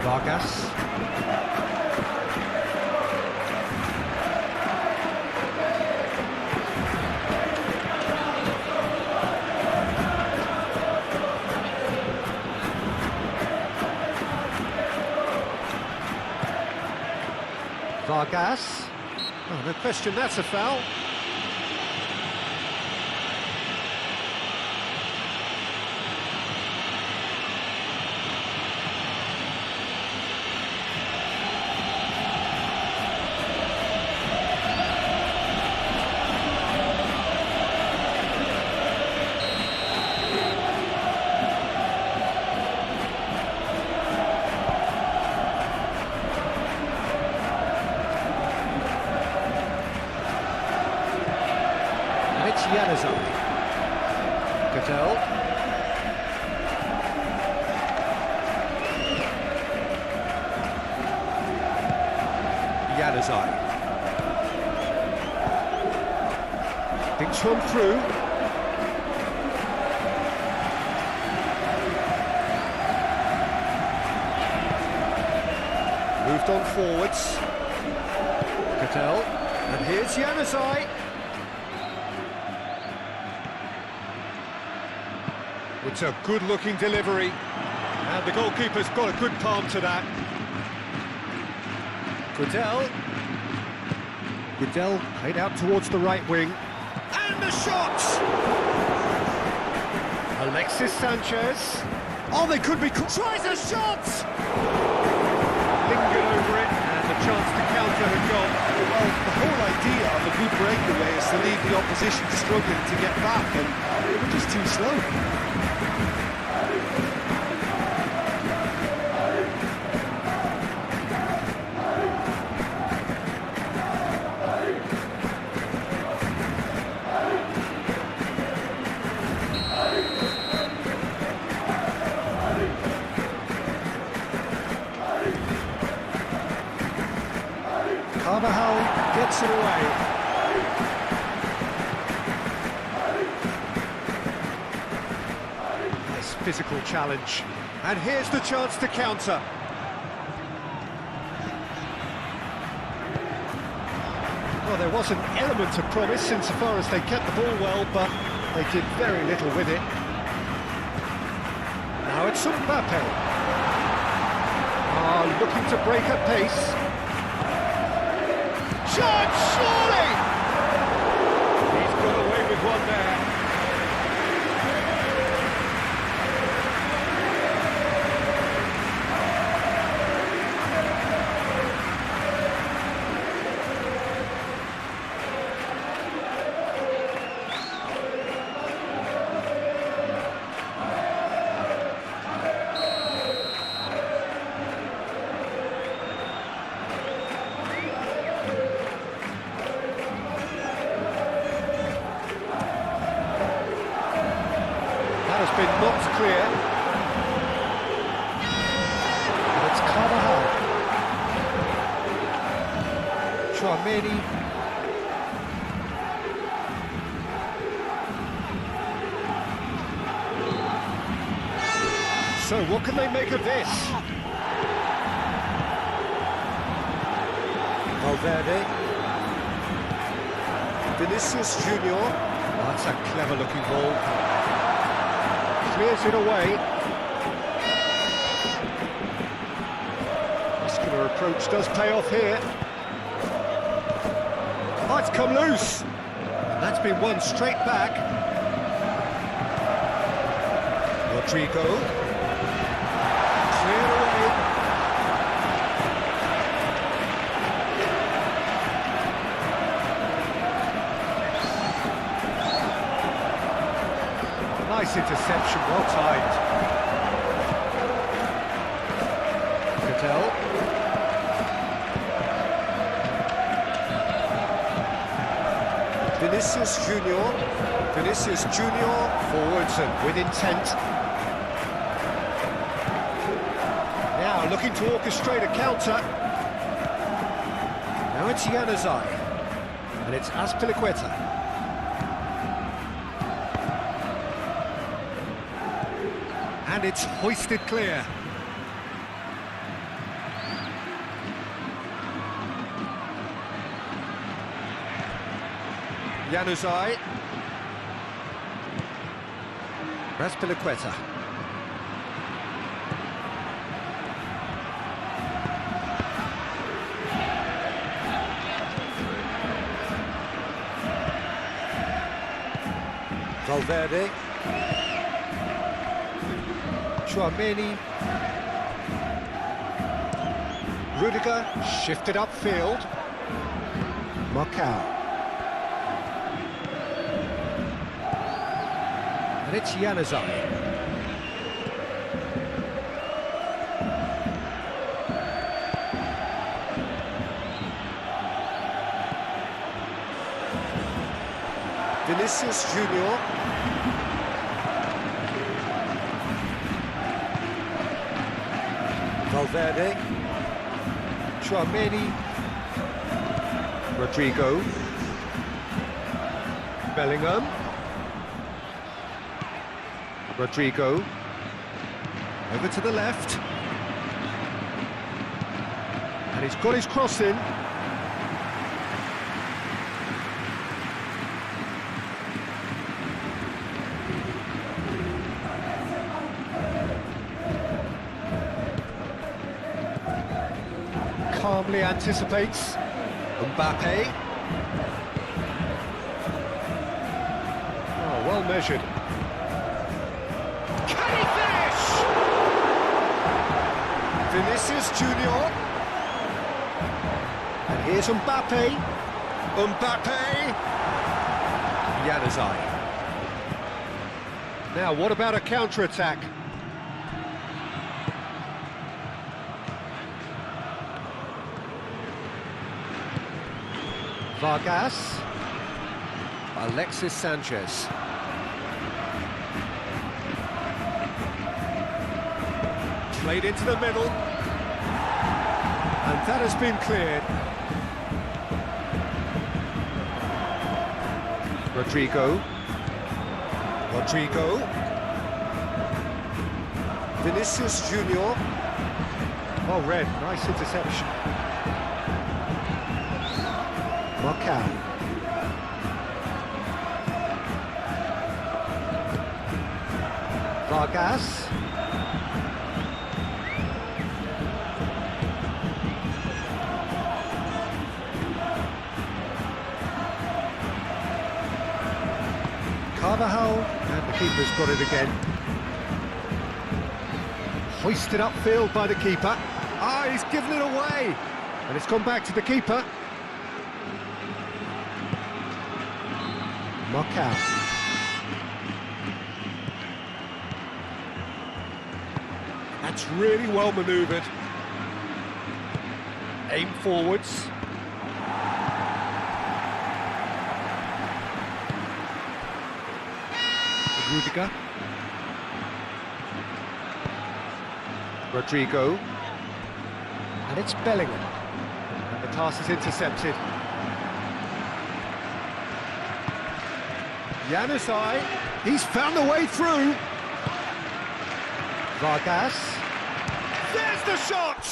B: Vargas. Vargas. Oh, no question, that's a foul. Cattell. Januzaj. Thinks one through. Moved on forwards. Cattell. And here's Januzaj. It's a good-looking delivery, and the goalkeeper's got a good palm to that. Guedel played out towards the right wing, and the shot! Alexis Sanchez. Oh, they could be... Tries a shot! Lingered over it, and the chance to counter had gone.
C: Well, the whole idea of a good breakaway is to leave the opposition struggling to get back, and they were just too slow.
B: Nice physical challenge. And here's the chance to counter. Well, there was an element of promise insofar as they kept the ball well, but they did very little with it. Now it's Mbappe. Looking to break at pace. Shot, surely! He's got away with one there. Has been knocked clear. And it's Carvajal. Chouameni. So what can they make of this?
D: Valverde. Vinicius Junior.
B: That's a clever looking ball. Clears it away. Muscular approach does pay off here. Oh, it's come loose. That's been won straight back. Rodrigo. Cleared away. Nice interception, well timed. Cattell.
D: Vinicius Junior. Vinicius Junior.
B: Forwards and with intent. Now looking to orchestrate a counter. Now it's Januzaj. And it's Azpilicueta. And it's hoisted clear. Januzaj. Azpilicueta.
D: Valverde.
B: Chouameni. Rudiger shifted upfield. Marcao. And it's Januzaj.
D: Vinicius Junior. Valverde.
B: Chouameni. Rodrigo. Bellingham. Rodrigo. Over to the left. And he's got his cross in. Calmly anticipates. Mbappe. Oh, well measured. Can he finish?
D: Vinicius Junior.
B: And here's Mbappe. Mbappe. Januzaj. Now, what about a counter-attack? Vargas. Alexis Sanchez. Played into the middle. And that has been cleared. Rodrigo. Vinicius Junior. Well read, nice interception. Marcao. Vargas. Carvajal, and the keeper's got it again. Hoisted upfield by the keeper. Ah, he's given it away! And it's gone back to the keeper. Marcao. That's really well manoeuvred. Aim forwards. Rudiger. Rodrigo. And it's Bellingham. And the pass is intercepted. Januzaj. He's found the way through. Vargas. There's the shot!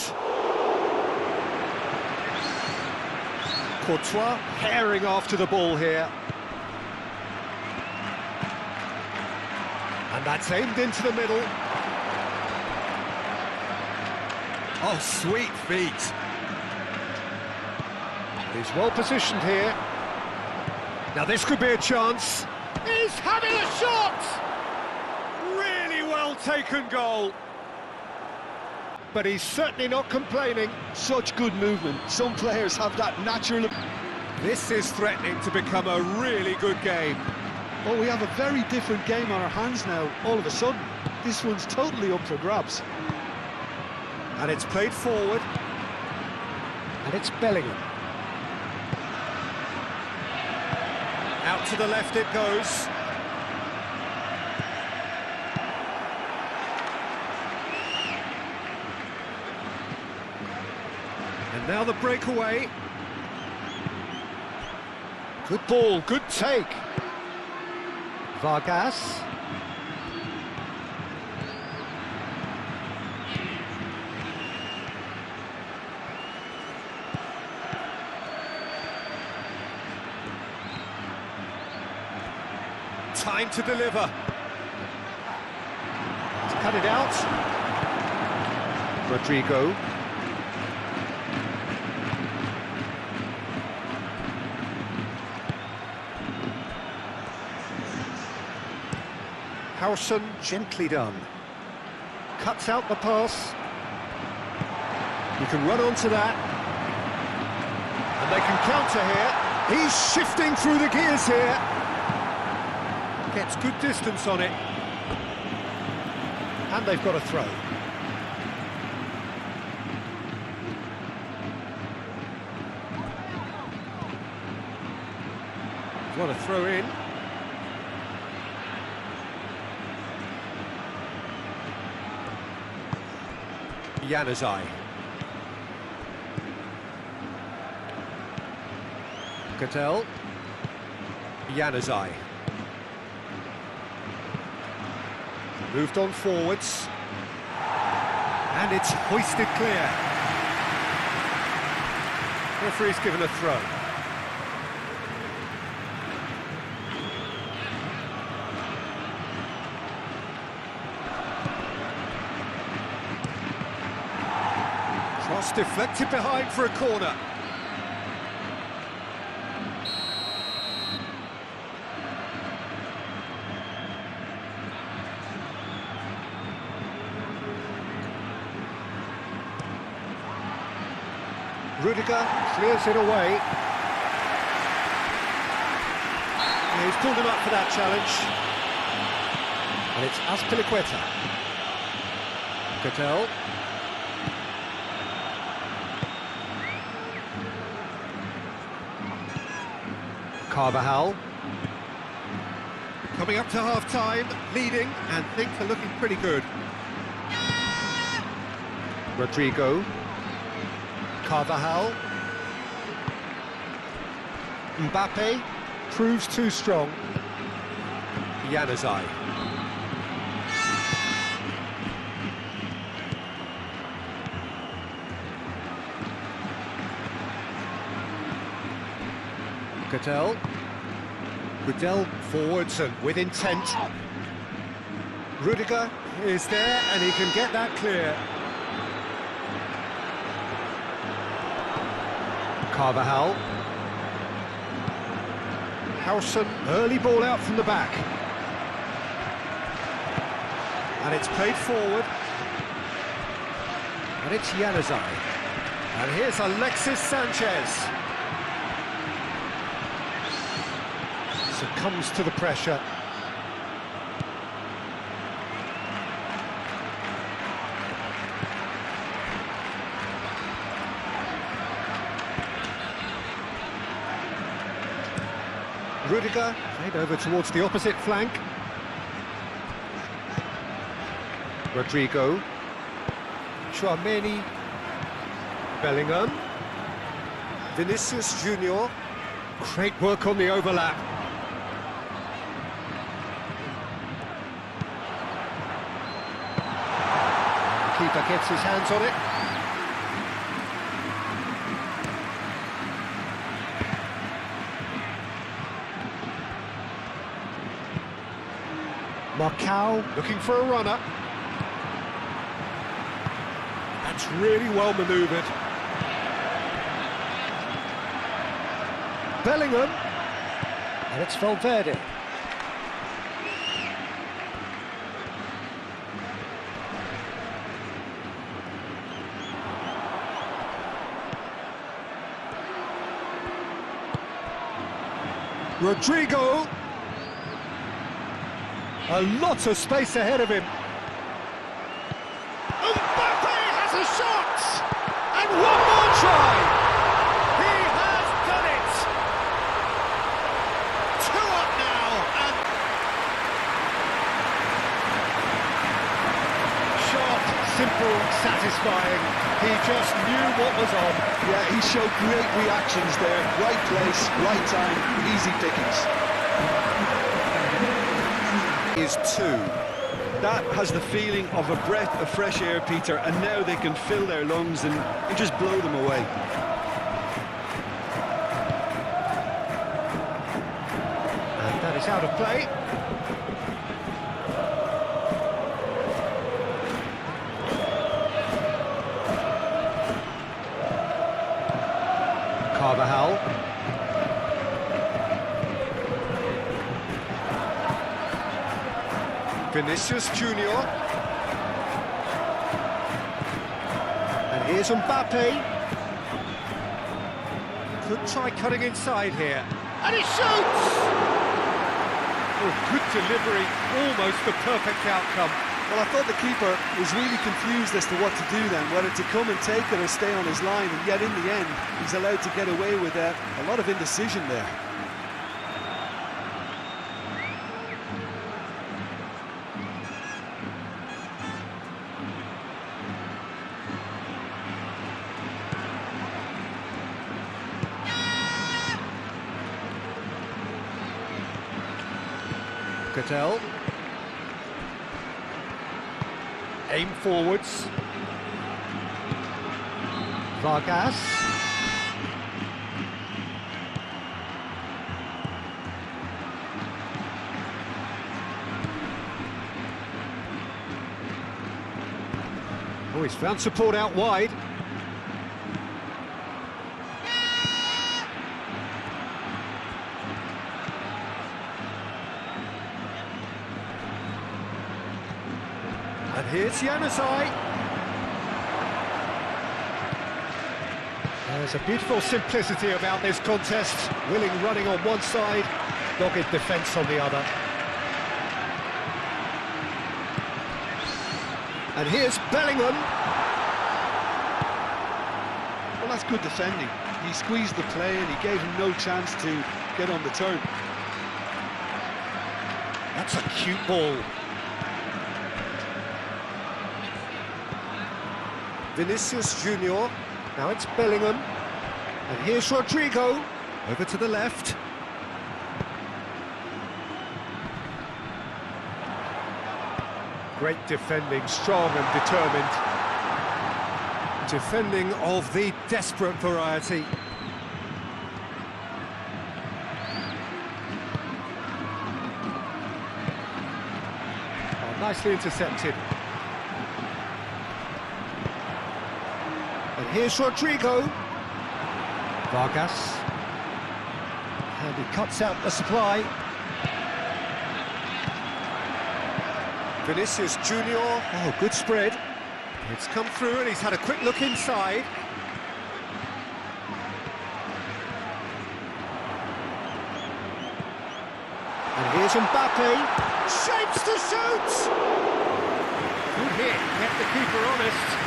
B: Courtois herring after the ball here. And that's aimed into the middle. Oh, sweet feet. He's well positioned here. Now this could be a chance. He's having a shot! Really well taken goal. But he's certainly not complaining.
C: Such good movement. Some players have that natural...
B: This is threatening to become a really good game.
C: Oh, we have a very different game on our hands now, all of a sudden. This one's totally up for grabs.
B: And it's played forward. And it's Bellingham. Out to the left it goes. And now the breakaway. Good ball, good take. Vargas. Time to deliver. Let's cut it out. Rodrigo. Harrison, gently done. Cuts out the pass. You can run onto that. And they can counter here. He's shifting through the gears here. Gets good distance on it. And they've got a throw. What a throw in. Januzaj. Cattell. Januzaj. Moved on forwards. And it's hoisted clear. Referee's given a throw. Cross deflected behind for a corner. Rudiger clears it away. Yeah, he's pulled him up for that challenge. And it's Azpilicueta. Cattell. Carvajal. Coming up to half-time, leading, and things are looking pretty good. Rodrigo. Carvajal. Mbappe. proves too strong. Januzaj. Gudel forwards and with intent. Rudiger is there and he can get that clear. Carvajal. Howson, early ball out from the back. And it's played forward. And it's Januzaj. And here's Alexis Sanchez. Succumbs to the pressure. Rudiger, played over towards the opposite flank. Rodrigo. Tchouameni. Bellingham. Vinicius Junior. Great work on the overlap. Keeper gets his hands on it. Marcao looking for a runner. That's really well manoeuvred. Bellingham. And it's Valverde. Rodrigo. A lot of space ahead of him. Mbappe has a shot! And one more try! He has done it! 2 up now, and... Sharp, simple, satisfying. He just knew what was on.
C: Yeah, he showed great reactions there. Right place, right time, easy pickings.
D: Is 2.
C: That has the feeling of a breath of fresh air, Peter, and now they can fill their lungs and just blow them away.
B: And that is out of play. Carvajal. Vinicius Junior. And here's Mbappe. Could try cutting inside here. And he shoots! Oh, good delivery, almost the perfect outcome.
C: Well, I thought the keeper was really confused as to what to do then, whether to come and take it or stay on his line, and yet in the end, he's allowed to get away with a lot of indecision there.
B: Cattell. Aim forwards. Vargas. Oh, he's found support out wide. And here's Januzaj. There's a beautiful simplicity about this contest. Willing running on one side, dogged defence on the other. And here's Bellingham.
C: Well, that's good defending. He squeezed the play and he gave him no chance to get on the turn.
B: That's a cute ball. Vinicius Junior. Now it's Bellingham. And here's Rodrigo. Over to the left. Great defending, strong and determined. Defending of the desperate variety. Oh, nicely intercepted. And here's Rodrigo. Vargas. And he cuts out the supply. Vinicius Junior. Oh, good spread. It's come through and he's had a quick look inside. And here's Mbappe. Shapes to shoot! Good hit, kept the keeper honest.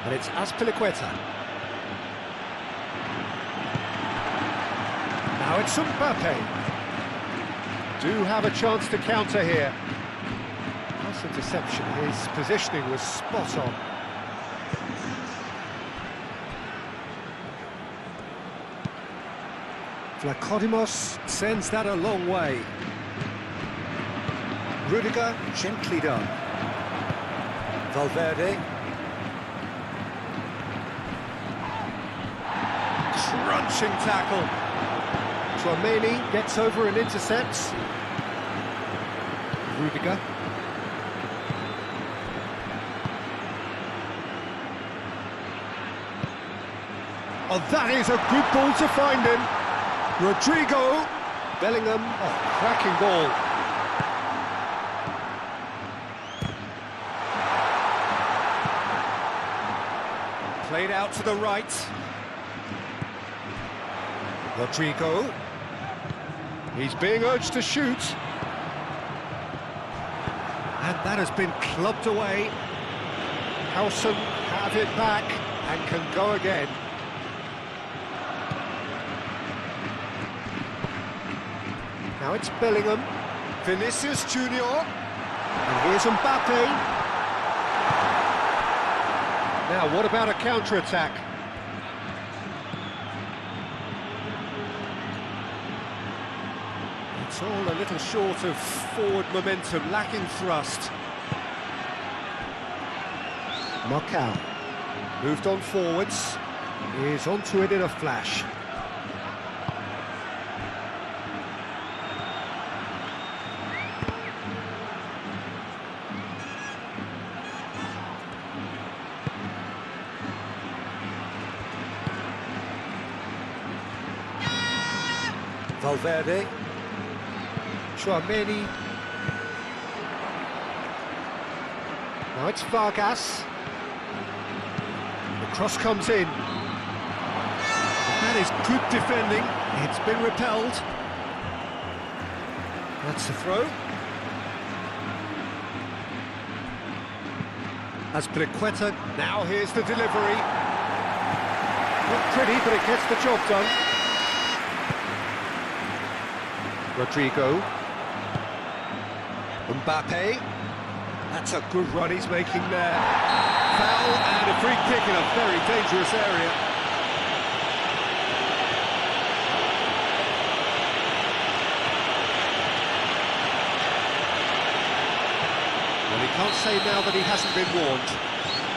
B: And it's Azpilicueta. Now it's Mbappe. Do have a chance to counter here. That's a deception. His positioning was spot on. Vlachodimos sends that a long way. Rudiger, gently done. Valverde. Crunching tackle. Tchouaméni gets over and intercepts. Rudiger. Oh, that is a good ball to find him. Rodrigo. Bellingham. Oh, cracking ball. Played out to the right. Rodrigo. He's being urged to shoot. And that has been clubbed away. Howson have it back and can go again. Now it's Bellingham. Vinicius Junior. And here's Mbappe. Now what about a counter-attack? It's all a little short of forward momentum, lacking thrust. Marcao moved on forwards. He's onto it in a flash. Valverde. Tchouaméni. Now it's Vargas. The cross comes in. That is good defending. It's been repelled. That's the throw. Azpilicueta. Now here's the delivery. Not pretty, but it gets the job done. Rodrigo. Mbappe. That's a good run he's making there. Foul and a free kick in a very dangerous area. Well, he can't say now that he hasn't been warned.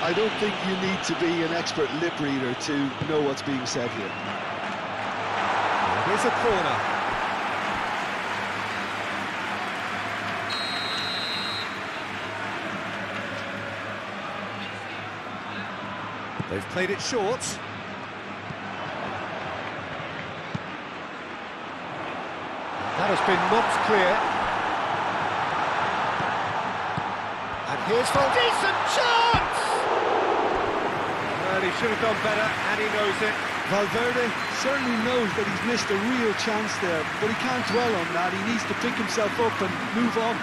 C: I don't think you need to be an expert lip reader to know what's being said here.
B: Here's a corner. They've played it short. That has been knocked clear. And here's for a decent chance! Well, he should have done better, and he knows it.
C: Valverde certainly knows that he's missed a real chance there, but he can't dwell on that. He needs to pick himself up and move on.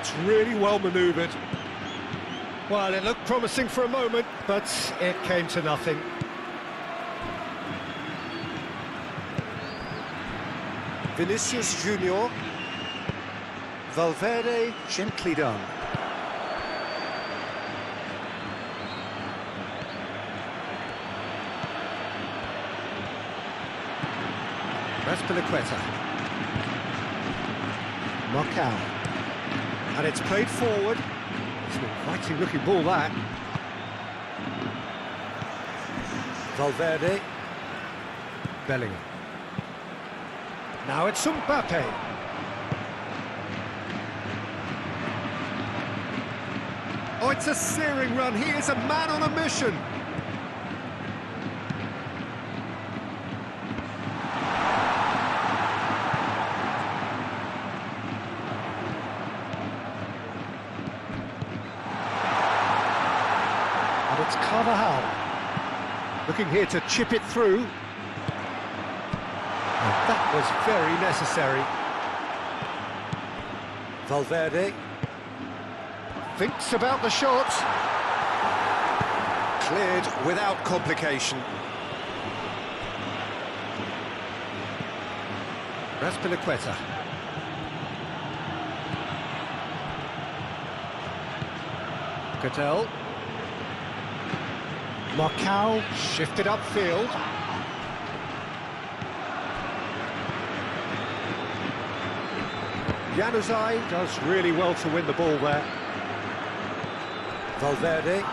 B: That's really well manoeuvred. Well, it looked promising for a moment, but it came to nothing.
D: Vinicius Junior. Valverde, gently done. Raspilicueta.
B: Marcao. And it's played forward. It's an inviting looking ball, that.
D: Valverde.
B: Bellingham. Now it's Mbappe. Oh, it's a searing run. He is a man on a mission. And it's Carvajal. Looking here to chip it through. And that was very necessary.
D: Valverde.
B: Thinks about the shot.
D: Cleared without complication.
B: Raspilicueta. Cattell. Marcao shifted upfield. Januzaj does really well to win the ball there.
D: Valverde.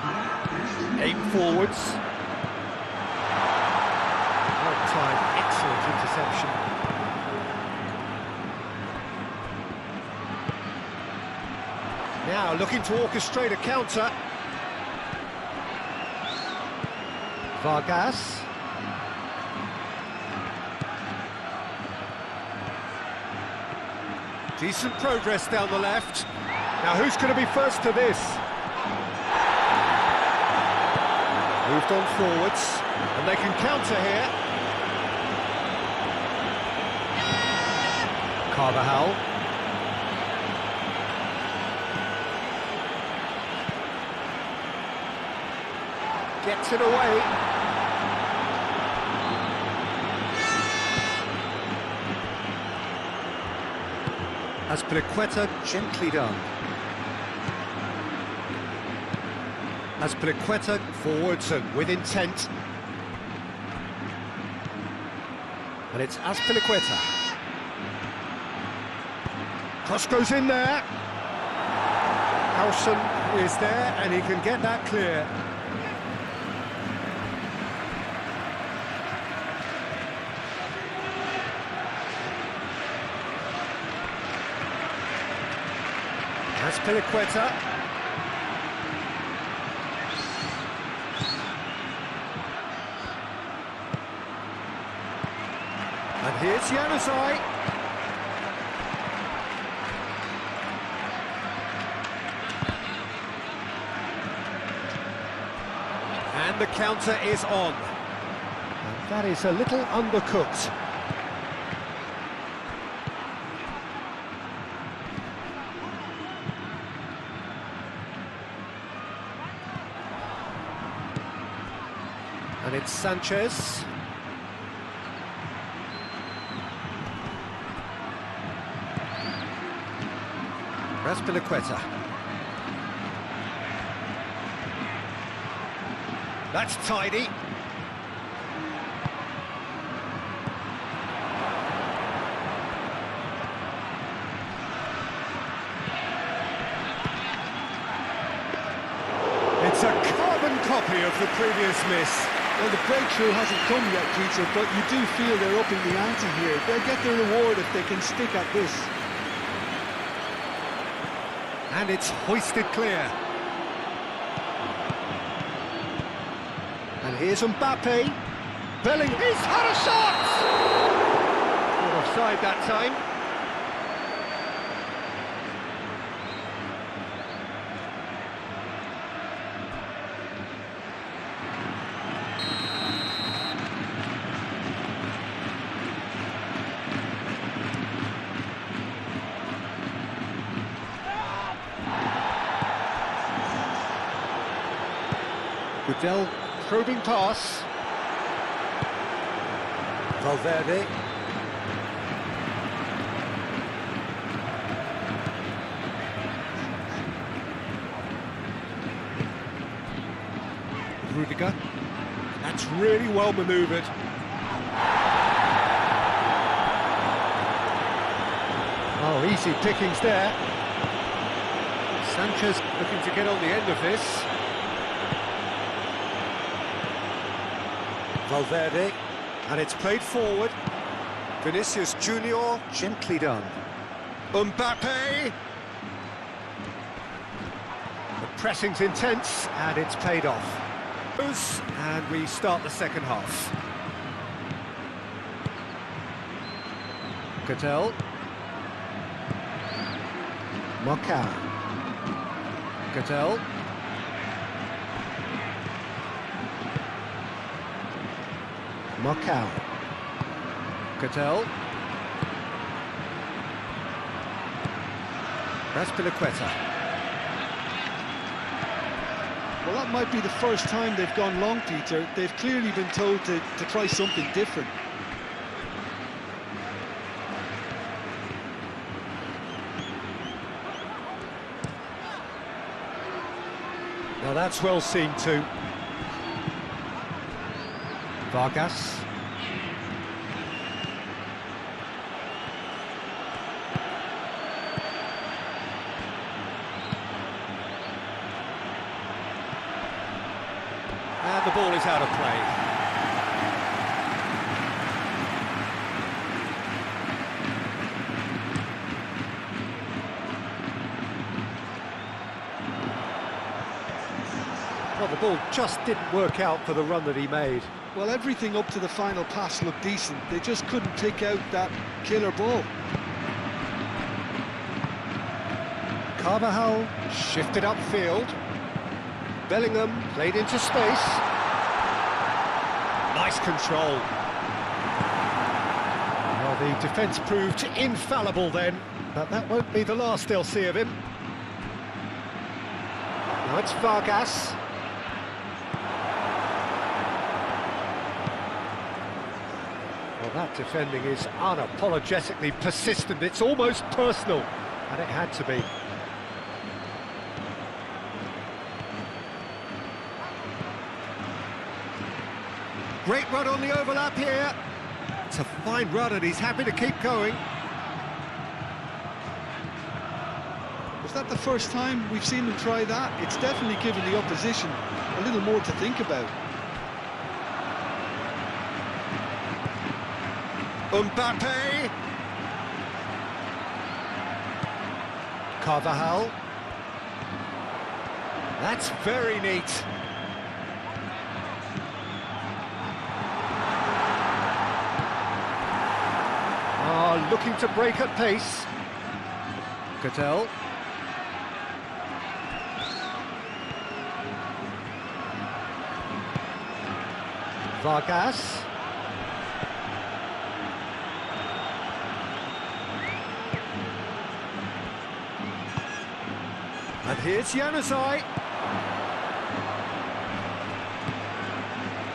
B: Aim forwards. Well timed, excellent interception. Now looking to orchestrate a counter. Vargas. Decent progress down the left. Now who's going to be first to this? Moved on forwards, and they can counter here. Carvajal. Gets it away.
D: Aspilicueta, gently done.
B: Aspilicueta forwards and with intent. And it's Aspilicueta. Cross goes in there. Howson is there and he can get that clear. Aspilicueta. And here's Januzaj. And the counter is on. And that is a little undercooked. And it's Sanchez. Raspilicueta. That's tidy. It's a carbon copy of the previous miss.
C: Well, the breakthrough hasn't come yet, Peter, but you do feel they're upping the ante here. They'll get their reward if they can stick at this.
B: And it's hoisted clear. And here's Mbappe. Bellingham, he's had a shot! Not offside that time. Del probing pass.
D: Valverde.
B: Rudiger. That's really well manoeuvred. Oh, easy pickings there. Sanchez looking to get on the end of this.
D: Valverde.
B: And it's played forward.
D: Vinicius Junior.
B: Gently done. Mbappe! The pressing's intense, and it's paid off. And we start the second half. Cattell. Marcao. Cattell. Marcao. Cattell. That's Piliqueta.
C: Well, that might be the first time they've gone long, Peter. They've clearly been told to try something different.
B: Now that's well seen too. Vargas. And the ball is out of play. Well, the ball just didn't work out for the run that he made.
C: Well, everything up to the final pass looked decent. They just couldn't pick out that killer ball.
B: Carvajal shifted upfield. Bellingham played into space. Nice control. Well, the defence proved infallible then, but that won't be the last they'll see of him. Now it's Vargas. Well, that defending is unapologetically persistent. It's almost personal, and it had to be. Great run on the overlap here. It's a fine run and he's happy to keep going.
C: Was that the first time we've seen them try that? It's definitely given the opposition a little more to think about.
B: Mbappe. Carvajal. That's very neat. Looking to break at pace. Cattell. Vargas. And here's Januzaj.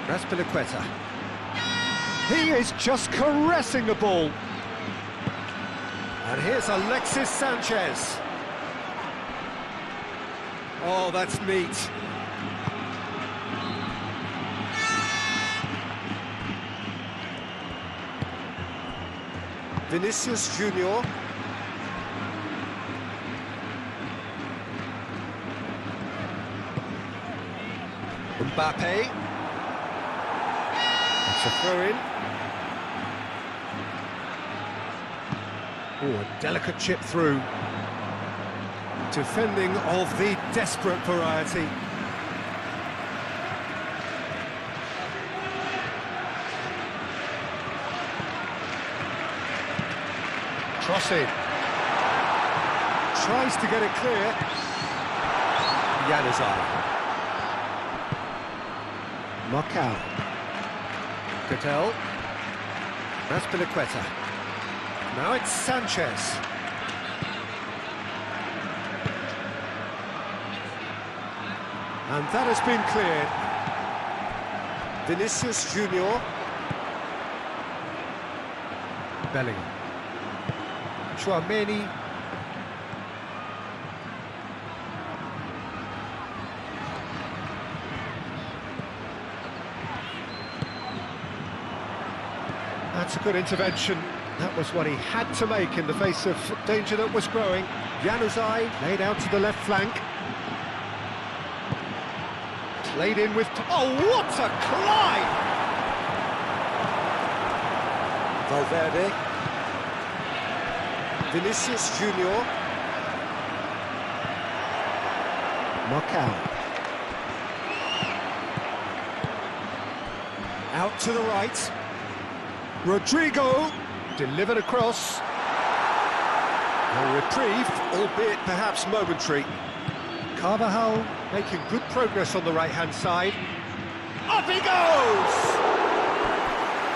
B: That's Piliqueta. He is just caressing the ball. And here's Alexis Sanchez. Oh, that's neat.
D: Vinicius Junior.
B: Mbappe. That's a throw-in. Oh, a delicate chip through. Defending of the desperate variety. Crossing. Tries to get it clear. Januzaj. Marcao. Cattell. That's Piliqueta. Now it's Sanchez. And that has been cleared.
D: Vinicius Junior.
B: Bellingham. Chouameni. That's a good intervention. That was what he had to make in the face of danger that was growing. Januzaj laid out to the left flank. Played in with... Oh, what a climb!
D: Valverde. Vinicius Junior.
B: Marcao. Out to the right. Rodrigo delivered across.
D: A reprieve, albeit perhaps momentary.
B: Carvajal making good progress on the right-hand side. Up he goes!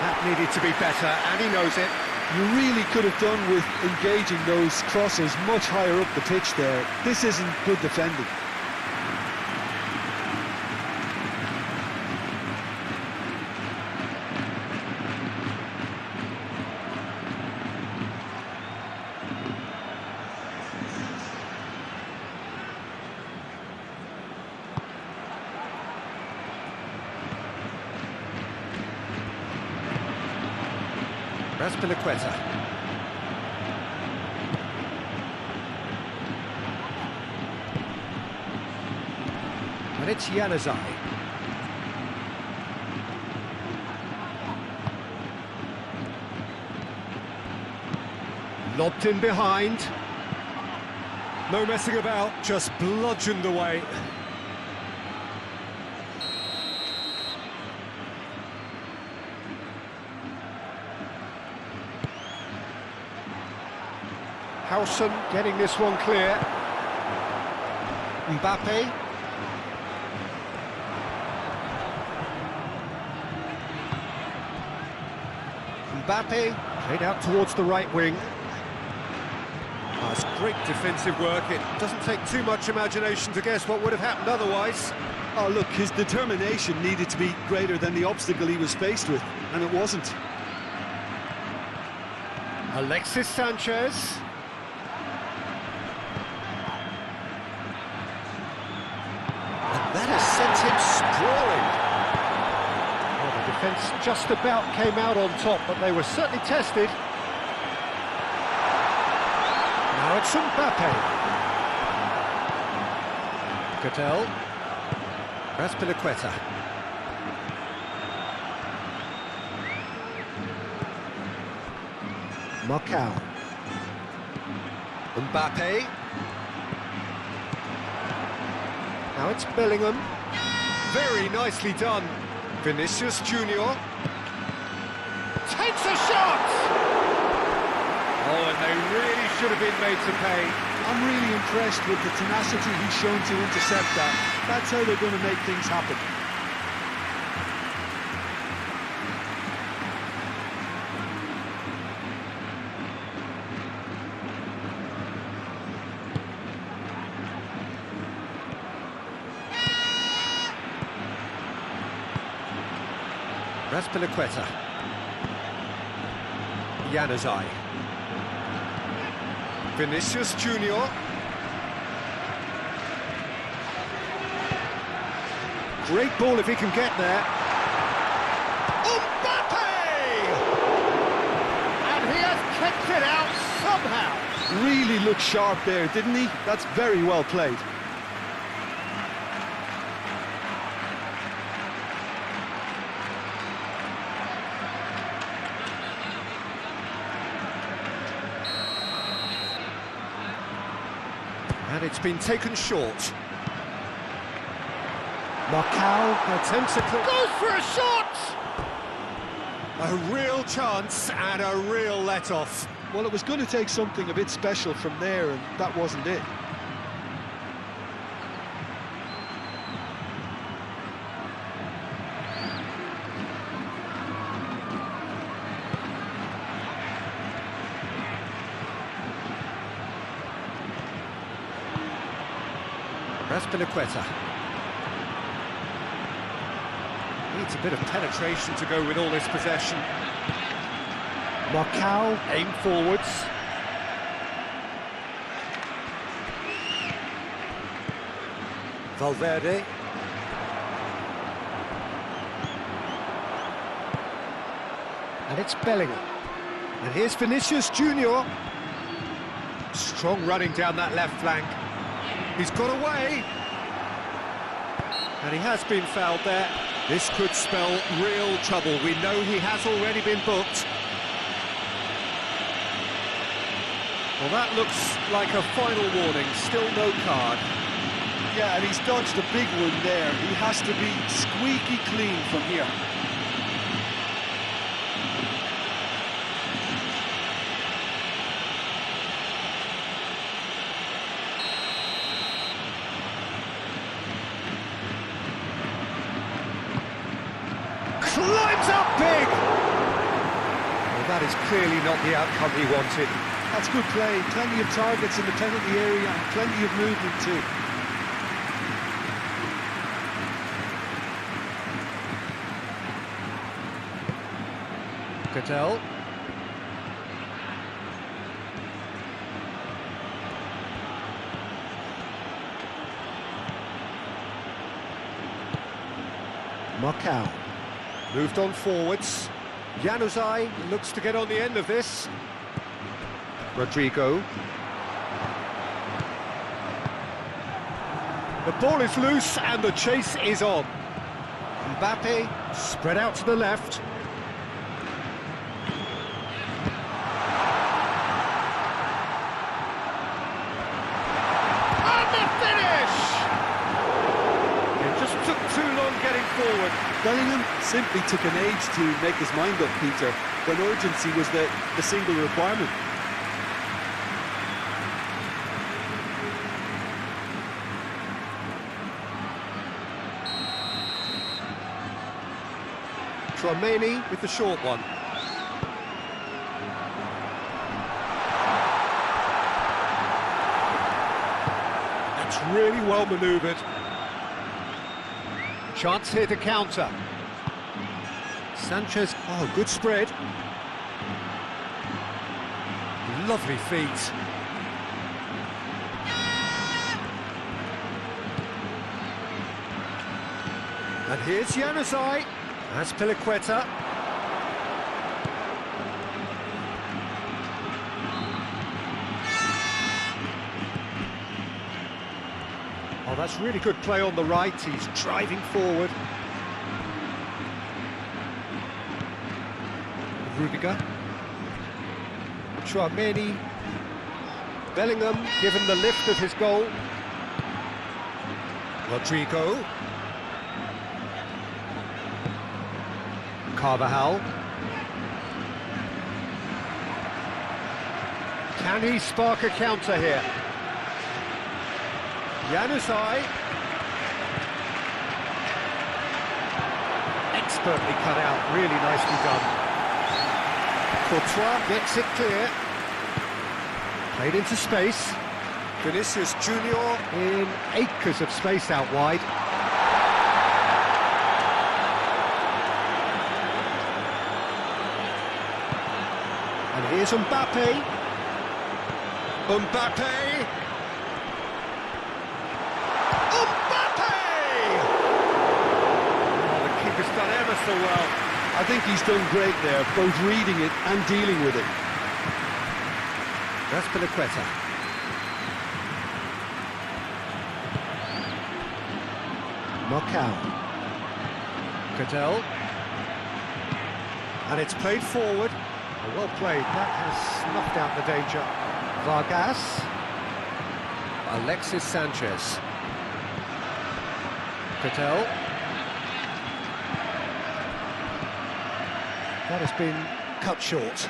B: That needed to be better, and he knows it.
C: You really could have done with engaging those crosses much higher up the pitch there. This isn't good defending.
B: Raspilicueta. And it's Januzaj. Lobbed in behind. No messing about, just bludgeoned away. Howson getting this one clear. Mbappe. Mbappe played out towards the right wing. That's great defensive work. It doesn't take too much imagination to guess what would have happened otherwise.
C: Oh, look, his determination needed to be greater than the obstacle he was faced with, and it wasn't.
B: Alexis Sanchez.
D: That has sent him sprawling.
B: Well, the defence just about came out on top, but they were certainly tested. Now it's Mbappe. Cattell.
D: Raspilicueta.
B: Marcao.
D: Mbappe.
B: Now it's Bellingham. Very nicely done.
D: Vinicius Junior.
B: Takes a shot! Oh, and they really should have been made to pay.
C: I'm really impressed with the tenacity he's shown to intercept that. That's how they're going to make things happen.
B: Raspilicueta. Januzaj.
D: Vinicius Junior.
B: Great ball if he can get there.
D: Mbappe!
B: And he has kicked it out somehow.
C: Really looked sharp there, didn't he? That's very well played.
B: And it's been taken short. Marcao attempts a goes for a shot!
D: A real chance and a real let-off.
C: Well, it was going to take something a bit special from there, and that wasn't it.
B: Raspilicueta. Needs a bit of penetration to go with all this possession. Marcao, aim forwards. Valverde. And it's Bellingham. And here's Vinicius Junior. Strong running down that left flank. He's got away. And he has been fouled there. This could spell real trouble. We know he has already been booked. Well, that looks like a final warning. Still no card.
C: Yeah, and he's dodged a big one there. He has to be squeaky clean from here.
B: Climbs up big! Well, that is clearly not the outcome he wanted.
C: That's good play. Plenty of targets in the penalty area and plenty of movement too.
B: Cattell. Marcao. Moved on forwards. Januzaj looks to get on the end of this. Rodrigo. The ball is loose and the chase is on. Mbappe spread out to the left. And the finish! It just took too long getting forward.
C: Bellingham simply took an age to make his mind up, Peter, when urgency was the single requirement.
B: Tchouaméni with the short one. That's really well manoeuvred. Chance here to counter. Sanchez, oh, good spread. Lovely feet. And here's Januzaj. That's Piliqueta. Oh, that's really good play on the right. He's driving forward. Rudiger. Tchouaméni. Bellingham given the lift of his goal. Rodrigo. Carvajal. Can he spark a counter here? Januzaj. Expertly cut out, really nicely done. Courtois gets it clear. Played into space. Vinicius Junior in acres of space out wide. And here's Mbappe. Mbappe! Keeper's done ever so well.
C: I think he's done great there, both reading it and dealing with it.
B: That's Piliqueta. Marcao. Cattell. And it's played forward. Oh, well played. That has snuffed out the danger. Vargas. Alexis Sanchez. Cattell. That has been cut short.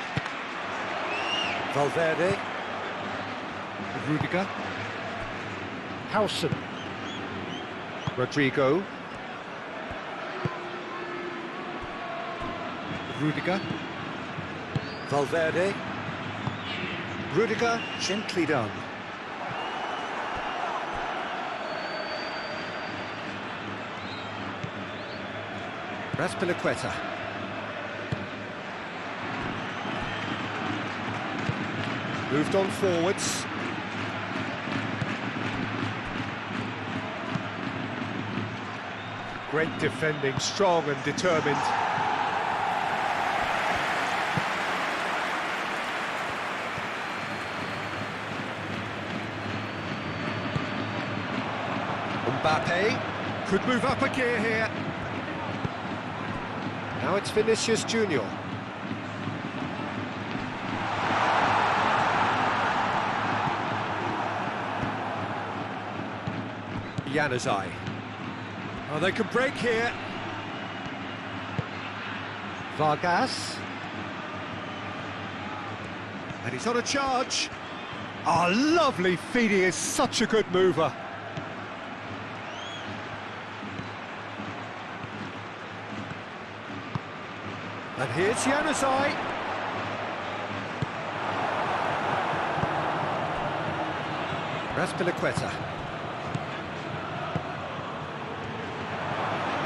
B: Valverde. Rudiger. Howson. Rodrigo. Rudiger. Valverde. Rudiger, gently done.
D: Raspilicueta.
B: Moved on forwards. Great defending, strong and determined.
D: Mbappe.
B: Could move up a gear here. Now it's Vinicius Junior. Januzaj. Oh, they can break here. Vargas. And he's on a charge. Oh, lovely feed, he is such a good mover. And here's Januzaj.
D: Raspilicueta.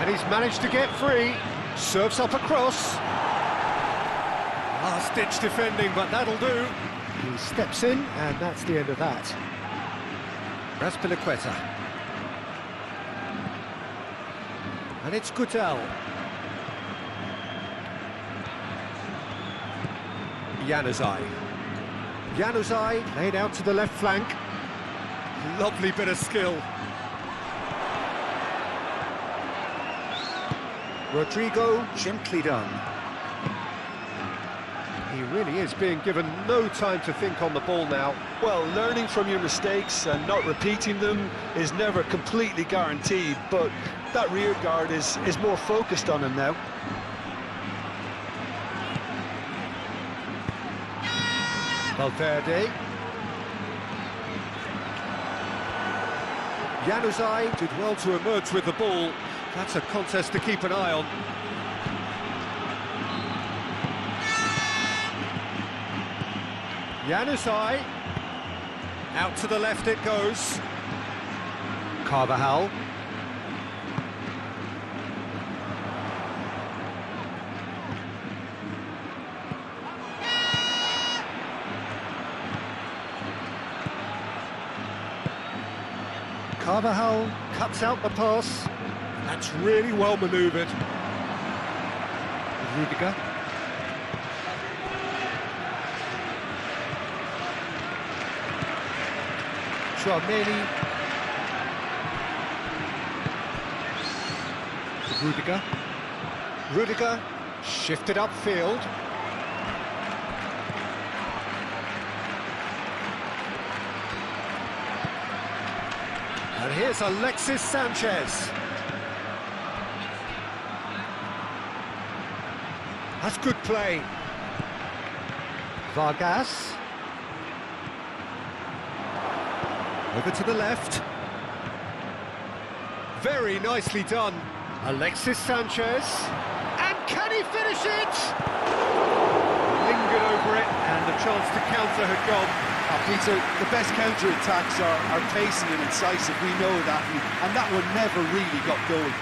B: And he's managed to get free. Serves up across. Last-ditch defending, but that'll do. He steps in, and that's the end of that.
D: Raspilicueta.
B: And it's Gutel.
D: Januzaj.
B: Januzaj laid out to the left flank. Lovely bit of skill. Rodrigo, gently done. He really is being given no time to think on the ball now.
C: Well, learning from your mistakes and not repeating them is never completely guaranteed, but that rear guard is more focused on him now.
B: Valverde. Januzaj did well to emerge with the ball. That's a contest to keep an eye on. Januzaj. Out to the left it goes. Carvajal. Carvajal cuts out the pass. That's really well manoeuvred. Rudiger. Tchouaméni. Rudiger. Rudiger shifted upfield. And here's Alexis Sanchez. That's good play. Vargas. Over to the left. Very nicely done. Alexis Sanchez. And can he finish it? Lingered over it, and the chance to counter had gone.
C: Peter, the best counter-attacks are pacey and incisive, we know that, and that one never really got going.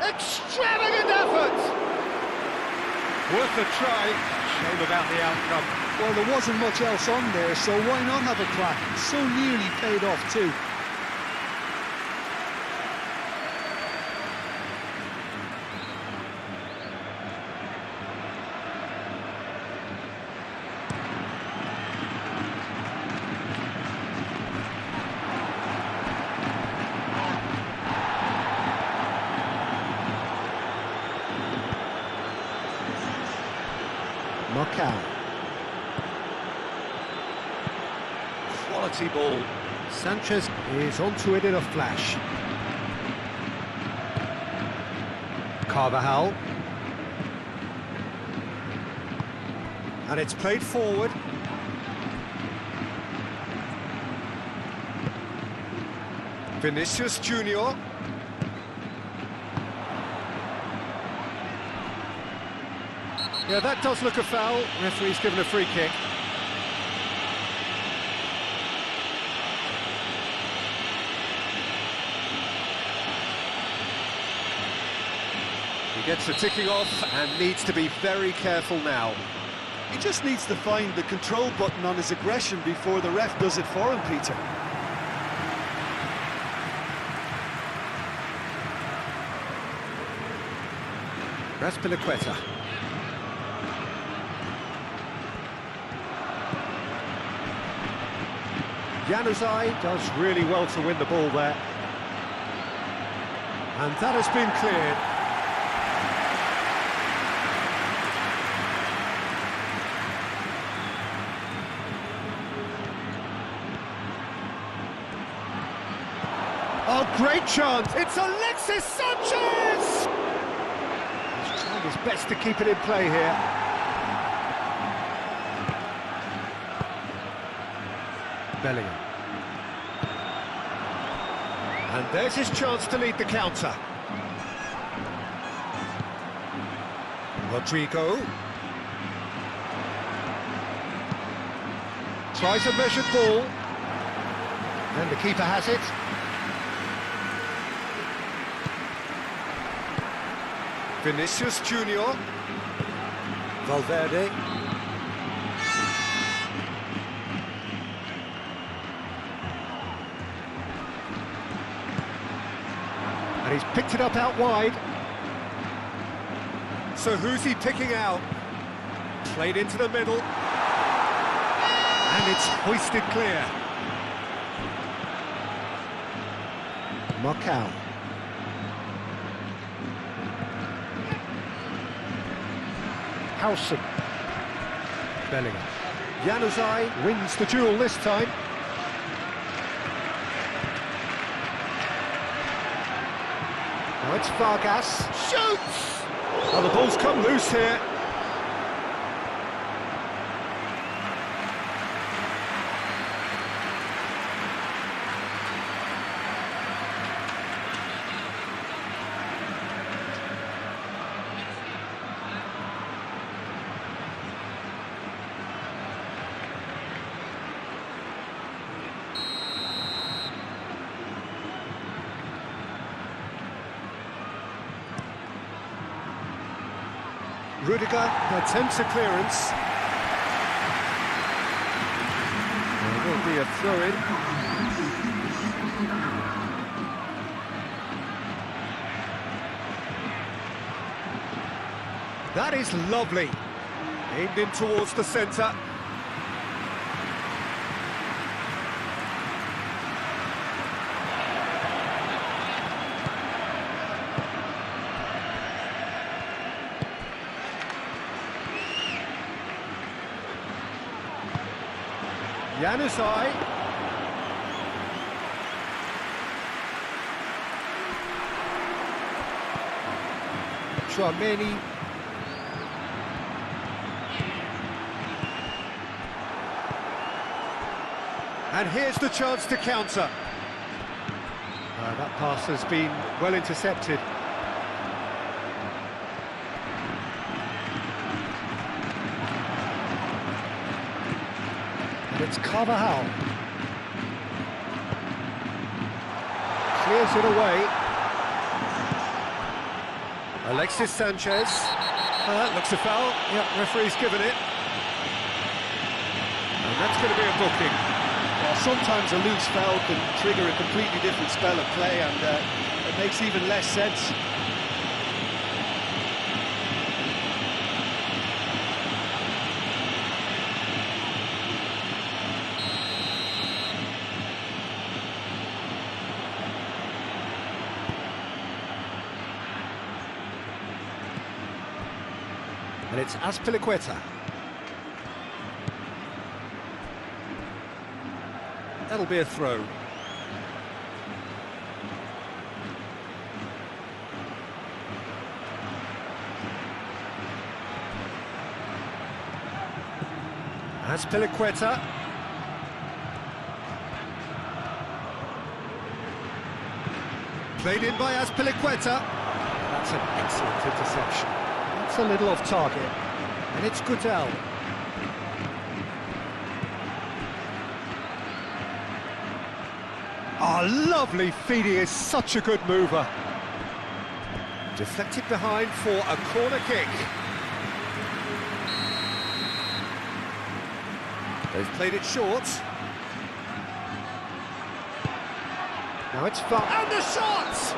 B: Extravagant effort! Worth a try. Shame about the outcome.
C: Well, there wasn't much else on there, so why not have a crack? So nearly paid off too.
B: Knockout.
D: Quality ball.
B: Sanchez is onto it in a flash. Carvajal. And it's played forward.
D: Vinicius Junior.
B: Yeah, that does look a foul. Referee's given a free kick. He gets the ticking off and needs to be very careful now.
C: He just needs to find the control button on his aggression before the ref does it for him, Peter.
B: Raspilicueta. Januzaj does really well to win the ball there. And that has been cleared. Oh, great chance! It's Alexis Sanchez! He's trying his best to keep it in play here. Bellingham. And there's his chance to lead the counter. Rodrigo. Tries a measured ball. And the keeper has it.
D: Vinicius Junior. Valverde.
B: And he's picked it up out wide.
D: So who's he picking out?
B: Played into the middle. And it's hoisted clear. Marcao. Howson. Bellingham. Januzaj wins the duel this time. Now it's Vargas. Shoots! Oh, the ball's come loose here. Rudiger attempts a clearance. There will be a throw-in. That is lovely. Aimed in towards the centre. Januzaj. Chouameni. And here's the chance to counter. That pass has been well intercepted. It's Carvajal. Clears it away. Alexis Sanchez. That looks a foul. Yeah, referee's given it. And that's going to be a booking.
C: Well, sometimes a loose foul can trigger a completely different spell of play, and it makes even less sense.
B: And it's Azpilicueta. That'll be a throw. Azpilicueta. Played in by Azpilicueta. That's an excellent interception. That's a little off target. And it's Goodell. Oh, lovely feed. He is such a good mover. Deflected behind for a corner kick. They've played it short. Now it's fun. And the shot!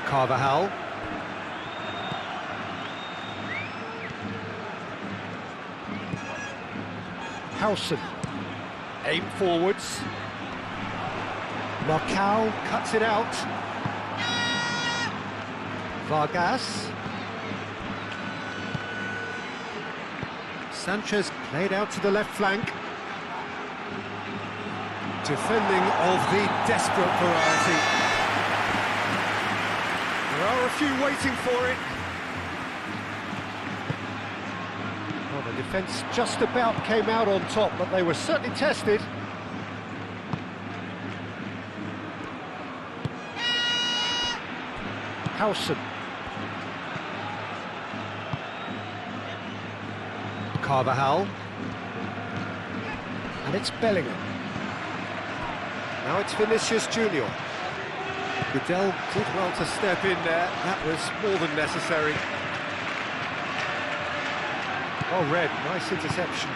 B: Carvajal. Howson. Aim forwards. Marcao cuts it out. Vargas. Sanchez played out to the left flank. Defending of the desperate variety. There are a few waiting for it. Well, the defence just about came out on top, but they were certainly tested. Howson. Carvajal. And it's Bellingham. Now it's Vinicius Junior. Goodell did well to step in there. That was more than necessary. Oh, Red, nice interception.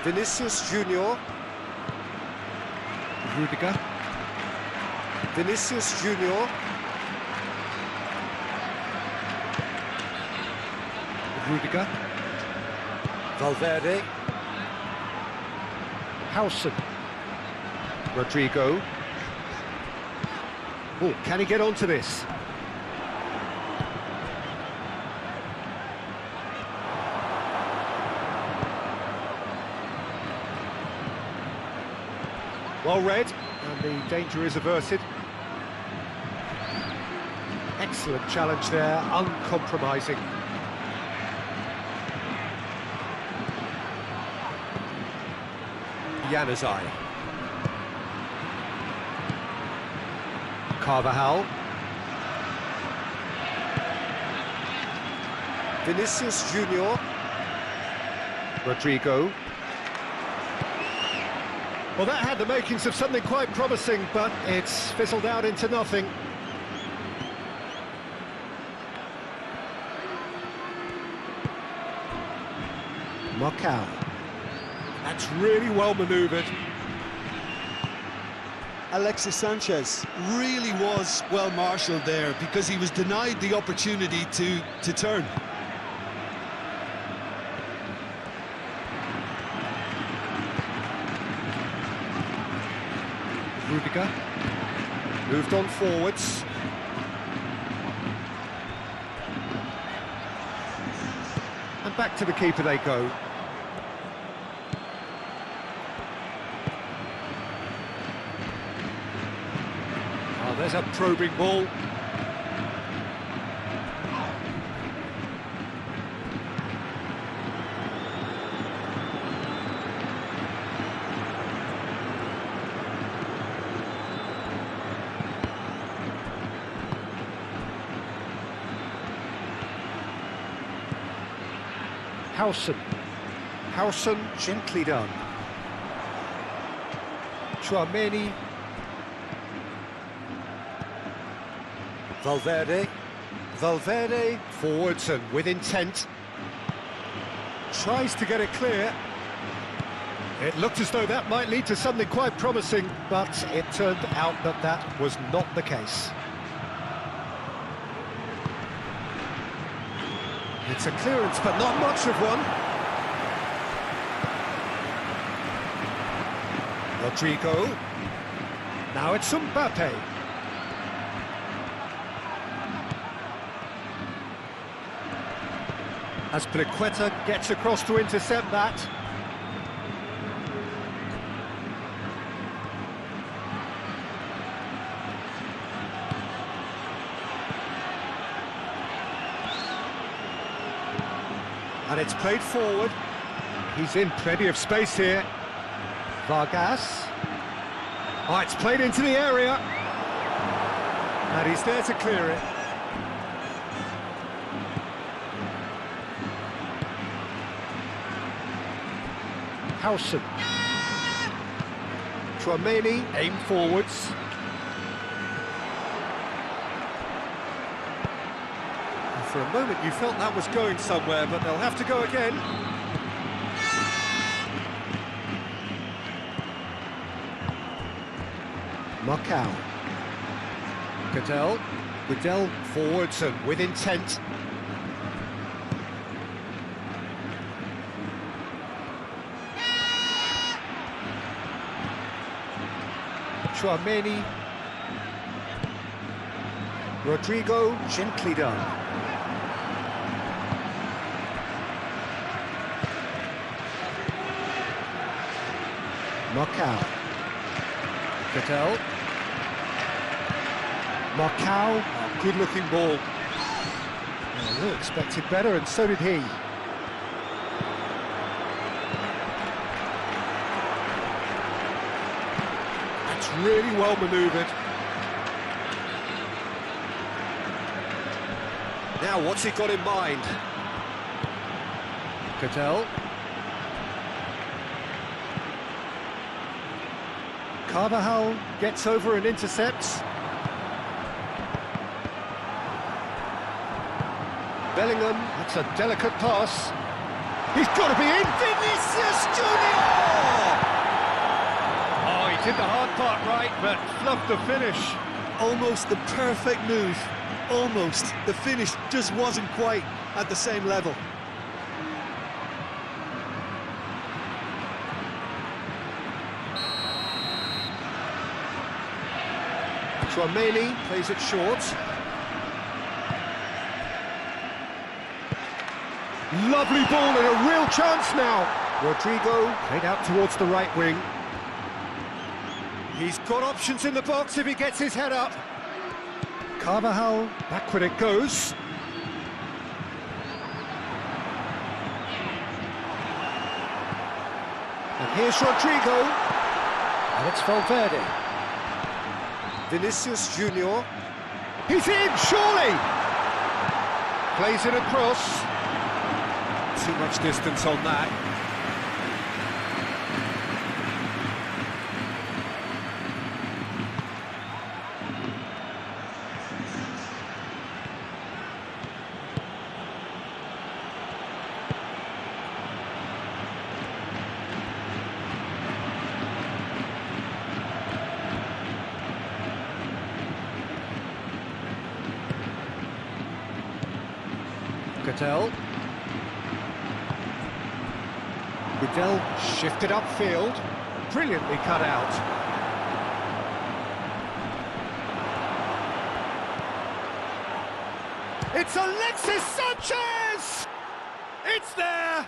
B: Vinicius Junior. Rudiger. Vinicius Junior. Rudiger. Valverde. Howson. Rodrigo. Oh, can he get onto this? Well read, and the danger is averted. Excellent challenge there, uncompromising. Januzaj. Carvajal. Vinicius Junior. Rodrigo. Well, that had the makings of something quite promising, but it's fizzled out into nothing. Marcao. That's really well manoeuvred.
C: Alexis Sanchez really was well marshalled there because he was denied the opportunity to turn.
B: Rudiger. Moved on forwards. And back to the keeper they go. Oh, there's a probing ball. Howson. Howson, gently done. Chouameni. Valverde. Valverde. Forwards and with intent. Tries to get it clear. It looked as though that might lead to something quite promising, but it turned out that that was not the case. It's a clearance, but not much of one. Rodrigo. Now it's Mbappe. Azpilicueta gets across to intercept that. And it's played forward. He's in plenty of space here. Vargas. Oh, it's played into the area. And he's there to clear it. Howson. Chouameni, aim forwards. And for a moment you felt that was going somewhere, but they'll have to go again. Marcao. Goodell forwards and with intent. Chouameni. Rodrigo, gently done. Marcao. Goodell. Marcao, good-looking ball. Well, we expected better, and so did he. That's really well manoeuvred. Now, what's he got in mind? Goodell. Carvajal gets over and intercepts. Bellingham, that's a delicate pass. He's got to be in. Vinicius Junior! Oh, he did the hard part right, but fluffed the finish.
C: Almost the perfect move. Almost. The finish just wasn't quite at the same level.
B: Chouameni plays it short. Lovely ball and a real chance now. Rodrigo played out towards the right wing. He's got options in the box if he gets his head up. Carvajal, backward it goes. And here's Rodrigo. And it's Valverde. Vinicius Junior. He's in, surely! Plays it across. Too much distance on that. Goodell shifted upfield, brilliantly cut out. It's Alexis Sanchez! It's there!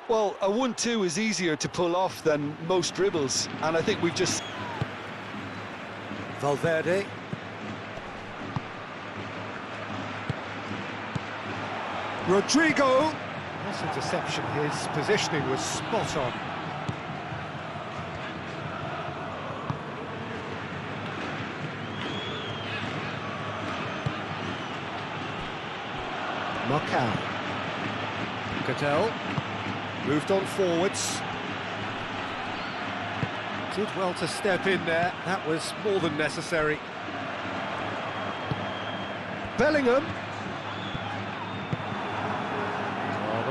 C: Well, a 1-2 is easier to pull off than most dribbles, and I think we've just...
B: Valverde. Rodrigo! Nice interception, his positioning was spot on. Marcao. Goodell. Moved on forwards. Did well to step in there, that was more than necessary. Bellingham.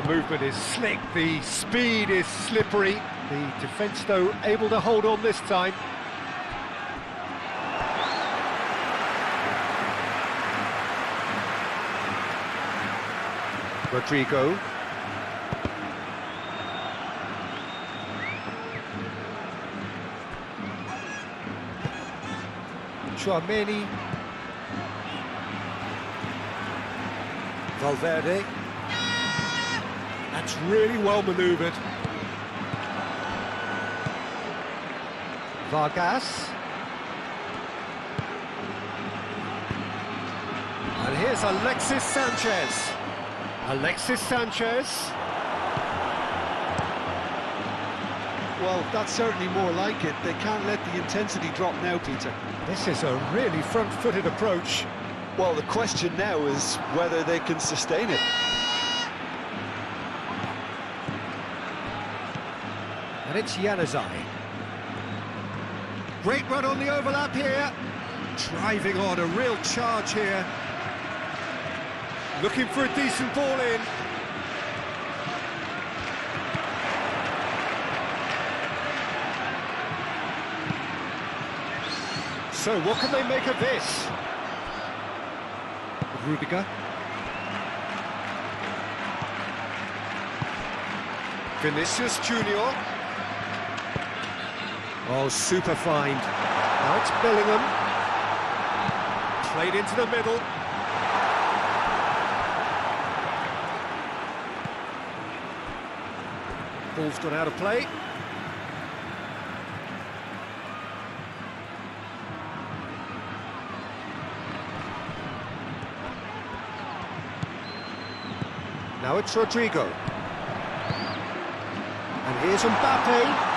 B: The movement is slick, the speed is slippery. The defence, though, able to hold on this time. Rodrigo. Chouameni. Valverde. That's really well manoeuvred. Vargas. And here's Alexis Sanchez. Alexis Sanchez.
C: Well, that's certainly more like it. They can't let the intensity drop now, Peter.
B: This is a really front-footed approach.
C: Well, the question now is whether they can sustain it.
B: And it's Januzaj. Great run on the overlap here. Driving on, a real charge here. Looking for a decent ball in. So, what can they make of this? Rudiger. Vinicius Junior. Oh, super find. Now it's Bellingham. Played into the middle. Ball's gone out of play. Now it's Rodrigo. And here's Mbappe.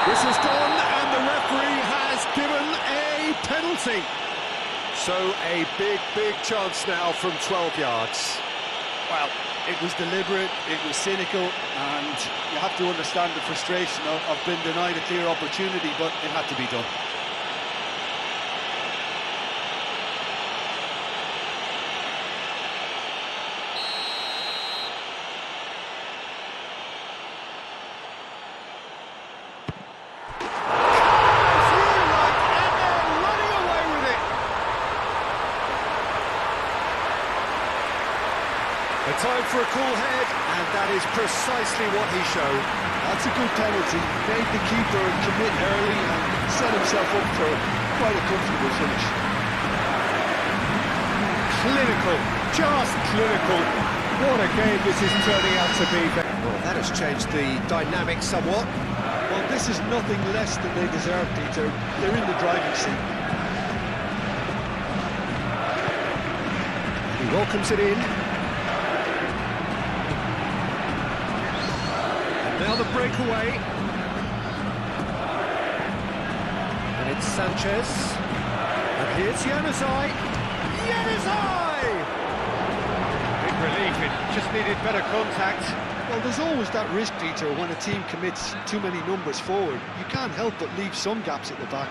B: This is gone, and the referee has given a penalty. So a big chance now from 12 yards.
C: Well, it was deliberate, it was cynical, and you have to understand the frustration of being denied a clear opportunity, but it had to be done.
B: A time for a cool head, and that is precisely what he showed.
C: That's a good penalty. Made the keeper commit early and set himself up for quite a comfortable finish.
B: Clinical, just clinical. What a game this is turning out to be. Well, that has changed the dynamic somewhat.
C: Well, this is nothing less than they deserve, Peter. They're in the driving seat.
B: He welcomes it in. Now the breakaway. And it's Sanchez. And here's Januzaj. Januzaj! Big relief, it just needed better contact.
C: Well, there's always that risk, Peter, when a team commits too many numbers forward. You can't help but leave some gaps at the back.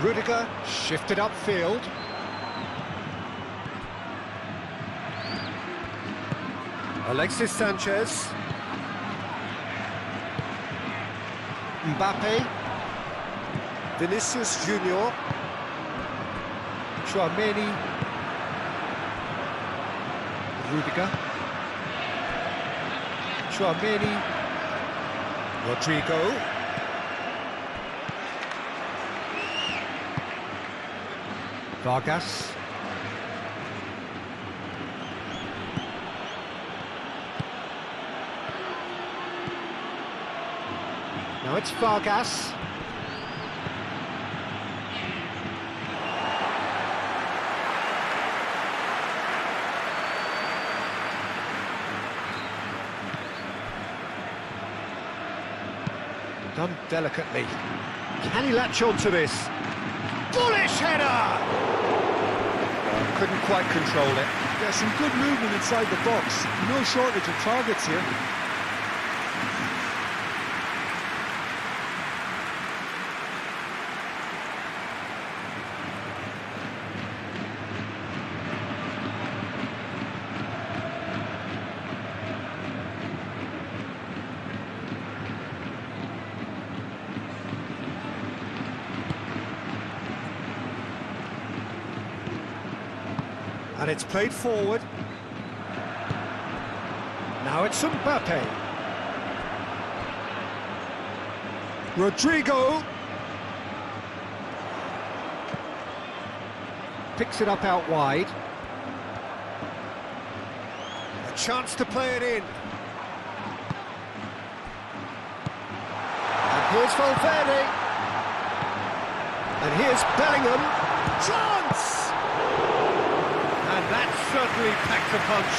B: Rudiger shifted upfield. Alexis Sanchez. Mbappe. Vinicius Junior. Chouameni. Rudiger. Chouameni. Rodrigo. Vargas. Now it's Vargas. Done delicately. Can he latch on to this? Bullish header! Couldn't quite control it.
C: There's some good movement inside the box. No shortage of targets here.
B: And it's played forward. Now it's Mbappe. Rodrigo. Picks it up out wide. A chance to play it in. it's Valverde. And here's Bellingham. Chance! And that certainly packed a punch.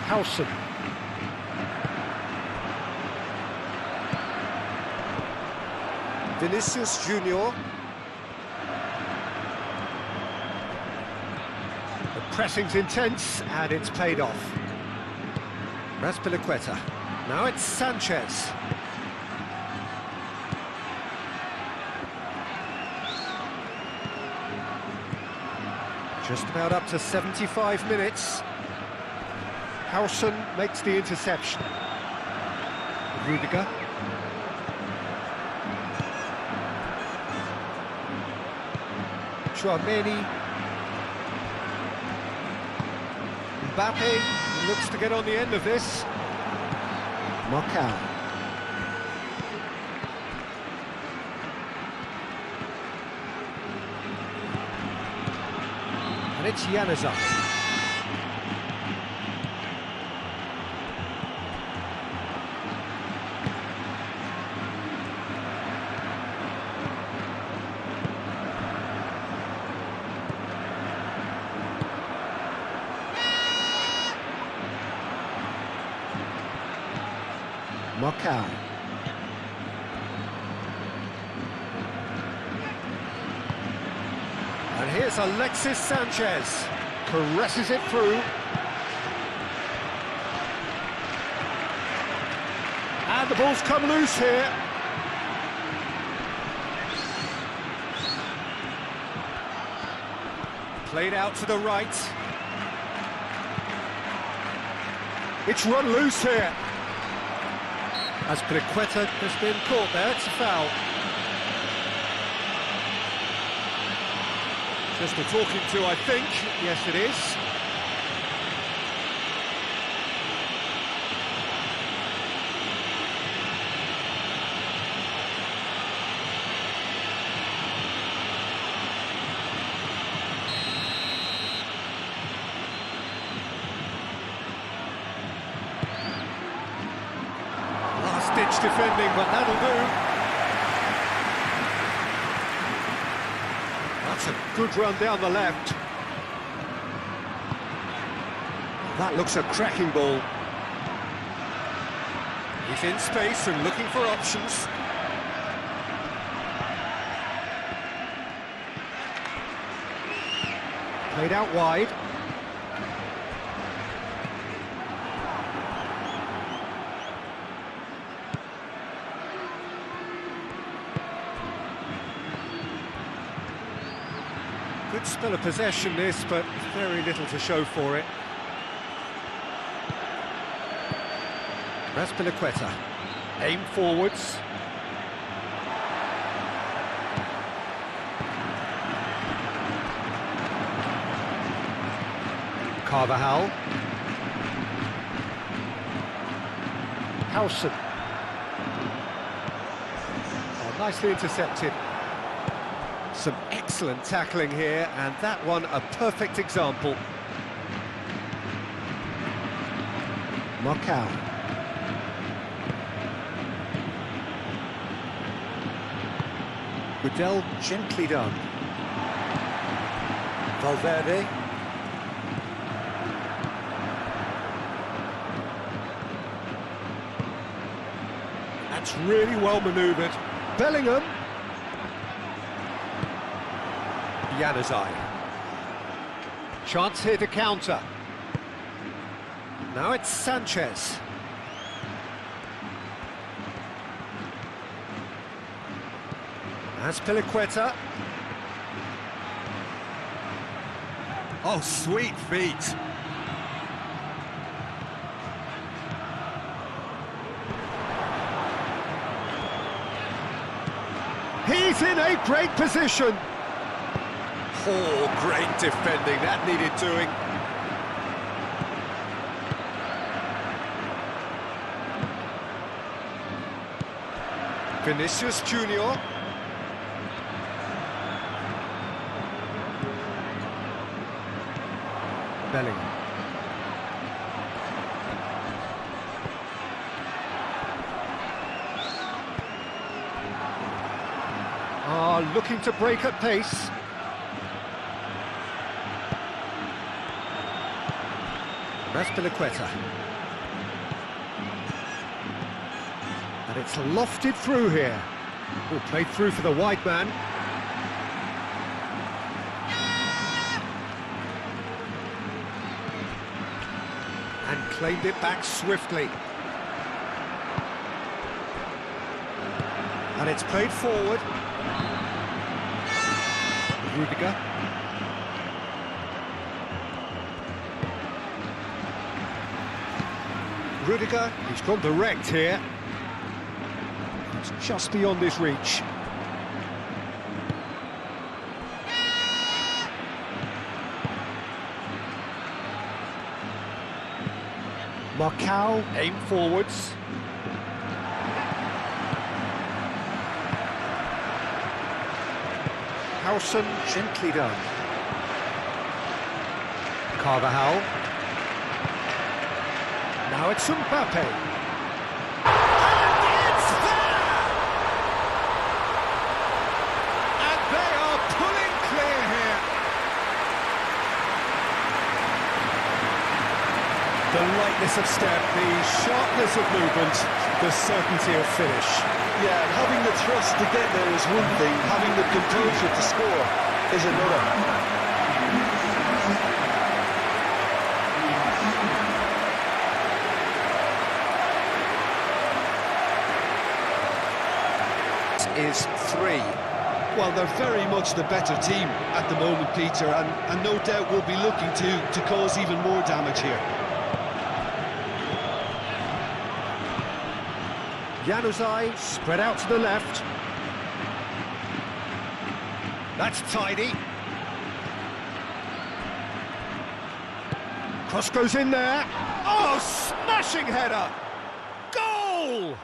B: Howson. Vinicius Junior. The pressing's intense, and it's paid off. Raspilicueta. Now it's Sanchez. Just about up to 75 minutes. Howson makes the interception. Rudiger. Chouameni. Mbappe looks to get on the end of this. Marcao. And it's Januzaj. Marcao. And here's Alexis Sanchez. Caresses it through. And the ball's come loose here. Played out to the right. It's run loose here. Raspilicueta has been caught there, it's a foul. Just a talking to, I think. Yes, it is. Last-ditch defending, but that'll do. That's a good run down the left. That looks a cracking ball. He's in space and looking for options. Played out wide. Good spell of possession this, but very little to show for it. Raspilicueta. Aim forwards. Carvajal. Howson. Oh, nicely intercepted. Some excellent tackling here, and that one a perfect example. Marcao. Goodell gently done. Valverde. That's really well manoeuvred. Bellingham. Januzaj. Chance here to counter. Now it's Sanchez. Raspilicueta. Oh, sweet feet. He's in a great position. Oh, great defending, that needed doing. Vinicius Junior. Bellingham. Looking to break at pace. Raspilicueta. And it's lofted through here. Oh, played through for the wide man. And claimed it back swiftly. And it's played forward. Rudiger. Rudiger, he's gone direct here. It's just beyond his reach. Marcao, aim forwards. Howson, gently done. Carvajal. Now it's Mbappe. And it's there! And they are pulling clear here. The lightness of step, the sharpness of movement, the certainty of finish.
C: Yeah, and having the thrust to get there is one thing, having the composure to score is another.
D: Is 3.
A: Well, they're very much the better team at the moment, Peter, and no doubt will be looking to cause even more damage here.
B: Januzaj spread out to the left. That's tidy. Cross goes in there. Oh, smashing header! Goal!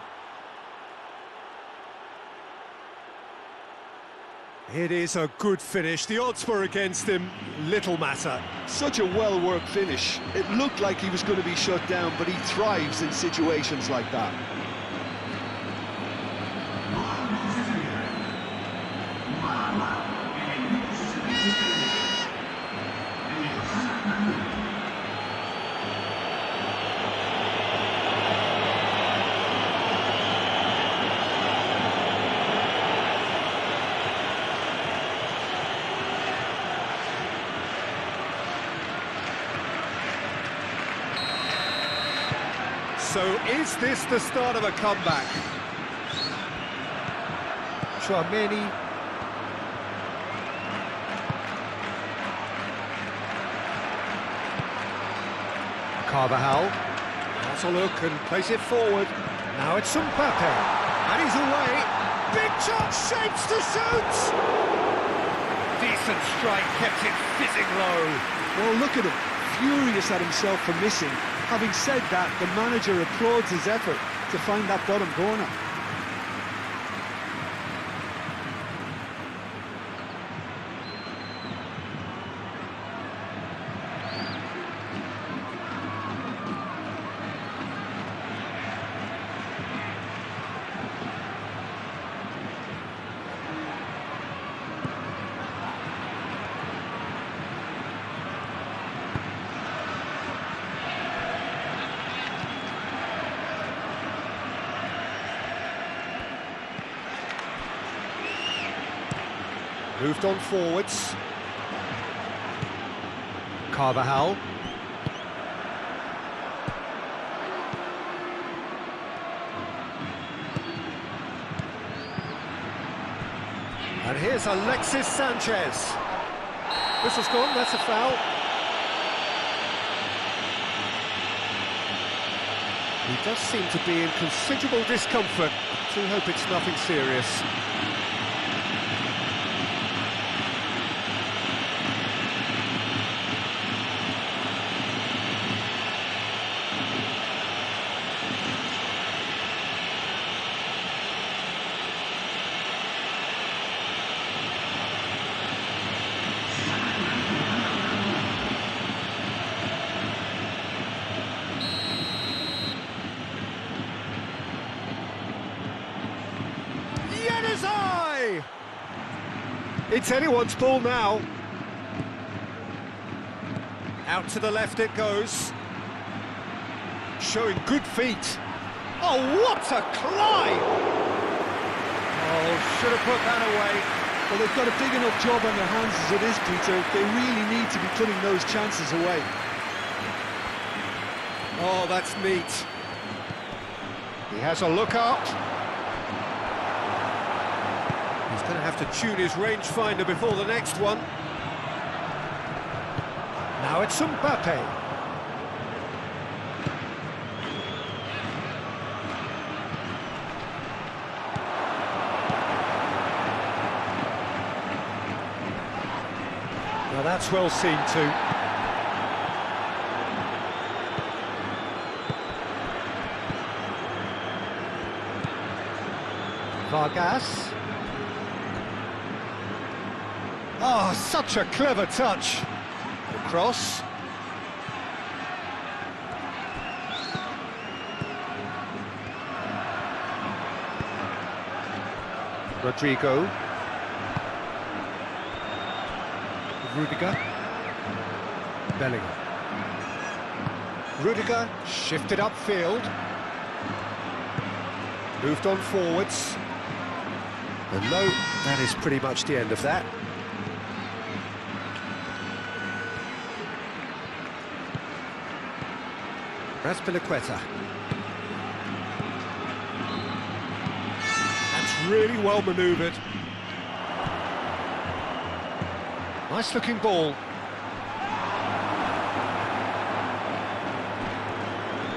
B: It is a good finish. The odds were against him. Little matter.
C: Such a well-worked finish. It looked like he was going to be shut down, but he thrives in situations like that.
B: So is this the start of a comeback? Chouameni. Carvajal. Has a look and plays it forward. Now it's Mbappe. And he's away. Big chance, shapes to shoot! Decent strike, kept it fizzing low.
C: Well, look at him, furious at himself for missing. Having said that, the manager applauds his effort to find that bottom corner.
B: Moved on forwards. Carvajal. And here's Alexis Sanchez. Whistle's gone, that's a foul. He does seem to be in considerable discomfort. So we hope it's nothing serious. Bullseye! It's anyone's ball now. Out to the left it goes. Showing good feet. Oh, what a climb! Oh, should have put that away.
C: Well, they've got a big enough job on their hands as it is, Peter. They really need to be putting those chances away.
B: Oh, that's neat. He has a look out. He's going to have to tune his rangefinder before the next one. Now it's Mbappe. Now that's well seen too. Vargas. Oh, such a clever touch. Cross. Rodrigo. Rudiger. Bellingham. Rudiger shifted upfield. Moved on forwards. And no, that is pretty much the end of that. Raspilicueta. That's really well manoeuvred. Nice looking ball.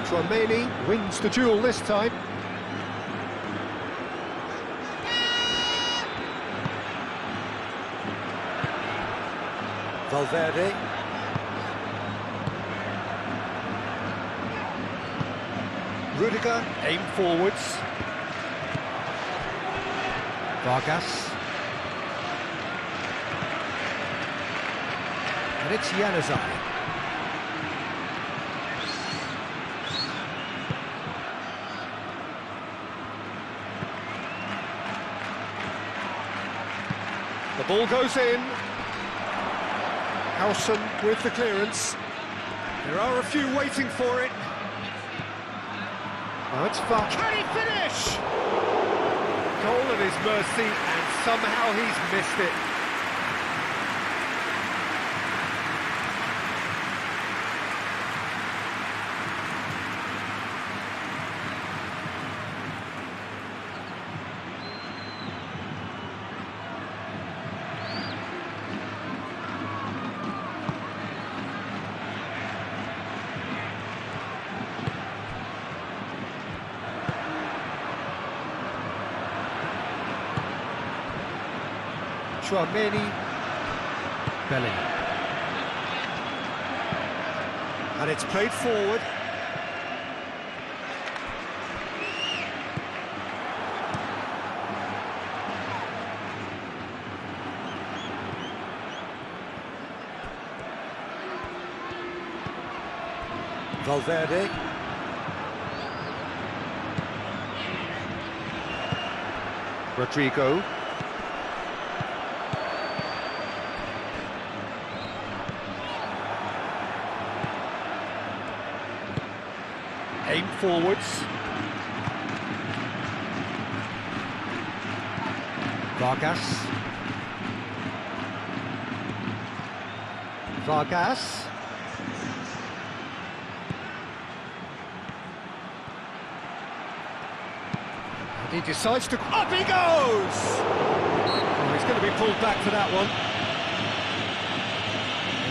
B: Tchouaméni wins the duel this time. Valverde. Rudiger, aim forwards. Vargas. And it's Januzaj. The ball goes in. Howson with the clearance. There are a few waiting for it. Oh, it's fun. Can he finish? Goal at his mercy, and somehow he's missed it. Tchouaméni, Bellingham. And it's played forward. Valverde. Rodrigo. Aim forwards. Vargas. Vargas. And he decides to... Up he goes! Oh, he's going to be pulled back for that one.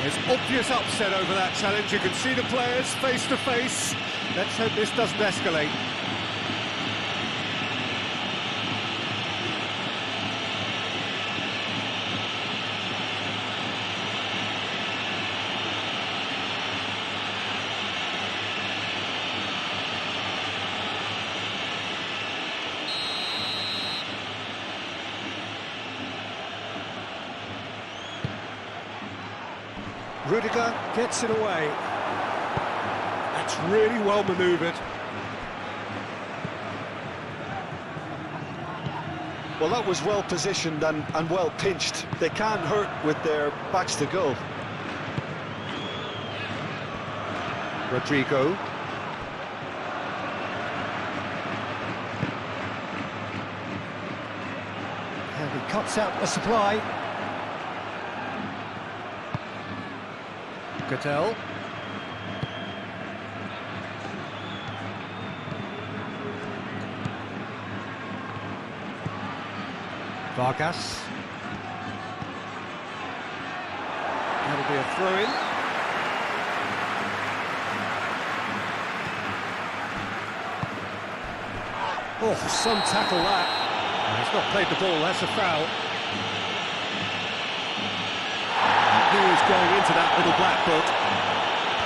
B: There's obvious upset over that challenge. You can see the players face to face. Let's hope this doesn't escalate. Rudiger gets it away. That's really well manoeuvred.
C: Well, that was well positioned and well pinched. They can't hurt with their backs to goal.
B: Rodrigo. And he cuts out the supply. Goodell. Vargas. That'll be a throw-in. Oh, some tackle that. He's not played the ball, that's a foul. He is going into that little black book.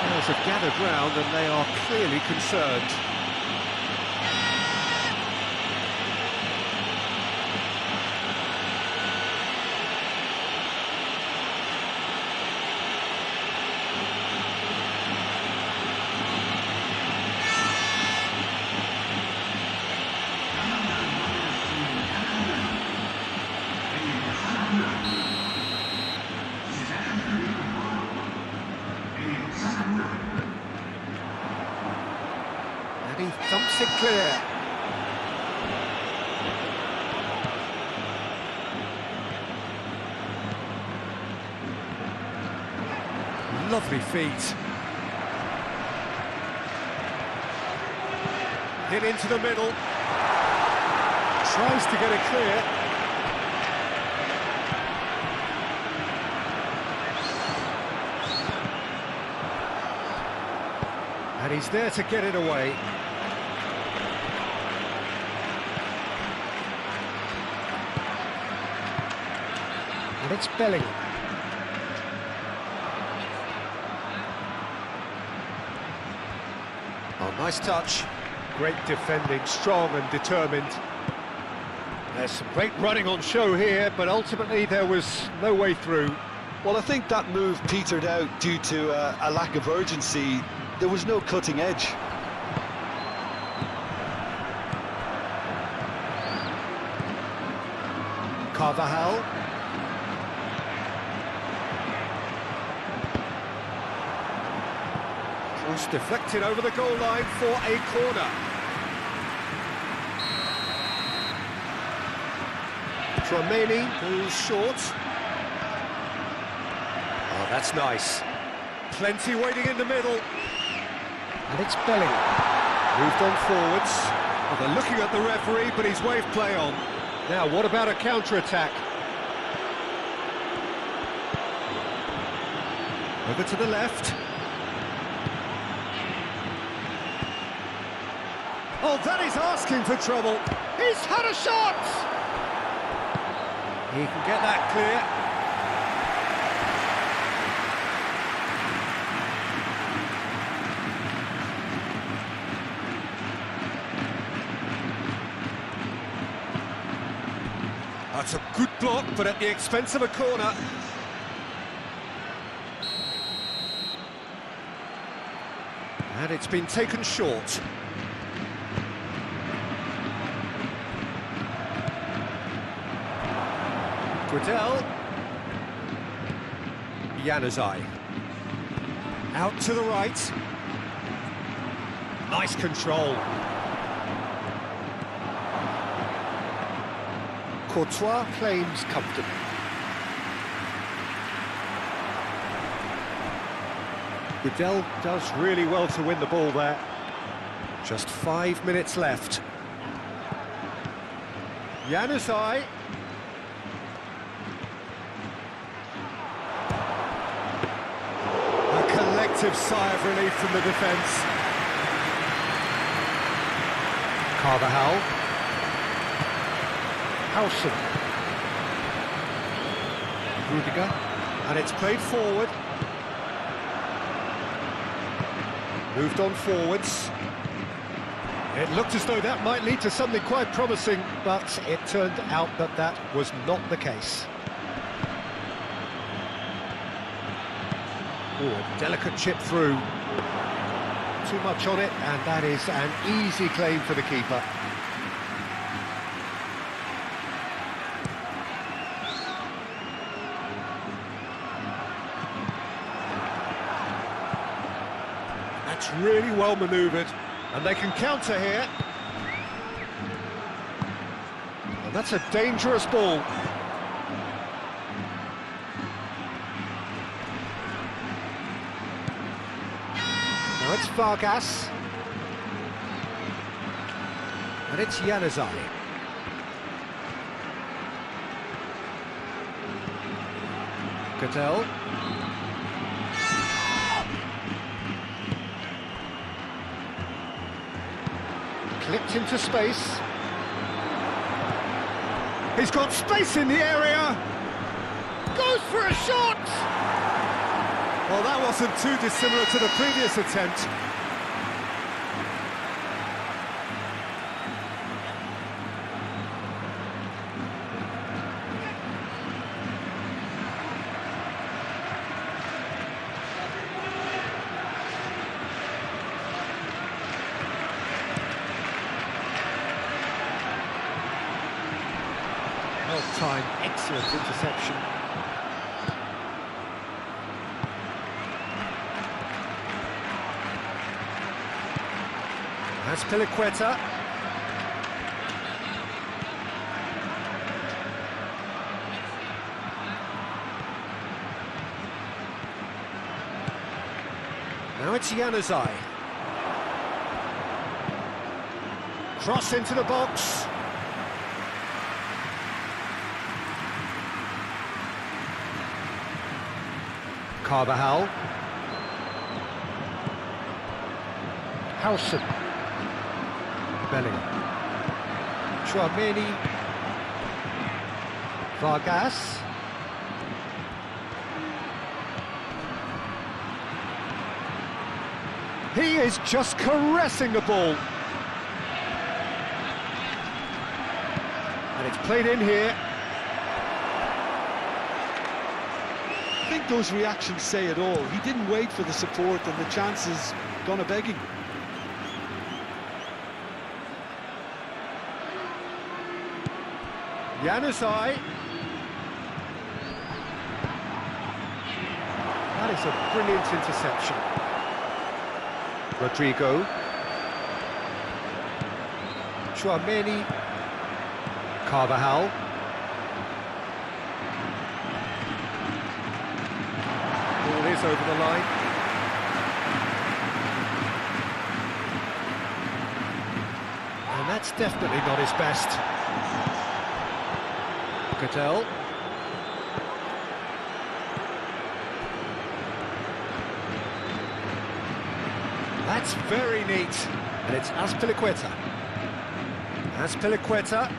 B: Players have gathered round and they are clearly concerned. And he thumps it clear. Lovely feet. Hit into the middle. Tries to get it clear. And he's there to get it away. And it's Bellingham. Oh, nice touch. Great defending, strong and determined. There's some great running on show here, but ultimately there was no way through.
C: Well, I think that move petered out due to a lack of urgency. There was no cutting edge.
B: Carvajal. Cross deflected over the goal line for a corner. Tramini goes short. Oh, that's nice. Plenty waiting in the middle. And it's Bellingham. Moved on forwards. Well, they're looking at the referee, but he's waved play on. Now, what about a counter-attack? Over to the left. Oh, that is asking for trouble. He's had a shot! He can get that clear. That's a good block, but at the expense of a corner. And it's been taken short. Goodell. Januzaj. Out to the right. Nice control. Courtois claims comfortably. Goodell does really well to win the ball there. Just 5 minutes left. Januzaj. A collective sigh of relief from the defence. Carvajal. Howson. Rudiger. And it's played forward. Moved on forwards. It looked as though that might lead to something quite promising, but it turned out that that was not the case. Oh, a delicate chip through. Too much on it, and that is an easy claim for the keeper. That's really well manoeuvred, and they can counter here. And that's a dangerous ball. Now it's Vargas. And it's Januzaj. Cadell. Clipped into space. He's got space in the area. Goes for a shot.
C: Well, that wasn't too dissimilar to the previous attempt.
B: Well-timed, excellent interception. That's Piliqueta. Now it's Januzaj. Cross into the box. Carvajal. Howson. Bellingham. Chouameni. Vargas. He is just caressing the ball. And it's played in here.
C: I think those reactions say it all. He didn't wait for the support and the chances gone a-begging.
B: Januzaj. That is a brilliant interception. Rodrigo. Chouameni. Carvajal. Ball is over the line. And that's definitely not his best. Cadell. That's very neat. And it's Azpilicueta. Azpilicueta.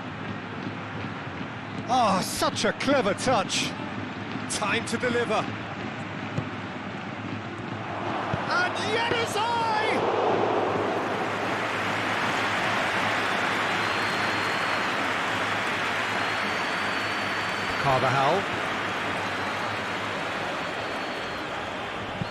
B: Oh, such a clever touch. Time to deliver. And Januzaj! Carvajal.